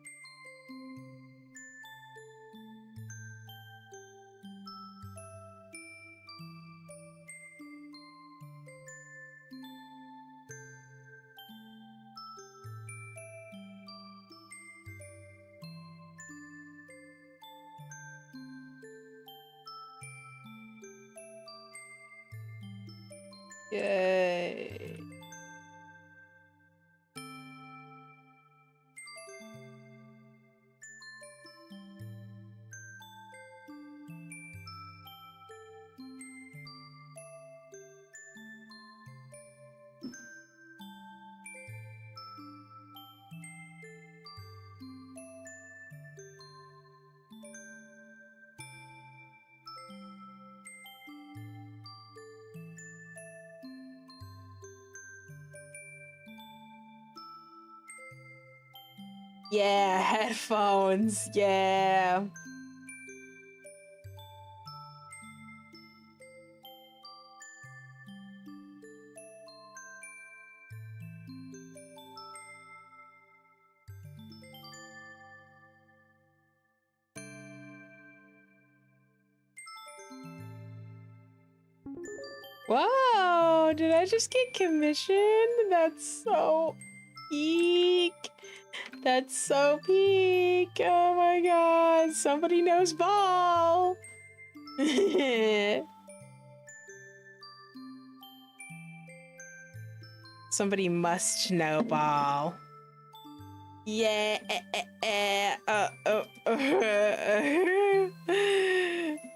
Speaker 1: Yay. Yeah, headphones, yeah. Whoa, did I just get commissioned? That's so peak. That's so peak. Oh my god, somebody knows ball. Somebody must know ball. Yeah.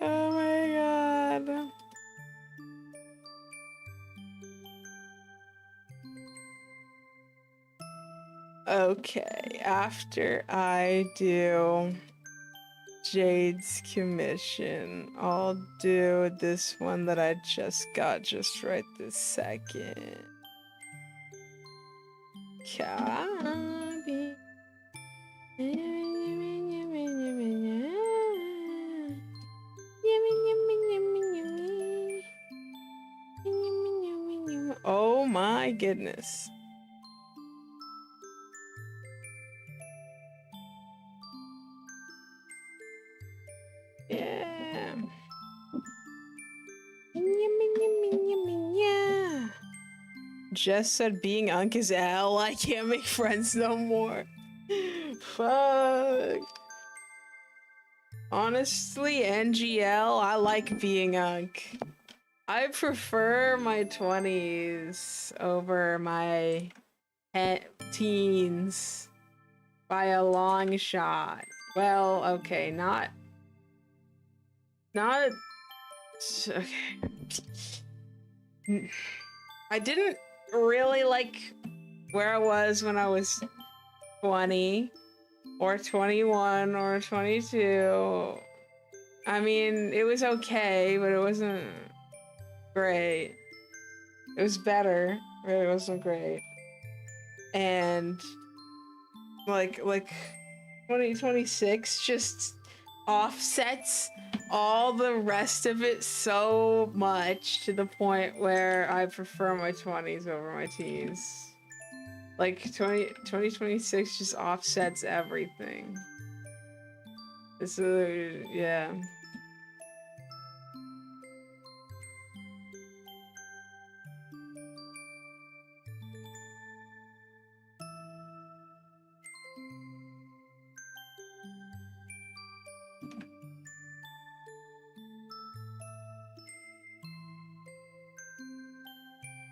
Speaker 1: Oh my god. Okay, after I do Jade's commission, I'll do this one that I just got just right this second. Copy. Oh my goodness. Yeah. Jess said being Unk is L. I can't make friends no more. Fuck. Honestly, NGL, I like being Unk. I prefer my 20s over my teens by a long shot. Well, okay, not okay. I didn't really like where I was when I was 20 or 21 or 22. I mean, it was okay, but it wasn't great. It was better, but it wasn't great. And like 2026 just offsets all the rest of it so much to the point where I prefer my 20s over my teens. Like 2026 just offsets everything. This is, yeah.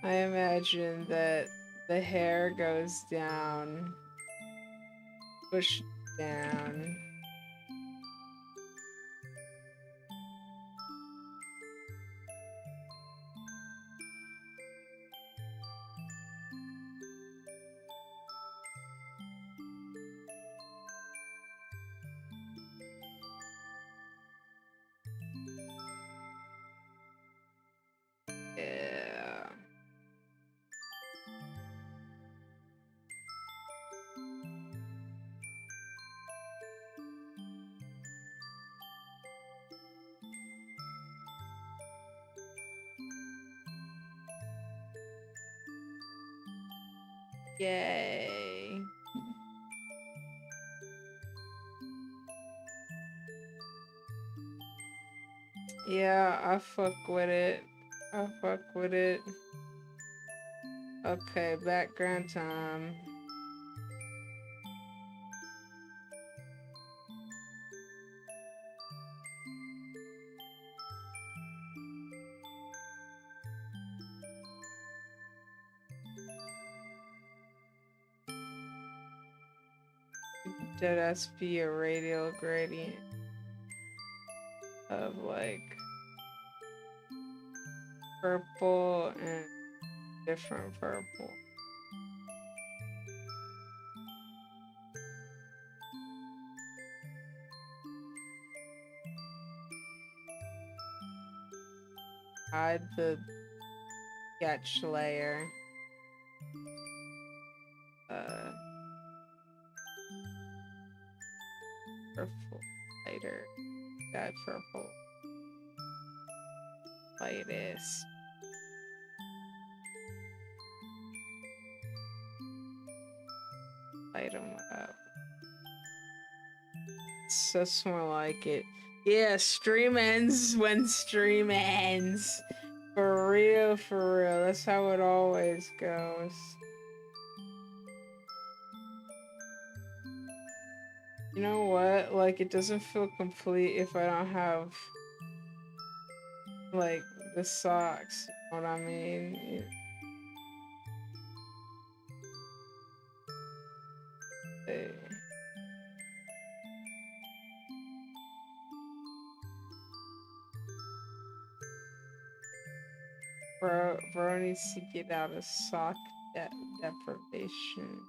Speaker 1: I imagine that the hair goes down, pushed down. Yeah. Yay. Yeah, I fuck with it. I fuck with it. Okay, background time. Deadass be a radial gradient of like purple and different purple. Hide the sketch layer. Purple, lighter, that purple, lightest. Light them up. It's just more like it. Yeah, stream ends when stream ends. For real, for real. That's how it always goes. You know what? Like, it doesn't feel complete if I don't have, like, the socks. You know what I mean? Hey. Bro needs to get out of sock deprivation.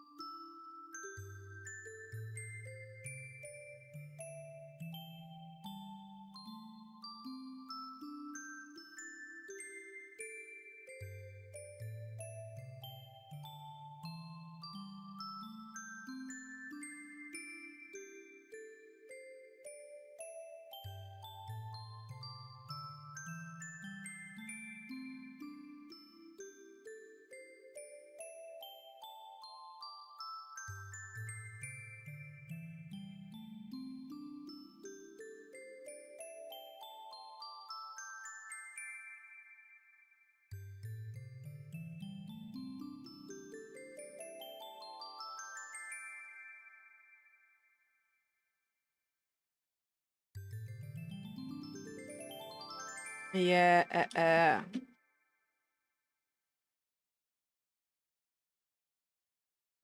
Speaker 1: Yeah,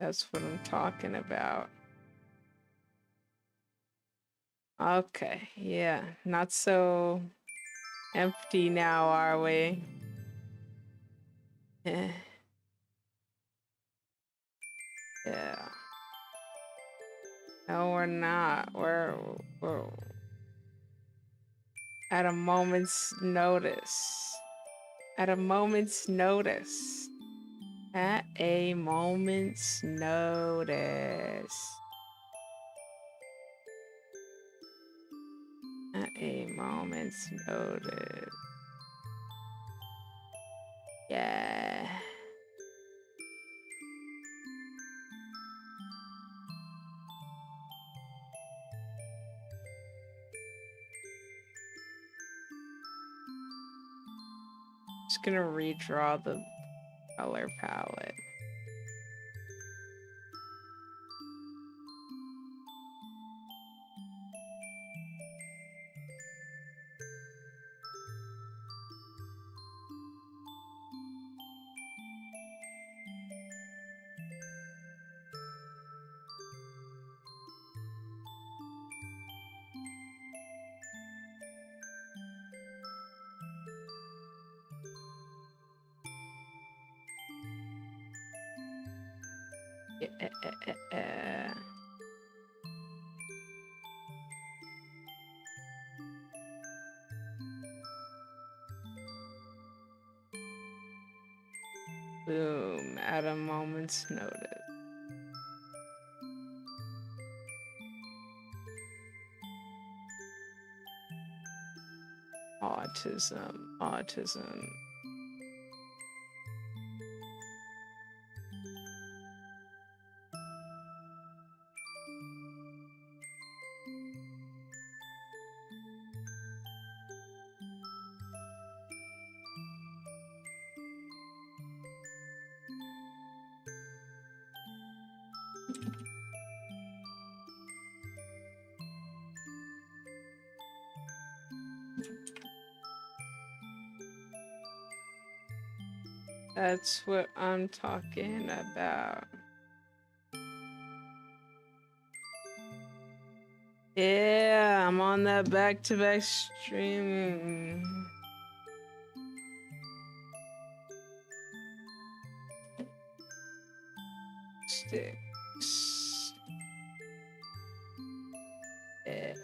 Speaker 1: that's what I'm talking about. Okay, yeah, not so empty now, are we? Yeah. No, we're not. We're at a moment's notice. At a moment's notice. At a moment's notice. At a moment's notice. Yeah. Just gonna redraw the color palette. Yeah. Boom, at a moment's notice. Autism. That's what I'm talking about. Yeah, I'm on that back-to-back streaming. Sticks. Yeah.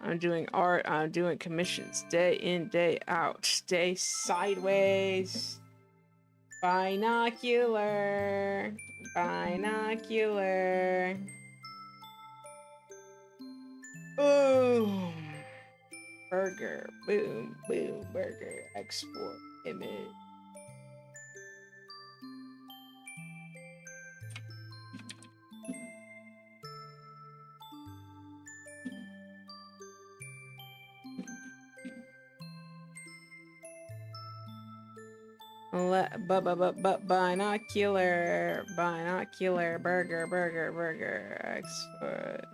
Speaker 1: I'm doing art, I'm doing commissions day in, day out. Stay sideways. Binocular. Binocular. Boom. Burger. Boom. Boom. Burger. Export image. Binocular, binocular, burger, export,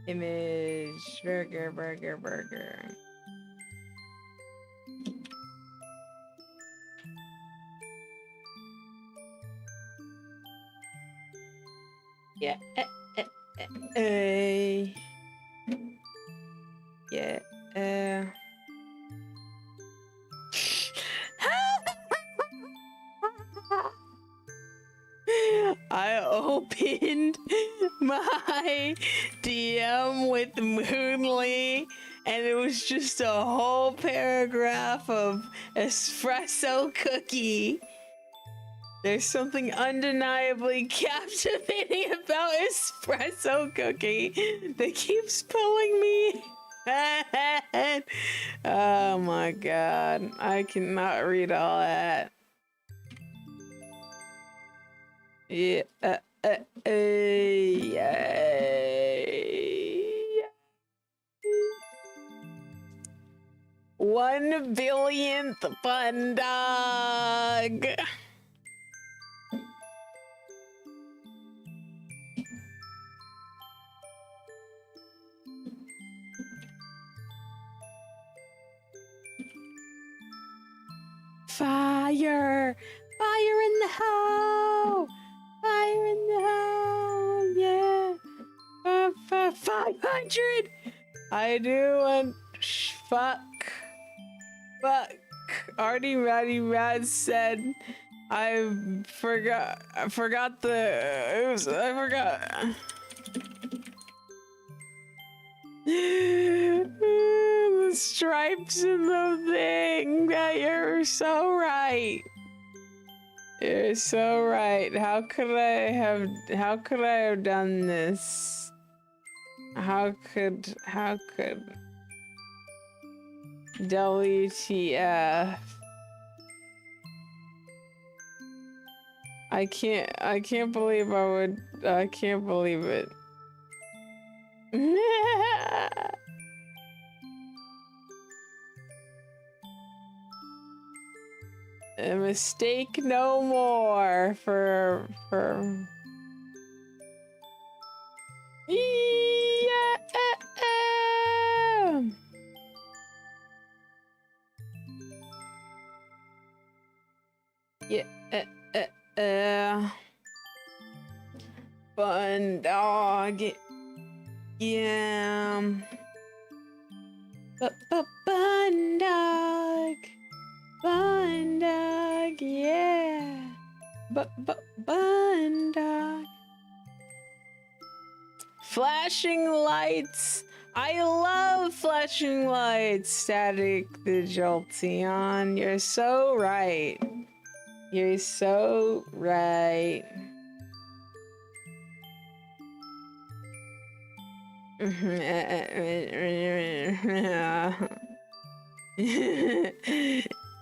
Speaker 1: image, burger. Yeah, yeah, I opened my DM with Moonly, and it was just a whole paragraph of espresso cookie. There's something undeniably captivating about espresso cookie that keeps pulling me. Oh my god, I cannot read all that. Yeah, yay. 1 billionth fun dog. Fire! Fire in the hole! Fire in the hole! Yeah! 500! I do want... Fuck. Artie Ratty Rad said... I forgot the... Oops, I forgot. The stripes in the thing. That you're so right. You're so right. How could I have done this? How could WTF? I can't believe I can't believe it. A mistake no more for yeah. Fun dog. Yeah. Fun dog. Fun dog, yeah. Fun dog. Flashing lights. I love flashing lights. Static the Jolteon. You're so right. You're so right.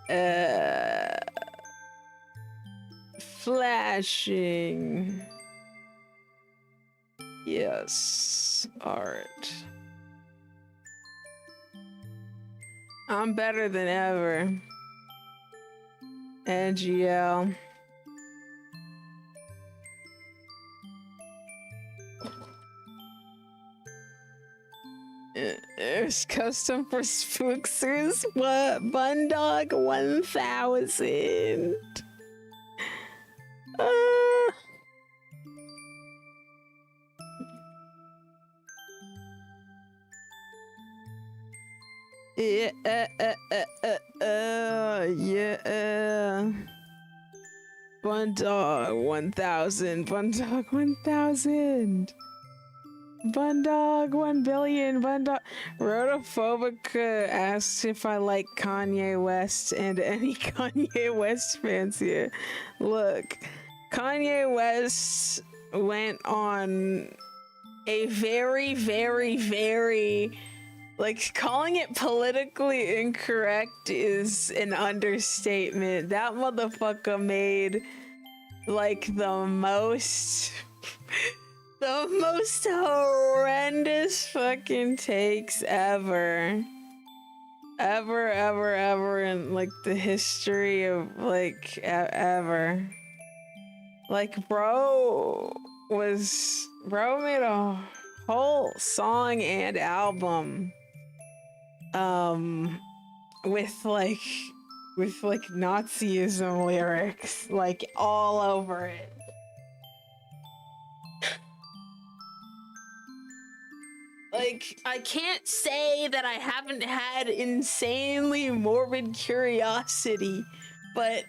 Speaker 1: uh, flashing. Yes, art. I'm better than ever. NGL. There's custom for spooksters. What? Bundog 1000. Yeah, yeah. Bundog 1000. Bundog 1000. Bundog 1 billion. Bundog. Rotophobica asks if I like Kanye West and any Kanye West fans here. Look, Kanye West went on a very, very, very, like, calling it politically incorrect is an understatement. That motherfucker made, like, the most horrendous fucking takes ever in, like, the history of, like, ever. Like, bro made a whole song and album with Nazism lyrics, like, all over it. Like, I can't say that I haven't had insanely morbid curiosity, but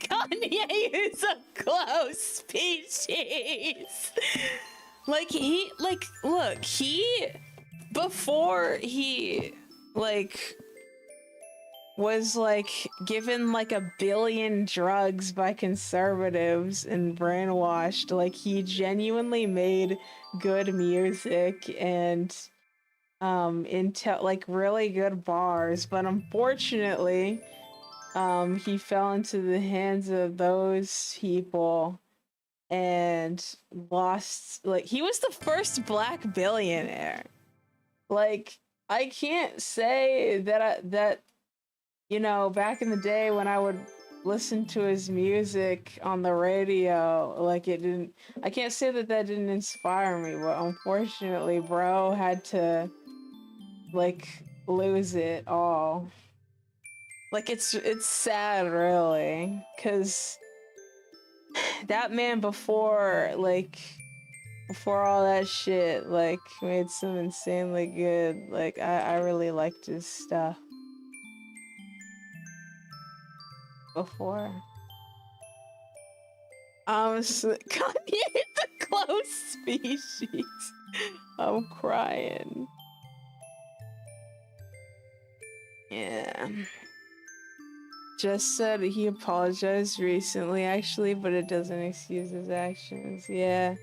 Speaker 1: Kanye is a close species. Like, before he, like, was, like, given, like, 1 billion drugs by conservatives and brainwashed, like, he genuinely made good music and into, like, really good bars, but unfortunately he fell into the hands of those people and lost, like, he was the first black billionaire. Like, I can't say that you know, back in the day when I would listen to his music on the radio, like, I can't say that didn't inspire me, but unfortunately, bro had to, like, lose it all. Like, it's sad, really, because that man before all that shit, like, made some insanely good, like, I really liked his stuff before. Honestly, Kanye is a close species. I'm crying. Yeah. Just said he apologized recently, actually, but it doesn't excuse his actions. Yeah.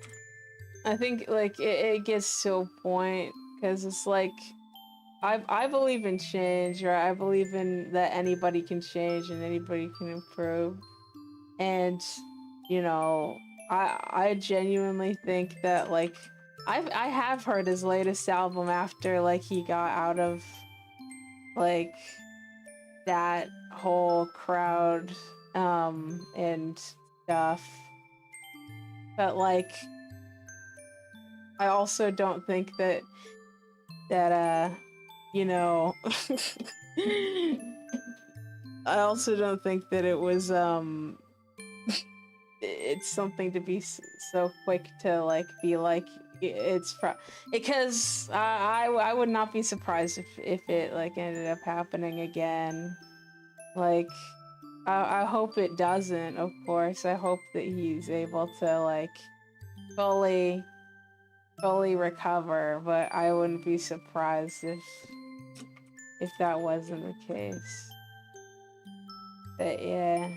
Speaker 1: I think, like, it gets to a point, because it's like, I believe in change, right? I believe in that anybody can change and anybody can improve. And, you know, I genuinely think that, like, I have heard his latest album after, like, he got out of, like, that whole crowd and stuff. But, like, I also don't think that you know, I also don't think that it was it's something to be so quick to, like, be like, it's because I would not be surprised if it, like, ended up happening again. Like, I hope it doesn't, of course. I hope that he's able to, like, fully recover, but I wouldn't be surprised if that wasn't the case. But yeah.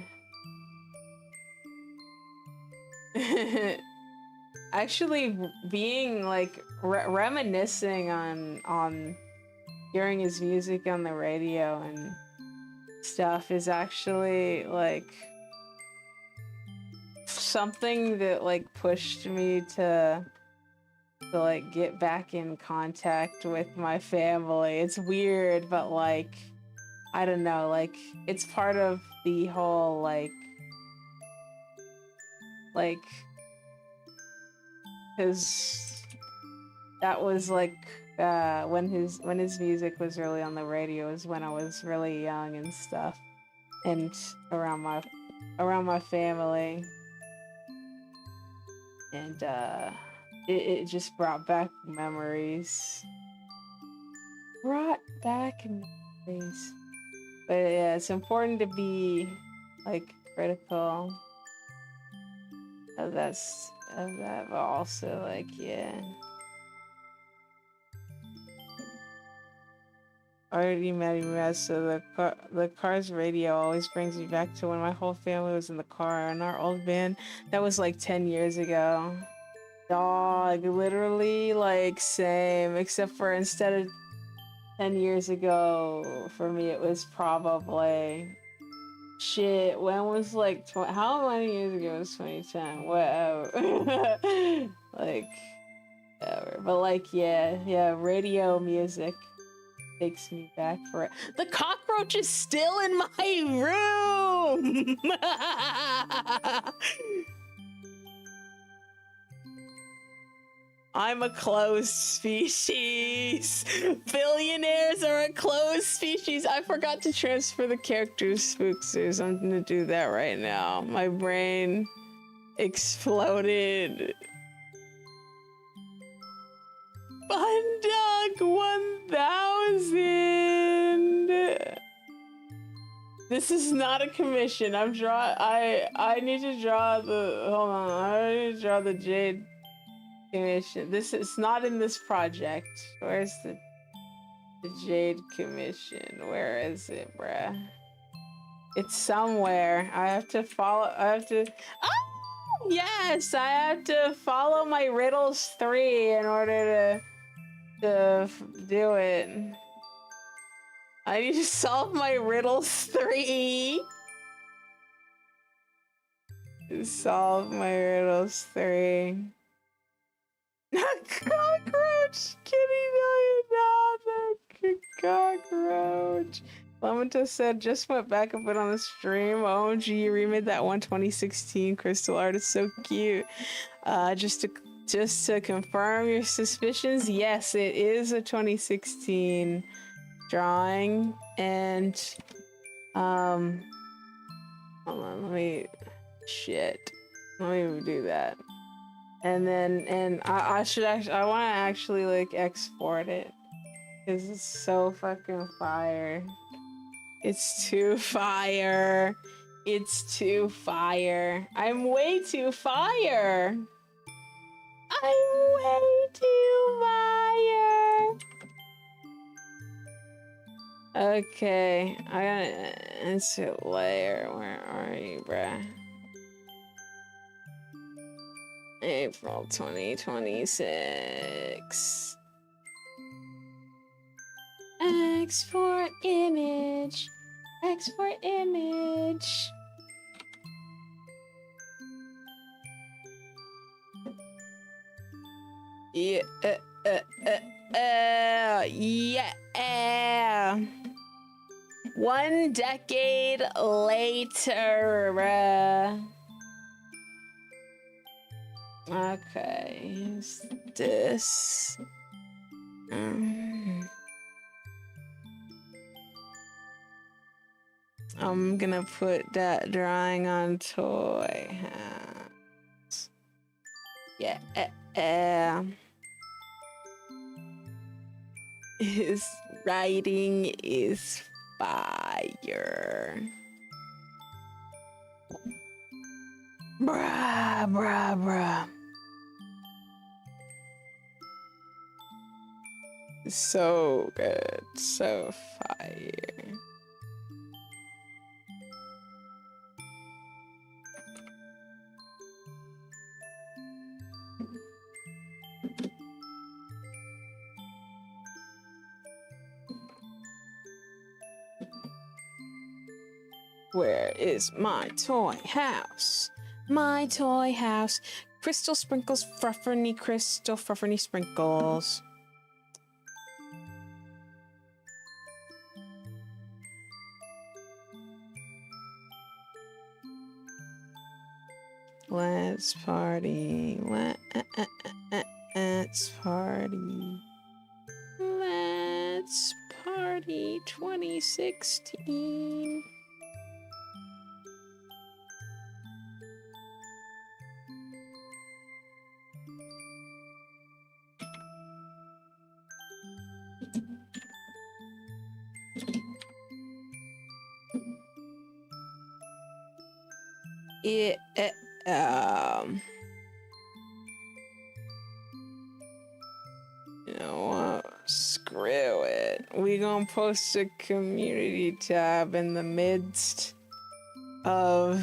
Speaker 1: actually being like reminiscing on hearing his music on the radio and stuff is actually like something that like pushed me to like get back in contact with my family. It's weird, but like I don't know, like it's part of the whole like because that was like when his music was really on the radio is when I was really young and stuff, and around my family, and it just brought back memories. But yeah, it's important to be like critical of that, but also like yeah. Already mad, so the car's radio always brings me back to when my whole family was in the car in our old van. That was like 10 years ago. Dog, literally like same, except for instead of 10 years ago, for me it was probably shit. When was like how many years ago was 2010? Whatever. Like whatever. But like yeah, radio music takes me back for it. The cockroach is still in my room. I'm a closed species. Billionaires are a closed species. I forgot to transfer the characters spooksters. I'm gonna do that right now. My brain exploded. Bundug 1000. This is not a commission. I need to draw the hold on. I need to draw the Jade commission. This is not in this project. Where's the Jade commission? Where is it, bruh? It's somewhere. I have to follow. Oh yes, I have to follow my riddles 3 in order to do it. I need to solve my riddles 3. Solve my riddles 3. Cockroach! Kitty $1 cockroach. Lamenta said, just went back and put on the stream. OMG, you remade that one 2016 crystal art. It's so cute. Just to confirm your suspicions, yes, it is a 2016 drawing, and hold on, let me do that, and then I want to actually like export it because it's so fucking fire. It's too fire. It's too fire. I'm way too fire. I'm way too fire. Okay, I gotta insert layer. Where are you, bruh? April 2026. Export image. Export image. Yeah. Yeah. 1 decade later. Okay, here's this. I'm gonna put that drawing on toy hands. Yeah. His writing is fire. Bruh. So good. So fire. Where is my toy house? My toy house. Crystal sprinkles, frufferny crystal, frufferny sprinkles. Let's party. Let's party. Let's party 2016. You know what? Screw it. We gonna post a community tab in the midst of.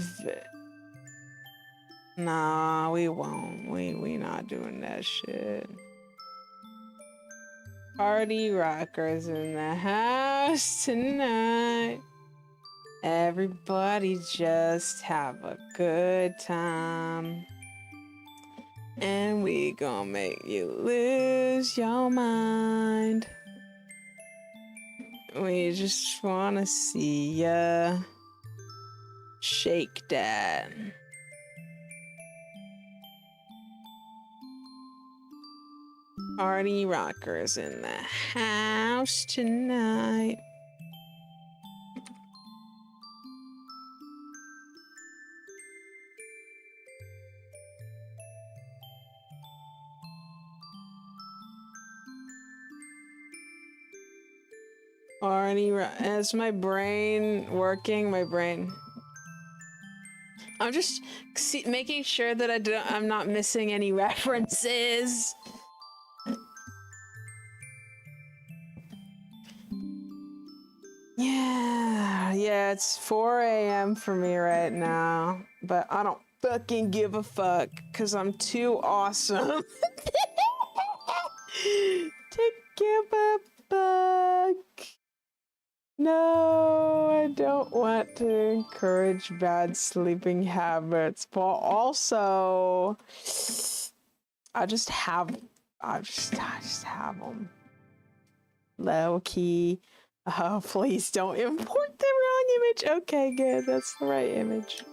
Speaker 1: Nah, we won't. We not doing that shit. Party rockers in the house tonight. Everybody just have a good time. And we gonna make you lose your mind. We just wanna see ya shake that. Party rockers in the house tonight. Is my brain working? My brain. I'm just making sure that I'm not missing any references. Yeah, it's 4 a.m. for me right now, but I don't fucking give a fuck because I'm too awesome to give a fuck. No, I don't want to encourage bad sleeping habits, but also I just have them. Low key. Oh, please don't import the wrong image. Okay, good. That's the right image.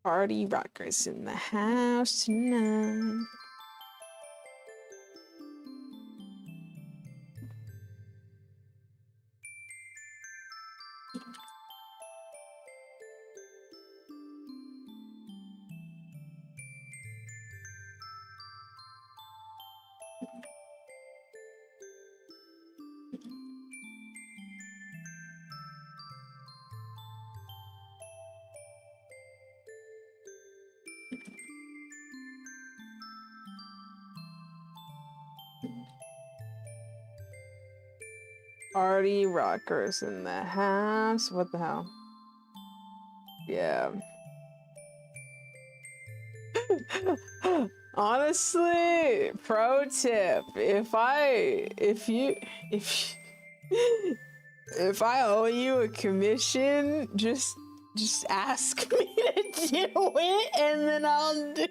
Speaker 1: Party rockers in the house tonight. Party rockers in the house. What the hell? Yeah. Honestly, pro tip, if I owe you a commission, just ask me to do it and then I'll do.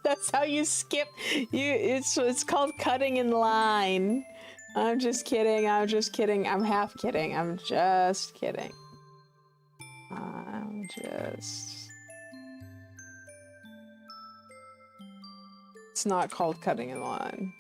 Speaker 1: That's how you skip. It's called cutting in line. I'm just kidding. I'm just kidding. I'm half kidding. I'm just kidding. It's not called cutting in line.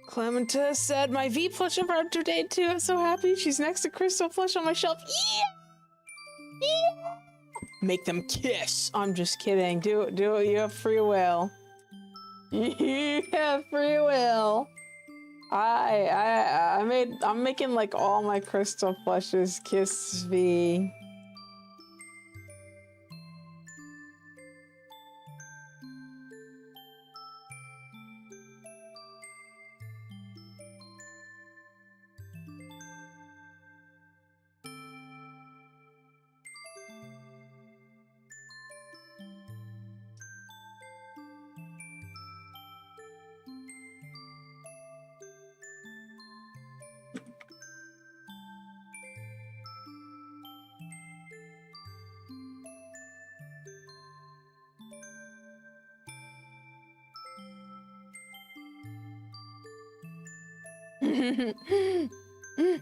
Speaker 1: Clementa said, my V plush arrived today too. I'm so happy. She's next to Crystal plush on my shelf. Yeah! Yeah! Make them kiss. I'm just kidding. Do it. You have free will. You have free will. I'm making like all my Crystal plushes kiss V.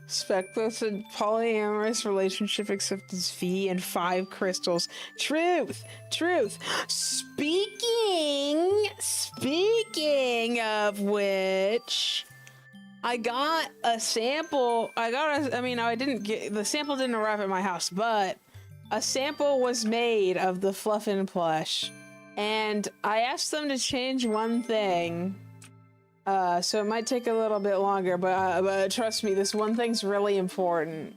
Speaker 1: Speckless and polyamorous relationship acceptance V and 5 crystals. Truth. Speaking of which, I got a sample. I didn't get the sample, didn't arrive at my house, but a sample was made of the Fluffin plush, and I asked them to change one thing. So it might take a little bit longer, but trust me, this one thing's really important.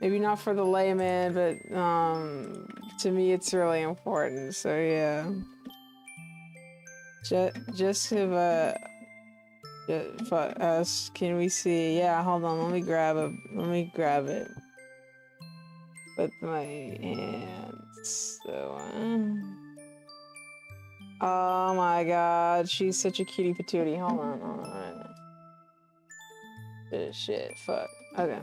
Speaker 1: Maybe not for the layman, but to me it's really important. So yeah, just have us. Can we see? Yeah, hold on. Let me grab it with my hands. So, oh my god, she's such a cutie patootie. Hold on. Shit, fuck. Okay.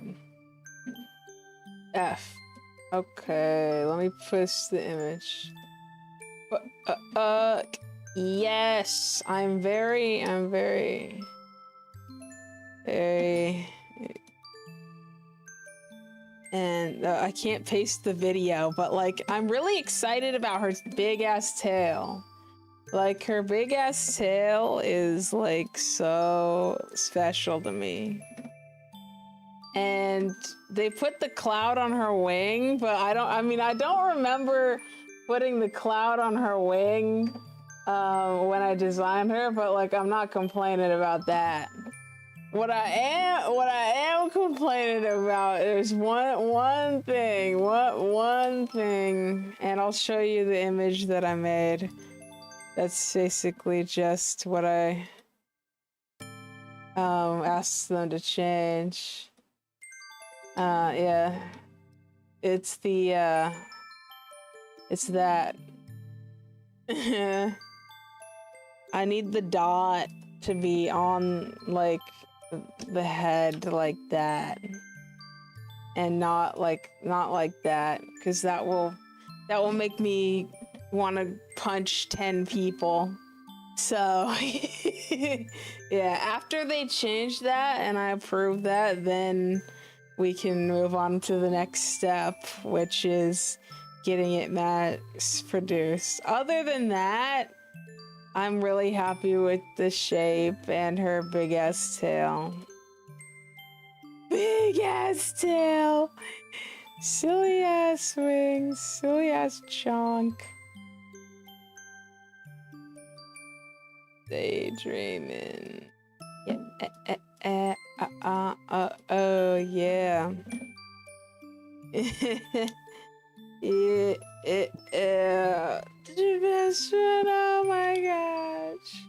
Speaker 1: F. Okay, let me push the image. Yes, I'm very, and I can't paste the video, but like, I'm really excited about her big ass tail. Like, her big ass tail is like so special to me. And they put the cloud on her wing, but I don't remember putting the cloud on her wing when I designed her, but like, I'm not complaining about that. What I am complaining about is one thing, and I'll show you the image that I made. That's basically just what I asked them to change. Yeah, it's that. I need the dot to be on like the head like that, and not like that, because that will make me want to punch 10 people. So yeah, after they change that and I approve that, then we can move on to the next step, which is getting it mass produced. Other than that, I'm really happy with the shape and her big ass tail. Big ass tail! Silly ass wings, silly ass chunk. Daydreaming. Yeah. Oh yeah. Yeah. The best one. Oh my gosh.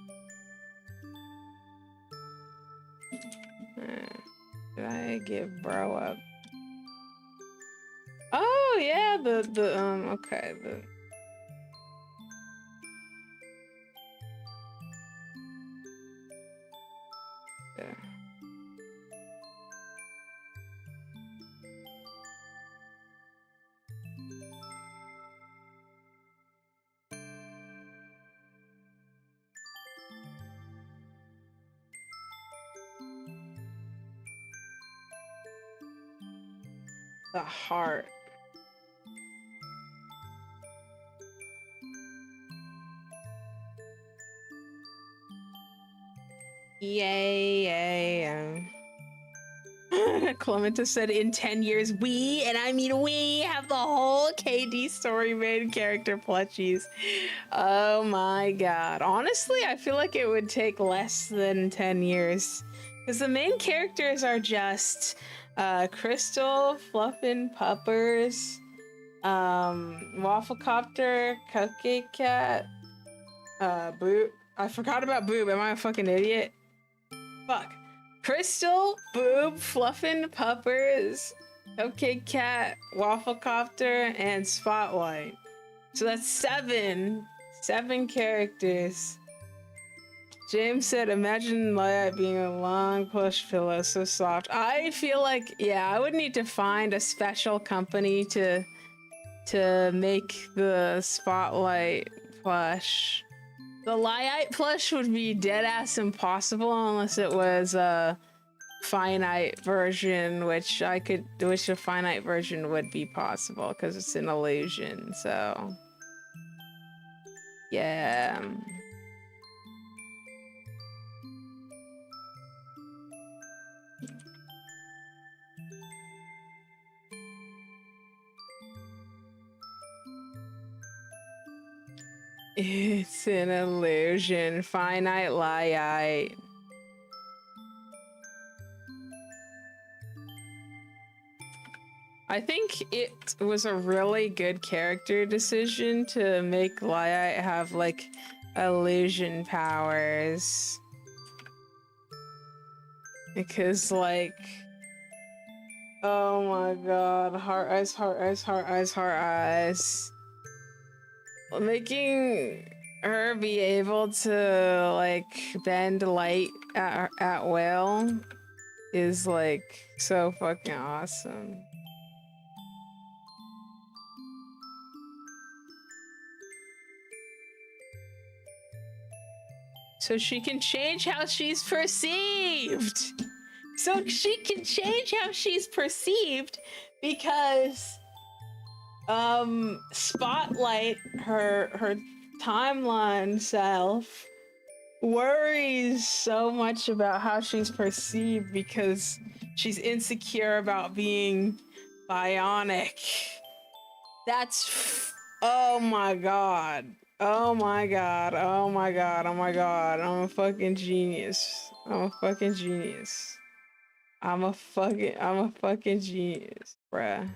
Speaker 1: Did I give bro up? Oh yeah, okay, there. The heart. Yay. Clementa said in 10 years, we have the whole KD story made character plushies. Oh my god. Honestly, I feel like it would take less than 10 years. Because the main characters are just Crystal, Fluffin, Puppers, Wafflecopter, Cupcake Cat, Boob. I forgot about Boob. Am I a fucking idiot? Fuck. Crystal, Boob, Fluffin, Puppers, Cupcake Cat, Wafflecopter, and Spotlight. So that's 7 characters. James said, imagine Light being a long plush pillow, so soft. I feel like, yeah, I would need to find a special company to make the Spotlight plush. The Liite plush would be dead ass impossible unless it was a finite version, which a finite version would be possible because it's an illusion. So yeah. It's an illusion. Finite Liite. I think it was a really good character decision to make Liite have like illusion powers. Because like, oh my god, heart eyes, heart eyes, heart eyes, heart eyes. Making her be able to like bend light at will is like so fucking awesome. So she can change how she's perceived. So she can change how she's perceived because Spotlight, her timeline self, worries so much about how she's perceived because she's insecure about being bionic. That's oh my god. Oh my god. Oh my god. Oh my god. I'm a fucking genius. I'm a fucking genius. I'm a fucking genius, bruh.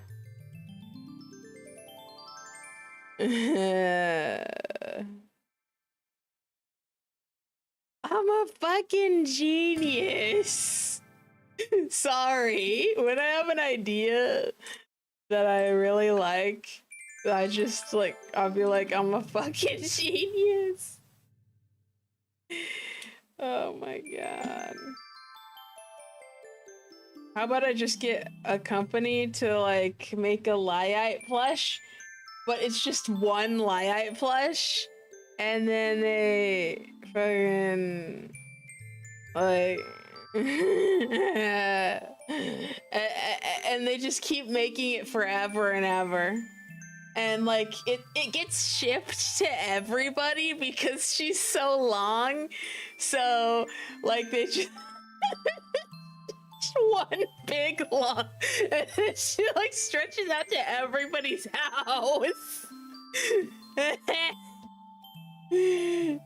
Speaker 1: I'm a fucking genius. Sorry. When I have an idea that I really like, I just like, I'll be like, I'm a fucking genius. Oh my god. How about I just get a company to like make a Liite plush, but it's just one Liite plush, and then they fucking like and they just keep making it forever and ever. And like it gets shipped to everybody because she's so long. So like they just one big long, and then she like stretches out to everybody's house.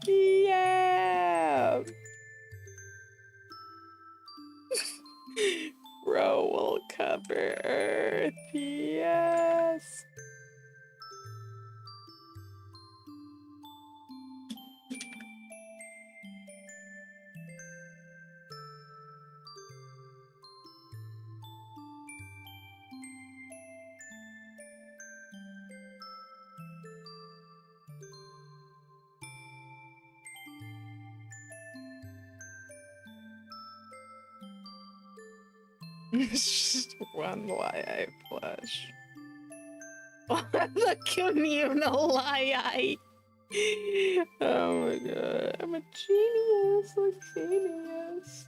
Speaker 1: Yeah. Bro will cover Earth. Yes. Just one Liite plush. The communal Liite. Oh my god. I'm a genius. I'm a genius.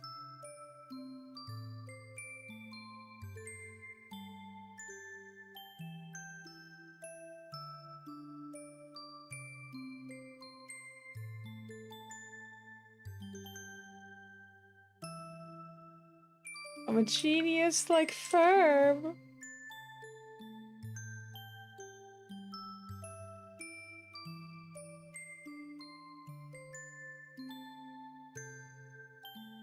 Speaker 1: I'm a genius like Ferb.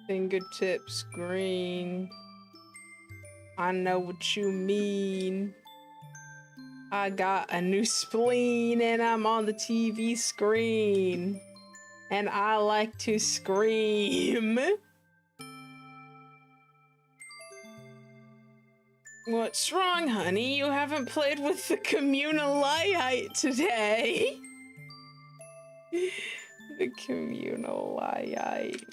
Speaker 1: Fingertips green. I know what you mean. I got a new spleen and I'm on the TV screen. And I like to scream. What's wrong, honey? You haven't played with the communal Liite today. The communal Liite.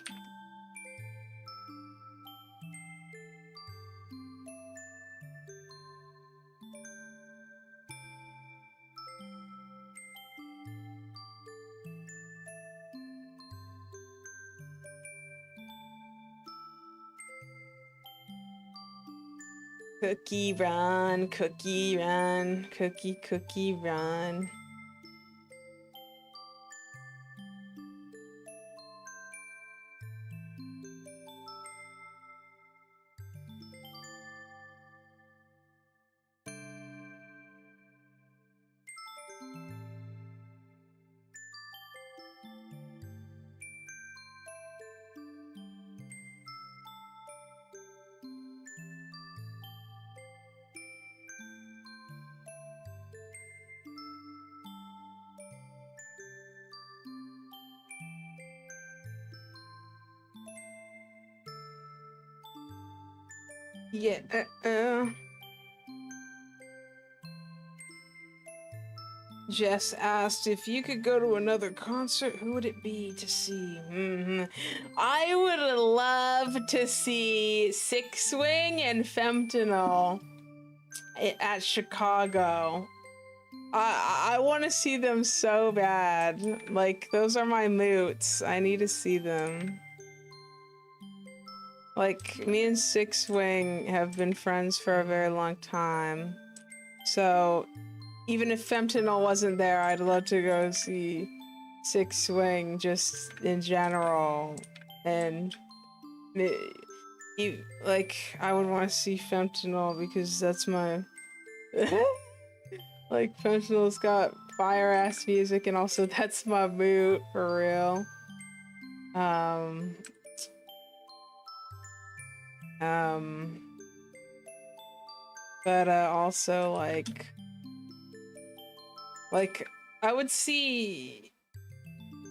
Speaker 1: Cookie run, cookie run, cookie run. Yeah, Jess asked if you could go to another concert, who would it be to see? I would love to see Six Wing and Femtanil at Chicago. I want to see them so bad. Like, those are my moots. I need to see them. Like, me and Six Wing have been friends for a very long time. So, even if Femtanil wasn't there, I'd love to go see Six Wing just in general. And, like, I would want to see Femtanil because that's my... like, Femtanil's got fire-ass music, and also that's my mood, for real. But also like I would see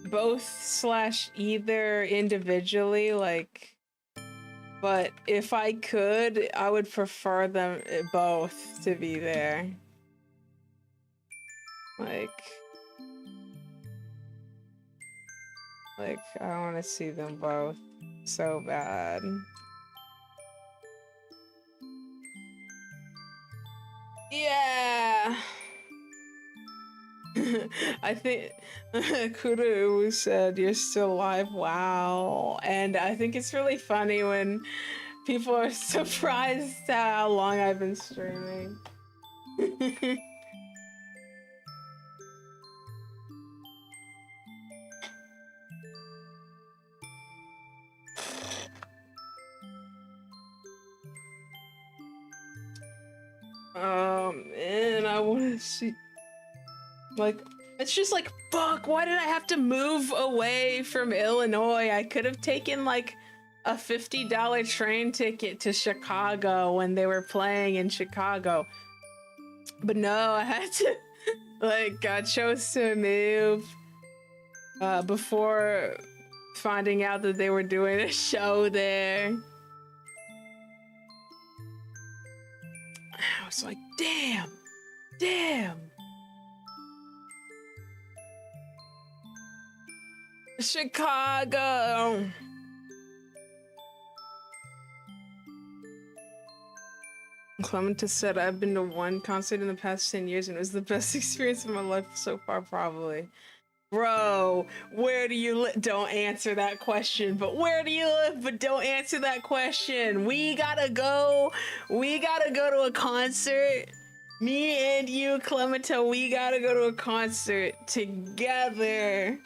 Speaker 1: both / either individually, like, but if I could, I would prefer them both to be there. Like I want to see them both so bad. Yeah. I think Kudu said you're still alive. Wow. And I think it's really funny when people are surprised at how long I've been streaming. And I want to see, like, it's just like, fuck, why did I have to move away from Illinois? I could have taken like a $50 train ticket to Chicago when they were playing in Chicago. But no, I had to, like, I chose to move before finding out that they were doing a show there. I was like, damn. Chicago. Clementa said, I've been to one concert in the past 10 years and it was the best experience of my life so far, probably. Bro, where do you live? Don't answer that question, but where do you live? But don't answer that question. We gotta go to a concert. Me and you, Clementa, we gotta go to a concert together.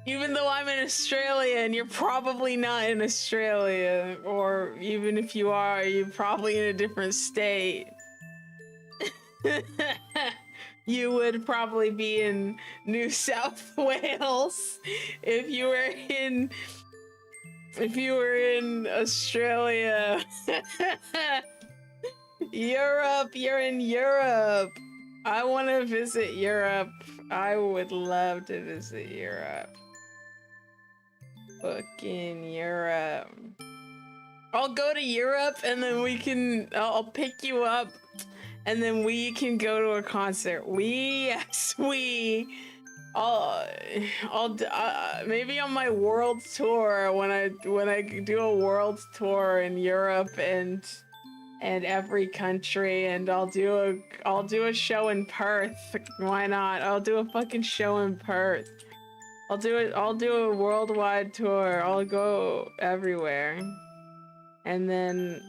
Speaker 1: Even though I'm in Australia and you're probably not in Australia, or even if you are, you're probably in a different state. You would probably be in New South Wales if you were in Australia. Europe, you're in Europe. I want to visit Europe. I would love to visit Europe. Fucking Europe. I'll go to Europe and then I'll pick you up and then we can go to a concert. I'll maybe on my world tour when I do a world tour in Europe and every country, and I'll do a show in Perth. Why not? I'll do a fucking show in Perth. I'll do a worldwide tour. I'll go everywhere. And then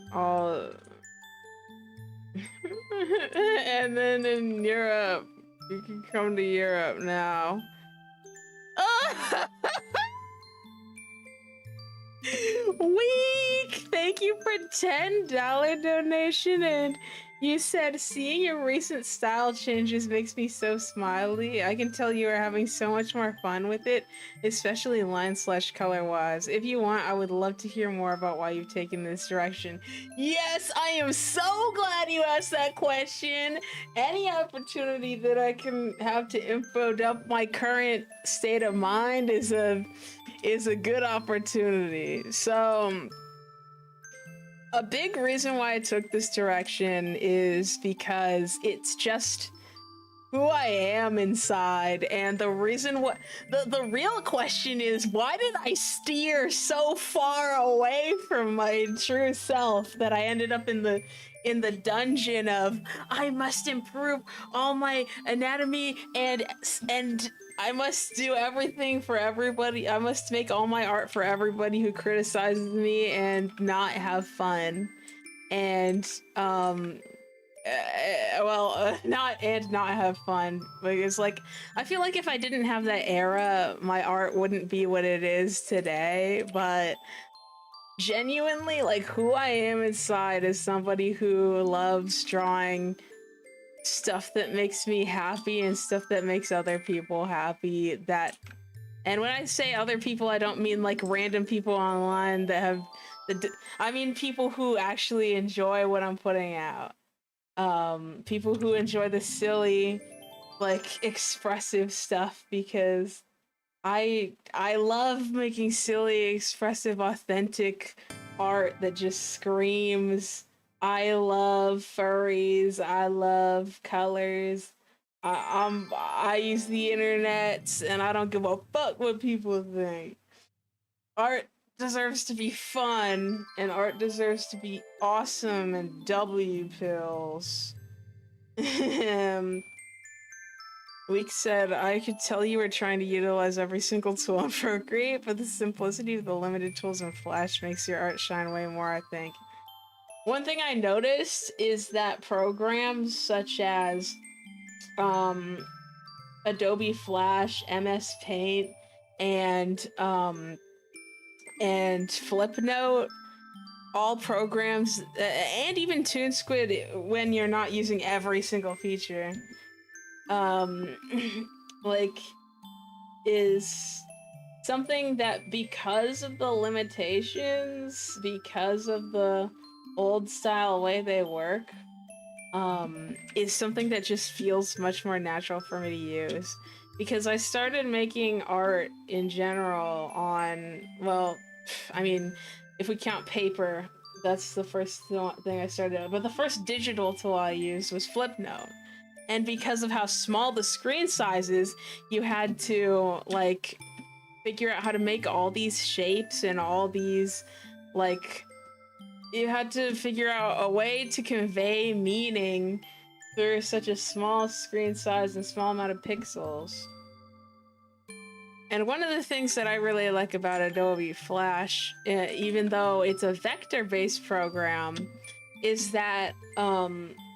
Speaker 1: And then in Europe, you can come to Europe now. Week! Thank you for $10 donation, and you said seeing your recent style changes makes me so smiley. I can tell you are having so much more fun with it, especially line/color wise. If you want, I would love to hear more about why you've taken this direction. Yes, I am so glad you asked that question. Any opportunity that I can have to info dump my current state of mind is a good opportunity. So a big reason why I took this direction is because it's just who I am inside, and the reason what the real question is, why did I steer so far away from my true self that I ended up in the dungeon of I must improve all my anatomy and I must do everything for everybody. I must make all my art for everybody who criticizes me and not have fun. And not have fun. Because like, I feel like if I didn't have that era, my art wouldn't be what it is today. But genuinely, like, who I am inside is somebody who loves drawing stuff that makes me happy and stuff that makes other people happy. And when I say other people, I don't mean like random people online that have I mean people who actually enjoy what I'm putting out. People who enjoy the silly, like, expressive stuff, because I love making silly, expressive, authentic art that just screams I love furries, I love colors. I use the internet and I don't give a fuck what people think. Art deserves to be fun, and art deserves to be awesome and W pills. Week said, I could tell you were trying to utilize every single tool in Procreate, but the simplicity of the limited tools in Flash makes your art shine way more, I think. One thing I noticed is that programs such as Adobe Flash, MS Paint, and Flipnote, all programs, and even ToonSquid when you're not using every single feature, like, is something that, because of the limitations, because of the old style way they work, is something that just feels much more natural for me to use. Because I started making art in general on, well, I mean, if we count paper, that's the first thing I started on. But the first digital tool I used was Flipnote. And because of how small the screen size is, you had to, like, figure out how to make all these shapes and all these, like, you had to figure out a way to convey meaning through such a small screen size and small amount of pixels. And one of the things that I really like about Adobe Flash, even though it's a vector-based program, is that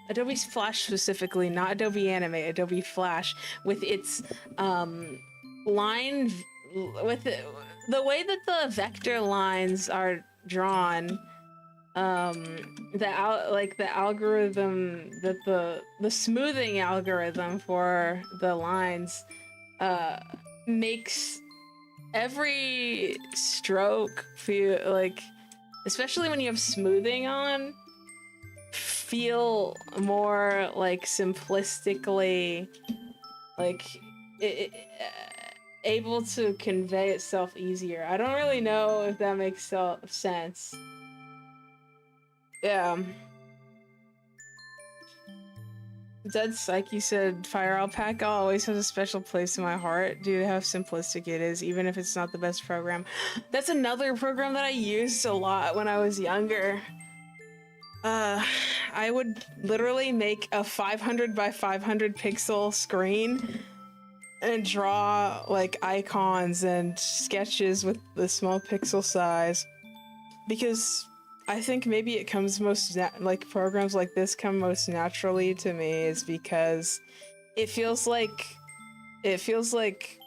Speaker 1: Adobe Flash specifically, not Adobe Animate, Adobe Flash, with its line, with the way that the vector lines are drawn, the algorithm, that the smoothing algorithm for the lines makes every stroke feel like, especially when you have smoothing on, feel more like simplistically, like able to convey itself easier. I don't really know if that makes sense. Yeah. Dead Psyche said, Fire Alpaca always has a special place in my heart due to how simplistic it is, even if it's not the best program. That's another program that I used a lot when I was younger. I would literally make a 500 by 500 pixel screen and draw, like, icons and sketches with the small pixel size, because I think maybe it comes most like programs like this come most naturally to me is because it feels like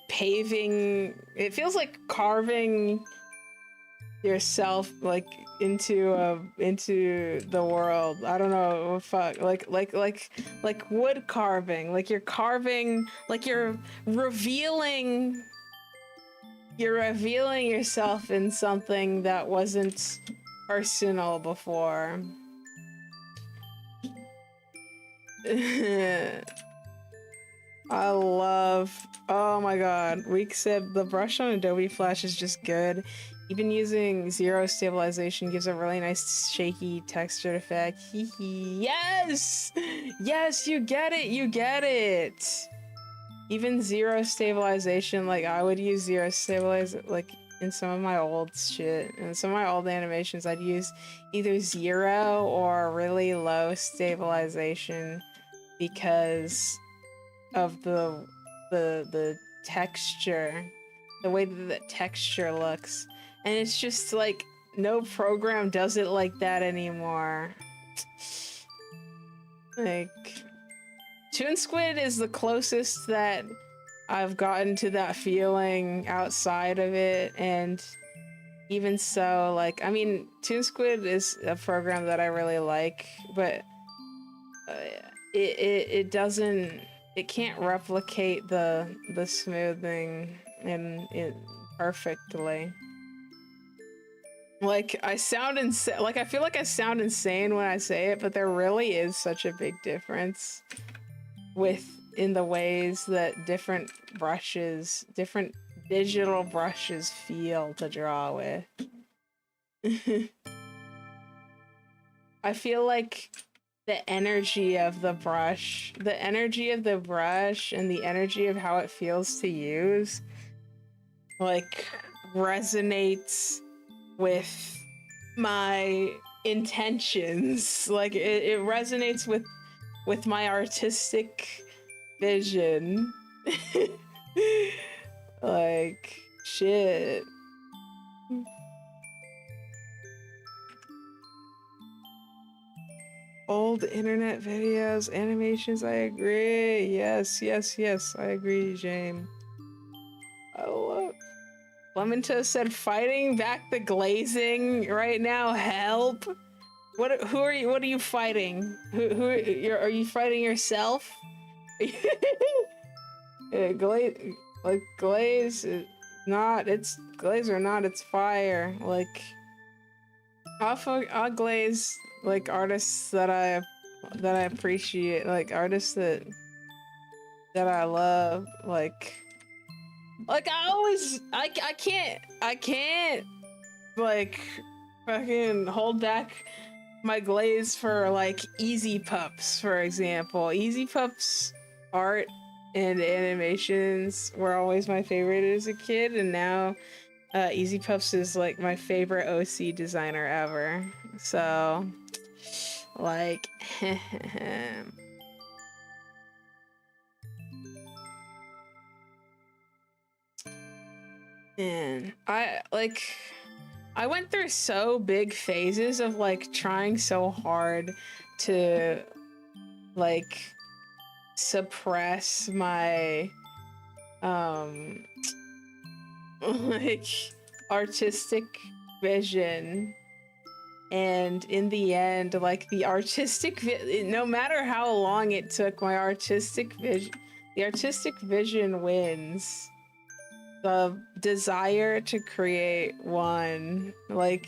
Speaker 1: paving, it feels like carving yourself like into the world. I don't know, fuck, like wood carving, like you're carving, like you're revealing yourself in something that wasn't personal before. I love, oh my god, Week said the brush on Adobe Flash is just good. Even using zero stabilization gives a really nice shaky textured effect. Hee hee. Yes! Yes, you get it, you get it! Even zero stabilization, like I would use zero stabilization, like in some of my old shit, in some of my old animations, I'd use either zero or really low stabilization because of the texture, the way that the texture looks, and it's just like no program does it like that anymore. Like Toon Squid is the closest that I've gotten to that feeling outside of it, and even so, like, I mean, Toon Squid is a program that I really like, but it doesn't, it can't replicate the smoothing in it perfectly. Like, I sound insane, like I feel like I sound insane when I say it, but there really is such a big difference in the ways that different brushes, different digital brushes feel to draw with. I feel like the energy of the brush and the energy of how it feels to use, like, resonates with my intentions. Like, it resonates with my artistic vision. Like, shit. Old internet videos, animations, I agree. Yes, yes, yes, I agree, Jane. I love... Lemon said, fighting back the glazing right now, help! What are you fighting? Are you fighting yourself? Yeah, glaze is not, it's glaze or not, it's fire. Like, I'll glaze like artists that I appreciate, like artists that I love, like I can't like fucking hold back my glaze for like Easy Pups, for example. Easy Pups art and animations were always my favorite as a kid, and now Easy Pups is like my favorite OC designer ever. So, like, man, I went through so big phases of like trying so hard to like suppress my like artistic vision, and in the end, like the artistic no matter how long it took, the artistic vision wins. The desire to create one, like,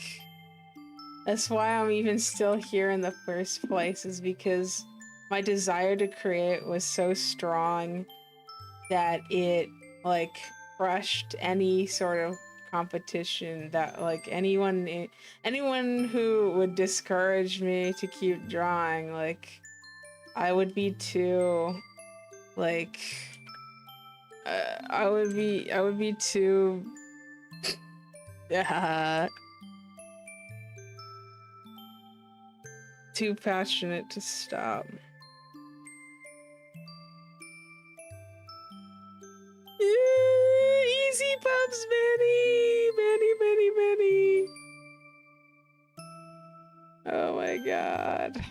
Speaker 1: that's why I'm even still here in the first place, is because my desire to create was so strong that it like crushed any sort of competition that like anyone who would discourage me to keep drawing. Like, I would be too like I would be too too passionate to stop. Easy Pups, Benny! Benny, Benny, Benny! god.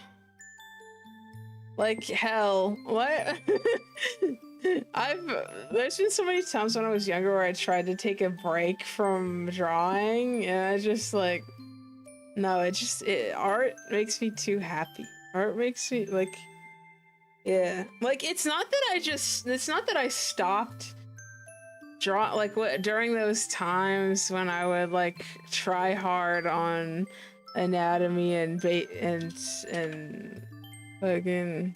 Speaker 1: Like hell. What? There's been so many times when I was younger where I tried to take a break from drawing and I just like, no, art makes me too happy. Art makes me like, yeah. Like it's not that I stopped like during those times when I would like try hard on anatomy and fucking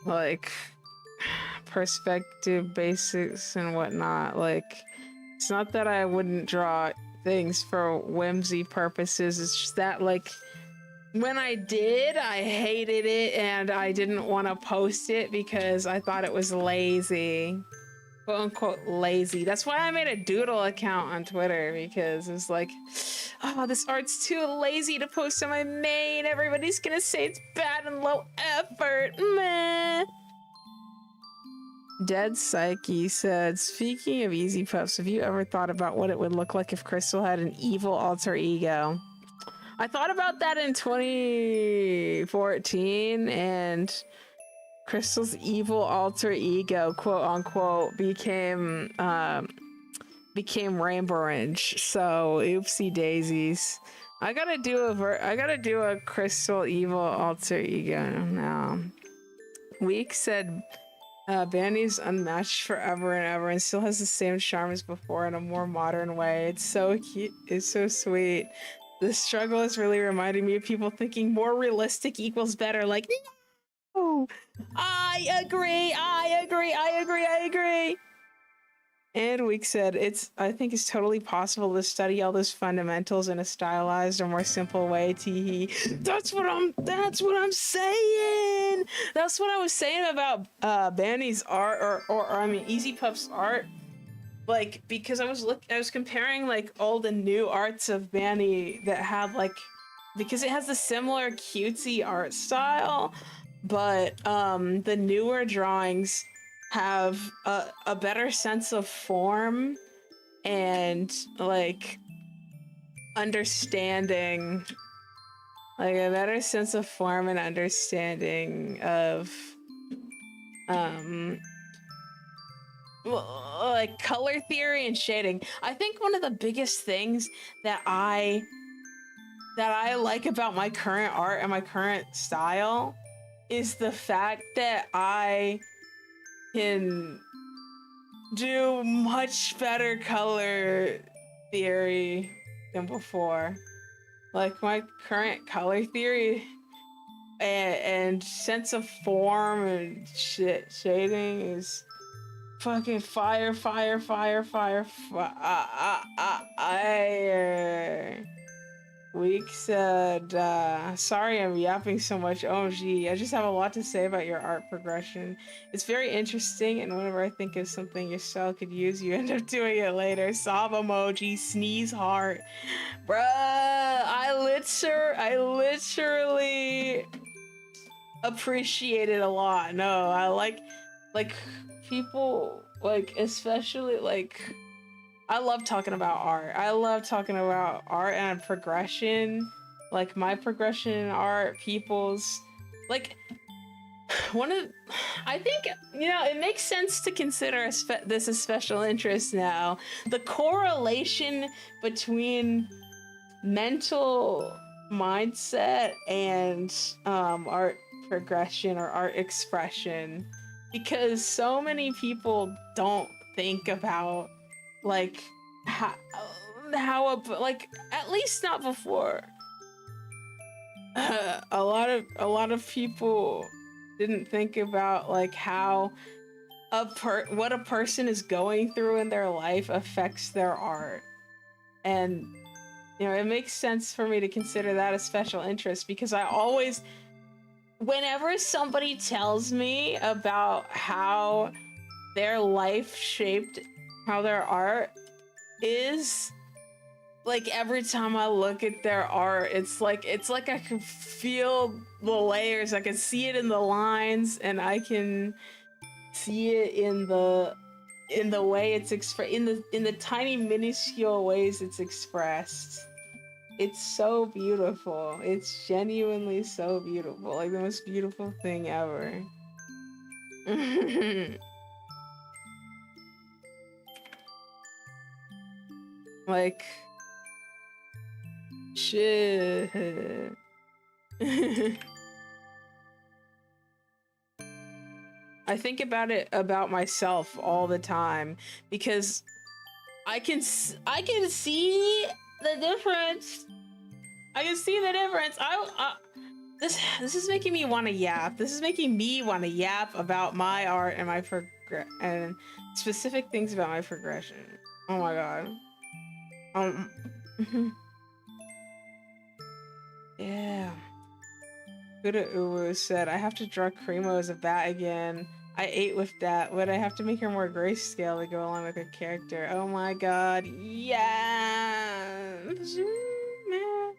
Speaker 1: like perspective basics and whatnot. Like it's not that I wouldn't draw things for whimsy purposes, it's just that like when I did, I hated it and I didn't want to post it because I thought it was lazy. Quote unquote lazy. That's why I made a doodle account on Twitter, because it's like, oh, this art's too lazy to post on my main. Everybody's gonna say it's bad and low effort. Meh. Dead Psyche said, speaking of easy puffs, have you ever thought about what it would look like if Crystal had an evil alter ego? I thought about that in 2014, and Crystal's evil alter ego, quote unquote, became Rainbow Orange. So oopsie daisies. I gotta do a Crystal evil alter ego now. Week said Bandy's unmatched forever and ever and still has the same charm as before in a more modern way. It's so cute. It's so sweet. This struggle is really reminding me of people thinking more realistic equals better. Like, no! I agree! And Week said, I think it's totally possible to study all those fundamentals in a stylized or more simple way. Teehee. That's what I'm saying! That's what I was saying about Banny's art, or I mean Easy Puff's art. Like, because I was comparing like old and new arts of Banny that have like, because it has a similar cutesy art style, but the newer drawings have a better sense of form and like understanding, like a better sense of form and understanding of like color theory and shading. I think one of the biggest things that I like about my current art and my current style is the fact that I can do much better color theory than before. Like my current color theory and sense of form and shading is fucking fire. Week said, sorry I'm yapping so much. OMG, I just have a lot to say about your art progression. It's very interesting, and whenever I think of something your style could use, you end up doing it later. Sob emoji, sneeze heart. Bruh, I literally appreciate it a lot. No, I like people, like, especially, like, I love talking about art. I love talking about art and progression. Like, my progression in art, people's, like, I think, you know, it makes sense to consider this a special interest now. The correlation between mental mindset and art progression or art expression, because so many people don't think about like how like, at least not before. A lot of people didn't think about like how what a person is going through in their life affects their art. And you know, it makes sense for me to consider that a special interest, because I always, whenever somebody tells me about how their life shaped how their art is, like, every time I look at their art, it's like I can feel the layers. I can see it in the lines, and I can see it in the way it's expressed, in the tiny minuscule ways it's expressed. It's so beautiful. It's genuinely so beautiful. Like the most beautiful thing ever. Like, shit. I think about it about myself all the time because I can see the difference. I can see the difference. This is making me want to yap. This is making me want to yap about my art and my and specific things about my progression. Oh my god. Yeah. Kuda Uwu said, I have to draw Cremo as a bat again. I ate with that, but I have to make her more grayscale to go along with her character. Oh my god, yeah! Man.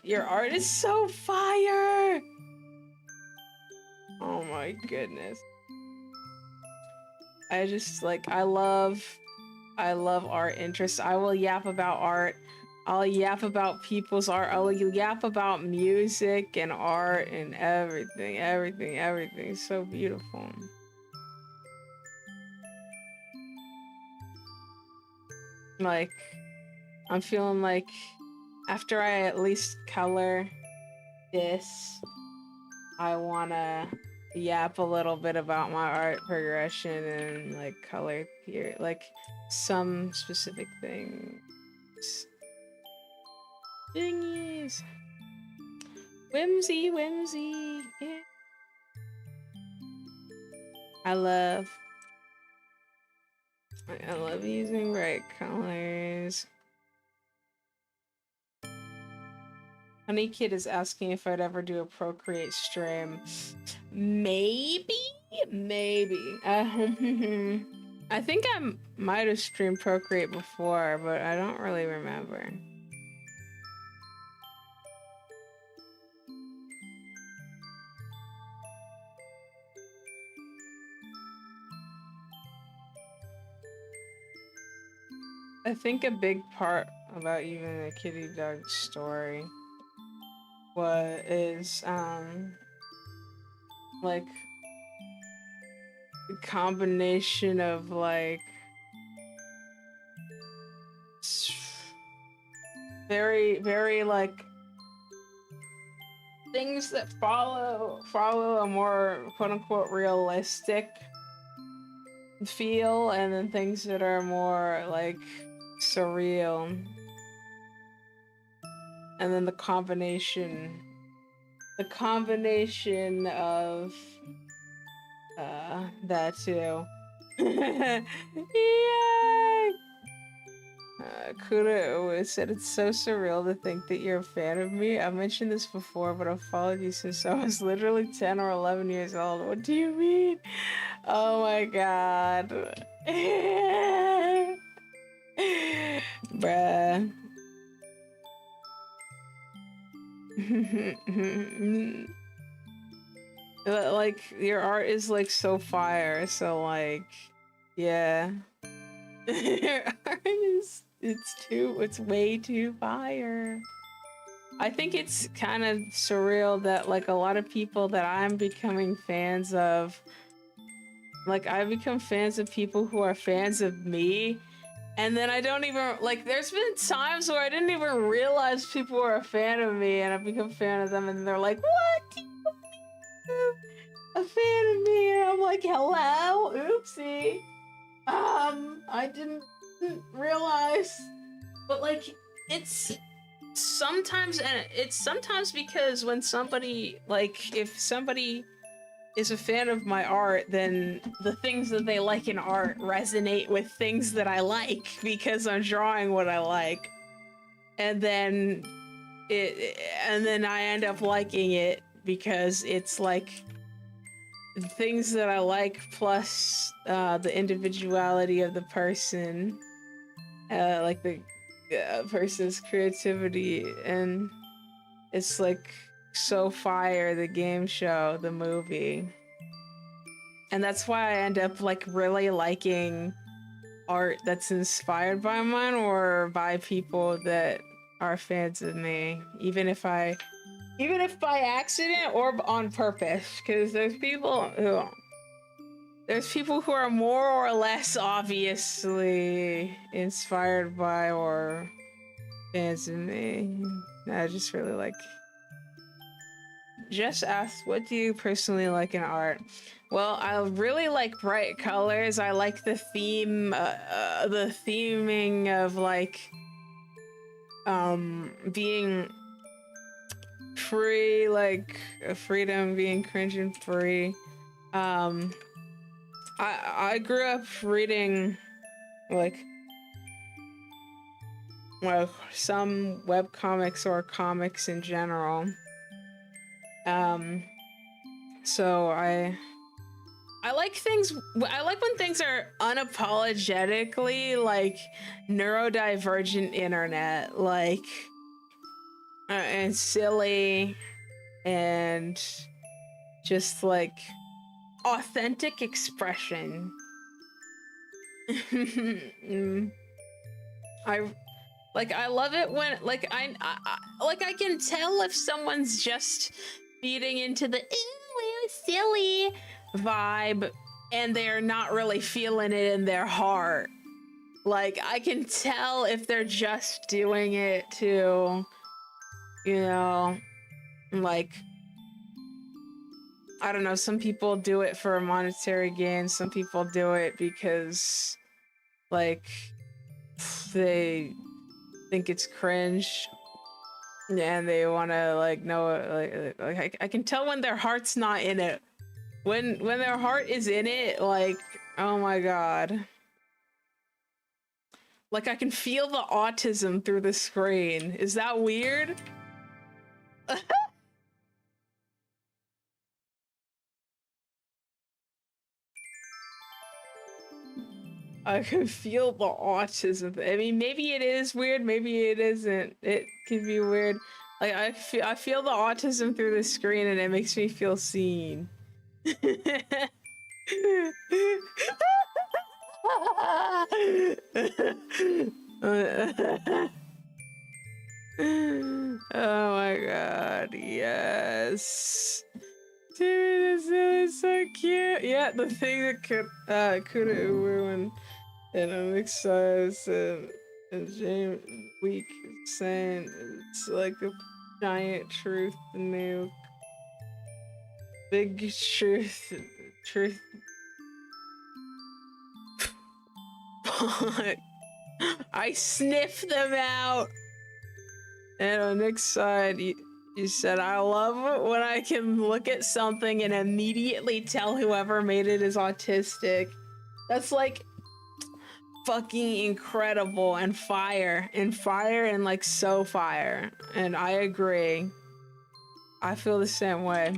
Speaker 1: Your art is so fire! Oh my goodness. I just, like, I love art interests. I will yap about art. I'll yap about people's art. I'll yap about music and art and everything. Everything. So beautiful. Like, I'm feeling like after I at least color this, I wanna yap a little bit about my art progression and like color here, like some specific things. Thingies. Whimsy. Yeah. I love using bright colors. Honey Kid is asking if I'd ever do a Procreate stream. Maybe. I think I might have streamed Procreate before, but I don't really remember. I think a big part about even the Kitty Dog story is like a combination of like very like things that follow a more quote-unquote realistic feel, and then things that are more like surreal, and then the combination of that too. Yay! Kuda always said it's so surreal to think that you're a fan of me. I mentioned this before, but I've followed you since I was literally 10 or 11 years old. What do you mean? Oh my god. Bruh. Like, your art is like so fire, so like, yeah. Your art is, it's way too fire. I think it's kind of surreal that like a lot of people that I'm becoming fans of, like I become fans of people who are fans of me, and then I don't even, like, there's been times where I didn't even realize people were a fan of me, and I've become a fan of them, and they're like, what? A fan of me? And I'm like, hello? Oopsie. I didn't realize. But like, it's sometimes because when somebody, like, if somebody is a fan of my art, then the things that they like in art resonate with things that I like because I'm drawing what I like. And then I end up liking it because it's like things that I like plus the individuality of the person, like the person's creativity, and it's like so fire, the game show, the movie. And that's why I end up like really liking art that's inspired by mine or by people that are fans of me, even if by accident or on purpose, because there's people who are more or less obviously inspired by or fans of me. I just really like. Just asked, what do you personally like in art? Well, I really like bright colors. I like the theming of like being free, like freedom, being cringe and free. I grew up reading like some web comics or comics in general. So I like things. I like when things are unapologetically like neurodivergent internet, like and silly and just like authentic expression. I love it when like I can tell if someone's just feeding into the silly vibe and they're not really feeling it in their heart. Like I can tell if they're just doing it to, you know, like I don't know, some people do it for a monetary gain, some people do it because like they think it's cringe and they want to like know like I can tell when their heart's not in it. When their heart is in it, like, oh my god. Like I can feel the autism through the screen. Is that weird? I can feel the autism. I mean, maybe it is weird, maybe it isn't. It can be weird. Like I feel the autism through the screen and it makes me feel seen. Oh my god, yes. Dude, this is so cute. Yeah, the thing that could ruin and I'm excited and James Week saying it's like a giant truth, the new big truth. I sniff them out. And on Nick's side, you said, I love it when I can look at something and immediately tell whoever made it is autistic. That's like fucking incredible and fire and like so fire. And I agree. I feel the same way.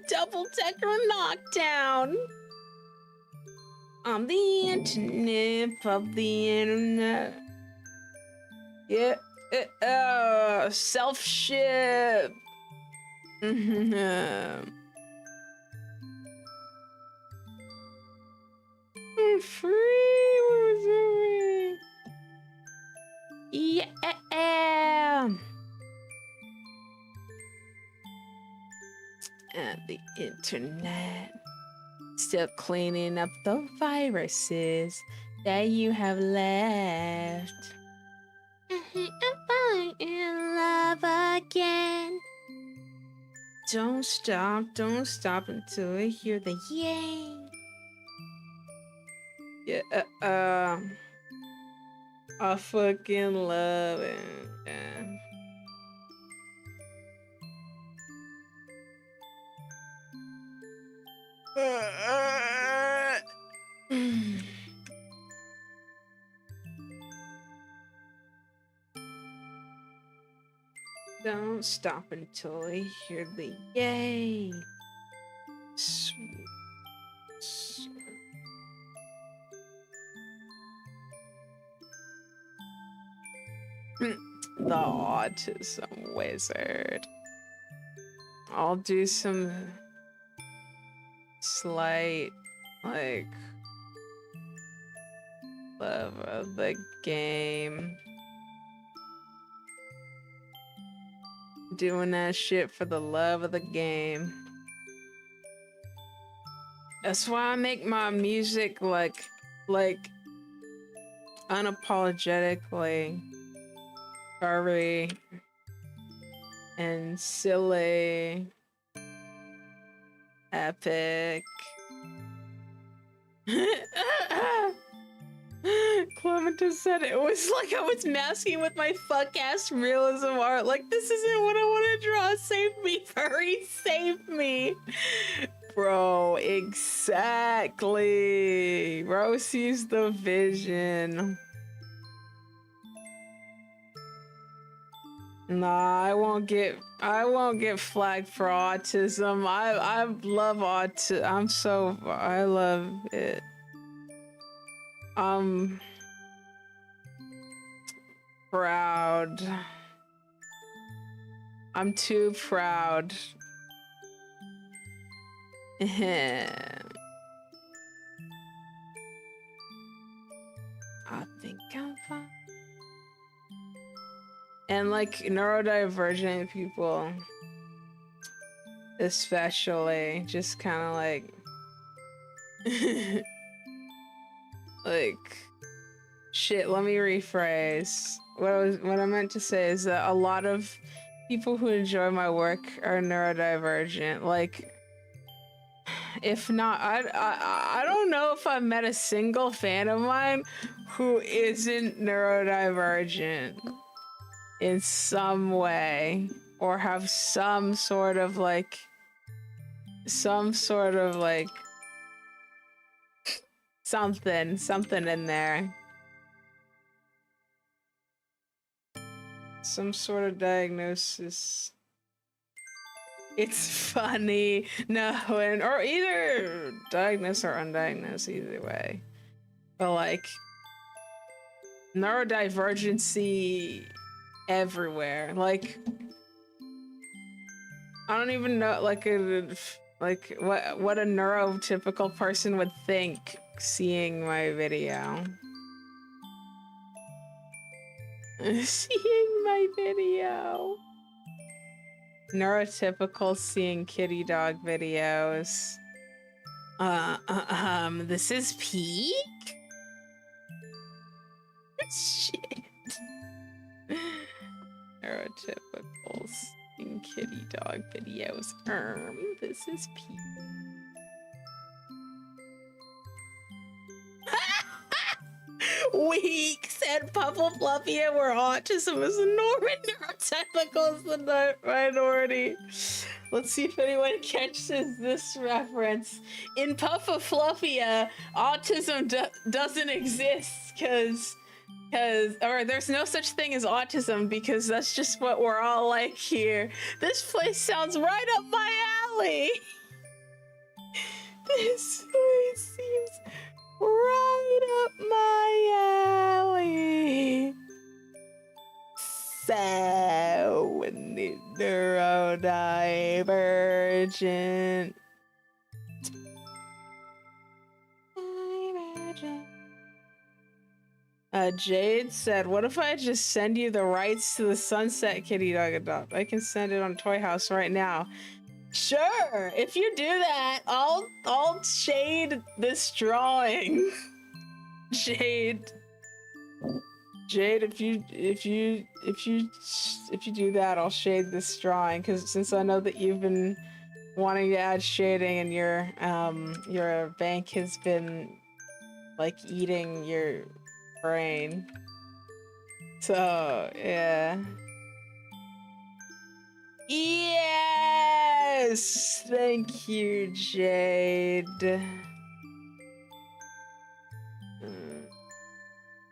Speaker 1: Double decker knockdown. On the internet, of the internet. Yeah, self-ship. Free. Yeah. And the internet. Still cleaning up the viruses that you have left. I'm falling in love again. Don't stop until I hear the yay. Yeah, I fucking love it. Yeah. Don't stop until I hear the yay. The autism wizard. I'll do some slight like love of the game. Doing that shit for the love of the game. That's why I make my music like unapologetically furry and silly, epic. Clementus said it was like I was masking with my fuck ass realism art. Like, this isn't what I want to draw. Save me, furry, save me. Bro, exactly. Bro sees the vision. Nah, I won't get flagged for autism. I love autism. I love it. I'm proud. I'm too proud. I think I'm fine. And like neurodivergent people, especially, just kind of like shit. Let me rephrase. What I meant to say is that a lot of people who enjoy my work are neurodivergent. Like, if not, I don't know if I've met a single fan of mine who isn't neurodivergent in some way, or have some sort of like something in there. Some sort of diagnosis. It's funny. No, or either diagnosed or undiagnosed, either way. But like, neurodivergency everywhere. Like, I don't even know like what a neurotypical person would think seeing my video. Seeing my video. Neurotypical seeing kitty dog videos. This is peak? Shit. Neurotypical seeing kitty dog videos. This is peak. Weak, said Pufflepluffia, where autism is a norm and neurotypical is the minority. Let's see if anyone catches this reference. In Pufflepluffia, autism doesn't exist or there's no such thing as autism because that's just what we're all like here. This place sounds right up my alley. This place seems right up my alley. So neurodivergent. Jade said, what if I just send you the rights to the Sunset Kitty Dog Adopt? I can send it on Toy House right now. Sure, if you do that, I'll shade this drawing. Jade, if you do that, I'll shade this drawing, because since I know that you've been wanting to add shading and your bank has been like eating your brain. So yeah. Yes! Thank you, Jade.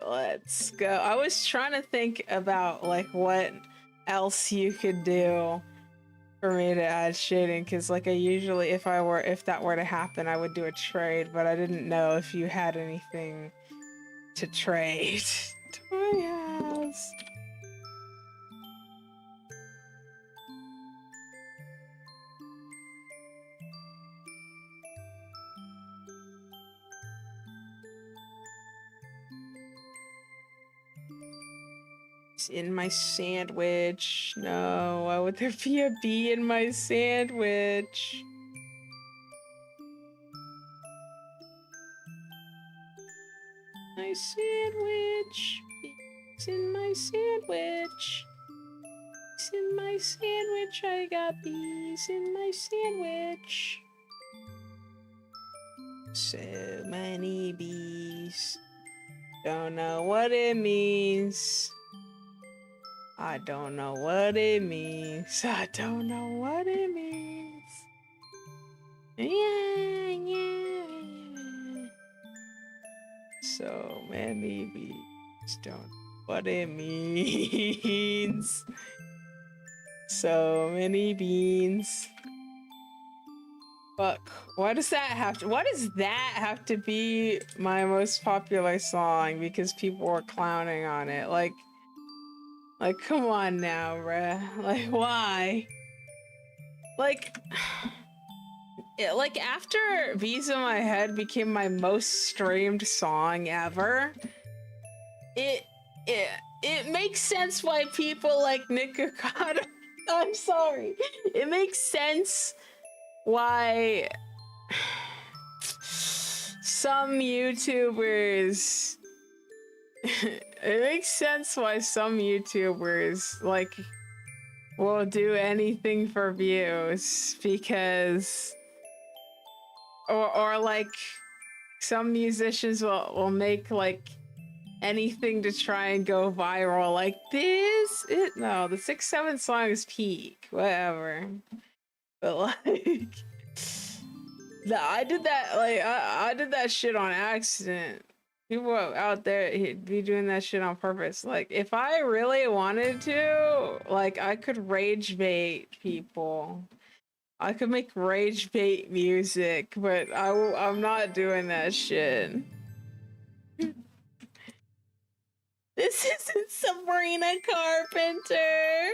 Speaker 1: Let's go. I was trying to think about like what else you could do for me to add shading, because like I usually, if that were to happen, I would do a trade, but I didn't know if you had anything to trade. Toy House. in my sandwich. No, why would there be a bee in my sandwich? My sandwich. Bees in my sandwich. Bees in my sandwich. I got bees in my sandwich. So many bees. Don't know what it means. I don't know what it means. I don't know what it means. Yeah, yeah. So many bees. Don't know what it means. So many beans. Fuck. Why does that have to be my most popular song? Because people were clowning on it. Like, come on now, bruh. Like, why? Like, like after Bees in My Head became my most streamed song ever, it makes sense why people like Nick Okada. I'm sorry. It makes sense why some YouTubers it makes sense why some YouTubers like will do anything for views, because or like some musicians will make like anything to try and go viral, like this. No, the 6-7 song is peak, whatever. But like, I did that. Like, I did that shit on accident. People out there be doing that shit on purpose. Like, if I really wanted to, like, I could rage bait people. I could make rage bait music, but I'm not doing that shit. This isn't Sabrina Carpenter.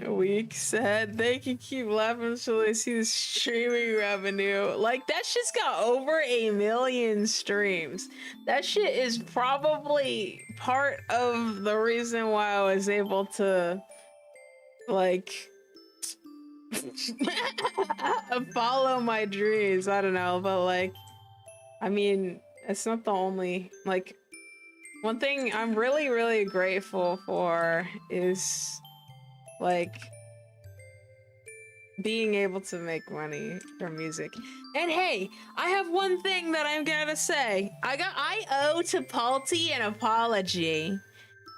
Speaker 1: Weak said they can keep laughing until they see the streaming revenue. Like, that shit's got over 1 million streams. That shit is probably part of the reason why I was able to, like, follow my dreams. I don't know, but like, I mean, it's not the only, like, one thing I'm really, really grateful for is, like, being able to make money from music. And hey, I have one thing that I'm gonna say. I owe Tipalti an apology,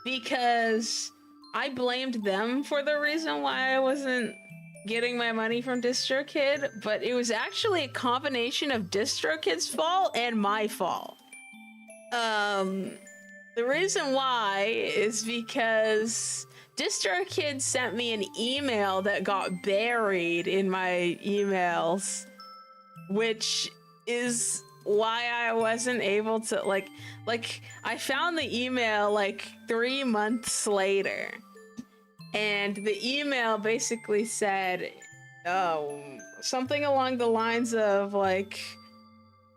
Speaker 1: because I blamed them for the reason why I wasn't getting my money from DistroKid, but it was actually a combination of DistroKid's fault and my fault. The reason why is because DistroKid sent me an email that got buried in my emails, which is why I wasn't able to, like, I found the email like 3 months later, and the email basically said, something along the lines of like,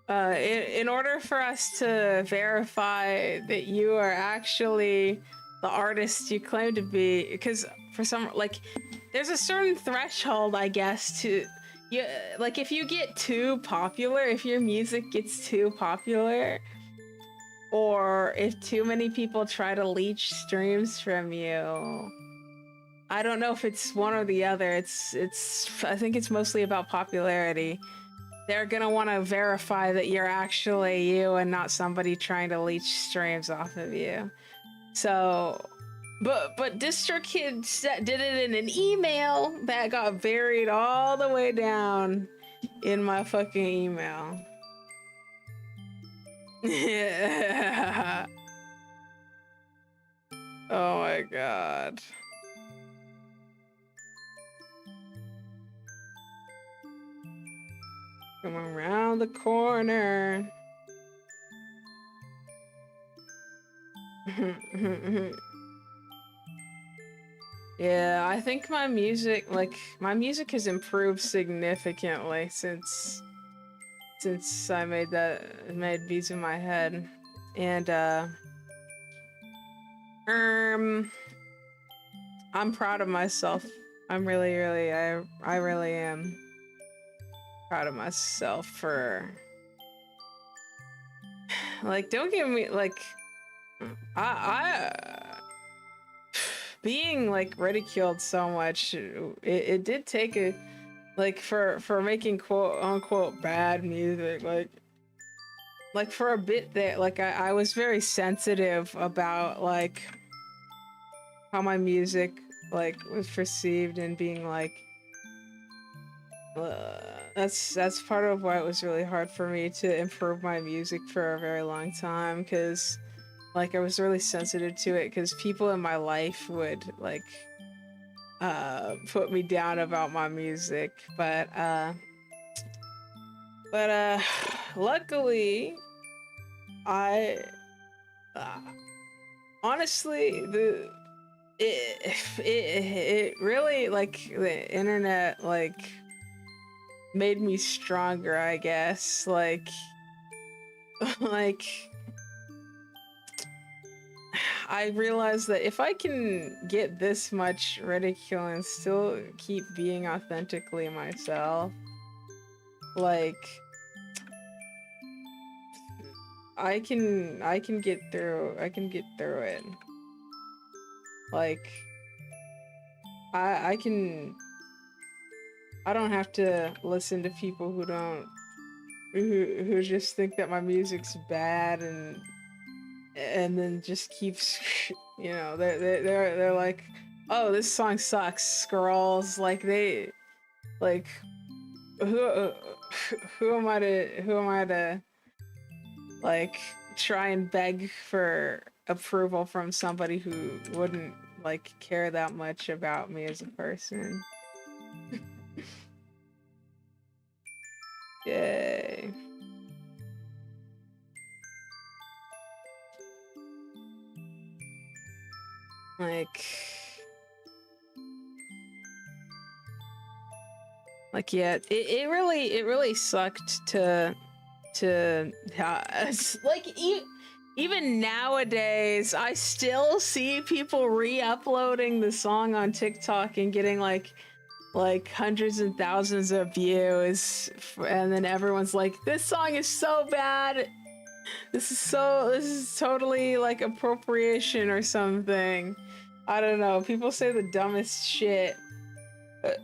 Speaker 1: in order for us to verify that you are actually the artist you claim to be, because for some, like, there's a certain threshold, I guess, to, you, like, if you get too popular, if your music gets too popular, or if too many people try to leech streams from you, I don't know if it's one or the other, I think it's mostly about popularity. They're gonna want to verify that you're actually you and not somebody trying to leech streams off of you. So, but DistroKid did it in an email that got buried all the way down in my fucking email. Yeah. Oh my god. Come around the corner. Yeah, I think my music has improved significantly since I made Beats in My Head. And I'm proud of myself. I'm really, I really am proud of myself for, like, don't get me, like, I being, like, ridiculed so much, it did take a, like, for making quote-unquote bad music, like, for a bit there, like, I was very sensitive about, like, how my music, like, was perceived and being, like, that's part of why it was really hard for me to improve my music for a very long time, because, like, I was really sensitive to it, because people in my life would, like, put me down about my music, but luckily, I, honestly, it really, like, the internet, like, made me stronger, I guess, like, like, I realized that if I can get this much ridicule and still keep being authentically myself, like, I can get through it. Like, I don't have to listen to people who just think that my music's bad and then just keeps, you know, they're like, oh, this song sucks, scrolls, like, they, like, who am I to like try and beg for approval from somebody who wouldn't, like, care that much about me as a person. Yay. Like, yeah, it really sucked to like, even nowadays I still see people re-uploading the song on TikTok and getting like hundreds and thousands of views, and then everyone's like, this song is so bad, this is totally, like, appropriation or something. I don't know, people say the dumbest shit, but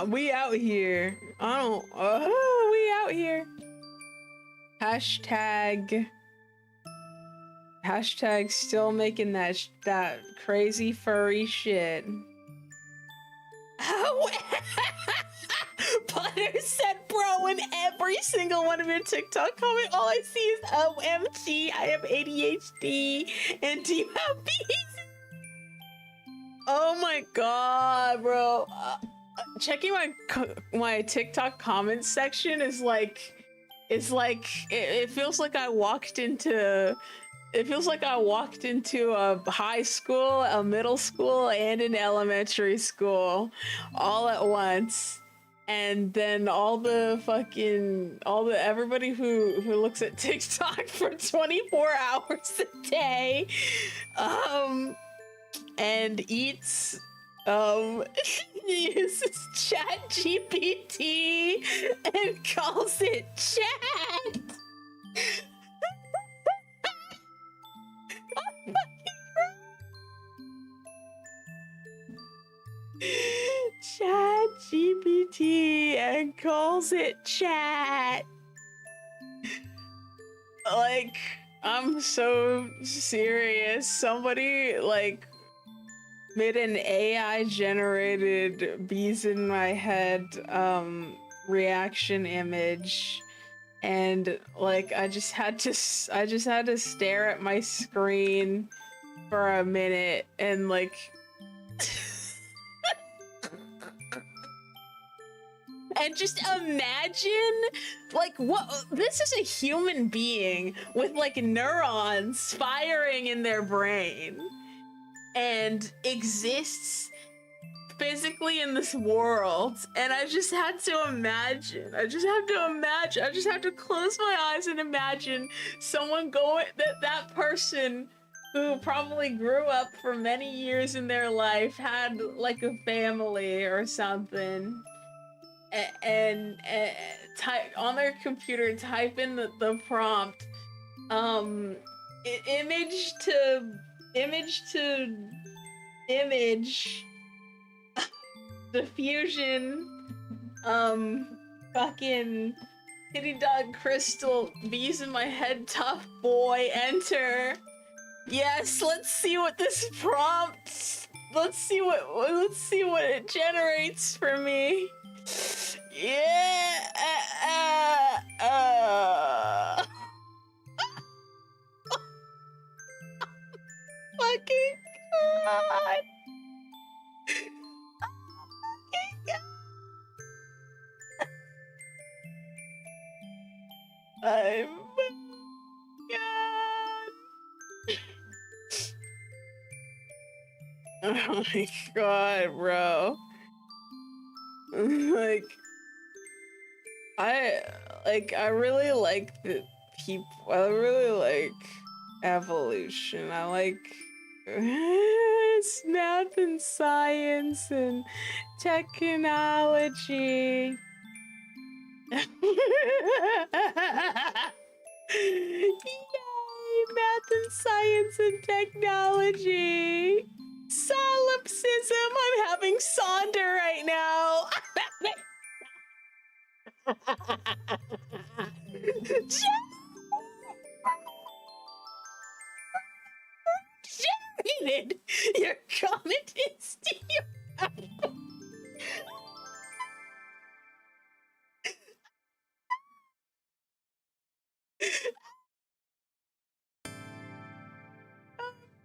Speaker 1: we out here. We out here. Hashtag still making that crazy furry shit. Oh, Butter said, bro, in every single one of your TikTok comments, all I see is OMG, I have ADHD, and do you have bees? Oh my god, bro. Checking my TikTok comments section is like, it feels like I walked into a high school, a middle school, and an elementary school all at once. And then everybody who looks at TikTok for 24 hours a day, and eats, uses Chat GPT and calls it chat. Chat GPT and calls it chat. Like, I'm so serious. Somebody, like, made an AI generated bees in my head reaction image, and, like, I just had to stare at my screen for a minute and, like, and just imagine, like, what, this is a human being with, like, neurons firing in their brain and exists physically in this world, and I just had to imagine. I just have to close my eyes and imagine someone going, that person who probably grew up for many years in their life, had like a family or something, and type on their computer, type in the prompt, image to image diffusion, fucking kitty dog crystal, bees in my head, tough boy, enter. Yes, let's see what this prompts. Let's see what it generates for me. Yeah. Fucking God. Fucking God. I'm God. Oh my God, bro. I really like the people. I really like evolution. I like it's math and science and technology. Yay, math and science and technology. Solipsism, I'm having Sonder right now. Generated. Your comment is Steve.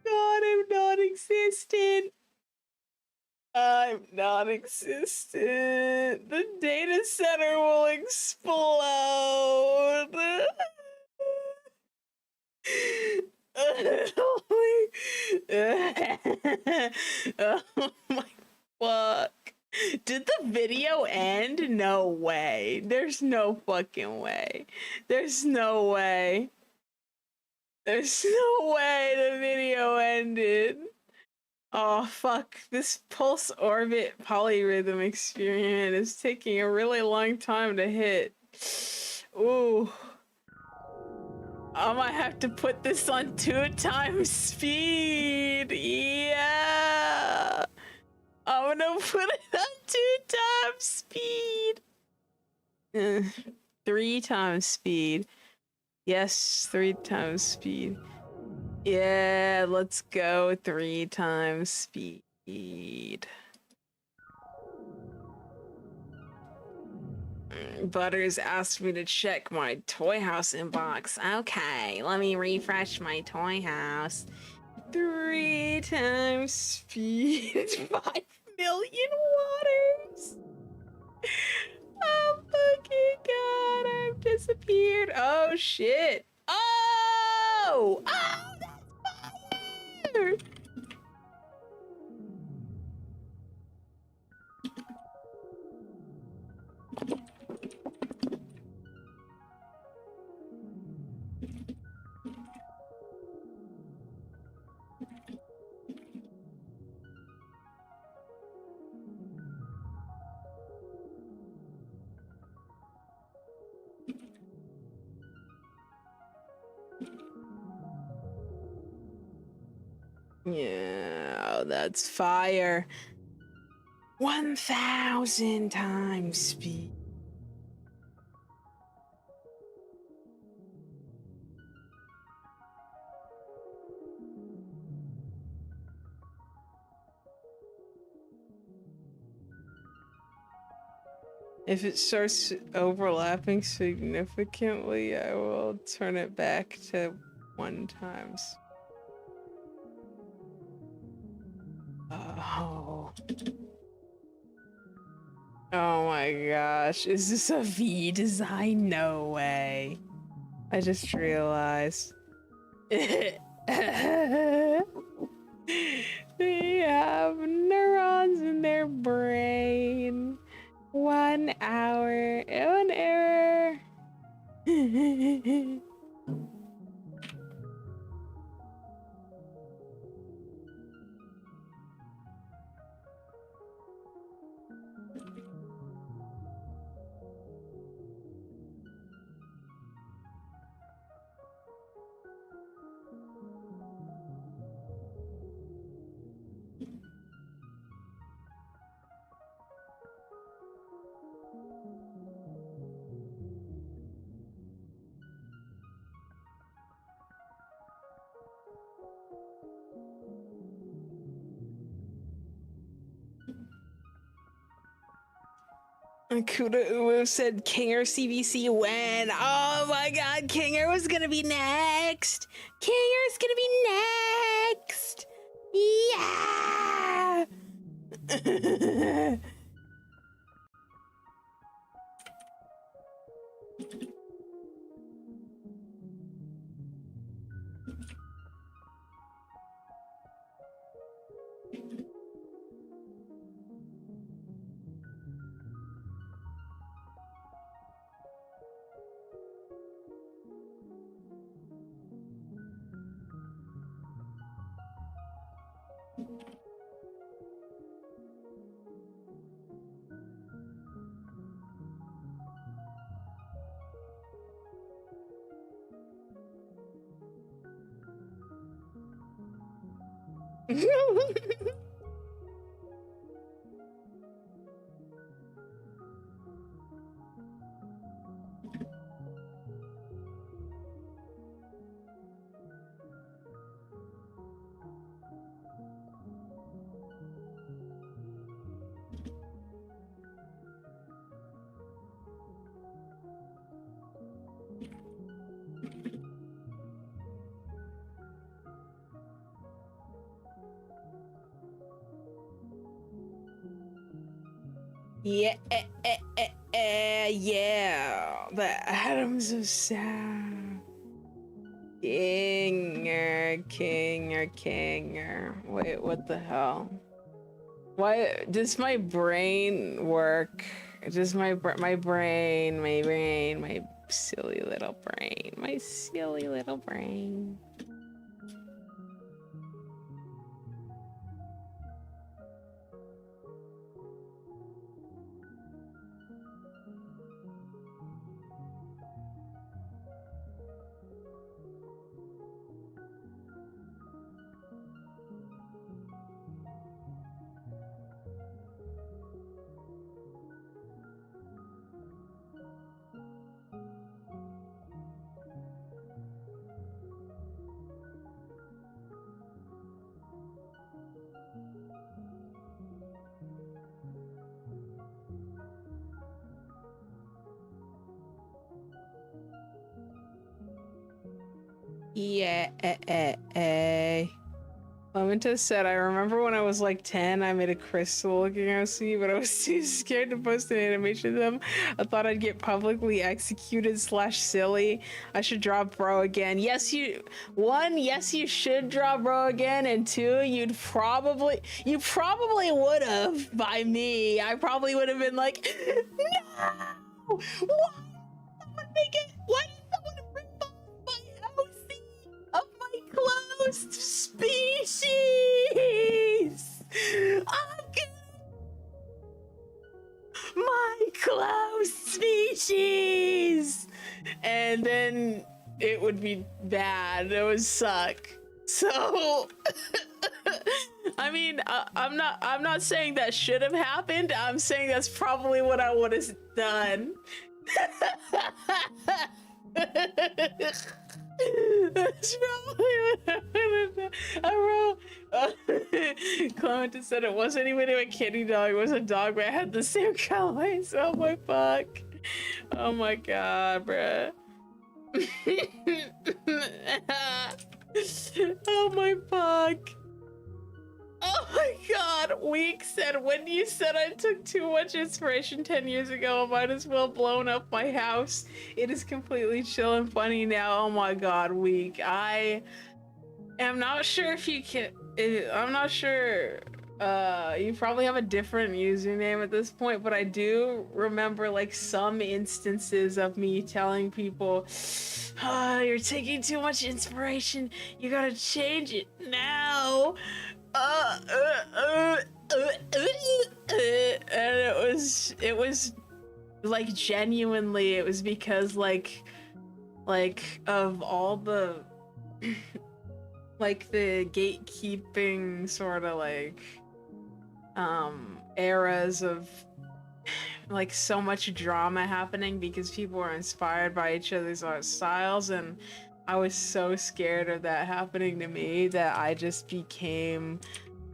Speaker 1: God, I'm non-existent. I'm non-existent. The data center will explode. Oh my fuck. Did the video end? No way. There's no fucking way. There's no way. There's no way the video ended. Oh fuck, this pulse orbit polyrhythm experiment is taking a really long time to hit. Ooh. I might have to put this on 2 times speed. Yeah. I'm gonna put it on 2 times speed. 3 times speed. Yes, 3 times speed. Yeah, let's go 3 times speed. Butters asked me to check my Toy House inbox. Okay, let me refresh my Toy House. 3 times speed. 5 million waters. Oh fucking God, I've disappeared. Oh shit. Oh! Oh, that's fire! Yeah, that's fire. 1,000 times speed. If it starts overlapping significantly, I will turn it back to 1 times. Oh. Oh my gosh. Is this a V design? No way. I just realized. They have neurons in their brain. 1 hour. An error. Kuda Uwu said Kinger CBC when? Oh my god, Kinger was gonna be next! Kinger's gonna be next! Yeah! Yeah, yeah. The atoms of sound. Kinger. Wait, what the hell? Why does my brain work? Does my brain, my silly little brain. Yeah. Clementa said, I remember when I was like 10, I made a crystal looking OC, but I was too scared to post an animation of them. I thought I'd get publicly executed / silly. I should draw bro again. Yes, you should draw bro again, and 2, you probably would have by me. I probably would have been like, no! Why did someone rip off my OC of my closed species? My closed species! And then it would be bad. It would suck. So I mean, I'm not saying that should have happened. I'm saying that's probably what I would have done. That's probably what I would have done. Clementa said it wasn't even a kitty dog, it was a dog, but it had the same colors. Oh my fuck. Oh my god, bruh. Oh my fuck. Oh my god, Week said, when you said I took too much inspiration 10 years ago, I might as well blown up my house. It is completely chill and funny now. Oh my god, Week. I am not sure if you can I'm not sure. You probably have a different username at this point, but I do remember like some instances of me telling people, "Oh, you're taking too much inspiration. You gotta change it now." And it was like genuinely, it was because like of all the like the gatekeeping sort of like eras of like so much drama happening because people were inspired by each other's art styles, and I was so scared of that happening to me that I just became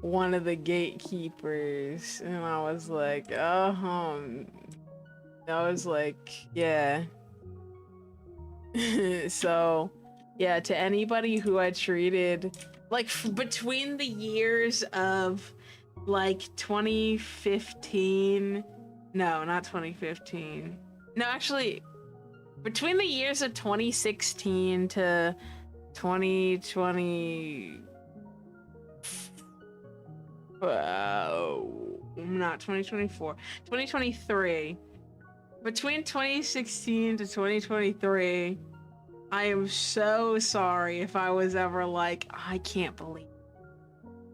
Speaker 1: one of the gatekeepers, and I was like, yeah. So yeah, to anybody who I treated like between the years of like 2015, no, not 2015, no, actually between the years of 2016 to 2020, not 2024, 2023, between 2016 to 2023, I am so sorry if I was ever like, I can't believe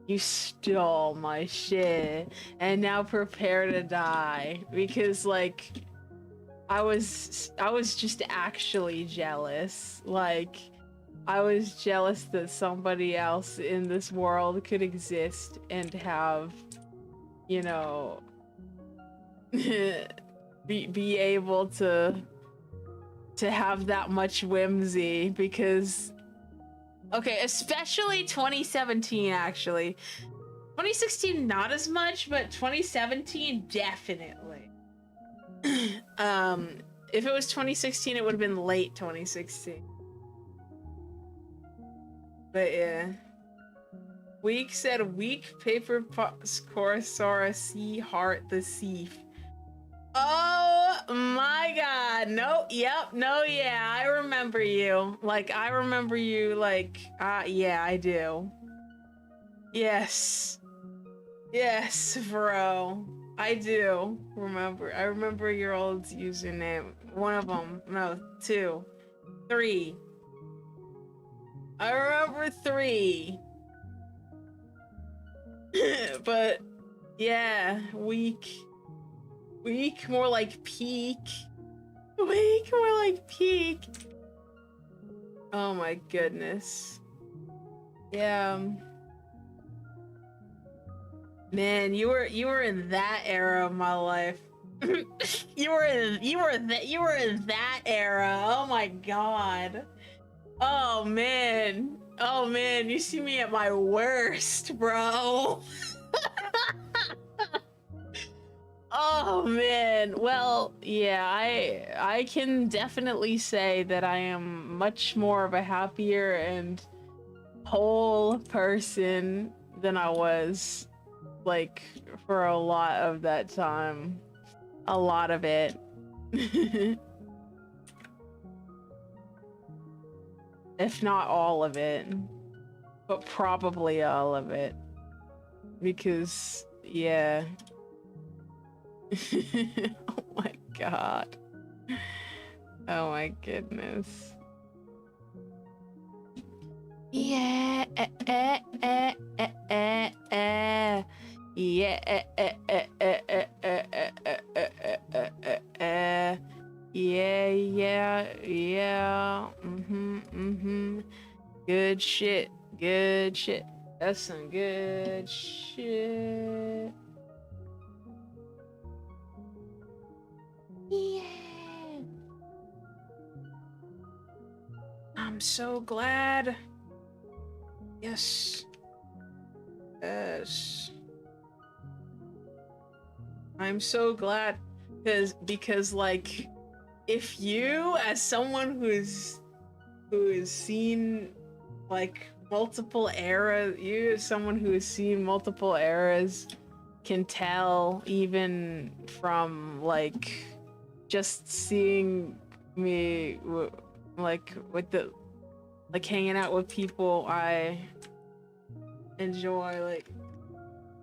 Speaker 1: you stole my shit and now prepare to die, because like I was just actually jealous. Like I was jealous that somebody else in this world could exist and have, you know, be able to have that much whimsy, because okay, especially 2017 actually. 2016 not as much, but 2017 definitely. If it was 2016 it would have been late 2016. But yeah. Weak said weak paper Corsaura sea heart the thief. Oh my god, no, yep, no, yeah, I remember you. Like, I remember you, like, yeah, I do. Yes. Yes, bro. I do remember. I remember your old username. One of them. No, 2. 3. I remember 3. But, yeah, weak. Weak, more like peak. Weak, more like peak. Oh my goodness. Yeah. Man, you were in that era of my life. you were in that era. Oh my god. Oh man. Oh man, you see me at my worst, bro. Oh man, well, yeah, I can definitely say that I am much more of a happier and whole person than I was, like, for a lot of that time. A lot of it. If not all of it, but probably all of it. Because, yeah. Oh my god. Oh my goodness. Yeah. Yeah. Yeah. Good shit. Good shit. That's some good shit. Yeah. I'm so glad. Yes. Yes. I'm so glad because like, if you, as someone who's seen like multiple eras, you as someone who has seen multiple eras can tell, even from like just seeing me like with the like hanging out with people I enjoy, like,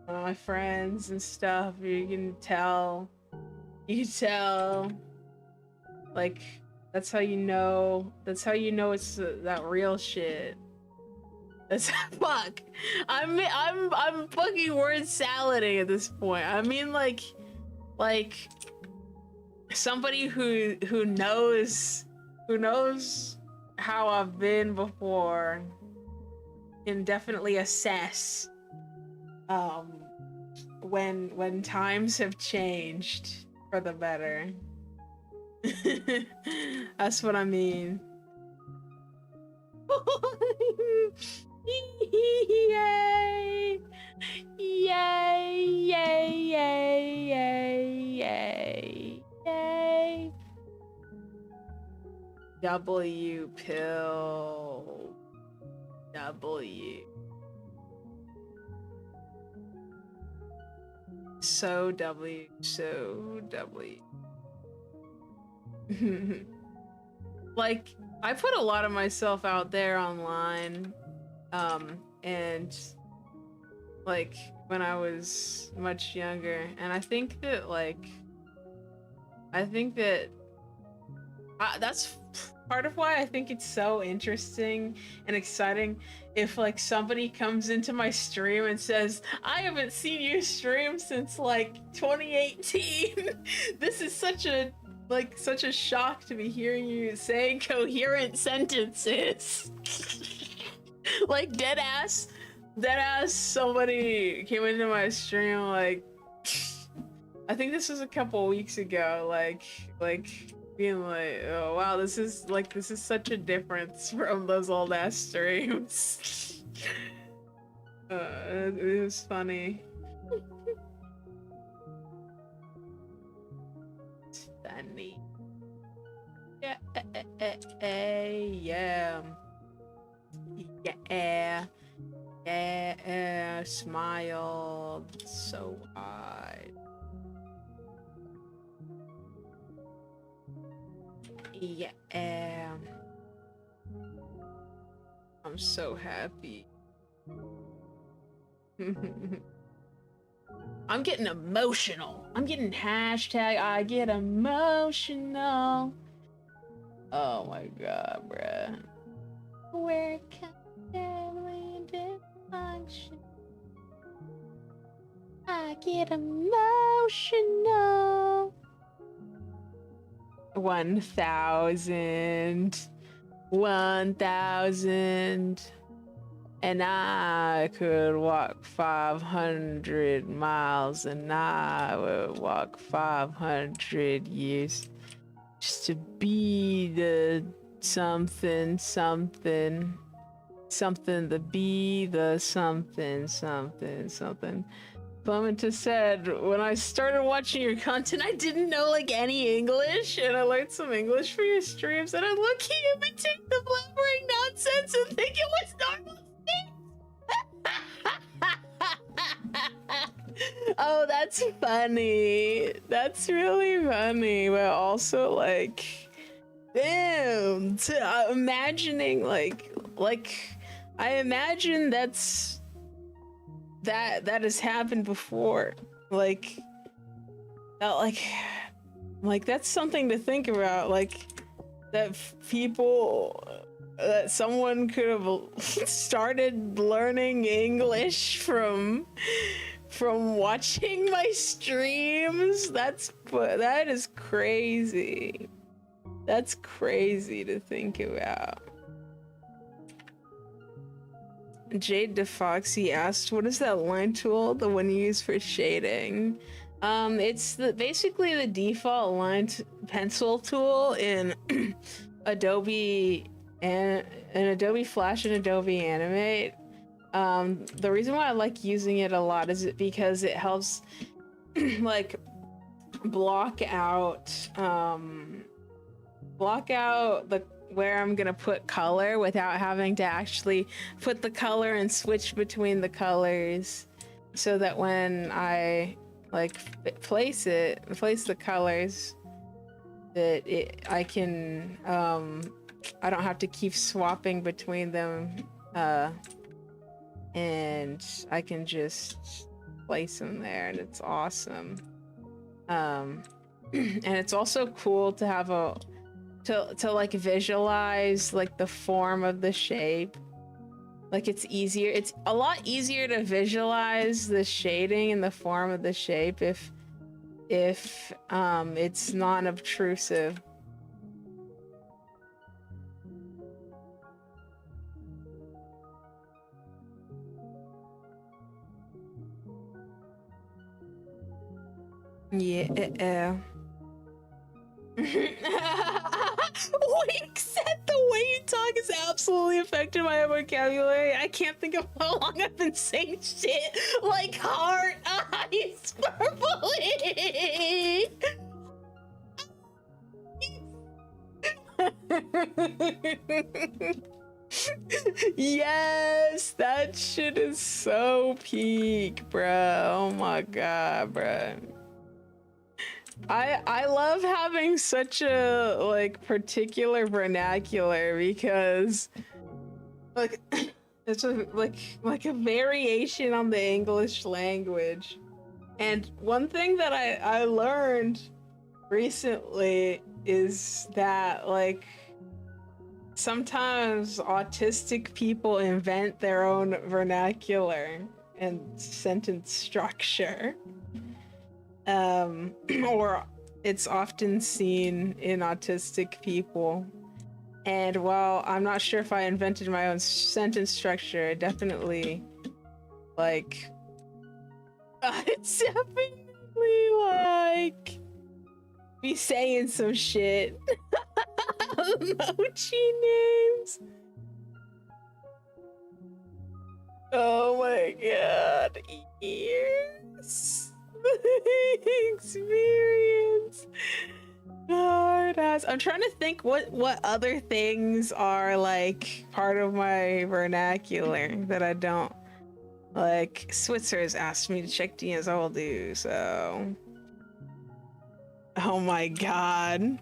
Speaker 1: my friends and stuff. You can tell, like, that's how you know it's that real shit. That's fuck. I'm fucking word salading at this point. I mean, like somebody who knows how I've been before can definitely assess when times have changed for the better. That's what I mean. Yay! Yay! Yay! Yay! Yay! Yay! Yay! W pill. W. So W. So W. Like, I put a lot of myself out there online, and like when I was much younger, and I think that that's part of why I think it's so interesting and exciting if like somebody comes into my stream and says, I haven't seen you stream since like 2018. This is such a shock to be hearing you saying coherent sentences. Like dead ass somebody came into my stream, like, I think this was a couple weeks ago, like being like, oh wow, this is such a difference from those old ass streams. It was funny. It's funny. Yeah, yeah, smile so wide. Yeah, I'm so happy. I'm getting emotional. I'm getting hashtag I get emotional. Oh my god, bruh. Where can family dysfunction? I get emotional. 1,000. And I could walk 500 miles, and I would walk 500 years just to be the something, to be the something. Clementa said, when I started watching your content, I didn't know like any English, and I learned some English for your streams, and I look at you and take the blabbering nonsense and think it was normal things. Oh, that's funny. That's really funny, but also like, damn, imagining like I imagine that has happened before, like that's something to think about, like that someone could have started learning English from watching my streams. That is crazy. That's crazy to think about. Jade DeFoxy asked, what is that line tool, the one you use for shading? It's basically the default line pencil tool in Adobe Flash and Adobe Animate. The reason why I like using it a lot is because it helps like block out where I'm gonna put color without having to actually put the color and switch between the colors, so that when I like place the colors, that I can I don't have to keep swapping between them and I can just place them there, and it's awesome. And it's also cool to have to like visualize like the form of the shape. Like it's a lot easier to visualize the shading and the form of the shape if it's non-obtrusive. Yeah. Wait, said the way you talk is absolutely affected my vocabulary. I can't think of how long I've been saying shit like heart, eyes, purpley. Yes, that shit is so peak, bro. Oh my god, bro. I love having such a like particular vernacular because like it's like a variation on the English language. And one thing that I learned recently is that like sometimes autistic people invent their own vernacular and sentence structure. Or it's often seen in autistic people. And while I'm not sure if I invented my own sentence structure, it definitely like it's definitely like be saying some shit. Emoji names. Oh my god. Ears. Experience. Hard ass. I'm trying to think what other things are like part of my vernacular that I don't like. Switzer's asked me to check DMs. I will do so. Oh my god.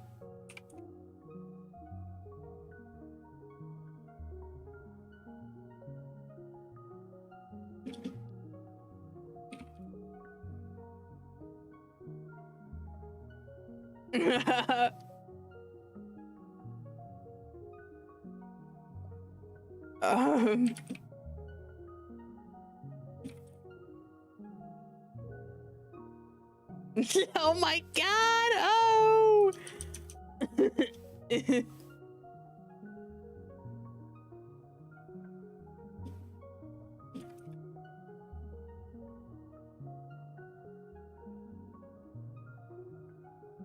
Speaker 1: um, oh my god! Oh!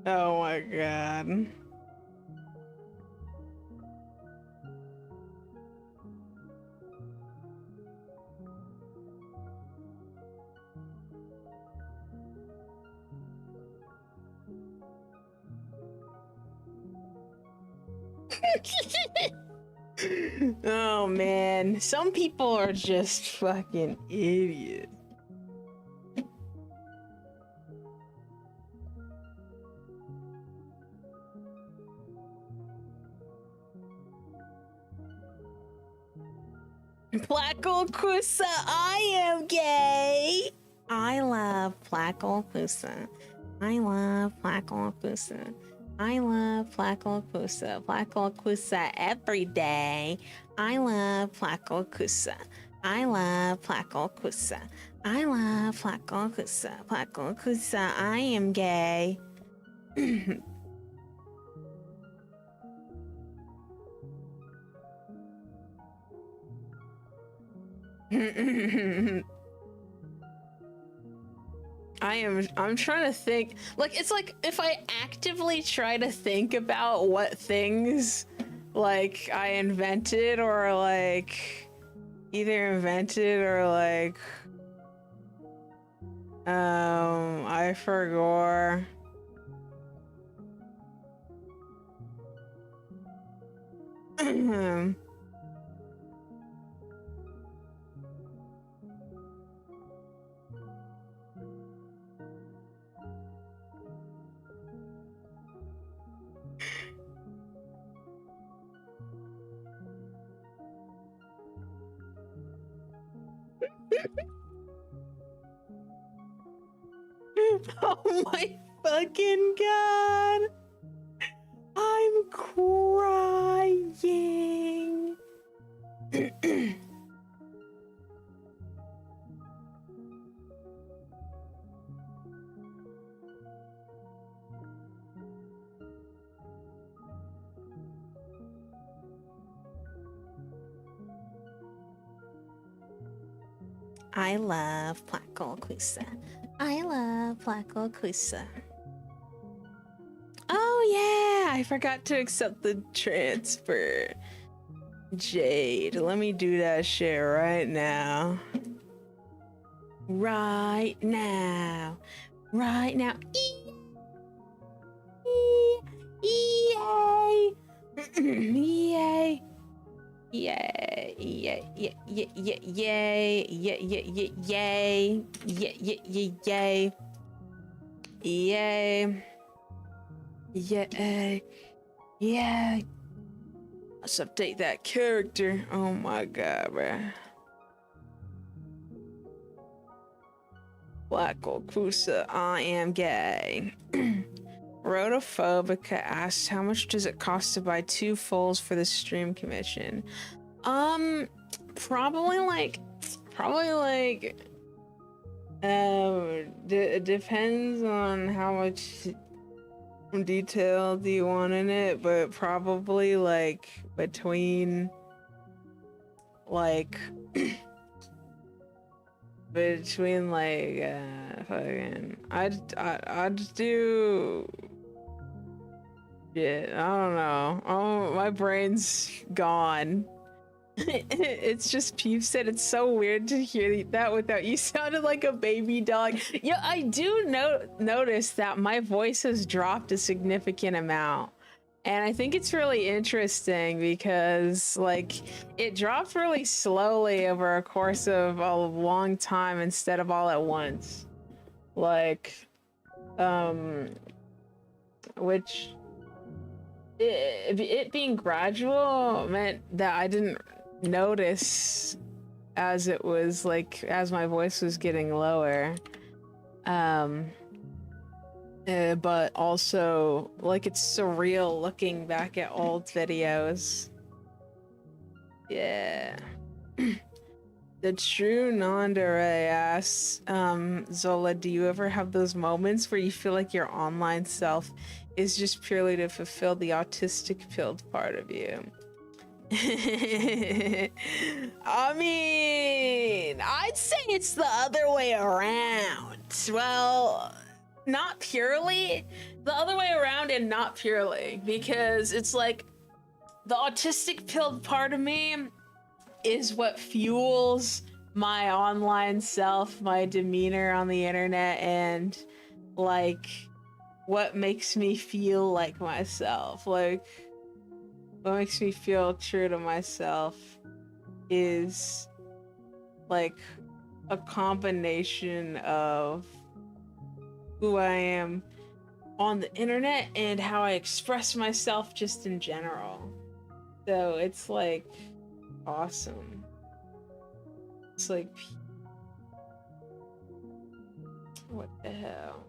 Speaker 1: Oh my god. Oh man, some people are just fucking idiots. Placocusa, I am gay. I love Placocusa. I love Placocusa. I love Placocusa. Placocusa every day. I love Placocusa. I love Placocusa. I love Placocusa. Placocusa, I am gay. I'm trying to think, like it's like if I actively try to think about what things like I invented or like either invented or like I forgot. Oh my fucking god! I'm crying. I love Placoquisa. I love Placoquisa. Oh yeah, I forgot to accept the transfer. Jade, let me do that shit right now. Right now. Right now. Yay! Yay! Yay! Yay! Yay! Yay! Yay! Yay! Yay! Yay! Yay! Yay! Yay! Yay! Yay! Let's update that character. Oh my god, bruh. Placoquisa, I am gay. Rotophobica asks, how much does it cost to buy 2 fulls for the stream commission? Probably like, it depends on how much detail do you want in it, but probably like between like fucking I'd do shit, I don't know. Oh, my brain's gone. It's just Peep said it's so weird to hear that without you. Sounded like a baby dog. Yeah, I do notice that my voice has dropped a significant amount. And I think it's really interesting because like it dropped really slowly over a course of a long time instead of all at once. Like, which it being gradual meant that I didn't notice as it was like as my voice was getting lower. But also like it's surreal looking back at old videos. Yeah. The true non-binary asks, Zola, do you ever have those moments where you feel like your online self is just purely to fulfill the autistic pilled part of you? I mean, I'd say it's the other way around. Well, not purely. The other way around and not purely, because it's like the autistic pilled part of me is what fuels my online self, my demeanor on the internet, and like what makes me feel like myself. Like what makes me feel true to myself is like a combination of who I am on the internet and how I express myself just in general. So it's like awesome. It's like, what the hell?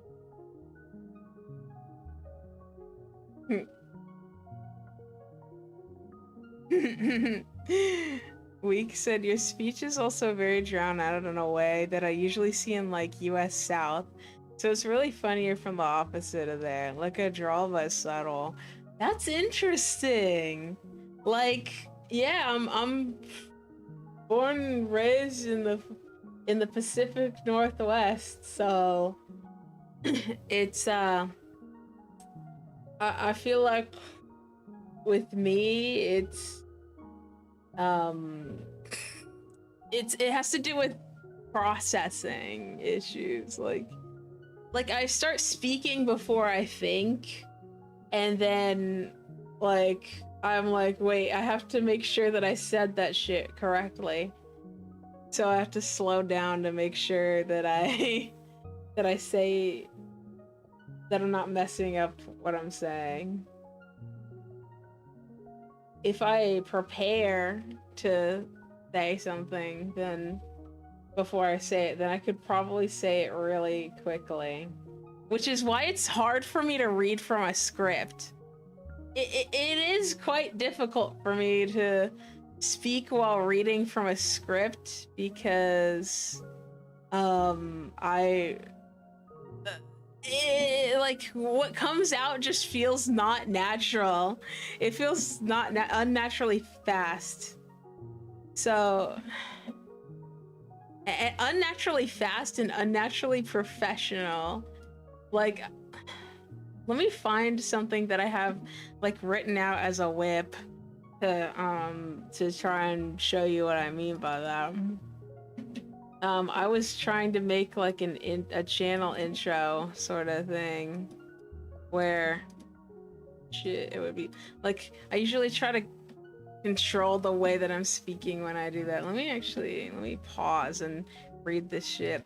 Speaker 1: Week said your speech is also very drowned out in a way that I usually see in like US South. So it's really funnier from the opposite of there. Like a drawl but subtle. That's interesting. Like, yeah, I'm born and raised in the Pacific Northwest, so it's I feel like with me it has to do with processing issues. Like I start speaking before I think, and then like I'm like, wait, I have to make sure that I said that shit correctly. So I have to slow down to make sure that I say that I'm not messing up what I'm saying. If I prepare to say something, then before I say it, then I could probably say it really quickly. Which is why it's hard for me to read from a script. It is quite difficult for me to speak while reading from a script because like what comes out just feels not natural. It feels not unnaturally fast. So unnaturally fast and unnaturally professional. Like, let me find something that I have like written out as a whip to try and show you what I mean by that. I was trying to make like a channel intro sort of thing where shit, it would be like I usually try to control the way that I'm speaking when I do that. Let me pause and read this shit.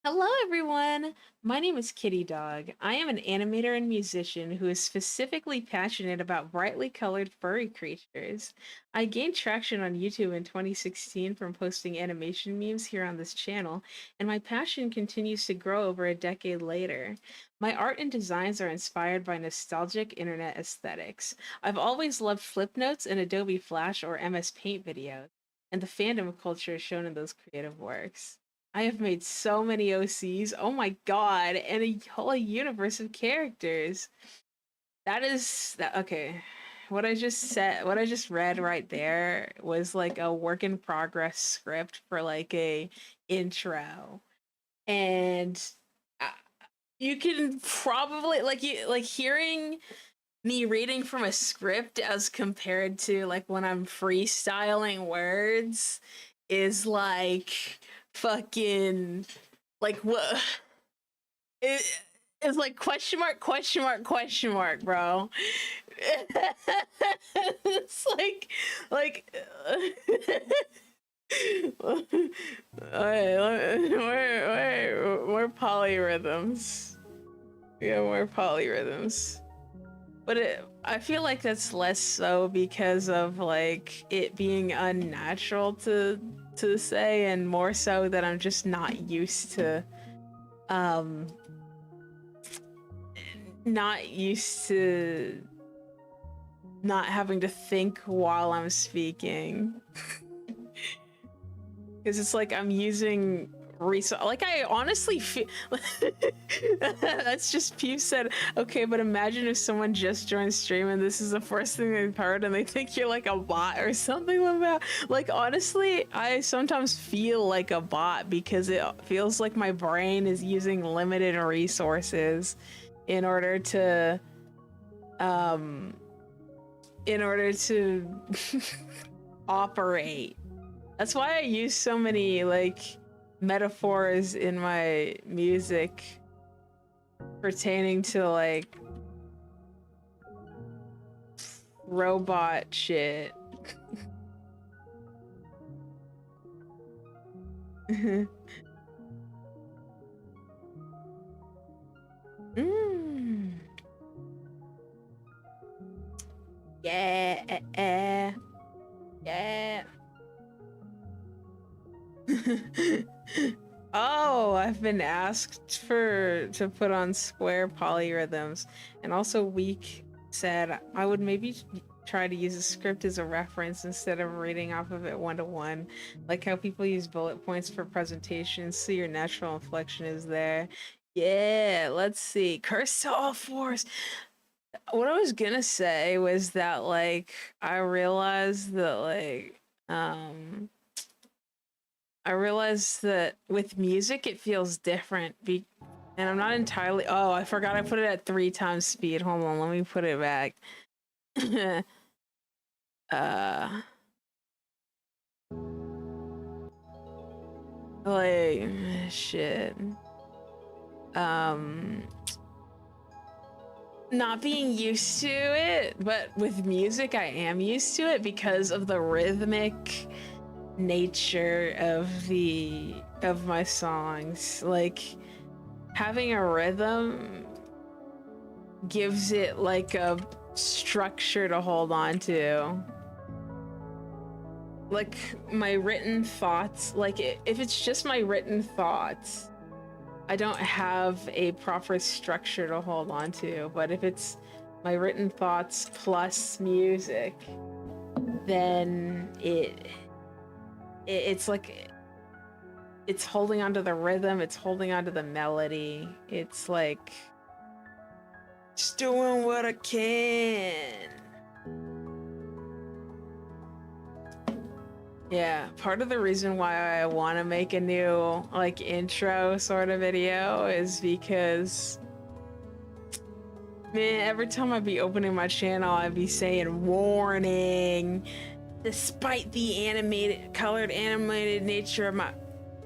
Speaker 1: Hello everyone! My name is Kitty Dog. I am an animator and musician who is specifically passionate about brightly colored furry creatures. I gained traction on YouTube in 2016 from posting animation memes here on this channel, and my passion continues to grow over a decade later. My art and designs are inspired by nostalgic internet aesthetics. I've always loved flip notes and Adobe Flash or MS Paint videos, and the fandom culture shown in those creative works. I have made so many OCs, oh my god, and a whole universe of characters. Okay. What I just read right there was like a work in progress script for like a intro. And you can probably like hearing me reading from a script as compared to like when I'm freestyling words is like fucking like what it's like question mark, bro. It's like more polyrhythms. Yeah, more polyrhythms. But I feel like that's less so because of like it being unnatural to say, and more so that I'm just not used to not having to think while I'm speaking. Because it's like I'm using like I honestly feel that's just Pew said, okay, but imagine if someone just joined stream and this is the first thing they've heard and they think you're like a bot or something like that. Like honestly, I sometimes feel like a bot because it feels like my brain is using limited resources in order to operate. That's why I use so many like metaphors in my music pertaining to like robot shit. Yeah. Yeah. Oh, I've been asked to put on square polyrhythms, and also Week said I would maybe try to use a script as a reference instead of reading off of it one-to-one, like how people use bullet points for presentations so your natural inflection is there. Yeah, let's see. Curse to all fours. What I was gonna say was that like I realized that with music it feels different and I'm not entirely I forgot I put it at 3 times speed. Hold on, let me put it back. Like shit. Not being used to it, but with music I am used to it because of the rhythmic nature of my songs. Like having a rhythm gives it like a structure to hold on to. like my written thoughts, like if it's just my written thoughts, I don't have a proper structure to hold on to. But if it's my written thoughts plus music, then it's like it's holding onto the rhythm, it's holding onto the melody. It's like just doing what I can. Yeah, part of the reason why I want to make a new like intro sort of video is because, man, every time I'd be opening my channel, I'd be saying warning, despite the colored animated nature of my,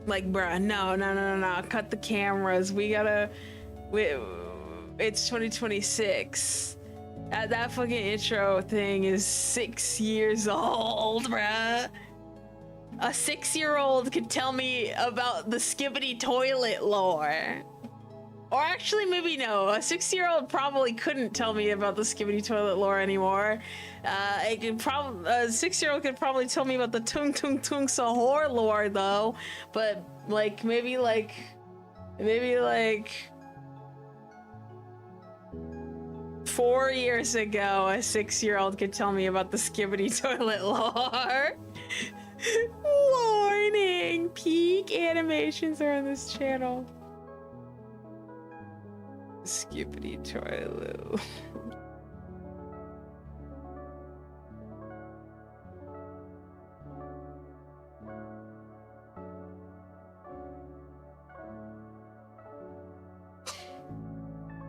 Speaker 1: like, bruh, no, cut the cameras. It's 2026. That fucking intro thing is 6 years old, bruh. A 6-year-old could tell me about the skibbity toilet lore. Or actually, maybe no. A 6-year-old probably couldn't tell me about the skibbity toilet lore anymore. A 6-year-old could probably tell me about the tung tung tung sahur lore though. But maybe 4 years ago, a 6-year-old could tell me about the skibbity toilet lore. Warning! Peak animations are on this channel. Skibbity toilet.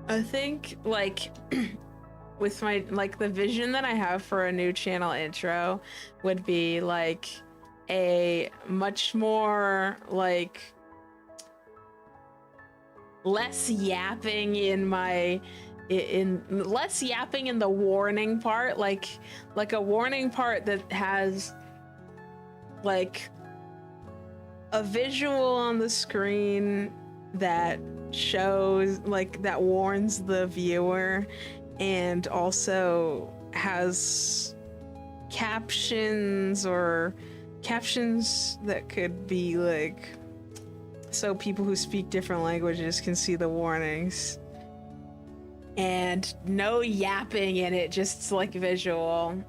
Speaker 1: I think with my the vision that I have for a new channel intro would be like a much more less yapping in less yapping in the warning part, like a warning part that has like a visual on the screen that shows that warns the viewer, and also has captions that could be so people who speak different languages can see the warnings, and no yapping in it, just visual,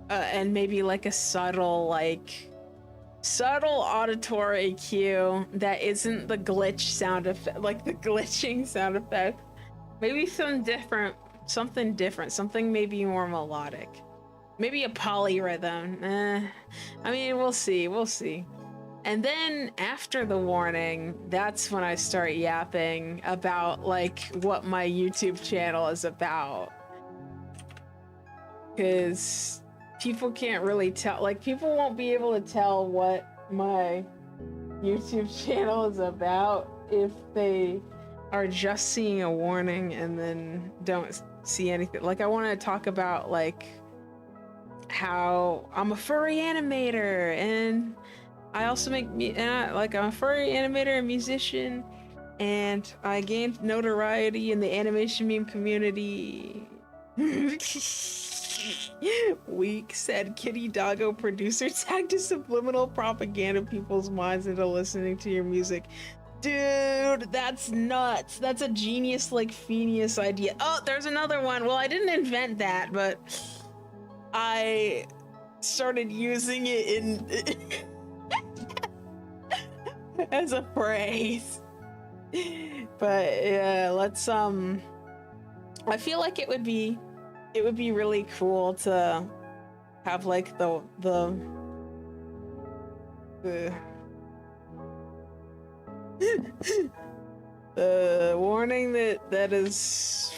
Speaker 1: and maybe a subtle auditory cue that isn't the glitch sound effect, the glitching sound effect. Maybe something different, something maybe more melodic, maybe a polyrhythm. I mean, we'll see. And then after the warning, that's when I start yapping about what my YouTube channel is about, because people can't really tell, people won't be able to tell what my YouTube channel is about if they are just seeing a warning and then don't see anything. I want to talk about how I'm a furry animator, and I also I'm a furry animator and musician, and I gained notoriety in the animation meme community. Weak, said Kitty Doggo producer tagged a subliminal propaganda people's minds into listening to your music. Dude, that's nuts. That's a genius Phineas idea. Oh, there's another one. Well, I didn't invent that, but I started using it in as a phrase. But yeah, let's I feel like it would be really cool the warning that is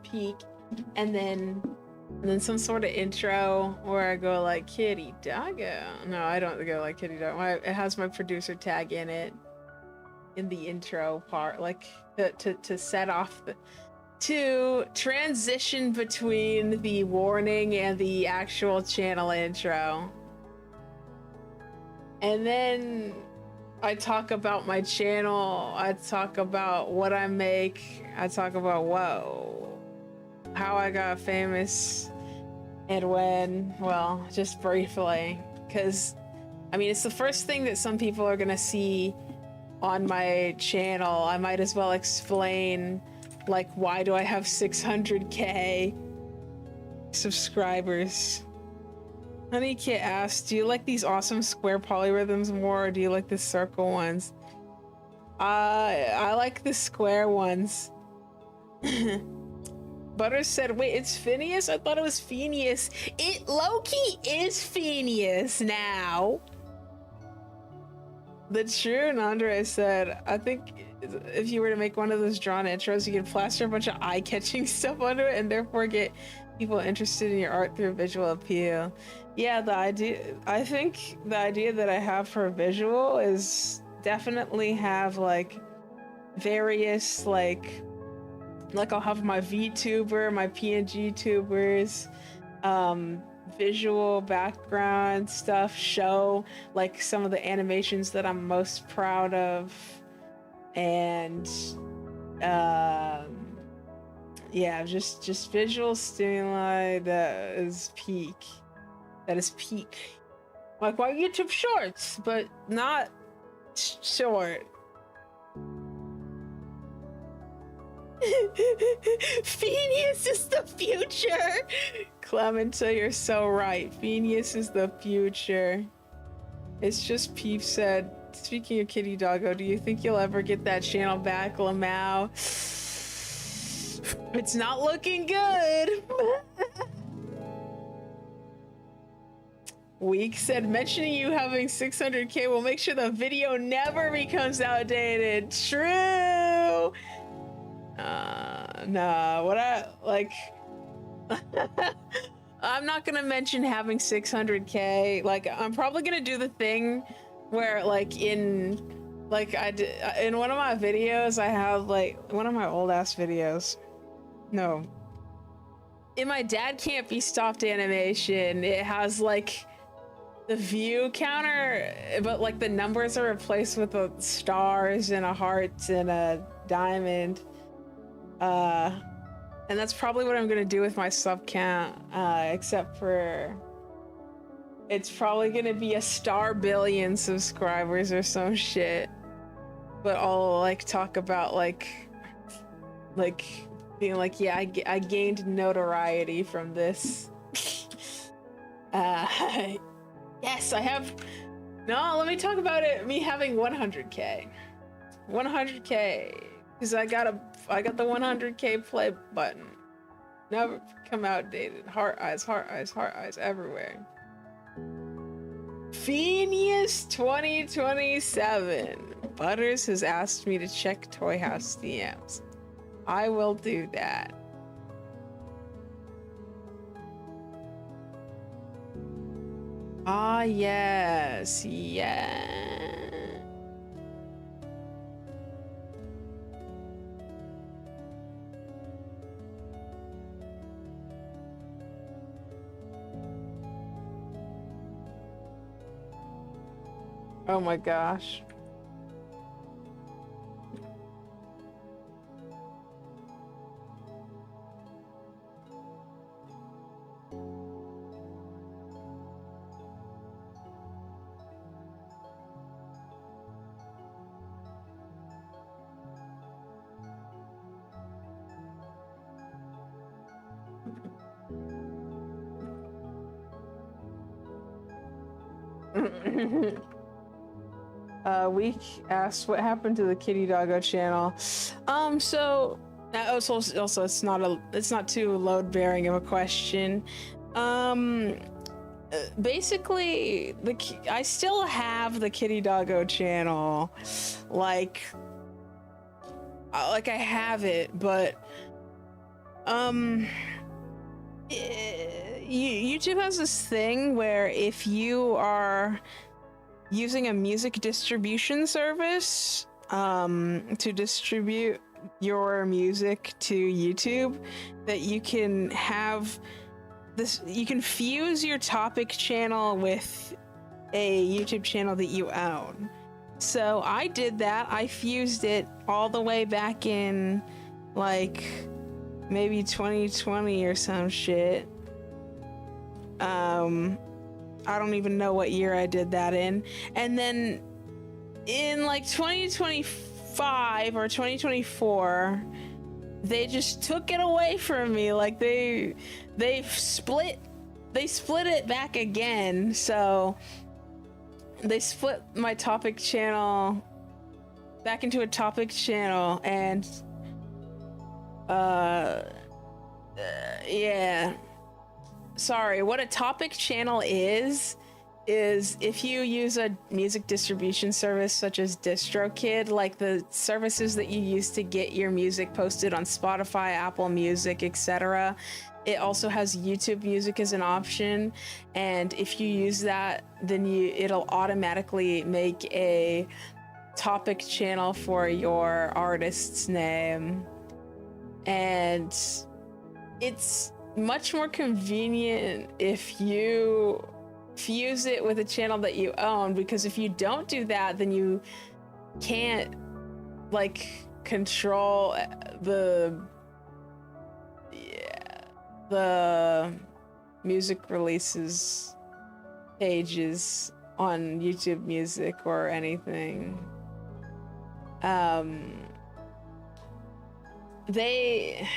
Speaker 1: peak, and then some sort of intro where I go Kitty Doggo. No, I don't go Kitty Doggo. It has my producer tag in it in the intro part, to set off to transition between the warning and the actual channel intro. And then I talk about my channel, I talk about what I make, I talk about how I got famous, And when, well, just briefly, because I mean, it's the first thing that some people are gonna see on my channel. I might as well explain, like, why do I have 600k subscribers? Honey Kit asks, do you like these awesome square polyrhythms more, or do you like the circle ones? I like the square ones. Butter said, wait, it's Phineas? I thought it was Phineas. It low-key is Phineas now. The true Nandre said, I think if you were to make one of those drawn intros, you could plaster a bunch of eye-catching stuff under it and therefore get people interested in your art through visual appeal. Yeah, I think the idea that I have for a visual is definitely have like various like I'll have my vtuber, my pngtubers, visual background stuff show like some of the animations that I'm most proud of, and yeah, just visual stimuli that is peak. Like my YouTube shorts, but not short. Phineas is the future. Clementa, you're so right. Phineas is the future. It's just Peep said, speaking of Kitty Doggo, do you think you'll ever get that channel back, Lamau? It's not looking good. Week said, mentioning you having 600k will make sure the video never becomes outdated. True. Nah, what I like I'm not gonna mention having 600k. Like, I'm probably gonna do the thing where like in one of my videos I have like one of my old ass videos, no, in my Dad Can't Be Stopped animation, it has like the view counter, but like the numbers are replaced with the stars and a heart and a diamond. And that's probably what I'm gonna do with my sub count, except for it's probably gonna be a star billion subscribers or some shit. But I'll like talk about like being like, yeah, I gained notoriety from this. Yes, I have. No, let me talk about it. Me having 100k, 100k, because I got the 100k play button. Never come outdated. Heart eyes, heart eyes, heart eyes everywhere. Phineas 2027. Butters has asked me to check Toy House DMs. I will do that. Ah, yes, yeah. Oh my gosh. Week asked what happened to the Kitty Doggo channel. So also it's not too load bearing of a question. Basically I still have the Kitty Doggo channel, like I have it, but YouTube has this thing where if you are using a music distribution service to distribute your music to YouTube, that you can have this, you can fuse your topic channel with a YouTube channel that you own. So I did that. I fused it all the way back in like maybe 2020 or some shit. I don't even know what year I did that in. And then in like 2025 or 2024, they just took it away from me. Like they split it back again. So they split my topic channel back into a topic channel, and yeah. Sorry, what a topic channel is if you use a music distribution service such as DistroKid, like the services that you use to get your music posted on Spotify, Apple Music, etc. It also has YouTube Music as an option, and if you use that, then it'll automatically make a topic channel for your artist's name, and it's much more convenient if you fuse it with a channel that you own, because if you don't do that, then you can't like control the music releases pages on YouTube Music or anything. They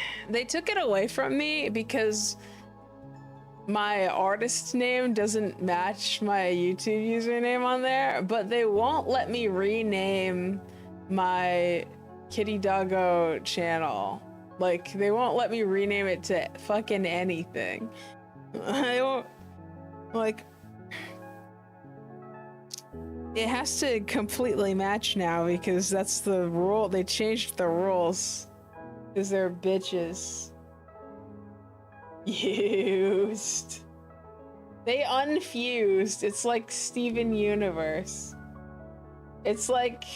Speaker 1: took it away from me because my artist name doesn't match my YouTube username on there, but they won't let me rename my Kitty Doggo channel. Like, they won't let me rename it to fucking anything. I won't, like, it has to completely match now because that's the rule. They changed the rules because they're bitches. Used. They unfused. It's like Steven Universe. It's like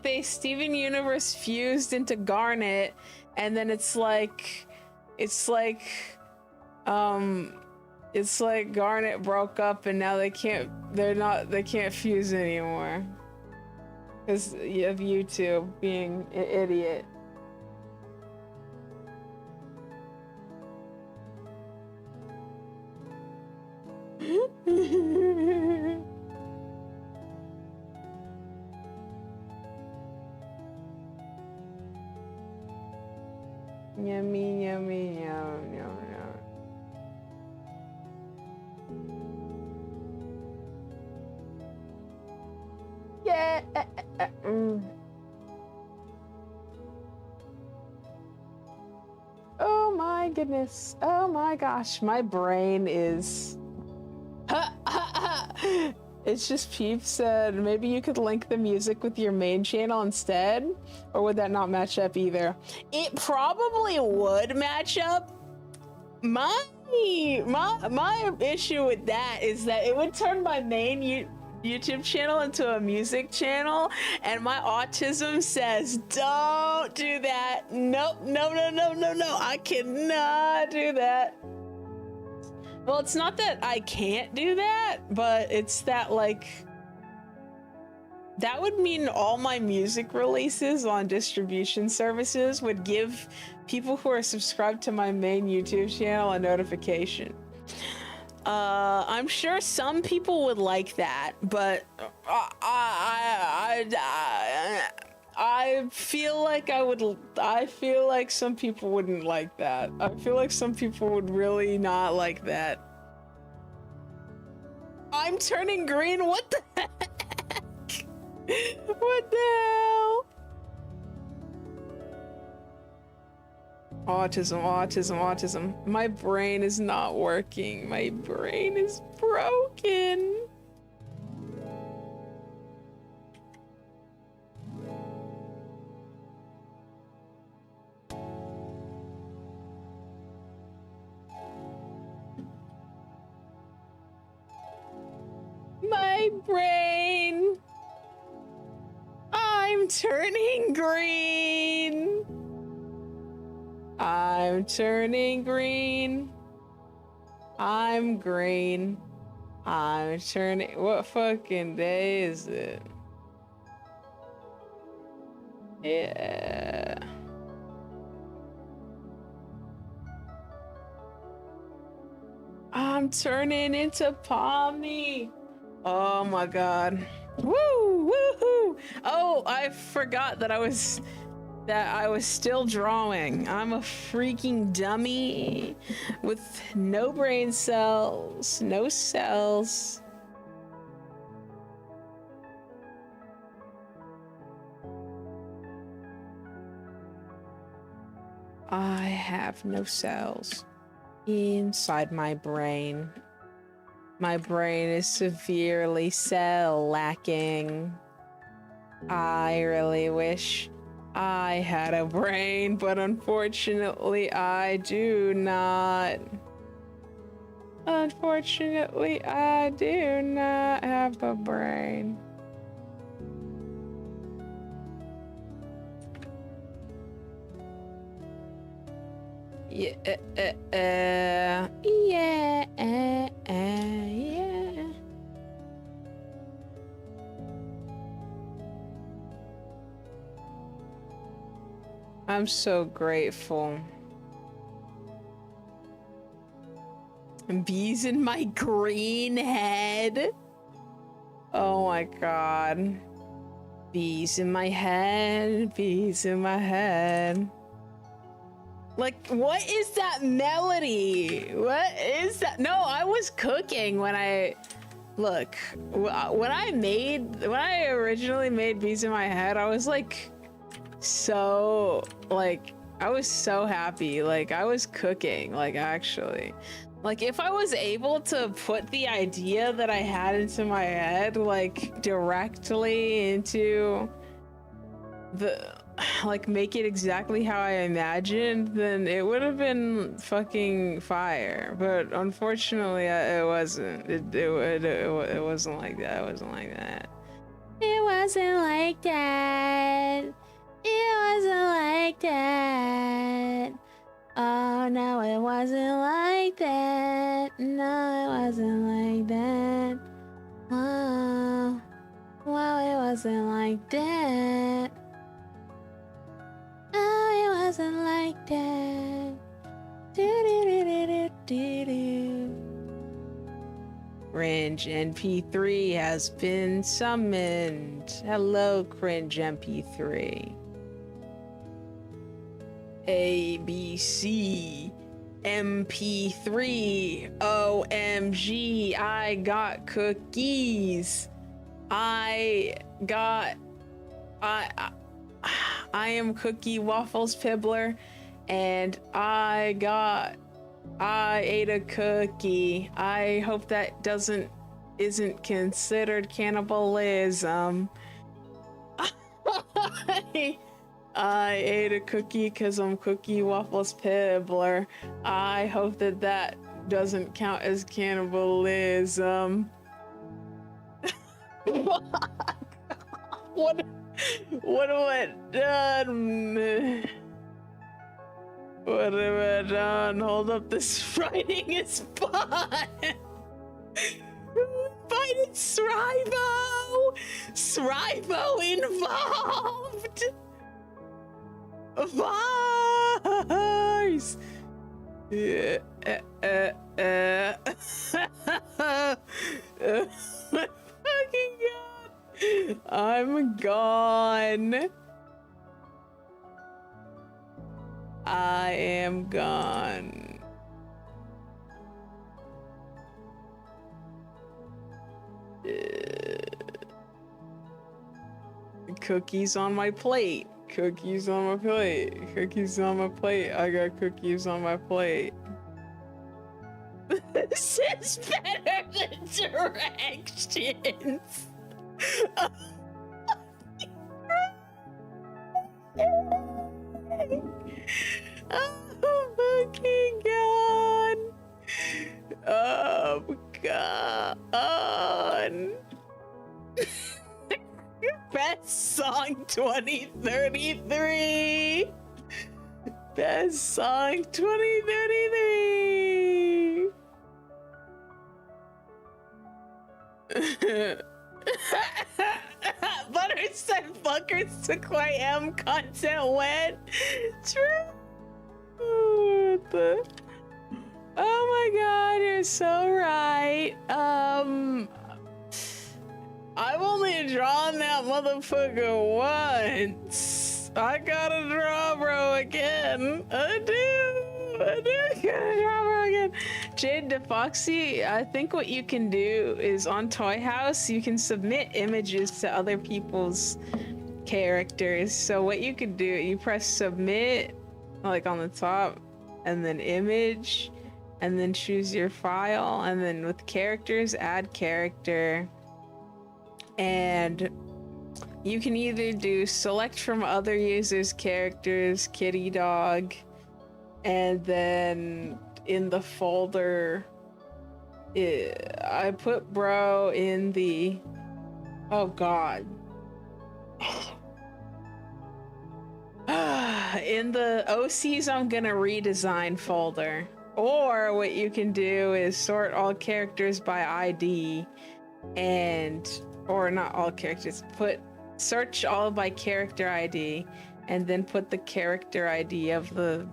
Speaker 1: they Steven Universe fused into Garnet, and then it's like Garnet broke up and now they can't fuse anymore because of YouTube being an idiot. Yummy, yummy, yum, yum, yum. Yeah. Oh my goodness. Oh my gosh. My brain is... It's just Peep said, maybe you could link the music with your main channel instead? Or would that not match up either? It probably would match up. My issue with that is that it would turn my main YouTube channel into a music channel, and my autism says, don't do that. Nope, no, I cannot do that. Well, it's not that I can't do that, but it's that, like, that would mean all my music releases on distribution services would give people who are subscribed to my main YouTube channel a notification. I'm sure some people would like that, but I feel like I feel like some people wouldn't like that. I feel like some people would really not like that. I'm turning green? What the heck? What the hell? Autism. My brain is not working. My brain is broken. My brain. I'm turning green. I'm turning green. I'm green. I'm turning... What fucking day is it? Yeah. I'm turning into Pomni. Oh my god. Woo! Woohoo! Oh, I forgot that I was still drawing. I'm a freaking dummy with no brain cells, no cells. I have no cells inside my brain. My brain is severely cell lacking. I really wish I had a brain, but unfortunately I do not. Unfortunately, I do not have a brain. Yeah, yeah. I'm so grateful. Bees in my green head. Oh my god. Bees in my head, bees in my head. Like, what is that melody? What is that? No, I was cooking when I... Look, when I originally made Bees in my head, I was like... So, like, I was so happy. Like, I was cooking, like, actually. Like, if I was able to put the idea that I had into my head, like, directly into the... like, make it exactly how I imagined, then it would have been fucking fire. But unfortunately, it wasn't. It wasn't like that. It wasn't like that. It wasn't like that. It wasn't like that. Oh, no, it wasn't like that. No, it wasn't like that. Oh, well, it wasn't like that. Oh, it wasn't like that. Cringe MP3 has been summoned. Hello, Cringe MP3. ABC MP3. OMG, I got cookies. I am Cookie Waffles Pibbler, and I ate a cookie. I hope that isn't considered cannibalism. I ate a cookie because I'm Cookie Waffles Pibbler. I hope that doesn't count as cannibalism. What have I done? What have I done? Hold up, this writing is fun. Fighting Srivo! Srivo involved! Vice! Yeah, fucking god! I'm gone. I am gone. Cookies on my plate. Cookies on my plate. Cookies on my plate. I got cookies on my plate. This is better than directions. Oh fucking god. Oh god. Best song 2033. Best song 2033. Butter said fuckers took my M content went. True. What the? Oh my god, you're so right. I've only drawn that motherfucker once. I gotta draw bro again. I gotta draw bro again. Jade DeFoxy, I think what you can do is on Toy House, you can submit images to other people's characters. So what you could do, you press submit, like on the top, and then image, and then choose your file, and then with characters, add character. And you can either do select from other users' characters, kitty dog, and then in the folder, I put bro in the, oh god. In the OCs I'm gonna redesign folder. Or what you can do is sort all characters by ID or not all characters, search all by character ID and then put the character ID of the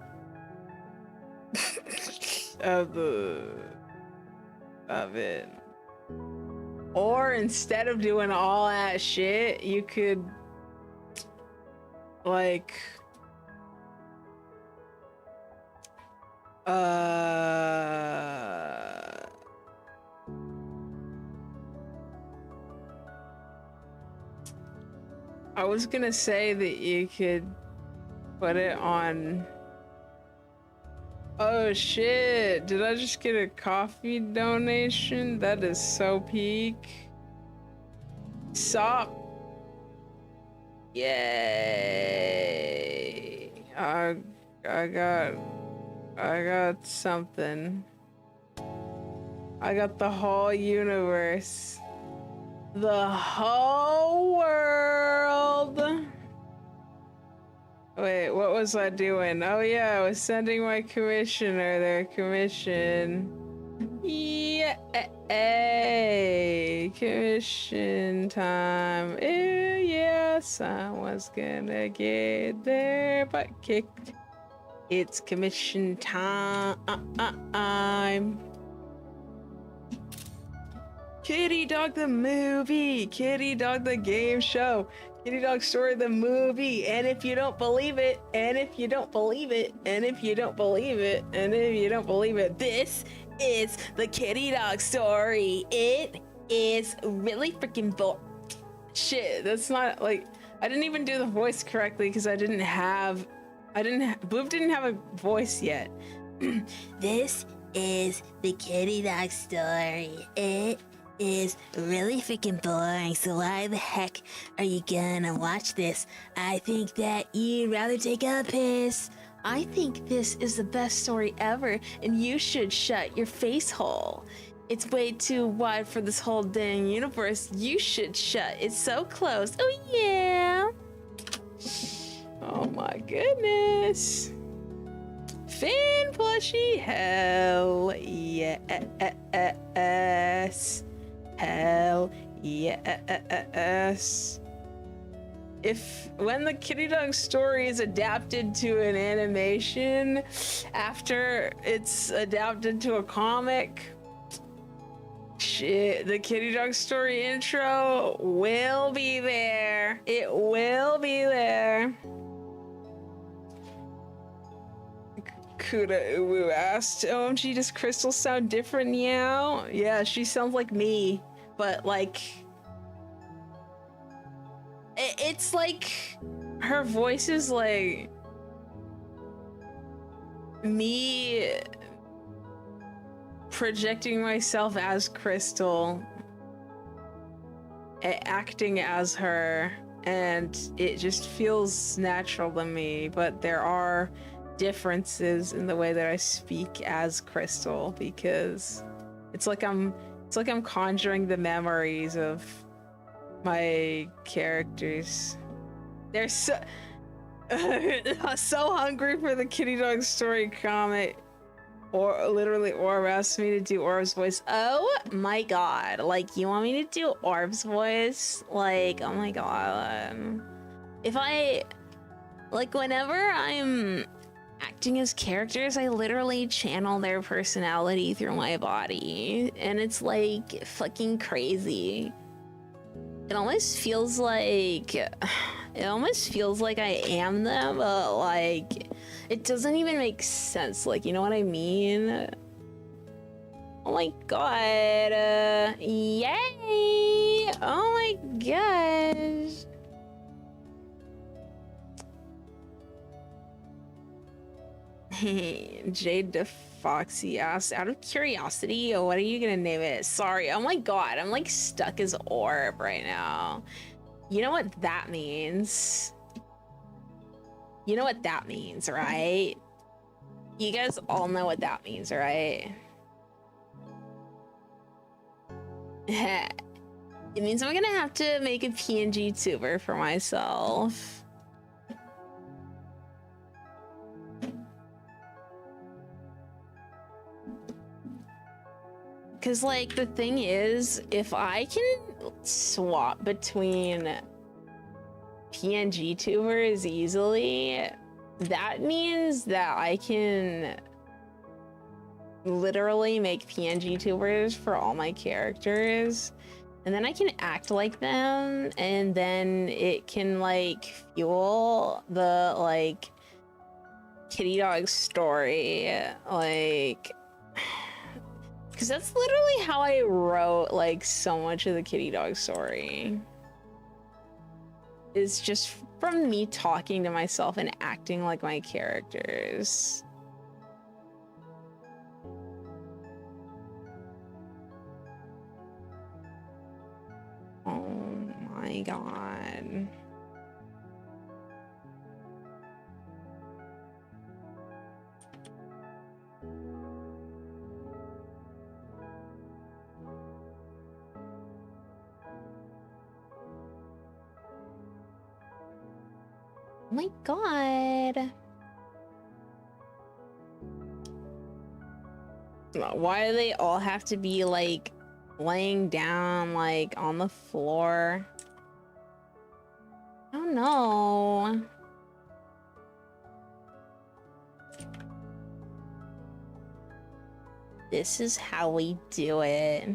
Speaker 1: of it. Or instead of doing all that shit, you could like I was gonna say that you could put it on. Oh shit, did I just get a coffee donation? That is so peak. Sup? Yay. I got something. I got the whole universe. The whole world. Wait, what was I doing? Oh yeah, I was sending my commissioner their commission. Yeah, commission time. Yeah, someone's gonna get their butt kicked. It's commission time. Kitty Dog the movie, Kitty Dog the game show, Kitty Dog Story the movie, and if you don't believe it, and if you don't believe it, and if you don't believe it, and if you don't believe it, this is the Kitty Dog Story. It is really freaking shit, that's not like, I didn't even do the voice correctly because Boob didn't have a voice yet. This is the Kitty Dog Story. It is really freaking boring, so why the heck are you gonna watch this? I think that you'd rather take a piss. I think this is the best story ever, and you should shut your face hole. It's way too wide for this whole dang universe. You should shut. It's so close. Oh yeah. Oh my goodness. Fan plushie, hell yes. Hell yes. When the Kitty Dog Story is adapted to an animation, after it's adapted to a comic, shit, the Kitty Dog Story intro will be there. It will be there. Kuda Uwu asked, OMG, does Crystal sound different now? Yeah, she sounds like me, but like, it's like, her voice is like me projecting myself as Crystal, acting as her, and it just feels natural to me, but there are differences in the way that I speak as Crystal, because it's like I'm conjuring the memories of my characters. They're so so hungry for the Kitty Dog Story comic. Or literally Orb asked me to do Orb's voice. Oh my god, like, you want me to do Orb's voice? Like, oh my god. If I, like, whenever I'm acting as characters, I literally channel their personality through my body, and it's like fucking crazy. It almost feels like I am them, but like it doesn't even make sense. Like, you know what I mean? Oh my god! Yay! Oh my gosh! Jade DeFoxy asked, out of curiosity, what are you gonna name it? Sorry, oh my god, I'm like stuck as orb right now. You know what that means? You know what that means, right? You guys all know what that means, right? It means I'm gonna have to make a pngtuber for myself. Because, like, the thing is, if I can swap between pngtubers easily, that means that I can literally make pngtubers for all my characters, and then I can act like them, and then it can, like, fuel the, like, kitty dog story, like... Because that's literally how I wrote, like, so much of the kitty dog story. It's just from me talking to myself and acting like my characters. Oh my god. Oh my god. Why do they all have to be like laying down like on the floor? I don't know. This is how we do it.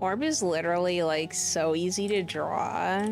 Speaker 1: Orb is literally like so easy to draw.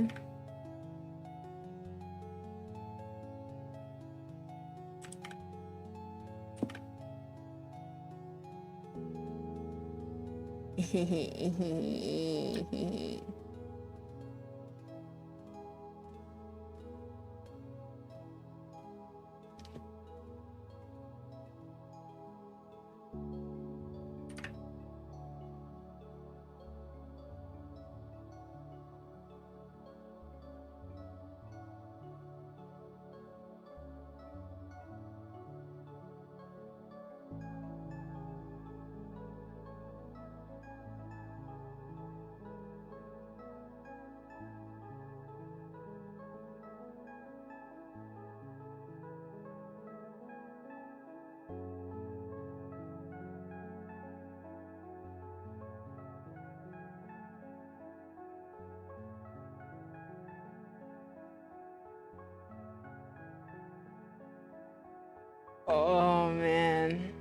Speaker 1: Oh man.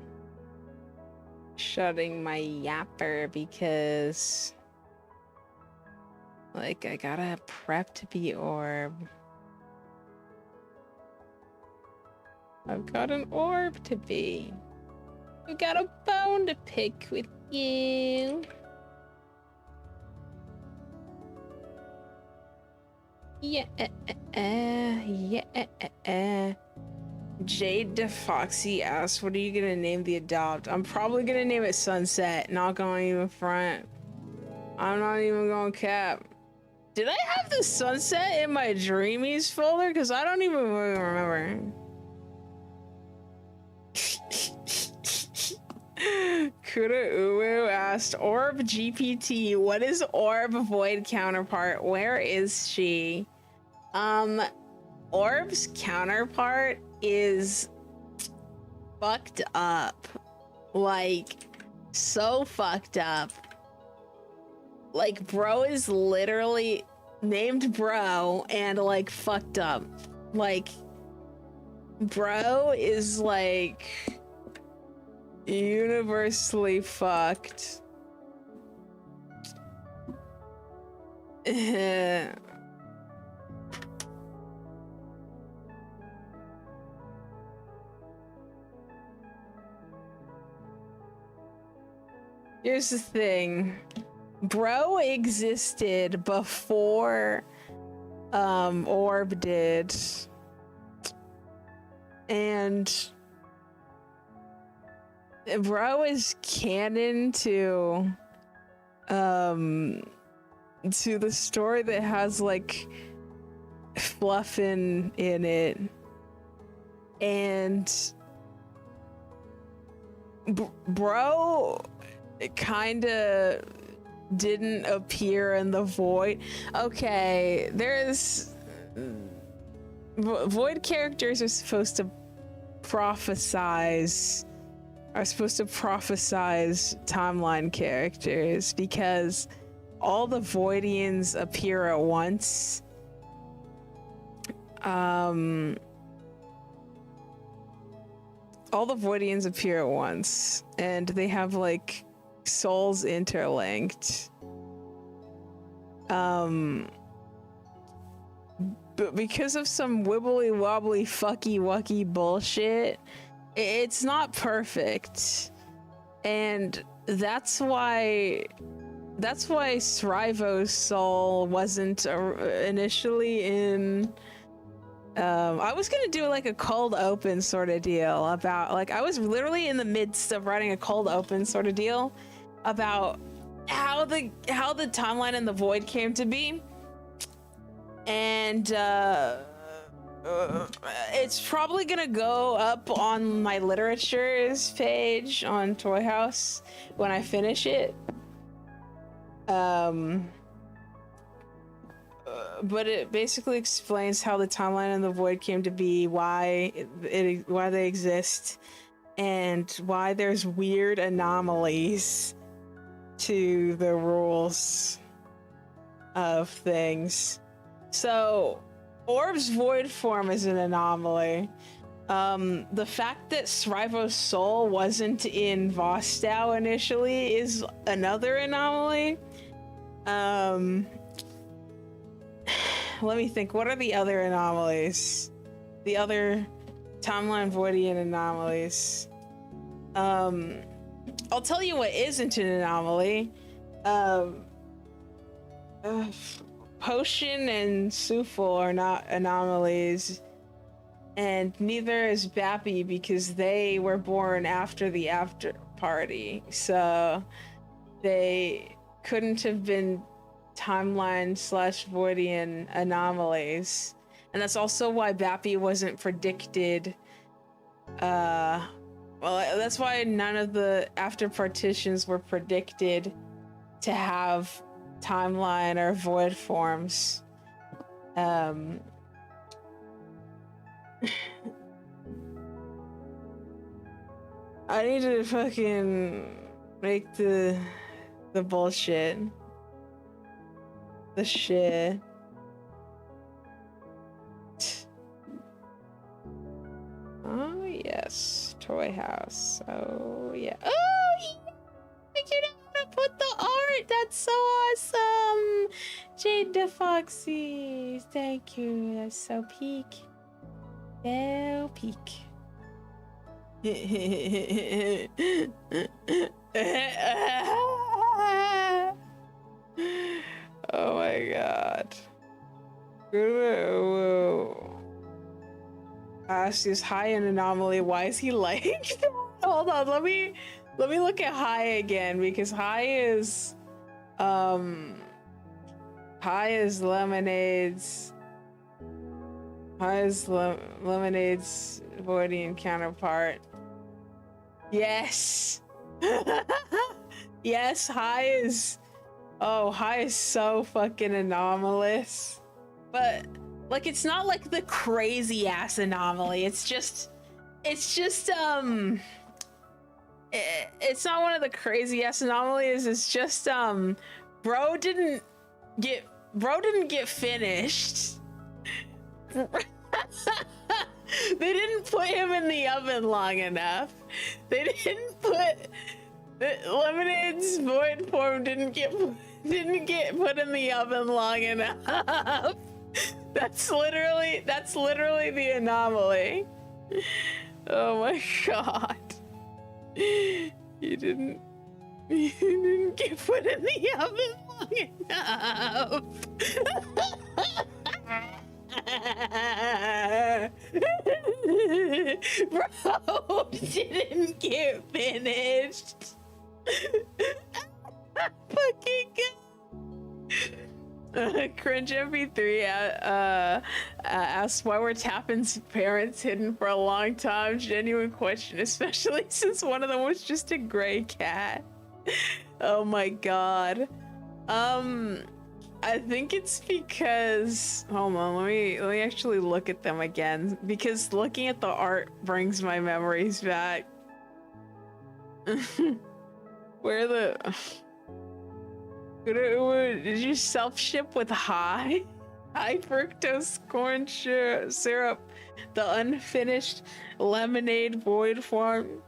Speaker 1: Shutting my yapper because like I gotta prep to be orb. I've got an orb to be. We got a bone to pick with you. Yeah, Jade DeFoxy asks, what are you gonna name the adopt? I'm probably gonna name it Sunset, not going even front. I'm not even gonna cap. Did I have the Sunset in my Dreamies folder? Because I don't even really remember. Kuda Uwu asked, Orb GPT, what is Orb Void counterpart? Where is she? Orb's counterpart is fucked up. Like, So fucked up. Like, bro is literally named bro and like fucked up. Like, bro is like universally fucked. Here's the thing. Bro existed before Orb did. And bro is canon to the story that has like fluff in it. And bro kind of didn't appear in the void. Okay, there's void characters are supposed to prophesize timeline characters because all the Voidians appear at once. All the Voidians appear at once, and they have like souls interlinked. But because of some wibbly wobbly fucky wucky bullshit, it's not perfect. And that's why Srivo's soul wasn't initially in. I was gonna do like a cold open sort of deal about, like, I was literally in the midst of writing a cold open sort of deal about how the timeline and the void came to be, and it's probably gonna go up on my literatures page on Toy House when I finish it. But it basically explains how the timeline and the void came to be, why they exist, and why there's weird anomalies to the rules of things. So Orb's void form is an anomaly. The fact that Srivo's soul wasn't in Vostow initially is another anomaly. Let me think. What are the other anomalies? The other timeline Voidian anomalies. I'll tell you what isn't an anomaly. Potion and Suful are not anomalies, and neither is Bappy because they were born after the after party, so they couldn't have been timeline / Voidian anomalies. And that's also why Bappy wasn't predicted. Well, that's why none of the after partitions were predicted to have timeline or void forms. I need to fucking make the bullshit. The shit. Oh yes, Toy House. Oh yeah. Oh yeah! You know how to put the art. That's so awesome. Jade DeFoxy. Thank you. That's so peak. So peak. Oh my god. Ash is high an anomaly. Why is he like? Hold on, let me look at high again, because high is Lemonade's Lemonade's Voidian counterpart. Yes. Yes, high is so fucking anomalous. But like, it's not like the crazy ass anomaly. It's just it's not one of the crazy ass anomalies. It's just bro didn't get finished. They didn't put him in the oven long enough. They didn't put Lemonade's void form didn't get put in the oven long enough. That's literally the anomaly. Oh my god. You didn't get put in the oven long enough. Bro didn't get finished. Fucking god. Cringe MP3 asked why were Tappan's parents hidden for a long time. Genuine question, especially since one of them was just a gray cat. Oh my god. I think it's because, hold on, let me actually look at them again, because looking at the art brings my memories back. Where the did you self-ship with high fructose corn syrup, the unfinished lemonade void form?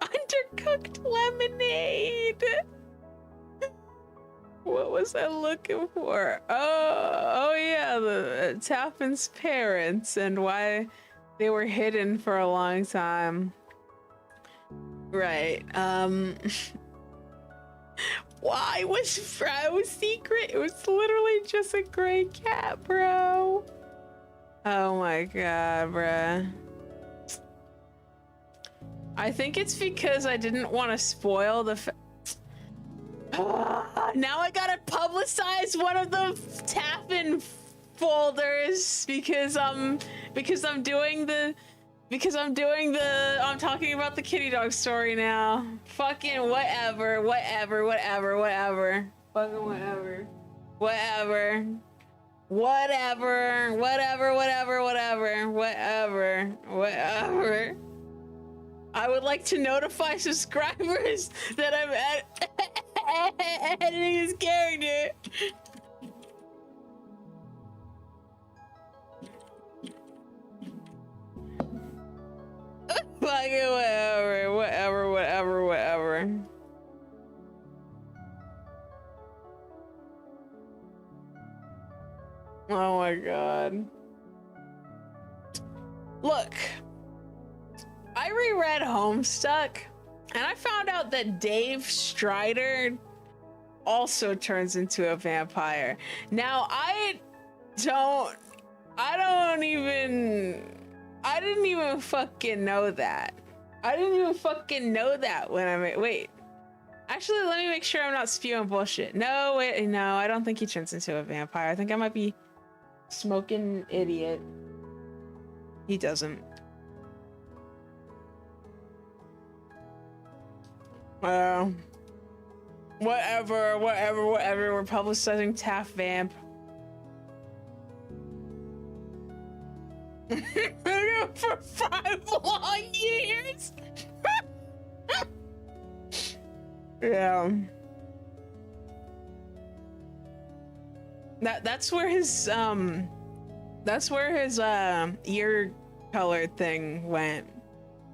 Speaker 1: Undercooked lemonade. What was I looking for? Oh yeah, the Tappan's parents and why they were hidden for a long time. Right. Why was Fro secret? It was literally just a gray cat, bro. Oh my god, bruh. I think it's because I didn't want to spoil the now I gotta publicize one of the Tappan folders because I'm talking about the kitty dog story now. Fucking whatever. Fucking whatever. I would like to notify subscribers that I'm editing his character. Fucking whatever. Oh my god. Look, I reread Homestuck and I found out that Dave Strider also turns into a vampire. Now I didn't even fucking know that. When I made, wait. Actually, let me make sure I'm not spewing bullshit. No, wait, no, I don't think he turns into a vampire. I think I might be smoking idiot. He doesn't. Whatever. We're publicizing Taff Vamp. For 5 long years. Yeah. That's where his ear color thing went,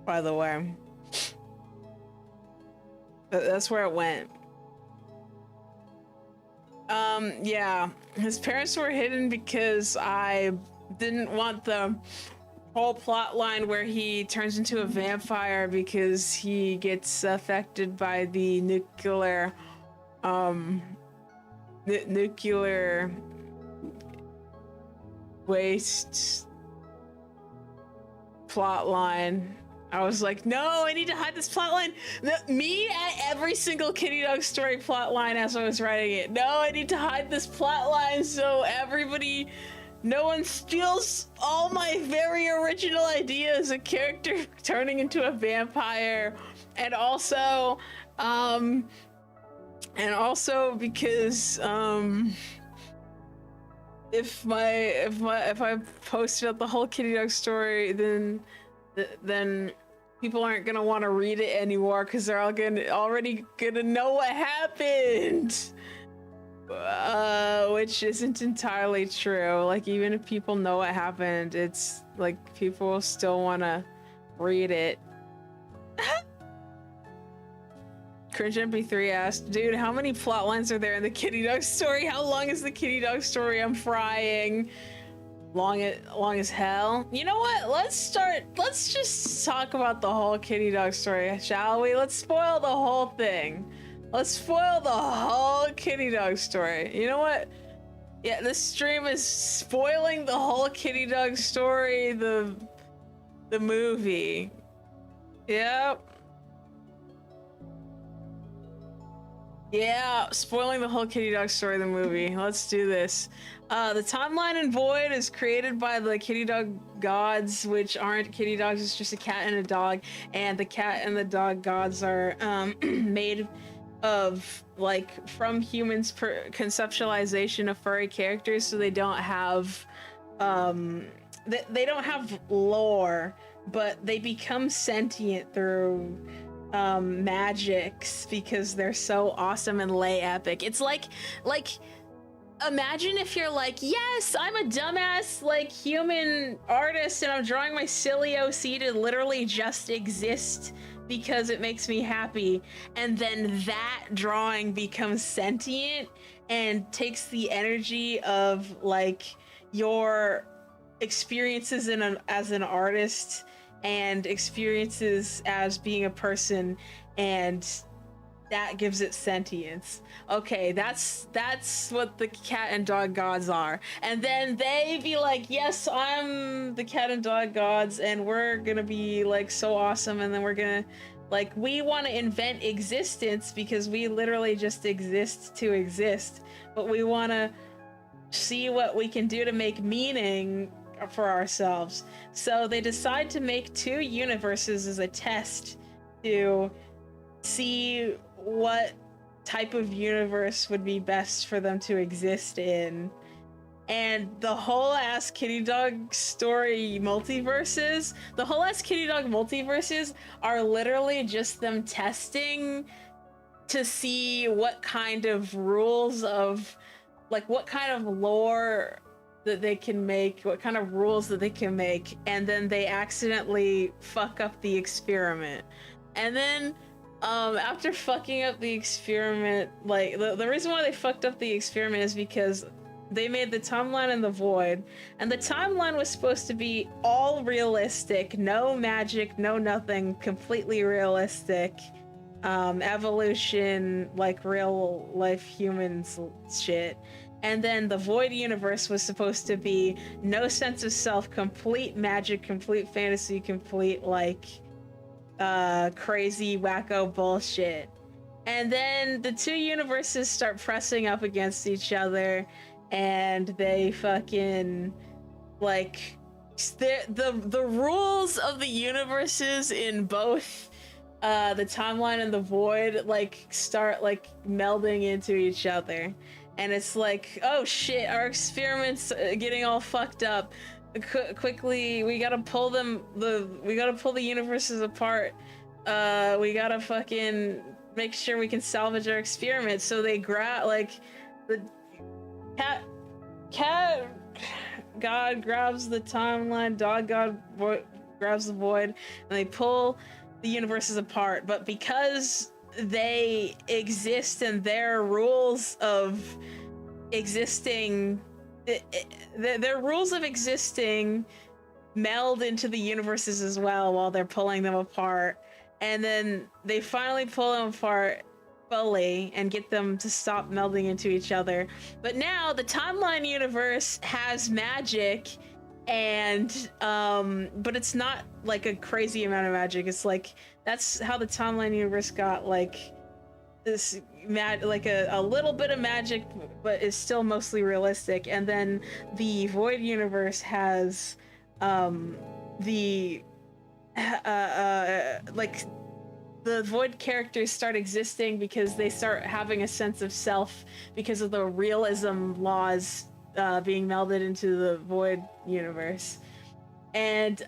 Speaker 1: by the way. That's where it went. Yeah, his parents were hidden because I didn't want the whole plot line where he turns into a vampire because he gets affected by the nuclear waste plot line. I was like, no, I need to hide this plot line. Me at every single Kitty Dog story plot line as I was writing it. No, I need to hide this plot line so no one steals all my very original ideas, a character turning into a vampire, and also because if I posted up the whole Kitty Dog story, then people aren't gonna want to read it anymore because they're all already gonna know what happened. Which isn't entirely true. Like, even if people know what happened, it's like people still want to read it. Cringe MP3 asked, dude, how many plot lines are there in the kitty dog story? How long is the kitty dog story? I'm frying. Long as hell. You know what? Let's just talk about the whole kitty dog story, shall we? Let's spoil the whole thing. Let's spoil the whole kitty dog story. You know what? Yeah, this stream is spoiling the whole kitty dog story, the movie. Yep. Yeah, spoiling the whole kitty dog story, the movie. Let's do this. The timeline in Void is created by the kitty dog gods, which aren't kitty dogs, it's just a cat and a dog. And the cat and the dog gods are made of, like, from humans' conceptualization of furry characters, so they don't have, they don't have lore, but they become sentient through magics because they're so awesome and lay epic. It's like imagine if you're like, yes, I'm a dumbass like human artist and I'm drawing my silly OC to literally just exist because it makes me happy, and then that drawing becomes sentient and takes the energy of like your experiences as an artist and experiences as being a person, and that gives it sentience. Okay, that's what the cat and dog gods are. And then they be like, yes, I'm the cat and dog gods, and we're gonna be like so awesome, and then we're gonna, like, we want to invent existence because we literally just exist to exist, but we want to see what we can do to make meaning for ourselves. So they decide to make 2 universes as a test to see what type of universe would be best for them to exist in. And the whole ass kitty dog story multiverses, are literally just them testing to see what kind of rules of, like, what kind of lore that they can make, what kind of rules that they can make, and then they accidentally fuck up the experiment. And then after fucking up the experiment, like, the reason why they fucked up the experiment is because they made the timeline in the Void, and the timeline was supposed to be all realistic, no magic, no nothing, completely realistic, evolution, like real life humans shit. And then the Void universe was supposed to be no sense of self, complete magic, complete fantasy, complete, like, crazy wacko bullshit. And then the 2 universes start pressing up against each other, and they fucking, like, the rules of the universes in both the timeline and the Void, like, start, like, melding into each other. And it's like, oh shit, our experiment's getting all fucked up. Quickly, we gotta pull the universes apart. We gotta fucking make sure we can salvage our experiment. So they grab, like, the cat god grabs the timeline, dog god grabs the Void, and they pull the universes apart. But because they exist and their rules of existing, their rules of existing meld into the universes as well while they're pulling them apart. And then they finally pull them apart fully and get them to stop melding into each other. But now the timeline universe has magic, and but it's not like a crazy amount of magic. It's like, that's how the timeline universe got, like, this like a little bit of magic, but is still mostly realistic. And then the Void universe has like, the Void characters start existing because they start having a sense of self because of the realism laws being melded into the Void universe. And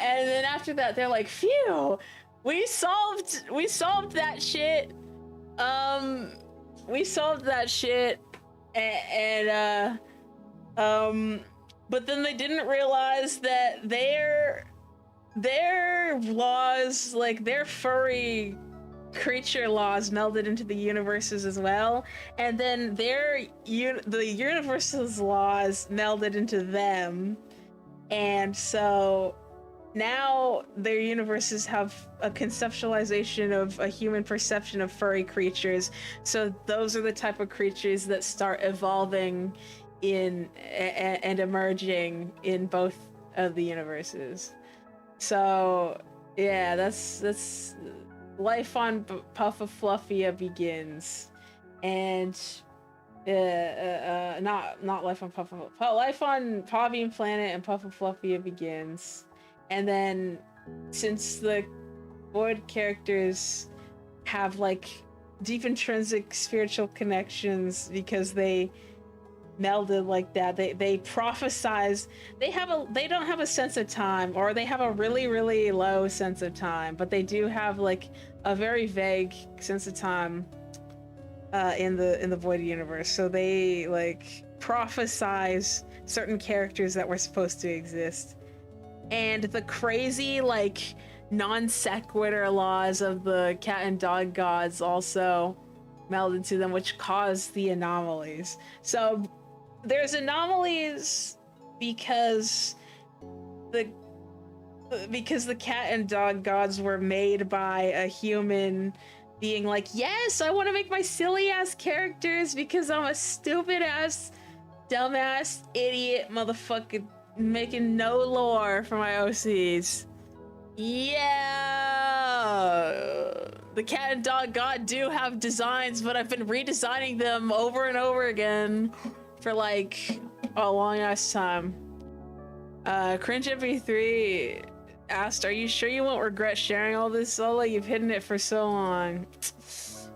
Speaker 1: And then after that, they're like, phew, we solved that shit. We solved that shit. And but then they didn't realize that their laws, like their furry creature laws, melded into the universes as well, and then the universe's laws melded into them, and so now their universes have a conceptualization of a human perception of furry creatures. So those are the type of creatures that start evolving in and emerging in both of the universes. So yeah, that's life on Puffafluffia begins, and not life on life on Pavine Planet and Puffafluffia begins. And then, since the Void characters have like deep intrinsic spiritual connections because they melded like that, they prophesize. They don't have a sense of time, or they have a really, really low sense of time, but they do have like a very vague sense of time in the Void universe. So they like prophesize certain characters that were supposed to exist. And the crazy, like, non sequitur laws of the cat and dog gods also meld into them, which cause the anomalies. So there's anomalies because the cat and dog gods were made by a human being like, yes, I want to make my silly ass characters because I'm a stupid ass, dumbass, idiot motherfucker making no lore for my OCs. Yeah, the cat and dog god do have designs, but I've been redesigning them over and over again for like a long ass time. Cringe MP3 asked, are you sure you won't regret sharing all this solo? You've hidden it for so long.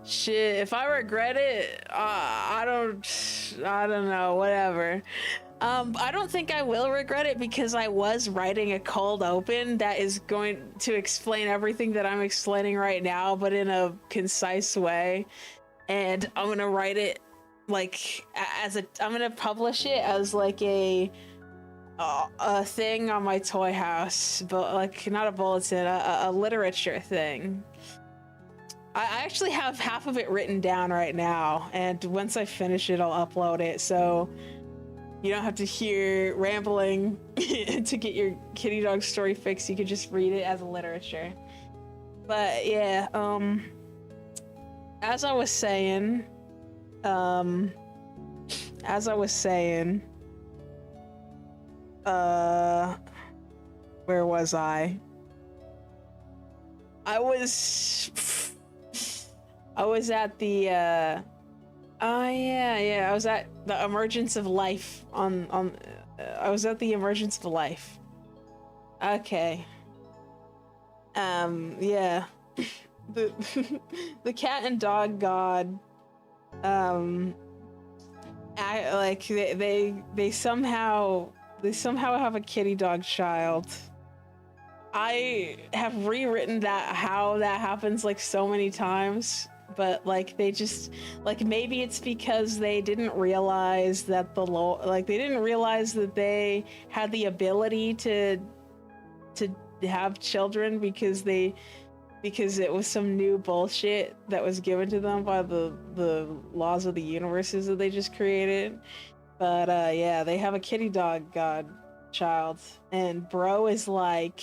Speaker 1: Shit, if I regret it, I don't know, whatever. I don't think I will regret it because I was writing a cold open that is going to explain everything that I'm explaining right now, but in a concise way. And I'm gonna write it like I'm gonna publish it as like a thing on my toy house, but like not a bulletin, a literature thing. I actually have half of it written down right now, and once I finish it, I'll upload it. So you don't have to hear rambling to get your kitty dog story fixed. You could just read it as a literature. But yeah, as I was saying, where was I? I was at the I was at the emergence of life I was at the emergence of life. Okay. Yeah. The cat and dog god, they somehow have a kitty dog child. I have rewritten how that happens like so many times. But like they just like, maybe it's because they didn't realize that they didn't realize that they had the ability to have children because it was some new bullshit that was given to them by the laws of the universes that they just created. But yeah, they have a kitty dog god child, and bro is like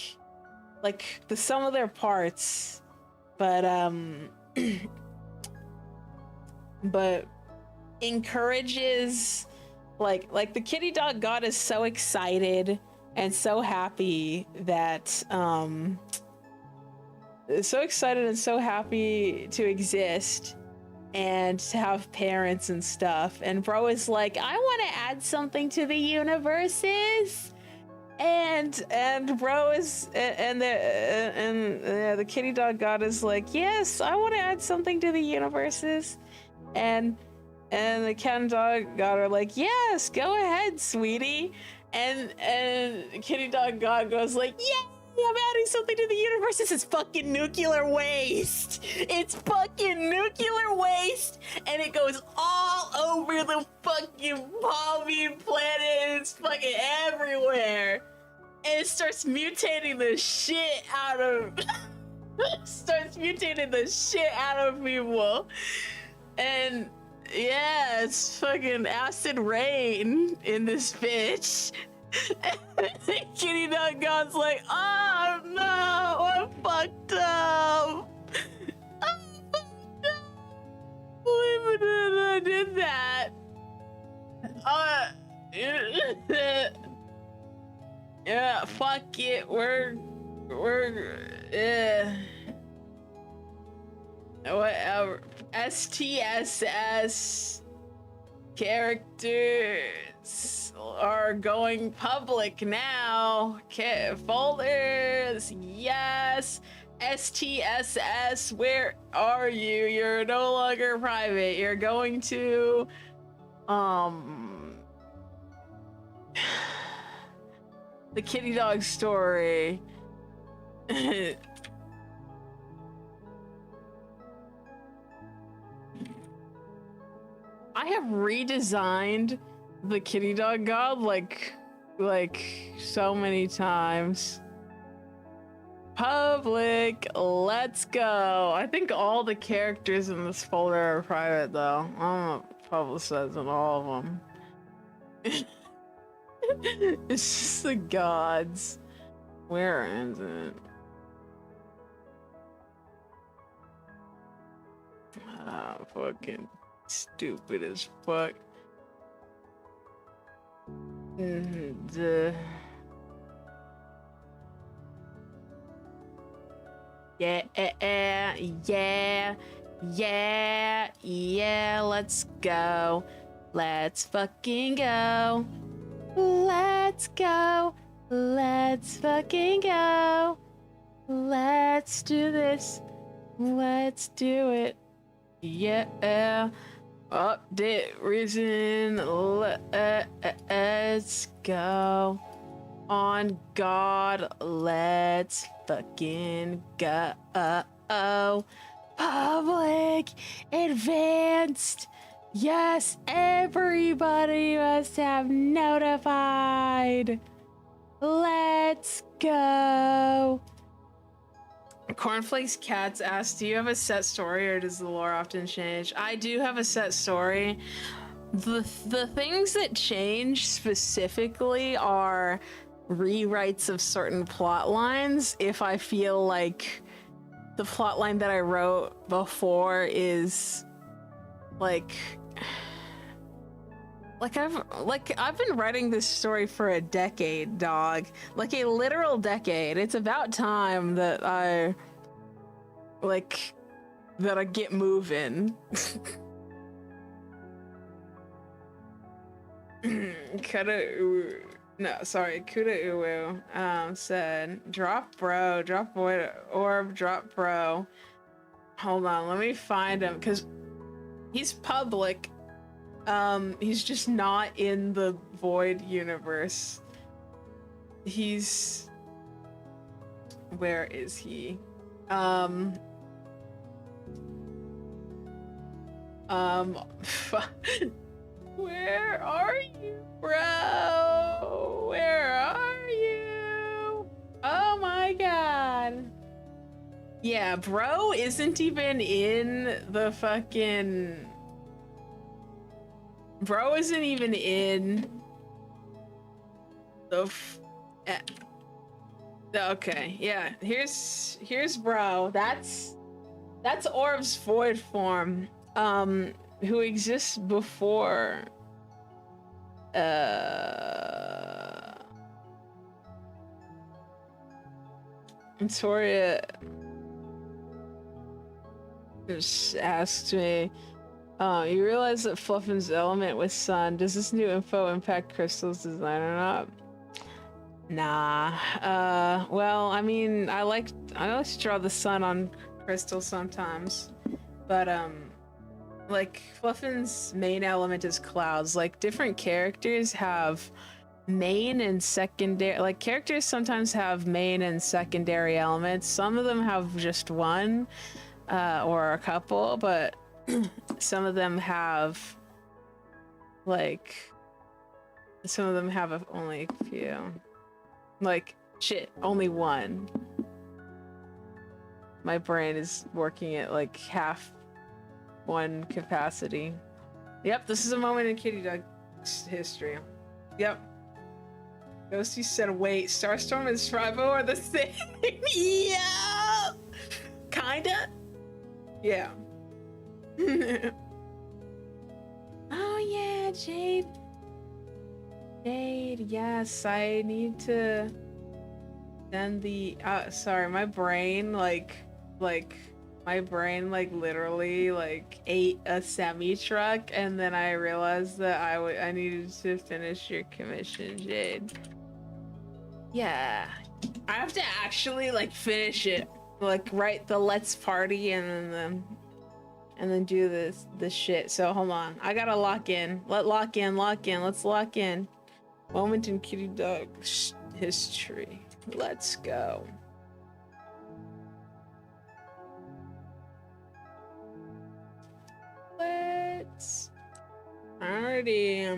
Speaker 1: the sum of their parts, but but encourages like the kitty dog god is so excited and so happy that so excited and so happy to exist and to have parents and stuff, and bro is like, I want to add something to the universes, and bro is and the kitty dog god is like, yes, I want to add something to the universes. And the cat and dog god are like, yes, go ahead, sweetie. And kitty dog god goes like, I'm adding something to the universe. This is fucking nuclear waste. It's fucking nuclear waste, and it goes all over the fucking palmine planet. It's fucking everywhere, and it starts mutating the shit out of. Starts mutating the shit out of people, and yeah, it's fucking acid rain in this bitch. Kitty Dog God's like, oh no, I'm fucked up. I'm fucked up. Believe it or not, I did that. Yeah, fuck it. We're whatever. STSS characters are going public now. Folders, yes. STSS, where are you? You're no longer private. You're going to the kitty dog story. I have redesigned the kitty dog god like so many times. Public, let's go. I think all the characters in this folder are private though. I'm not publicizing all of them. It's just the gods. Where is it? Ah, fucking stupid as fuck. Yeah, let's go. Let's fucking go. Let's go. Let's fucking go. Let's do this. Let's do it. Yeah. Update reason. Let's go. On God, let's fucking go. Public, advanced. Yes, everybody must have notified. Let's go. Cornflakes Cats asks, do you have a set story or does the lore often change? I do have a set story. The things that change specifically are rewrites of certain plot lines if I feel like the plot line that I wrote before is I've been writing this story for a decade, dog. Like a literal decade. It's about time that I get moving. Kuda Uwu said drop bro, drop void orb, drop bro. Hold on, let me find him because he's public. He's just not in the void universe. Where is he? Where are you, bro? Where are you? Oh my god. Yeah, bro isn't even in the fucking... Bro isn't even in the okay, yeah, here's bro. That's Orb's void form, who exists before Victoria just asked me, you realize that Fluffin's element with sun, does this new info impact Crystal's design or not? Nah. Well, I mean, I like to draw the sun on Crystal sometimes, but like Fluffin's main element is clouds. Like different characters have main and secondary, like characters sometimes have main and secondary elements. Some of them have just one or a couple, but some of them have like only a few. Like shit, only one. My brain is working at like half one capacity. Yep, this is a moment in Kitty Dog's history. Yep. Ghosty said, wait, Starstorm and Scribo are the same? Yeah! Kinda? Yeah. Oh yeah, Jade. Jade, yes, I need to send the, sorry, my brain, my brain literally ate a semi truck, and then I realized that I needed to finish your commission, Jade. Yeah, I have to actually finish it, write the let's party and then do this shit. So hold on, I gotta lock in. Let's lock in. Moment in Kitty Dog's history. Let's go. Let's already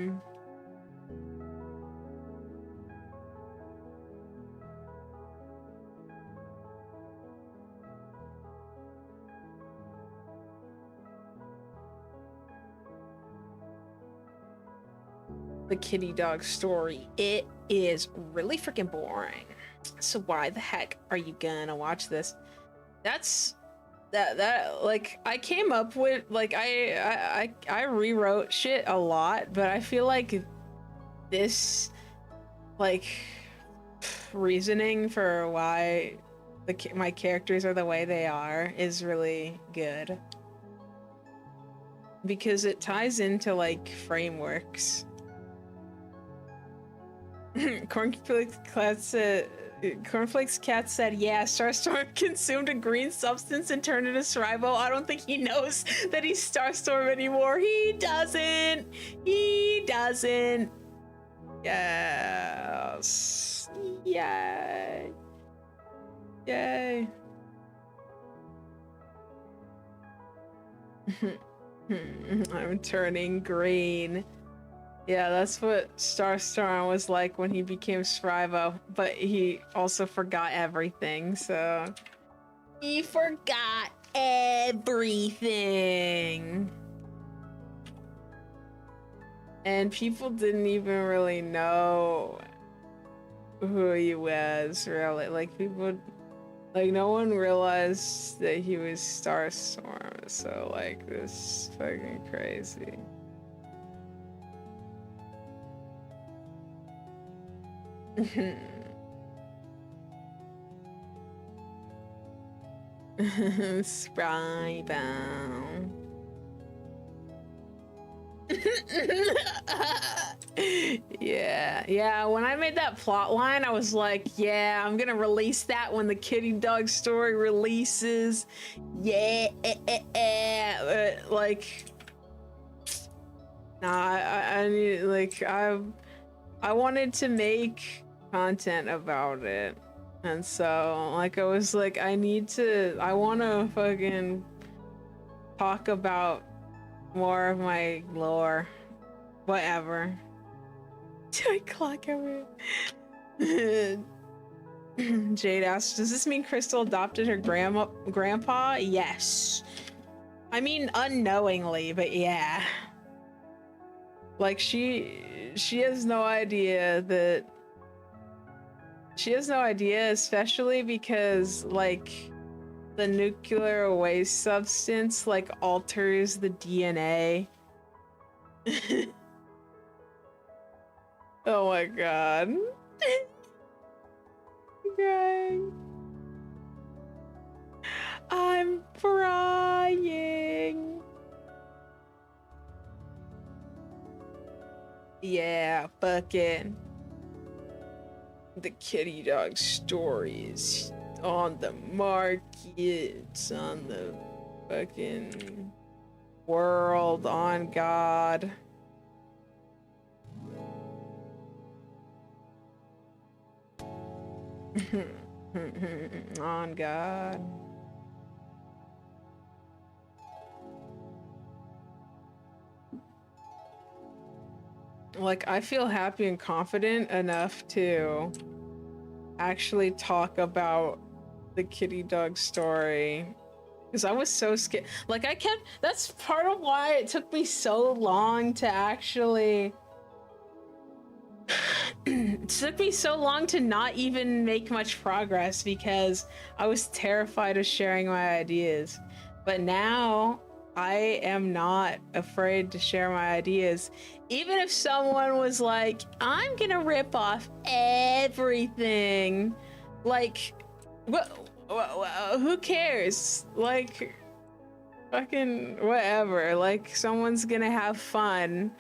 Speaker 1: the Kitty Dog story. It is really freaking boring. So why the heck are you gonna watch this? That's that I came up with I rewrote shit a lot, but I feel like this reasoning for why my characters are the way they are is really good, because it ties into frameworks. Cornflakes Cat said, yeah, Starstorm consumed a green substance and turned into Scribo. I don't think he knows that he's Starstorm anymore. He doesn't. Yes. Yay. Yay. I'm turning green. Yeah, that's what Starstorm was like when he became Scribo, but he also forgot everything, so... He forgot everything! And people didn't even really know who he was, really. People... no one realized that he was Starstorm, so, this is fucking crazy. Scribo. Yeah, when I made that plot line, I was like, yeah, I'm gonna release that when the Kitty Dog story releases. Yeah, I need, I wanted to make content about it, and so I was like, I want to fucking talk about more of my lore, whatever. Did I clock everything? Jade asked, does this mean Crystal adopted her grandpa? Yes. I mean, unknowingly, but yeah. She has no idea that... She has no idea, especially because, the nuclear waste substance, alters the DNA. Oh my god. Okay. I'm crying. Yeah, fucking. The Kitty Dog stories on the market, on the fucking world, on God. On God. Like, I feel happy and confident enough to actually talk about the kitty dog story because I was so scared. Like, that's part of why it took me so long to actually it took me so long to not even make much progress because I was terrified of sharing my ideas. But now I am not afraid to share my ideas. Even if someone was like, I'm gonna rip off everything, like, who cares? Like, fucking whatever. Like, someone's gonna have fun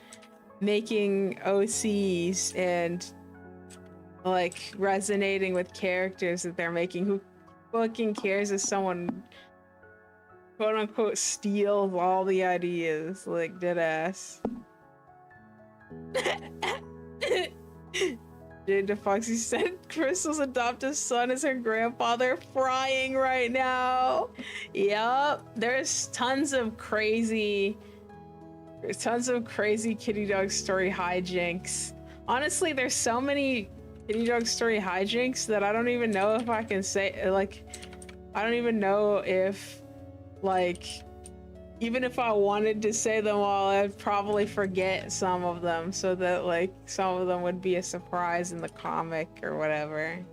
Speaker 1: making OCs and like resonating with characters that they're making. Who fucking cares if someone quote unquote steals all the ideas? Like, dead ass. Jada Foxy said Crystal's adoptive son is her grandfather, frying right now. Yup, there's tons of crazy kitty dog story hijinks. Honestly, there's so many kitty dog story hijinks that I don't even know if I can say, like, I don't even know if, like, even if I wanted to say them all, I'd probably forget some of them so that, like, some of them would be a surprise in the comic or whatever.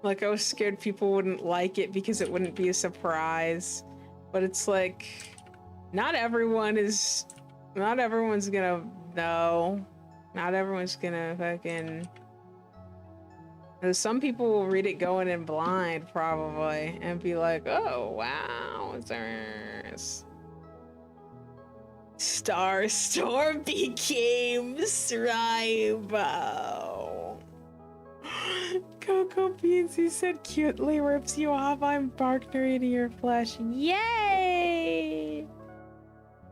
Speaker 1: Like, I was scared people wouldn't like it because it wouldn't be a surprise. But it's like, not everyone's gonna know. Not everyone's gonna fucking... Some people will read it going in blind, probably, and be like, oh, wow, there's... Starstorm became Sribo. Coco Beans, he said, cutely rips you off. I'm Barkner eating your flesh. Yay!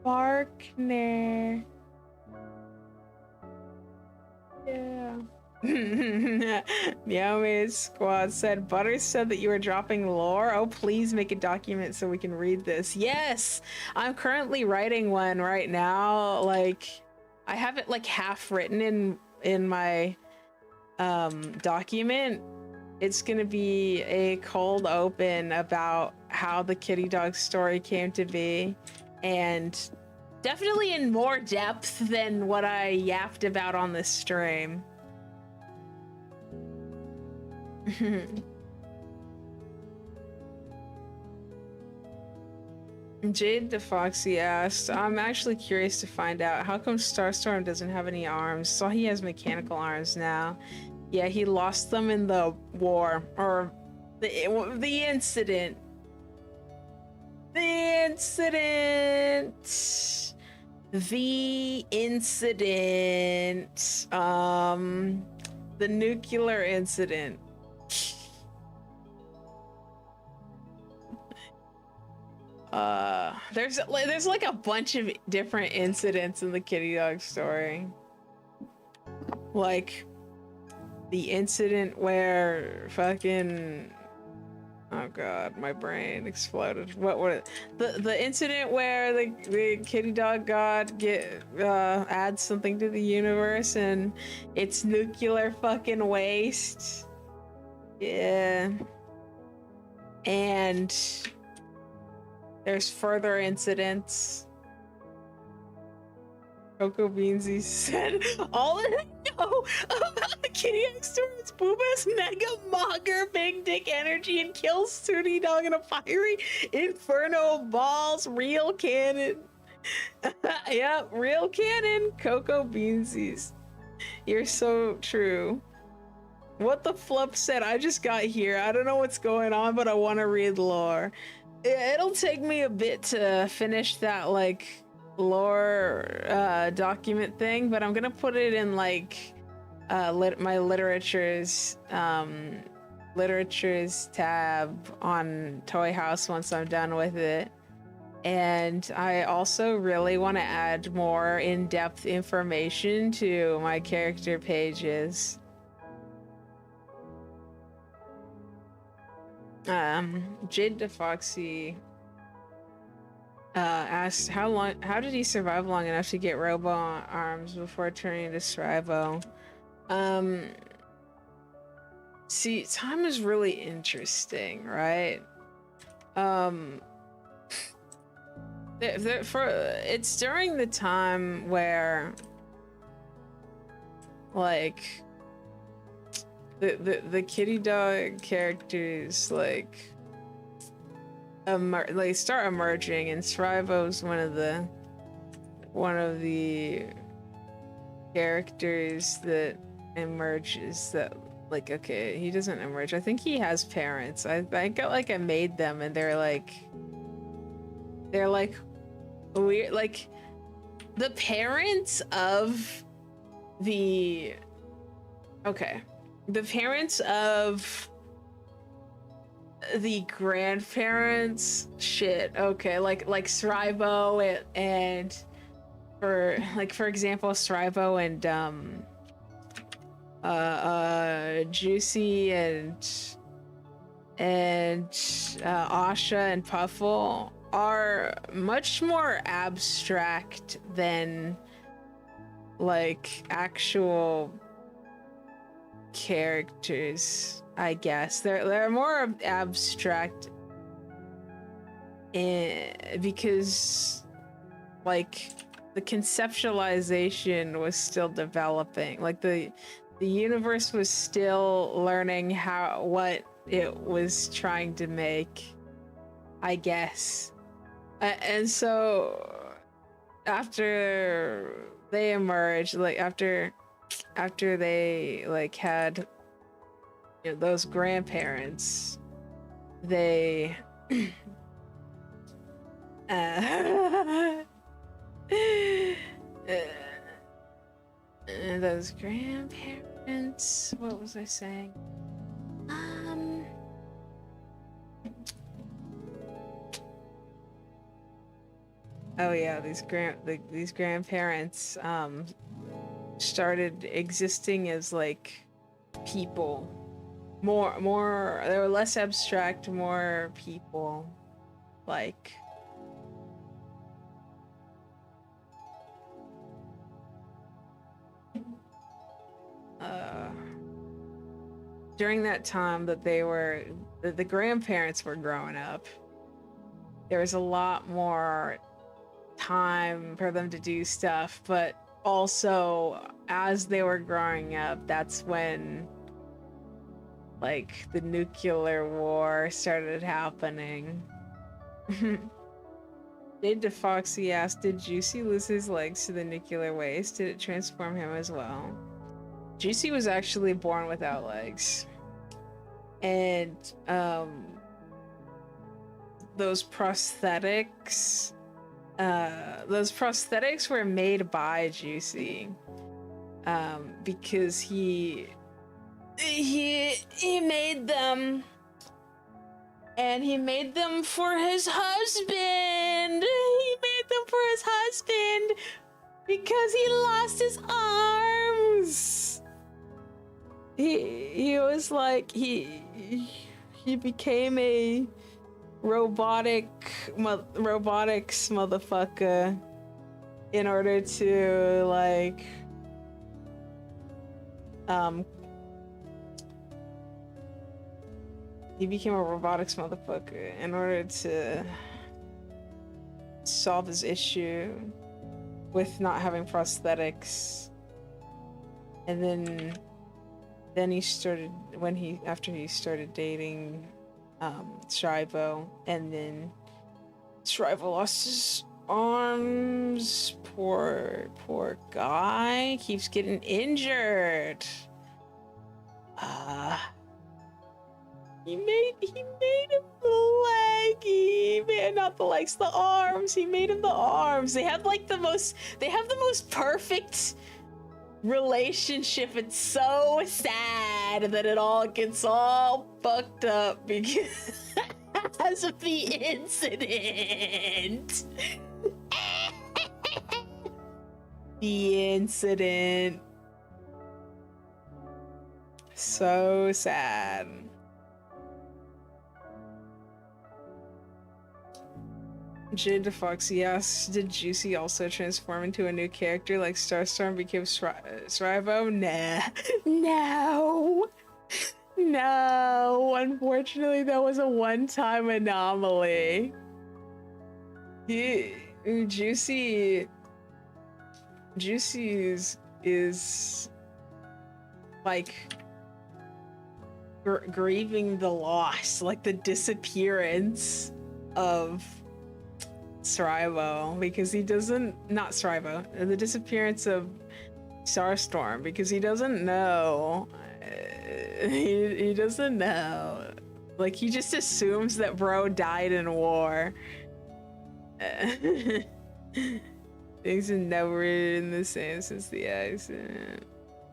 Speaker 1: Barkner. Yeah. Meowmate Squad said, Butters said that you were dropping lore. Oh, please make a document so we can read this. Yes! I'm currently writing one right now. Like, I have it like half written in my document. It's gonna be a cold open about how the kitty dog story came to be, and definitely in more depth than what I yapped about on this stream. Jade the Foxy asked, I'm actually curious to find out, how come Starstorm doesn't have any arms? So he has mechanical arms now. Yeah, he lost them in the war, or the incident. The nuclear incident. There's like a bunch of different incidents in the kitty dog story. Like the incident where fucking, oh god, my brain exploded. The incident where the kitty dog god adds something to the universe and it's nuclear fucking waste. Yeah. And there's further incidents. Coco Beansy said, all I know about the kitty dog story is Booba's mega mogger, big dick energy, and kills Sooty Dog in a fiery inferno of balls. Real canon. Yep, real canon. Coco Beansies. You're so true. What the fluff said, I just got here. I don't know what's going on, but I want to read lore. It'll take me a bit to finish that, like, lore document thing, but I'm gonna put it in, like, my literatures tab on Toy House once I'm done with it. And I also really want to add more in-depth information to my character pages. Jade DeFoxy asked how did he survive long enough to get robo arms before turning to Scribo? See, time is really interesting, right? It's during the time where, like, the kitty dog characters like start emerging, and Scribo's one of the characters that emerges. That, like, okay, he doesn't emerge. I think he has parents. I got like I made them, and they're like weird. Like, the parents of the grandparents, shit, okay, like Scribo and for example, Scribo and Juicy and Asha and Puffle are much more abstract than like actual characters, I guess. They're more abstract because like the conceptualization was still developing. Like the universe was still learning what it was trying to make, I guess. And so after they emerged, like after they like had, you know, those grandparents, they those grandparents, what was I saying? Oh yeah, these grandparents started existing as like people. More they were less abstract, more people, like during that time that the grandparents were growing up, there was a lot more time for them to do stuff, but also as they were growing up, that's when like the nuclear war started happening. Jade DeFoxy asked, did Juicy lose his legs to the nuclear waste? Did it transform him as well? Juicy was actually born without legs. And those prosthetics were made by Juicy because he made them, and he made them for his husband. He made them for his husband because he lost his arms. He was like he became a robotics motherfucker in order to like he became a robotics motherfucker in order to solve his issue with not having prosthetics. And then he started, after he started dating Scribo, and then Scribo lost his arms. Poor guy keeps getting injured. He made him the leg. Not the legs, the arms. He made him the arms. They have like the most perfect relationship. It's so sad that it all gets all fucked up because because of the incident. The incident. So sad. Jade Foxy asks, did Juicy also transform into a new character like Starstorm became Srivo? Nah. No. No. Unfortunately, that was a one-time anomaly. Juicy is like grieving the loss, like the disappearance of Srivo, because he doesn't, not Srivo, the disappearance of Starstorm, because he doesn't know. He doesn't know. Like, he just assumes that bro died in war. Things are never in the same since the accident.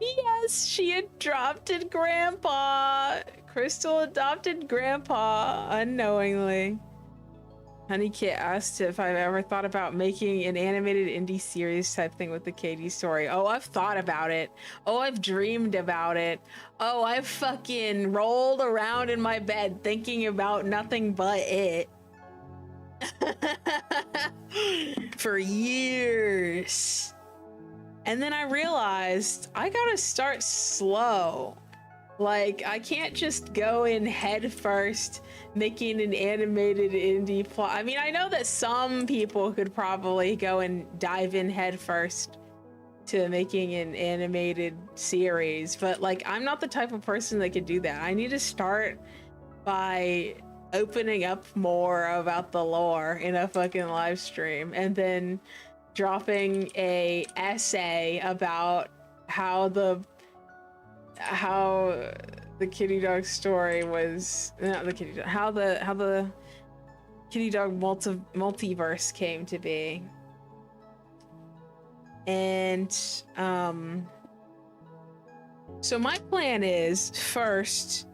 Speaker 1: Yes, she adopted Grandpa. Crystal adopted Grandpa unknowingly. Honeykit asked if I've ever thought about making an animated indie series type thing with the KD story. Oh, I've thought about it. Oh, I've dreamed about it. Oh, I've fucking rolled around in my bed thinking about nothing but it. For years. And then I realized I gotta start slow. Like, I can't just go in head first making an animated indie plot. I mean, I know that some people could probably go and dive in head first to making an animated series, but like, I'm not the type of person that could do that. I need to start by opening up more about the lore in a fucking live stream, and then dropping a essay about how the kitty dog story was, not the kitty dog, how the kitty dog multiverse came to be. And so my plan is, first,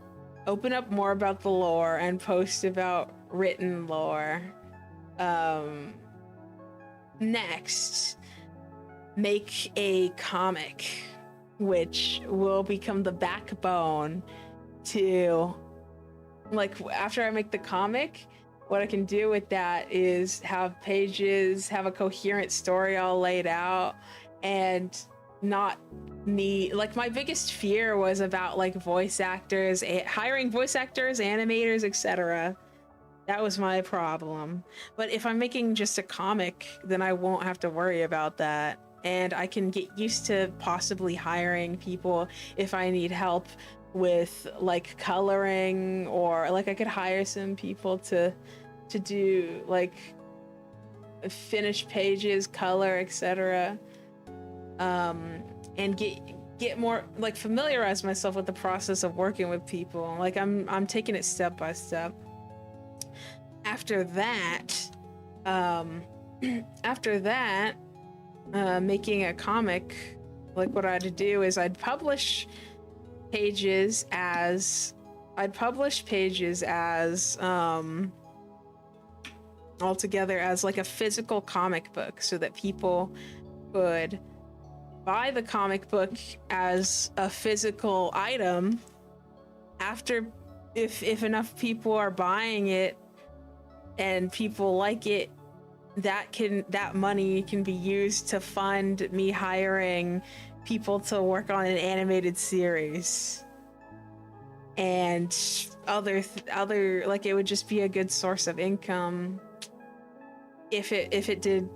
Speaker 1: open up more about the lore and post about written lore. Next, make a comic, which will become the backbone to, like, after I make the comic, what I can do with that is have pages, have a coherent story all laid out, and not need, like, my biggest fear was about like voice actors, hiring voice actors, animators, etc. That was my problem. But if I'm making just a comic, then I won't have to worry about that. And I can get used to possibly hiring people if I need help with like coloring, or like I could hire some people to do like finish pages, color, etc. And get more, like, familiarize myself with the process of working with people. Like, I'm taking it step by step. After that, making a comic, like, what I'd do is I'd publish pages as all together as like a physical comic book, so that people could buy the comic book as a physical item. After, if enough people are buying it and people like it, that money can be used to fund me hiring people to work on an animated series, and other like, it would just be a good source of income if it did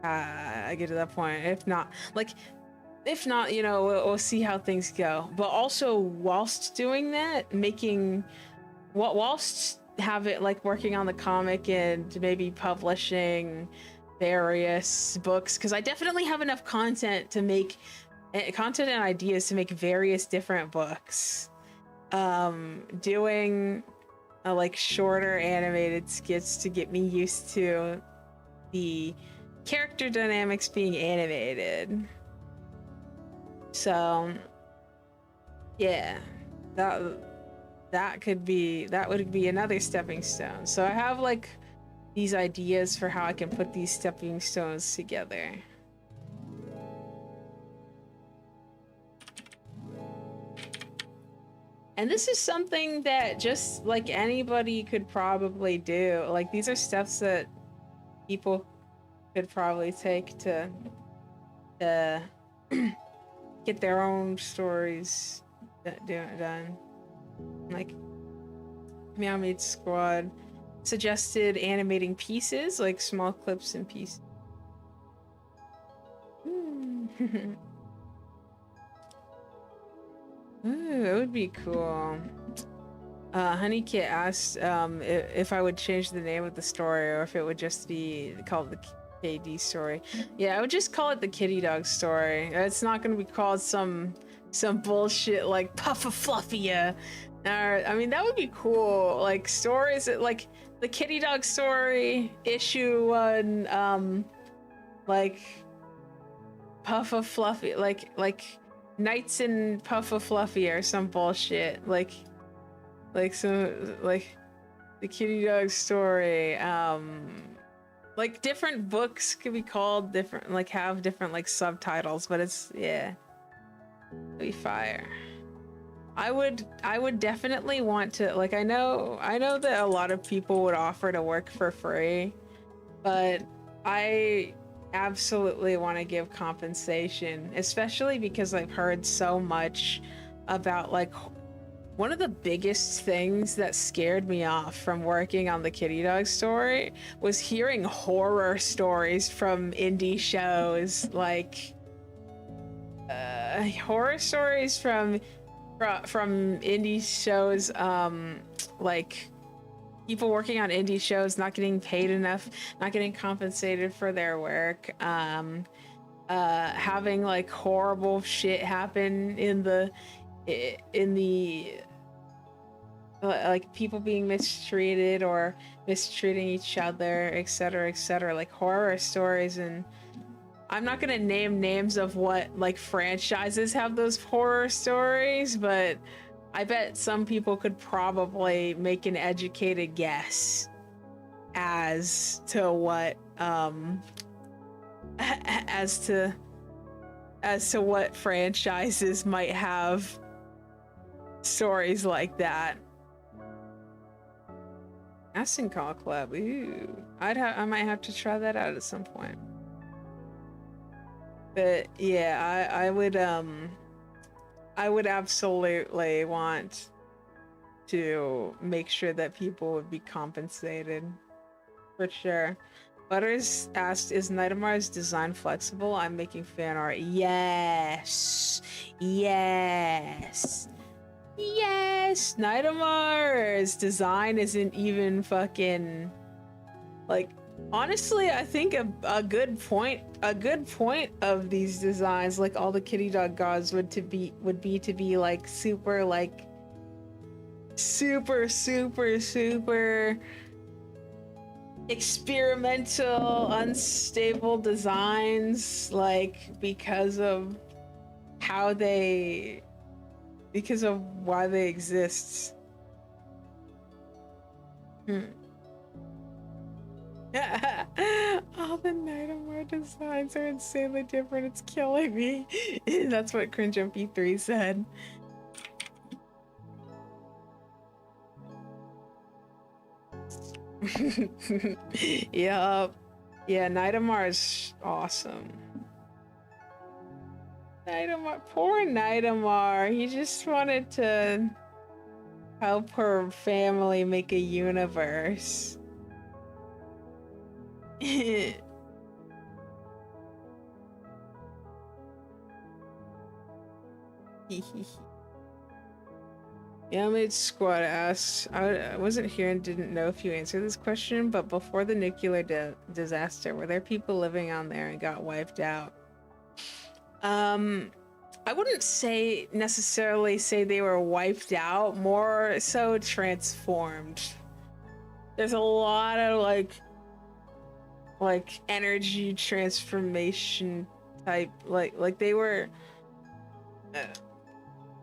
Speaker 1: I get to that point. If not, you know, we'll see how things go. But also, whilst doing that, whilst have it, like, working on the comic and maybe publishing various books, because I definitely have enough content to make content and ideas to make various different books. Doing like shorter animated skits to get me used to the character dynamics being animated. So yeah, that that would be another stepping stone. So I have like these ideas for how I can put these stepping stones together. And this is something that just like anybody could probably do. Like these are steps that people could probably take to get their own stories done. Like Meow Made Squad suggested animating pieces, like small clips and pieces. Ooh, it would be cool. Honeykit asked if I would change the name of the story or if it would just be called the KD story. Yeah, I would just call it the Kitty Dog story. It's not going to be called some bullshit like Puffa Fluffia. I mean, that would be cool. Like stories that, like the Kitty Dog story, issue 1, like Puffa Fluffy, like Knights in Puffa Fluffy or some bullshit. Like the Kitty Dog story. Like different books could be called different, like have different like subtitles, but it's, yeah, it'd be fire. I would definitely want to, like, I know that a lot of people would offer to work for free, but I absolutely want to give compensation, especially because I've heard so much about, like, one of the biggest things that scared me off from working on the Kitty Dog story was hearing horror stories from indie shows, like horror stories from indie shows, like people working on indie shows not getting paid enough, not getting compensated for their work, having like horrible shit happen in the like people being mistreated or mistreating each other, etc., etc., like horror stories. And I'm not gonna name names of what like franchises have those horror stories, but I bet some people could probably make an educated guess as to what as to what franchises might have stories like that. Aston Call Club, ooh, I might have to try that out at some point. But yeah, I would absolutely want to make sure that people would be compensated, for sure. Butters asked, is Nightmar's design flexible? I'm making fan art. Yes, yes, yes. Nightmar's design isn't even fucking, like, honestly, I think a good point of these designs, like all the Kitty Dog gods, would be to be like super experimental, unstable designs, like because of why they exist. All the Nightmare designs are insanely different. It's killing me. That's what CringeMP3 said. Yup. Yeah, Nightmare is awesome. Nightmare, poor Nightmare. He just wanted to help her family make a universe. Yamid Squad asks, I wasn't here and didn't know if you answered this question, but before the nuclear disaster, were there people living on there and got wiped out? I wouldn't necessarily say they were wiped out, more so transformed. There's a lot of like energy transformation type, like they were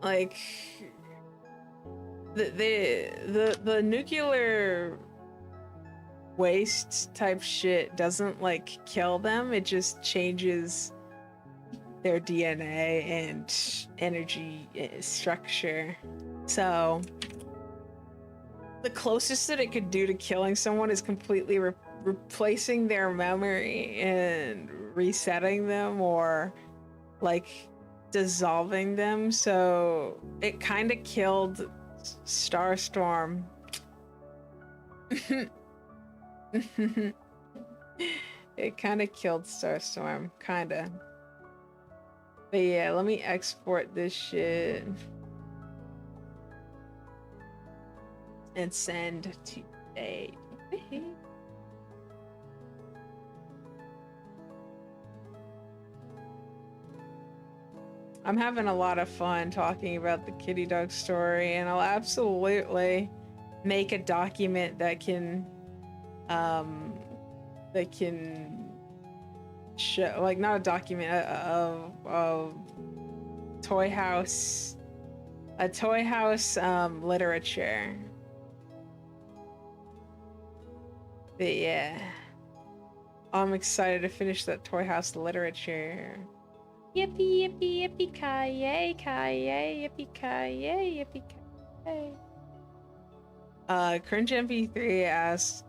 Speaker 1: like the nuclear waste type shit doesn't like kill them, it just changes their DNA and energy structure. So the closest that it could do to killing someone is completely replacing their memory and resetting them, or like dissolving them. So it kind of killed Starstorm. It kind of killed Starstorm, kind of. But yeah, let me export this shit and send to date. I'm having a lot of fun talking about the kitty dog story, and I'll absolutely make a document that can show, like, not a document, a toy house literature. But yeah, I'm excited to finish that toy house literature. Yippee, yippee, yippee, ki-yay, yippee, ki-yay, yippee, ki-yay. Cringe MP3 asks,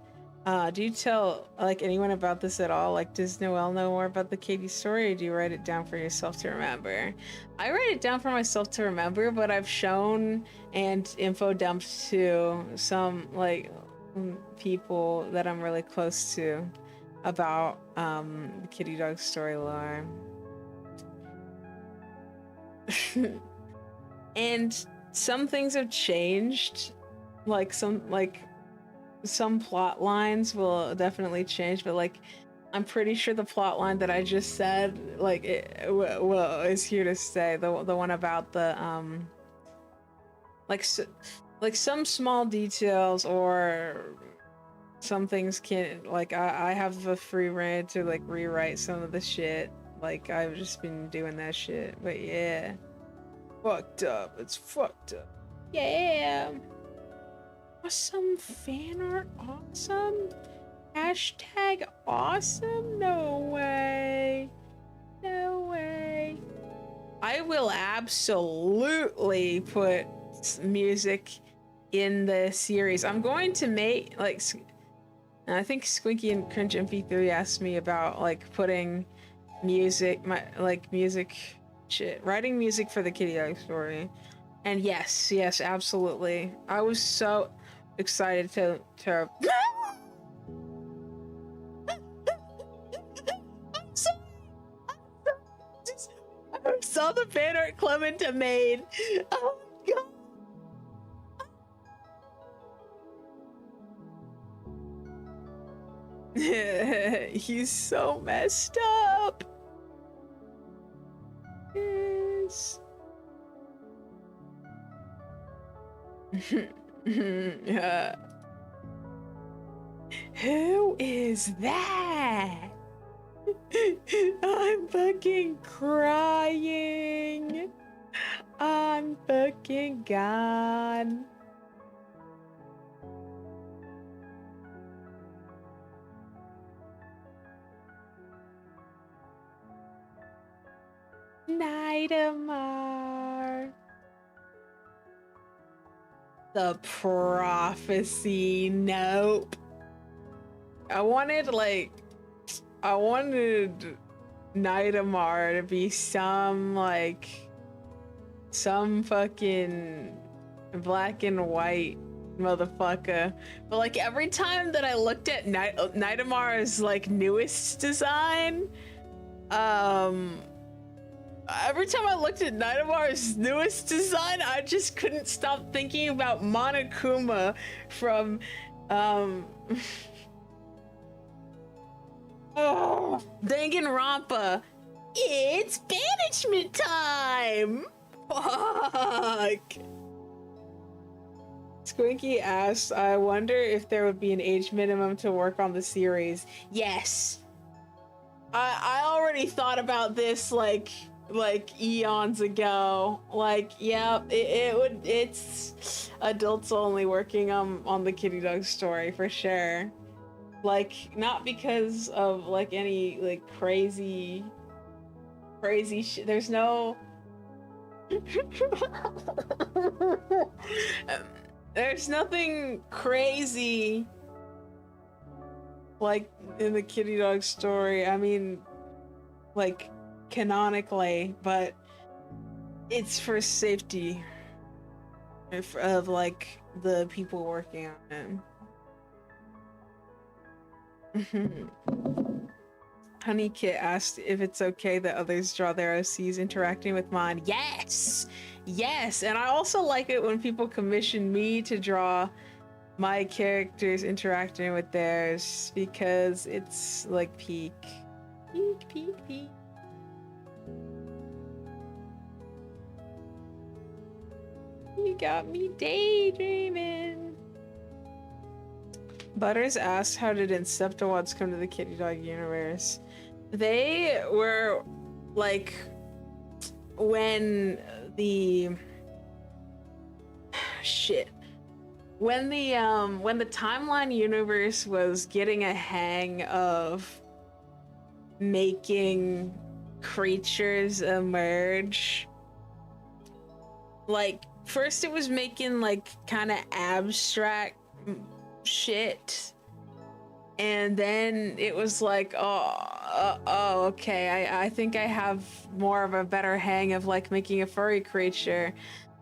Speaker 1: do you tell like anyone about this at all? Like, does Noelle know more about the Katie story, or do you write it down for yourself to remember? I write it down for myself to remember, but I've shown and info dumped to some like people that I'm really close to about the kitty dog story lore. And some things have changed, like some plot lines will definitely change, but like I'm pretty sure the plot line that I just said, like, well, is here to stay. The one about the like some small details or some things can, like, I have the free rein to like rewrite some of the shit. Like, I've just been doing that shit. But yeah, fucked up. It's fucked up. Yeah. Awesome fan art. Awesome. Hashtag awesome. No way. No way. I will absolutely put music in the series. I'm going to make, like, I think Squinky and Cringe MP3 asked me about like putting music, music shit, writing music for the kitty dog story. And yes, absolutely. I was so excited to I saw the fan art Clementa made. Oh god. He's so messed up. Yes. Who is that? I'm fucking crying. I'm fucking gone. Nightmare. The prophecy. Nope. I wanted Nightmare to be some fucking black and white motherfucker, but like every time that I looked at Nightmare's like newest design, every time I looked at Nightmare's newest design, I just couldn't stop thinking about Monokuma from oh, Danganronpa. It's banishment time! Fuck! Squinky asks, I wonder if there would be an age minimum to work on the series. Yes! I already thought about this, like, like eons ago. Like, yeah, it's adults only working on the kitty dog story for sure. Like, not because of like any like crazy shit. There's no there's nothing crazy like in the kitty dog story. I mean, like canonically, but it's for safety of like the people working on it. Honey Kit asked if it's okay that others draw their OCs interacting with mine. Yes! Yes! And I also like it when people commission me to draw my characters interacting with theirs, because it's like peak. Peak. You got me daydreaming. Butters asked, how did Inseptowads come to the kitty dog universe? They were like when the when the timeline universe was getting a hang of making creatures emerge. Like, first it was making like kind of abstract shit, and then it was like, okay, I think I have more of a better hang of like making a furry creature,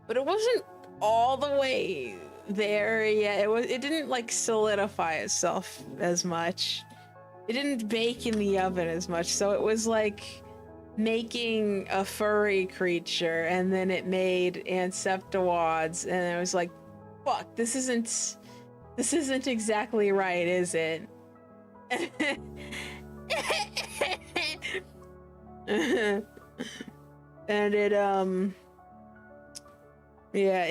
Speaker 1: but it wasn't all the way there yet. It didn't like solidify itself as much. It didn't bake in the oven as much, so it was like making a furry creature, and then it made Inseptowads, and it was like, fuck, this isn't exactly right, is it? And it yeah,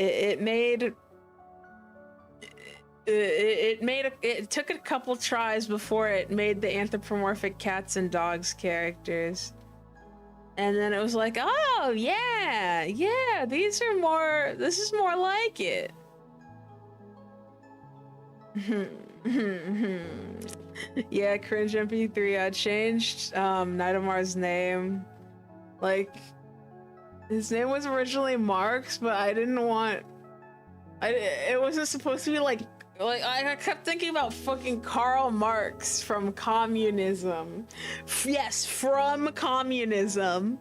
Speaker 1: it took a couple tries before it made the anthropomorphic cats and dogs characters. And then it was like, oh yeah, this is more like it. Yeah, cringe MP3. I changed Nightamar's name. Like, his name was originally Marks, but I didn't want. It wasn't supposed to be like I kept thinking about fucking Karl Marx from communism. Yes, from communism.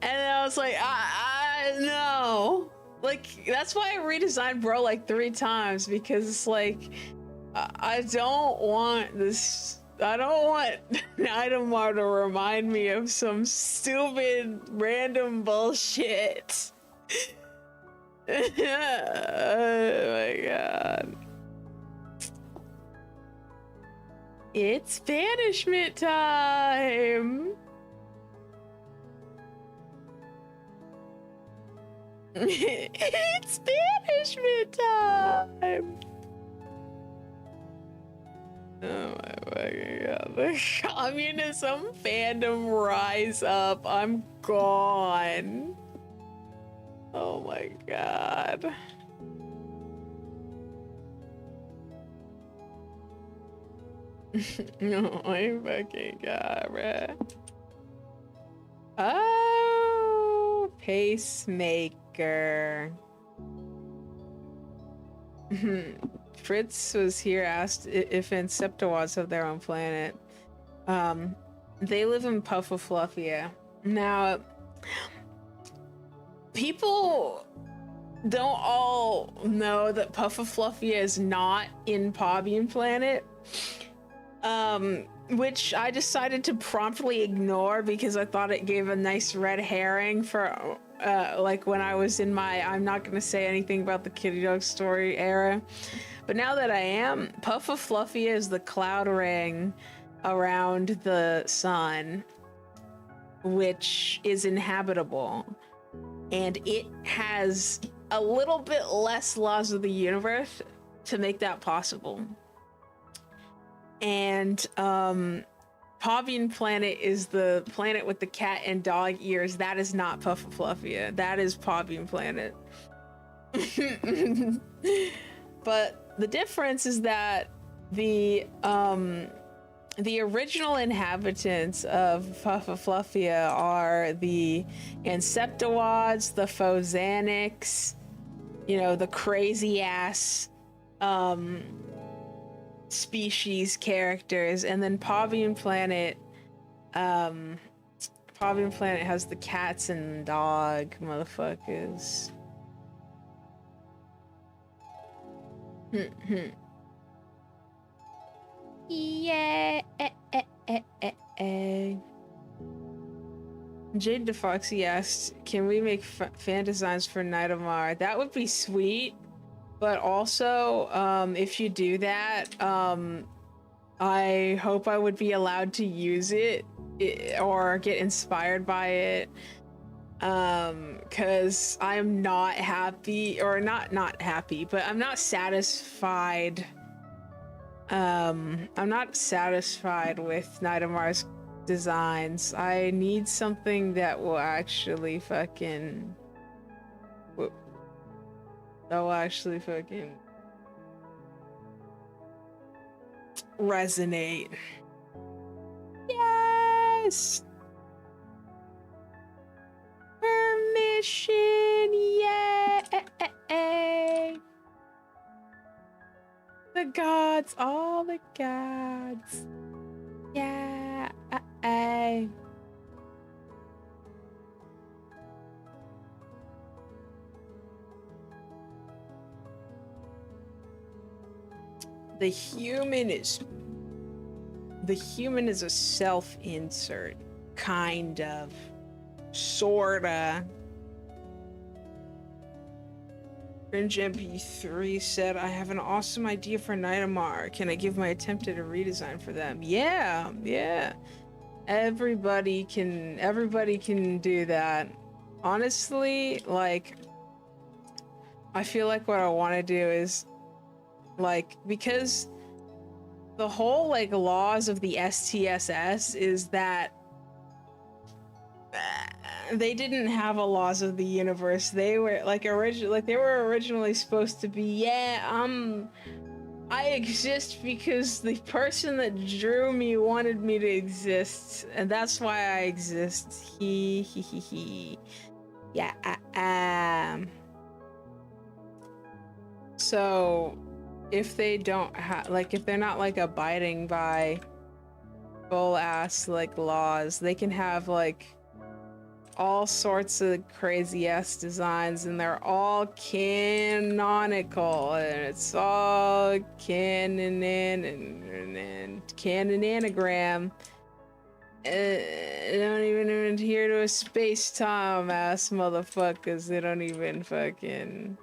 Speaker 1: And then I was like, I no. Like, that's why I redesigned bro like 3 times, because it's like, I don't want this. I don't want Nightamar to remind me of some stupid random bullshit. Oh my god. It's banishment time. It's banishment time. Oh my fucking god. The communism fandom rise up. I'm gone. Oh my god. Oh my fucking god, bruh. Oh, pacemaker. Fritz was here, asked if Inseptowads have their own planet. They live in Puffafluffia. Now, people don't all know that Puffafluffia is not in Pobbian Planet, which I decided to promptly ignore because I thought it gave a nice red herring for like when I was in my I'm not gonna say anything about the kitty dog story era. But now that I am, Puffafluffia is the cloud ring around the sun, which is inhabitable, and it has a little bit less laws of the universe to make that possible. And Pavian planet is the planet with the cat and dog ears. That is not Puffafluffia. That is Pavian planet. But the difference is that the original inhabitants of Puffafluffia are the Inseptoids, the Phozanics, you know, the crazy ass species characters, and then Pavian planet has the cats and dog motherfuckers. Yeah. Jade DeFoxy asked, can we make fan designs for Nightomar? That would be sweet, but also if you do that, I hope I would be allowed to use it or get inspired by it, because I'm not happy, or not happy, but I'm not satisfied. I'm not satisfied with Nightomar's designs. I need something that will actually fucking resonate. Yes! Permission, yay! The gods, all the gods. Yeah. The human is a self-insert, kind of, sorta. Cringe MP3 said, I have an awesome idea for Nightomar. Can I give my attempted a redesign for them? Yeah. Everybody can do that. Honestly, like, I feel like what I want to do is, like, because the whole, like, laws of the STSS is that they didn't have a laws of the universe. They were like originally supposed to be, I exist because the person that drew me wanted me to exist, and that's why I exist. Yeah. So if they don't have, like, if they're not like abiding by full ass like laws, they can have like all sorts of crazy ass designs, and they're all canonical, and it's all canon and canonanagram. They don't even adhere to a space-time ass motherfuckers. They don't even fucking.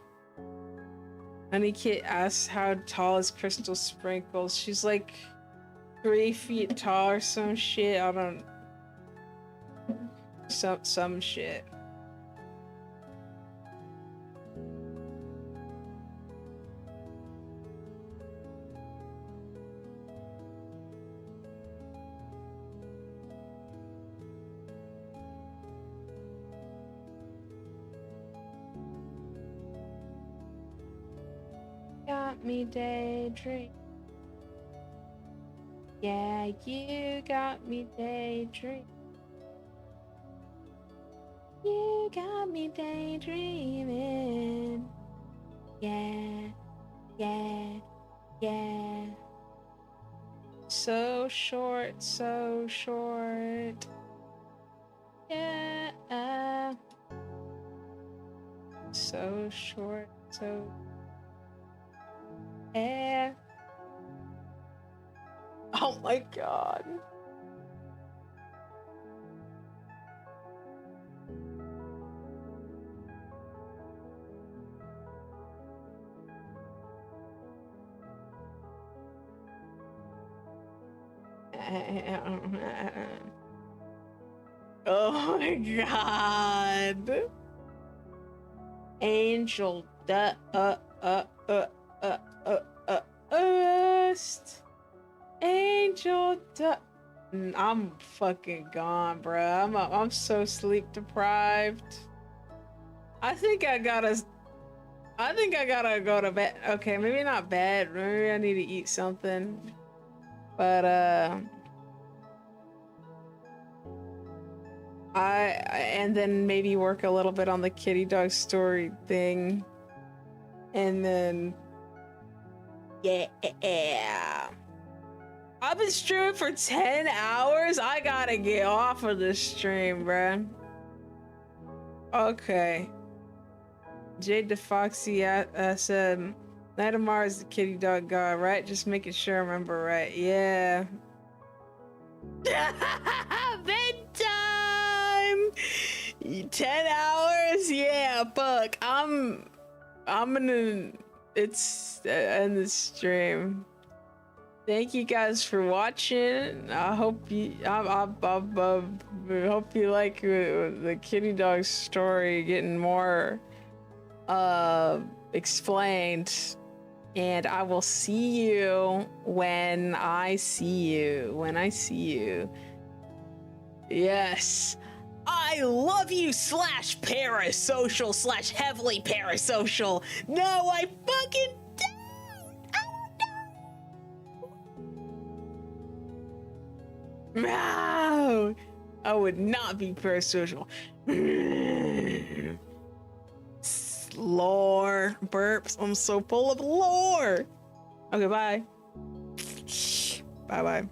Speaker 1: Honey Kit asks how tall is Crystal Sprinkles. She's like 3 feet tall or some shit. I don't. Some shit. Got me daydream. Yeah, you got me daydream. You got me daydreaming. Yeah. So short. Yeah. So short, so. Yeah. Oh my god. Oh my god. Angel dust. Angel dust. I'm fucking gone, bruh. I'm so sleep deprived. I think I gotta go to bed. Okay, maybe not bed. Maybe I need to eat something. But and then maybe work a little bit on the kitty dog story thing. And then yeah. I've been streaming for 10 hours. I gotta get off of this stream, bruh. Okay. Jade DeFoxy said, Night of Mars, the kitty dog god, right? Just making sure I remember right. Yeah. Bedtime! 10 hours? Yeah, fuck. I'm gonna end the stream. Thank you guys for watching. I hope you hope you like the kitty dog story getting more explained, and I will see you when I see you. Yes, I love you / parasocial / heavily parasocial. No, I fucking no, I would not be parasocial. Lore burps. I'm so full of lore. Okay, bye. Bye.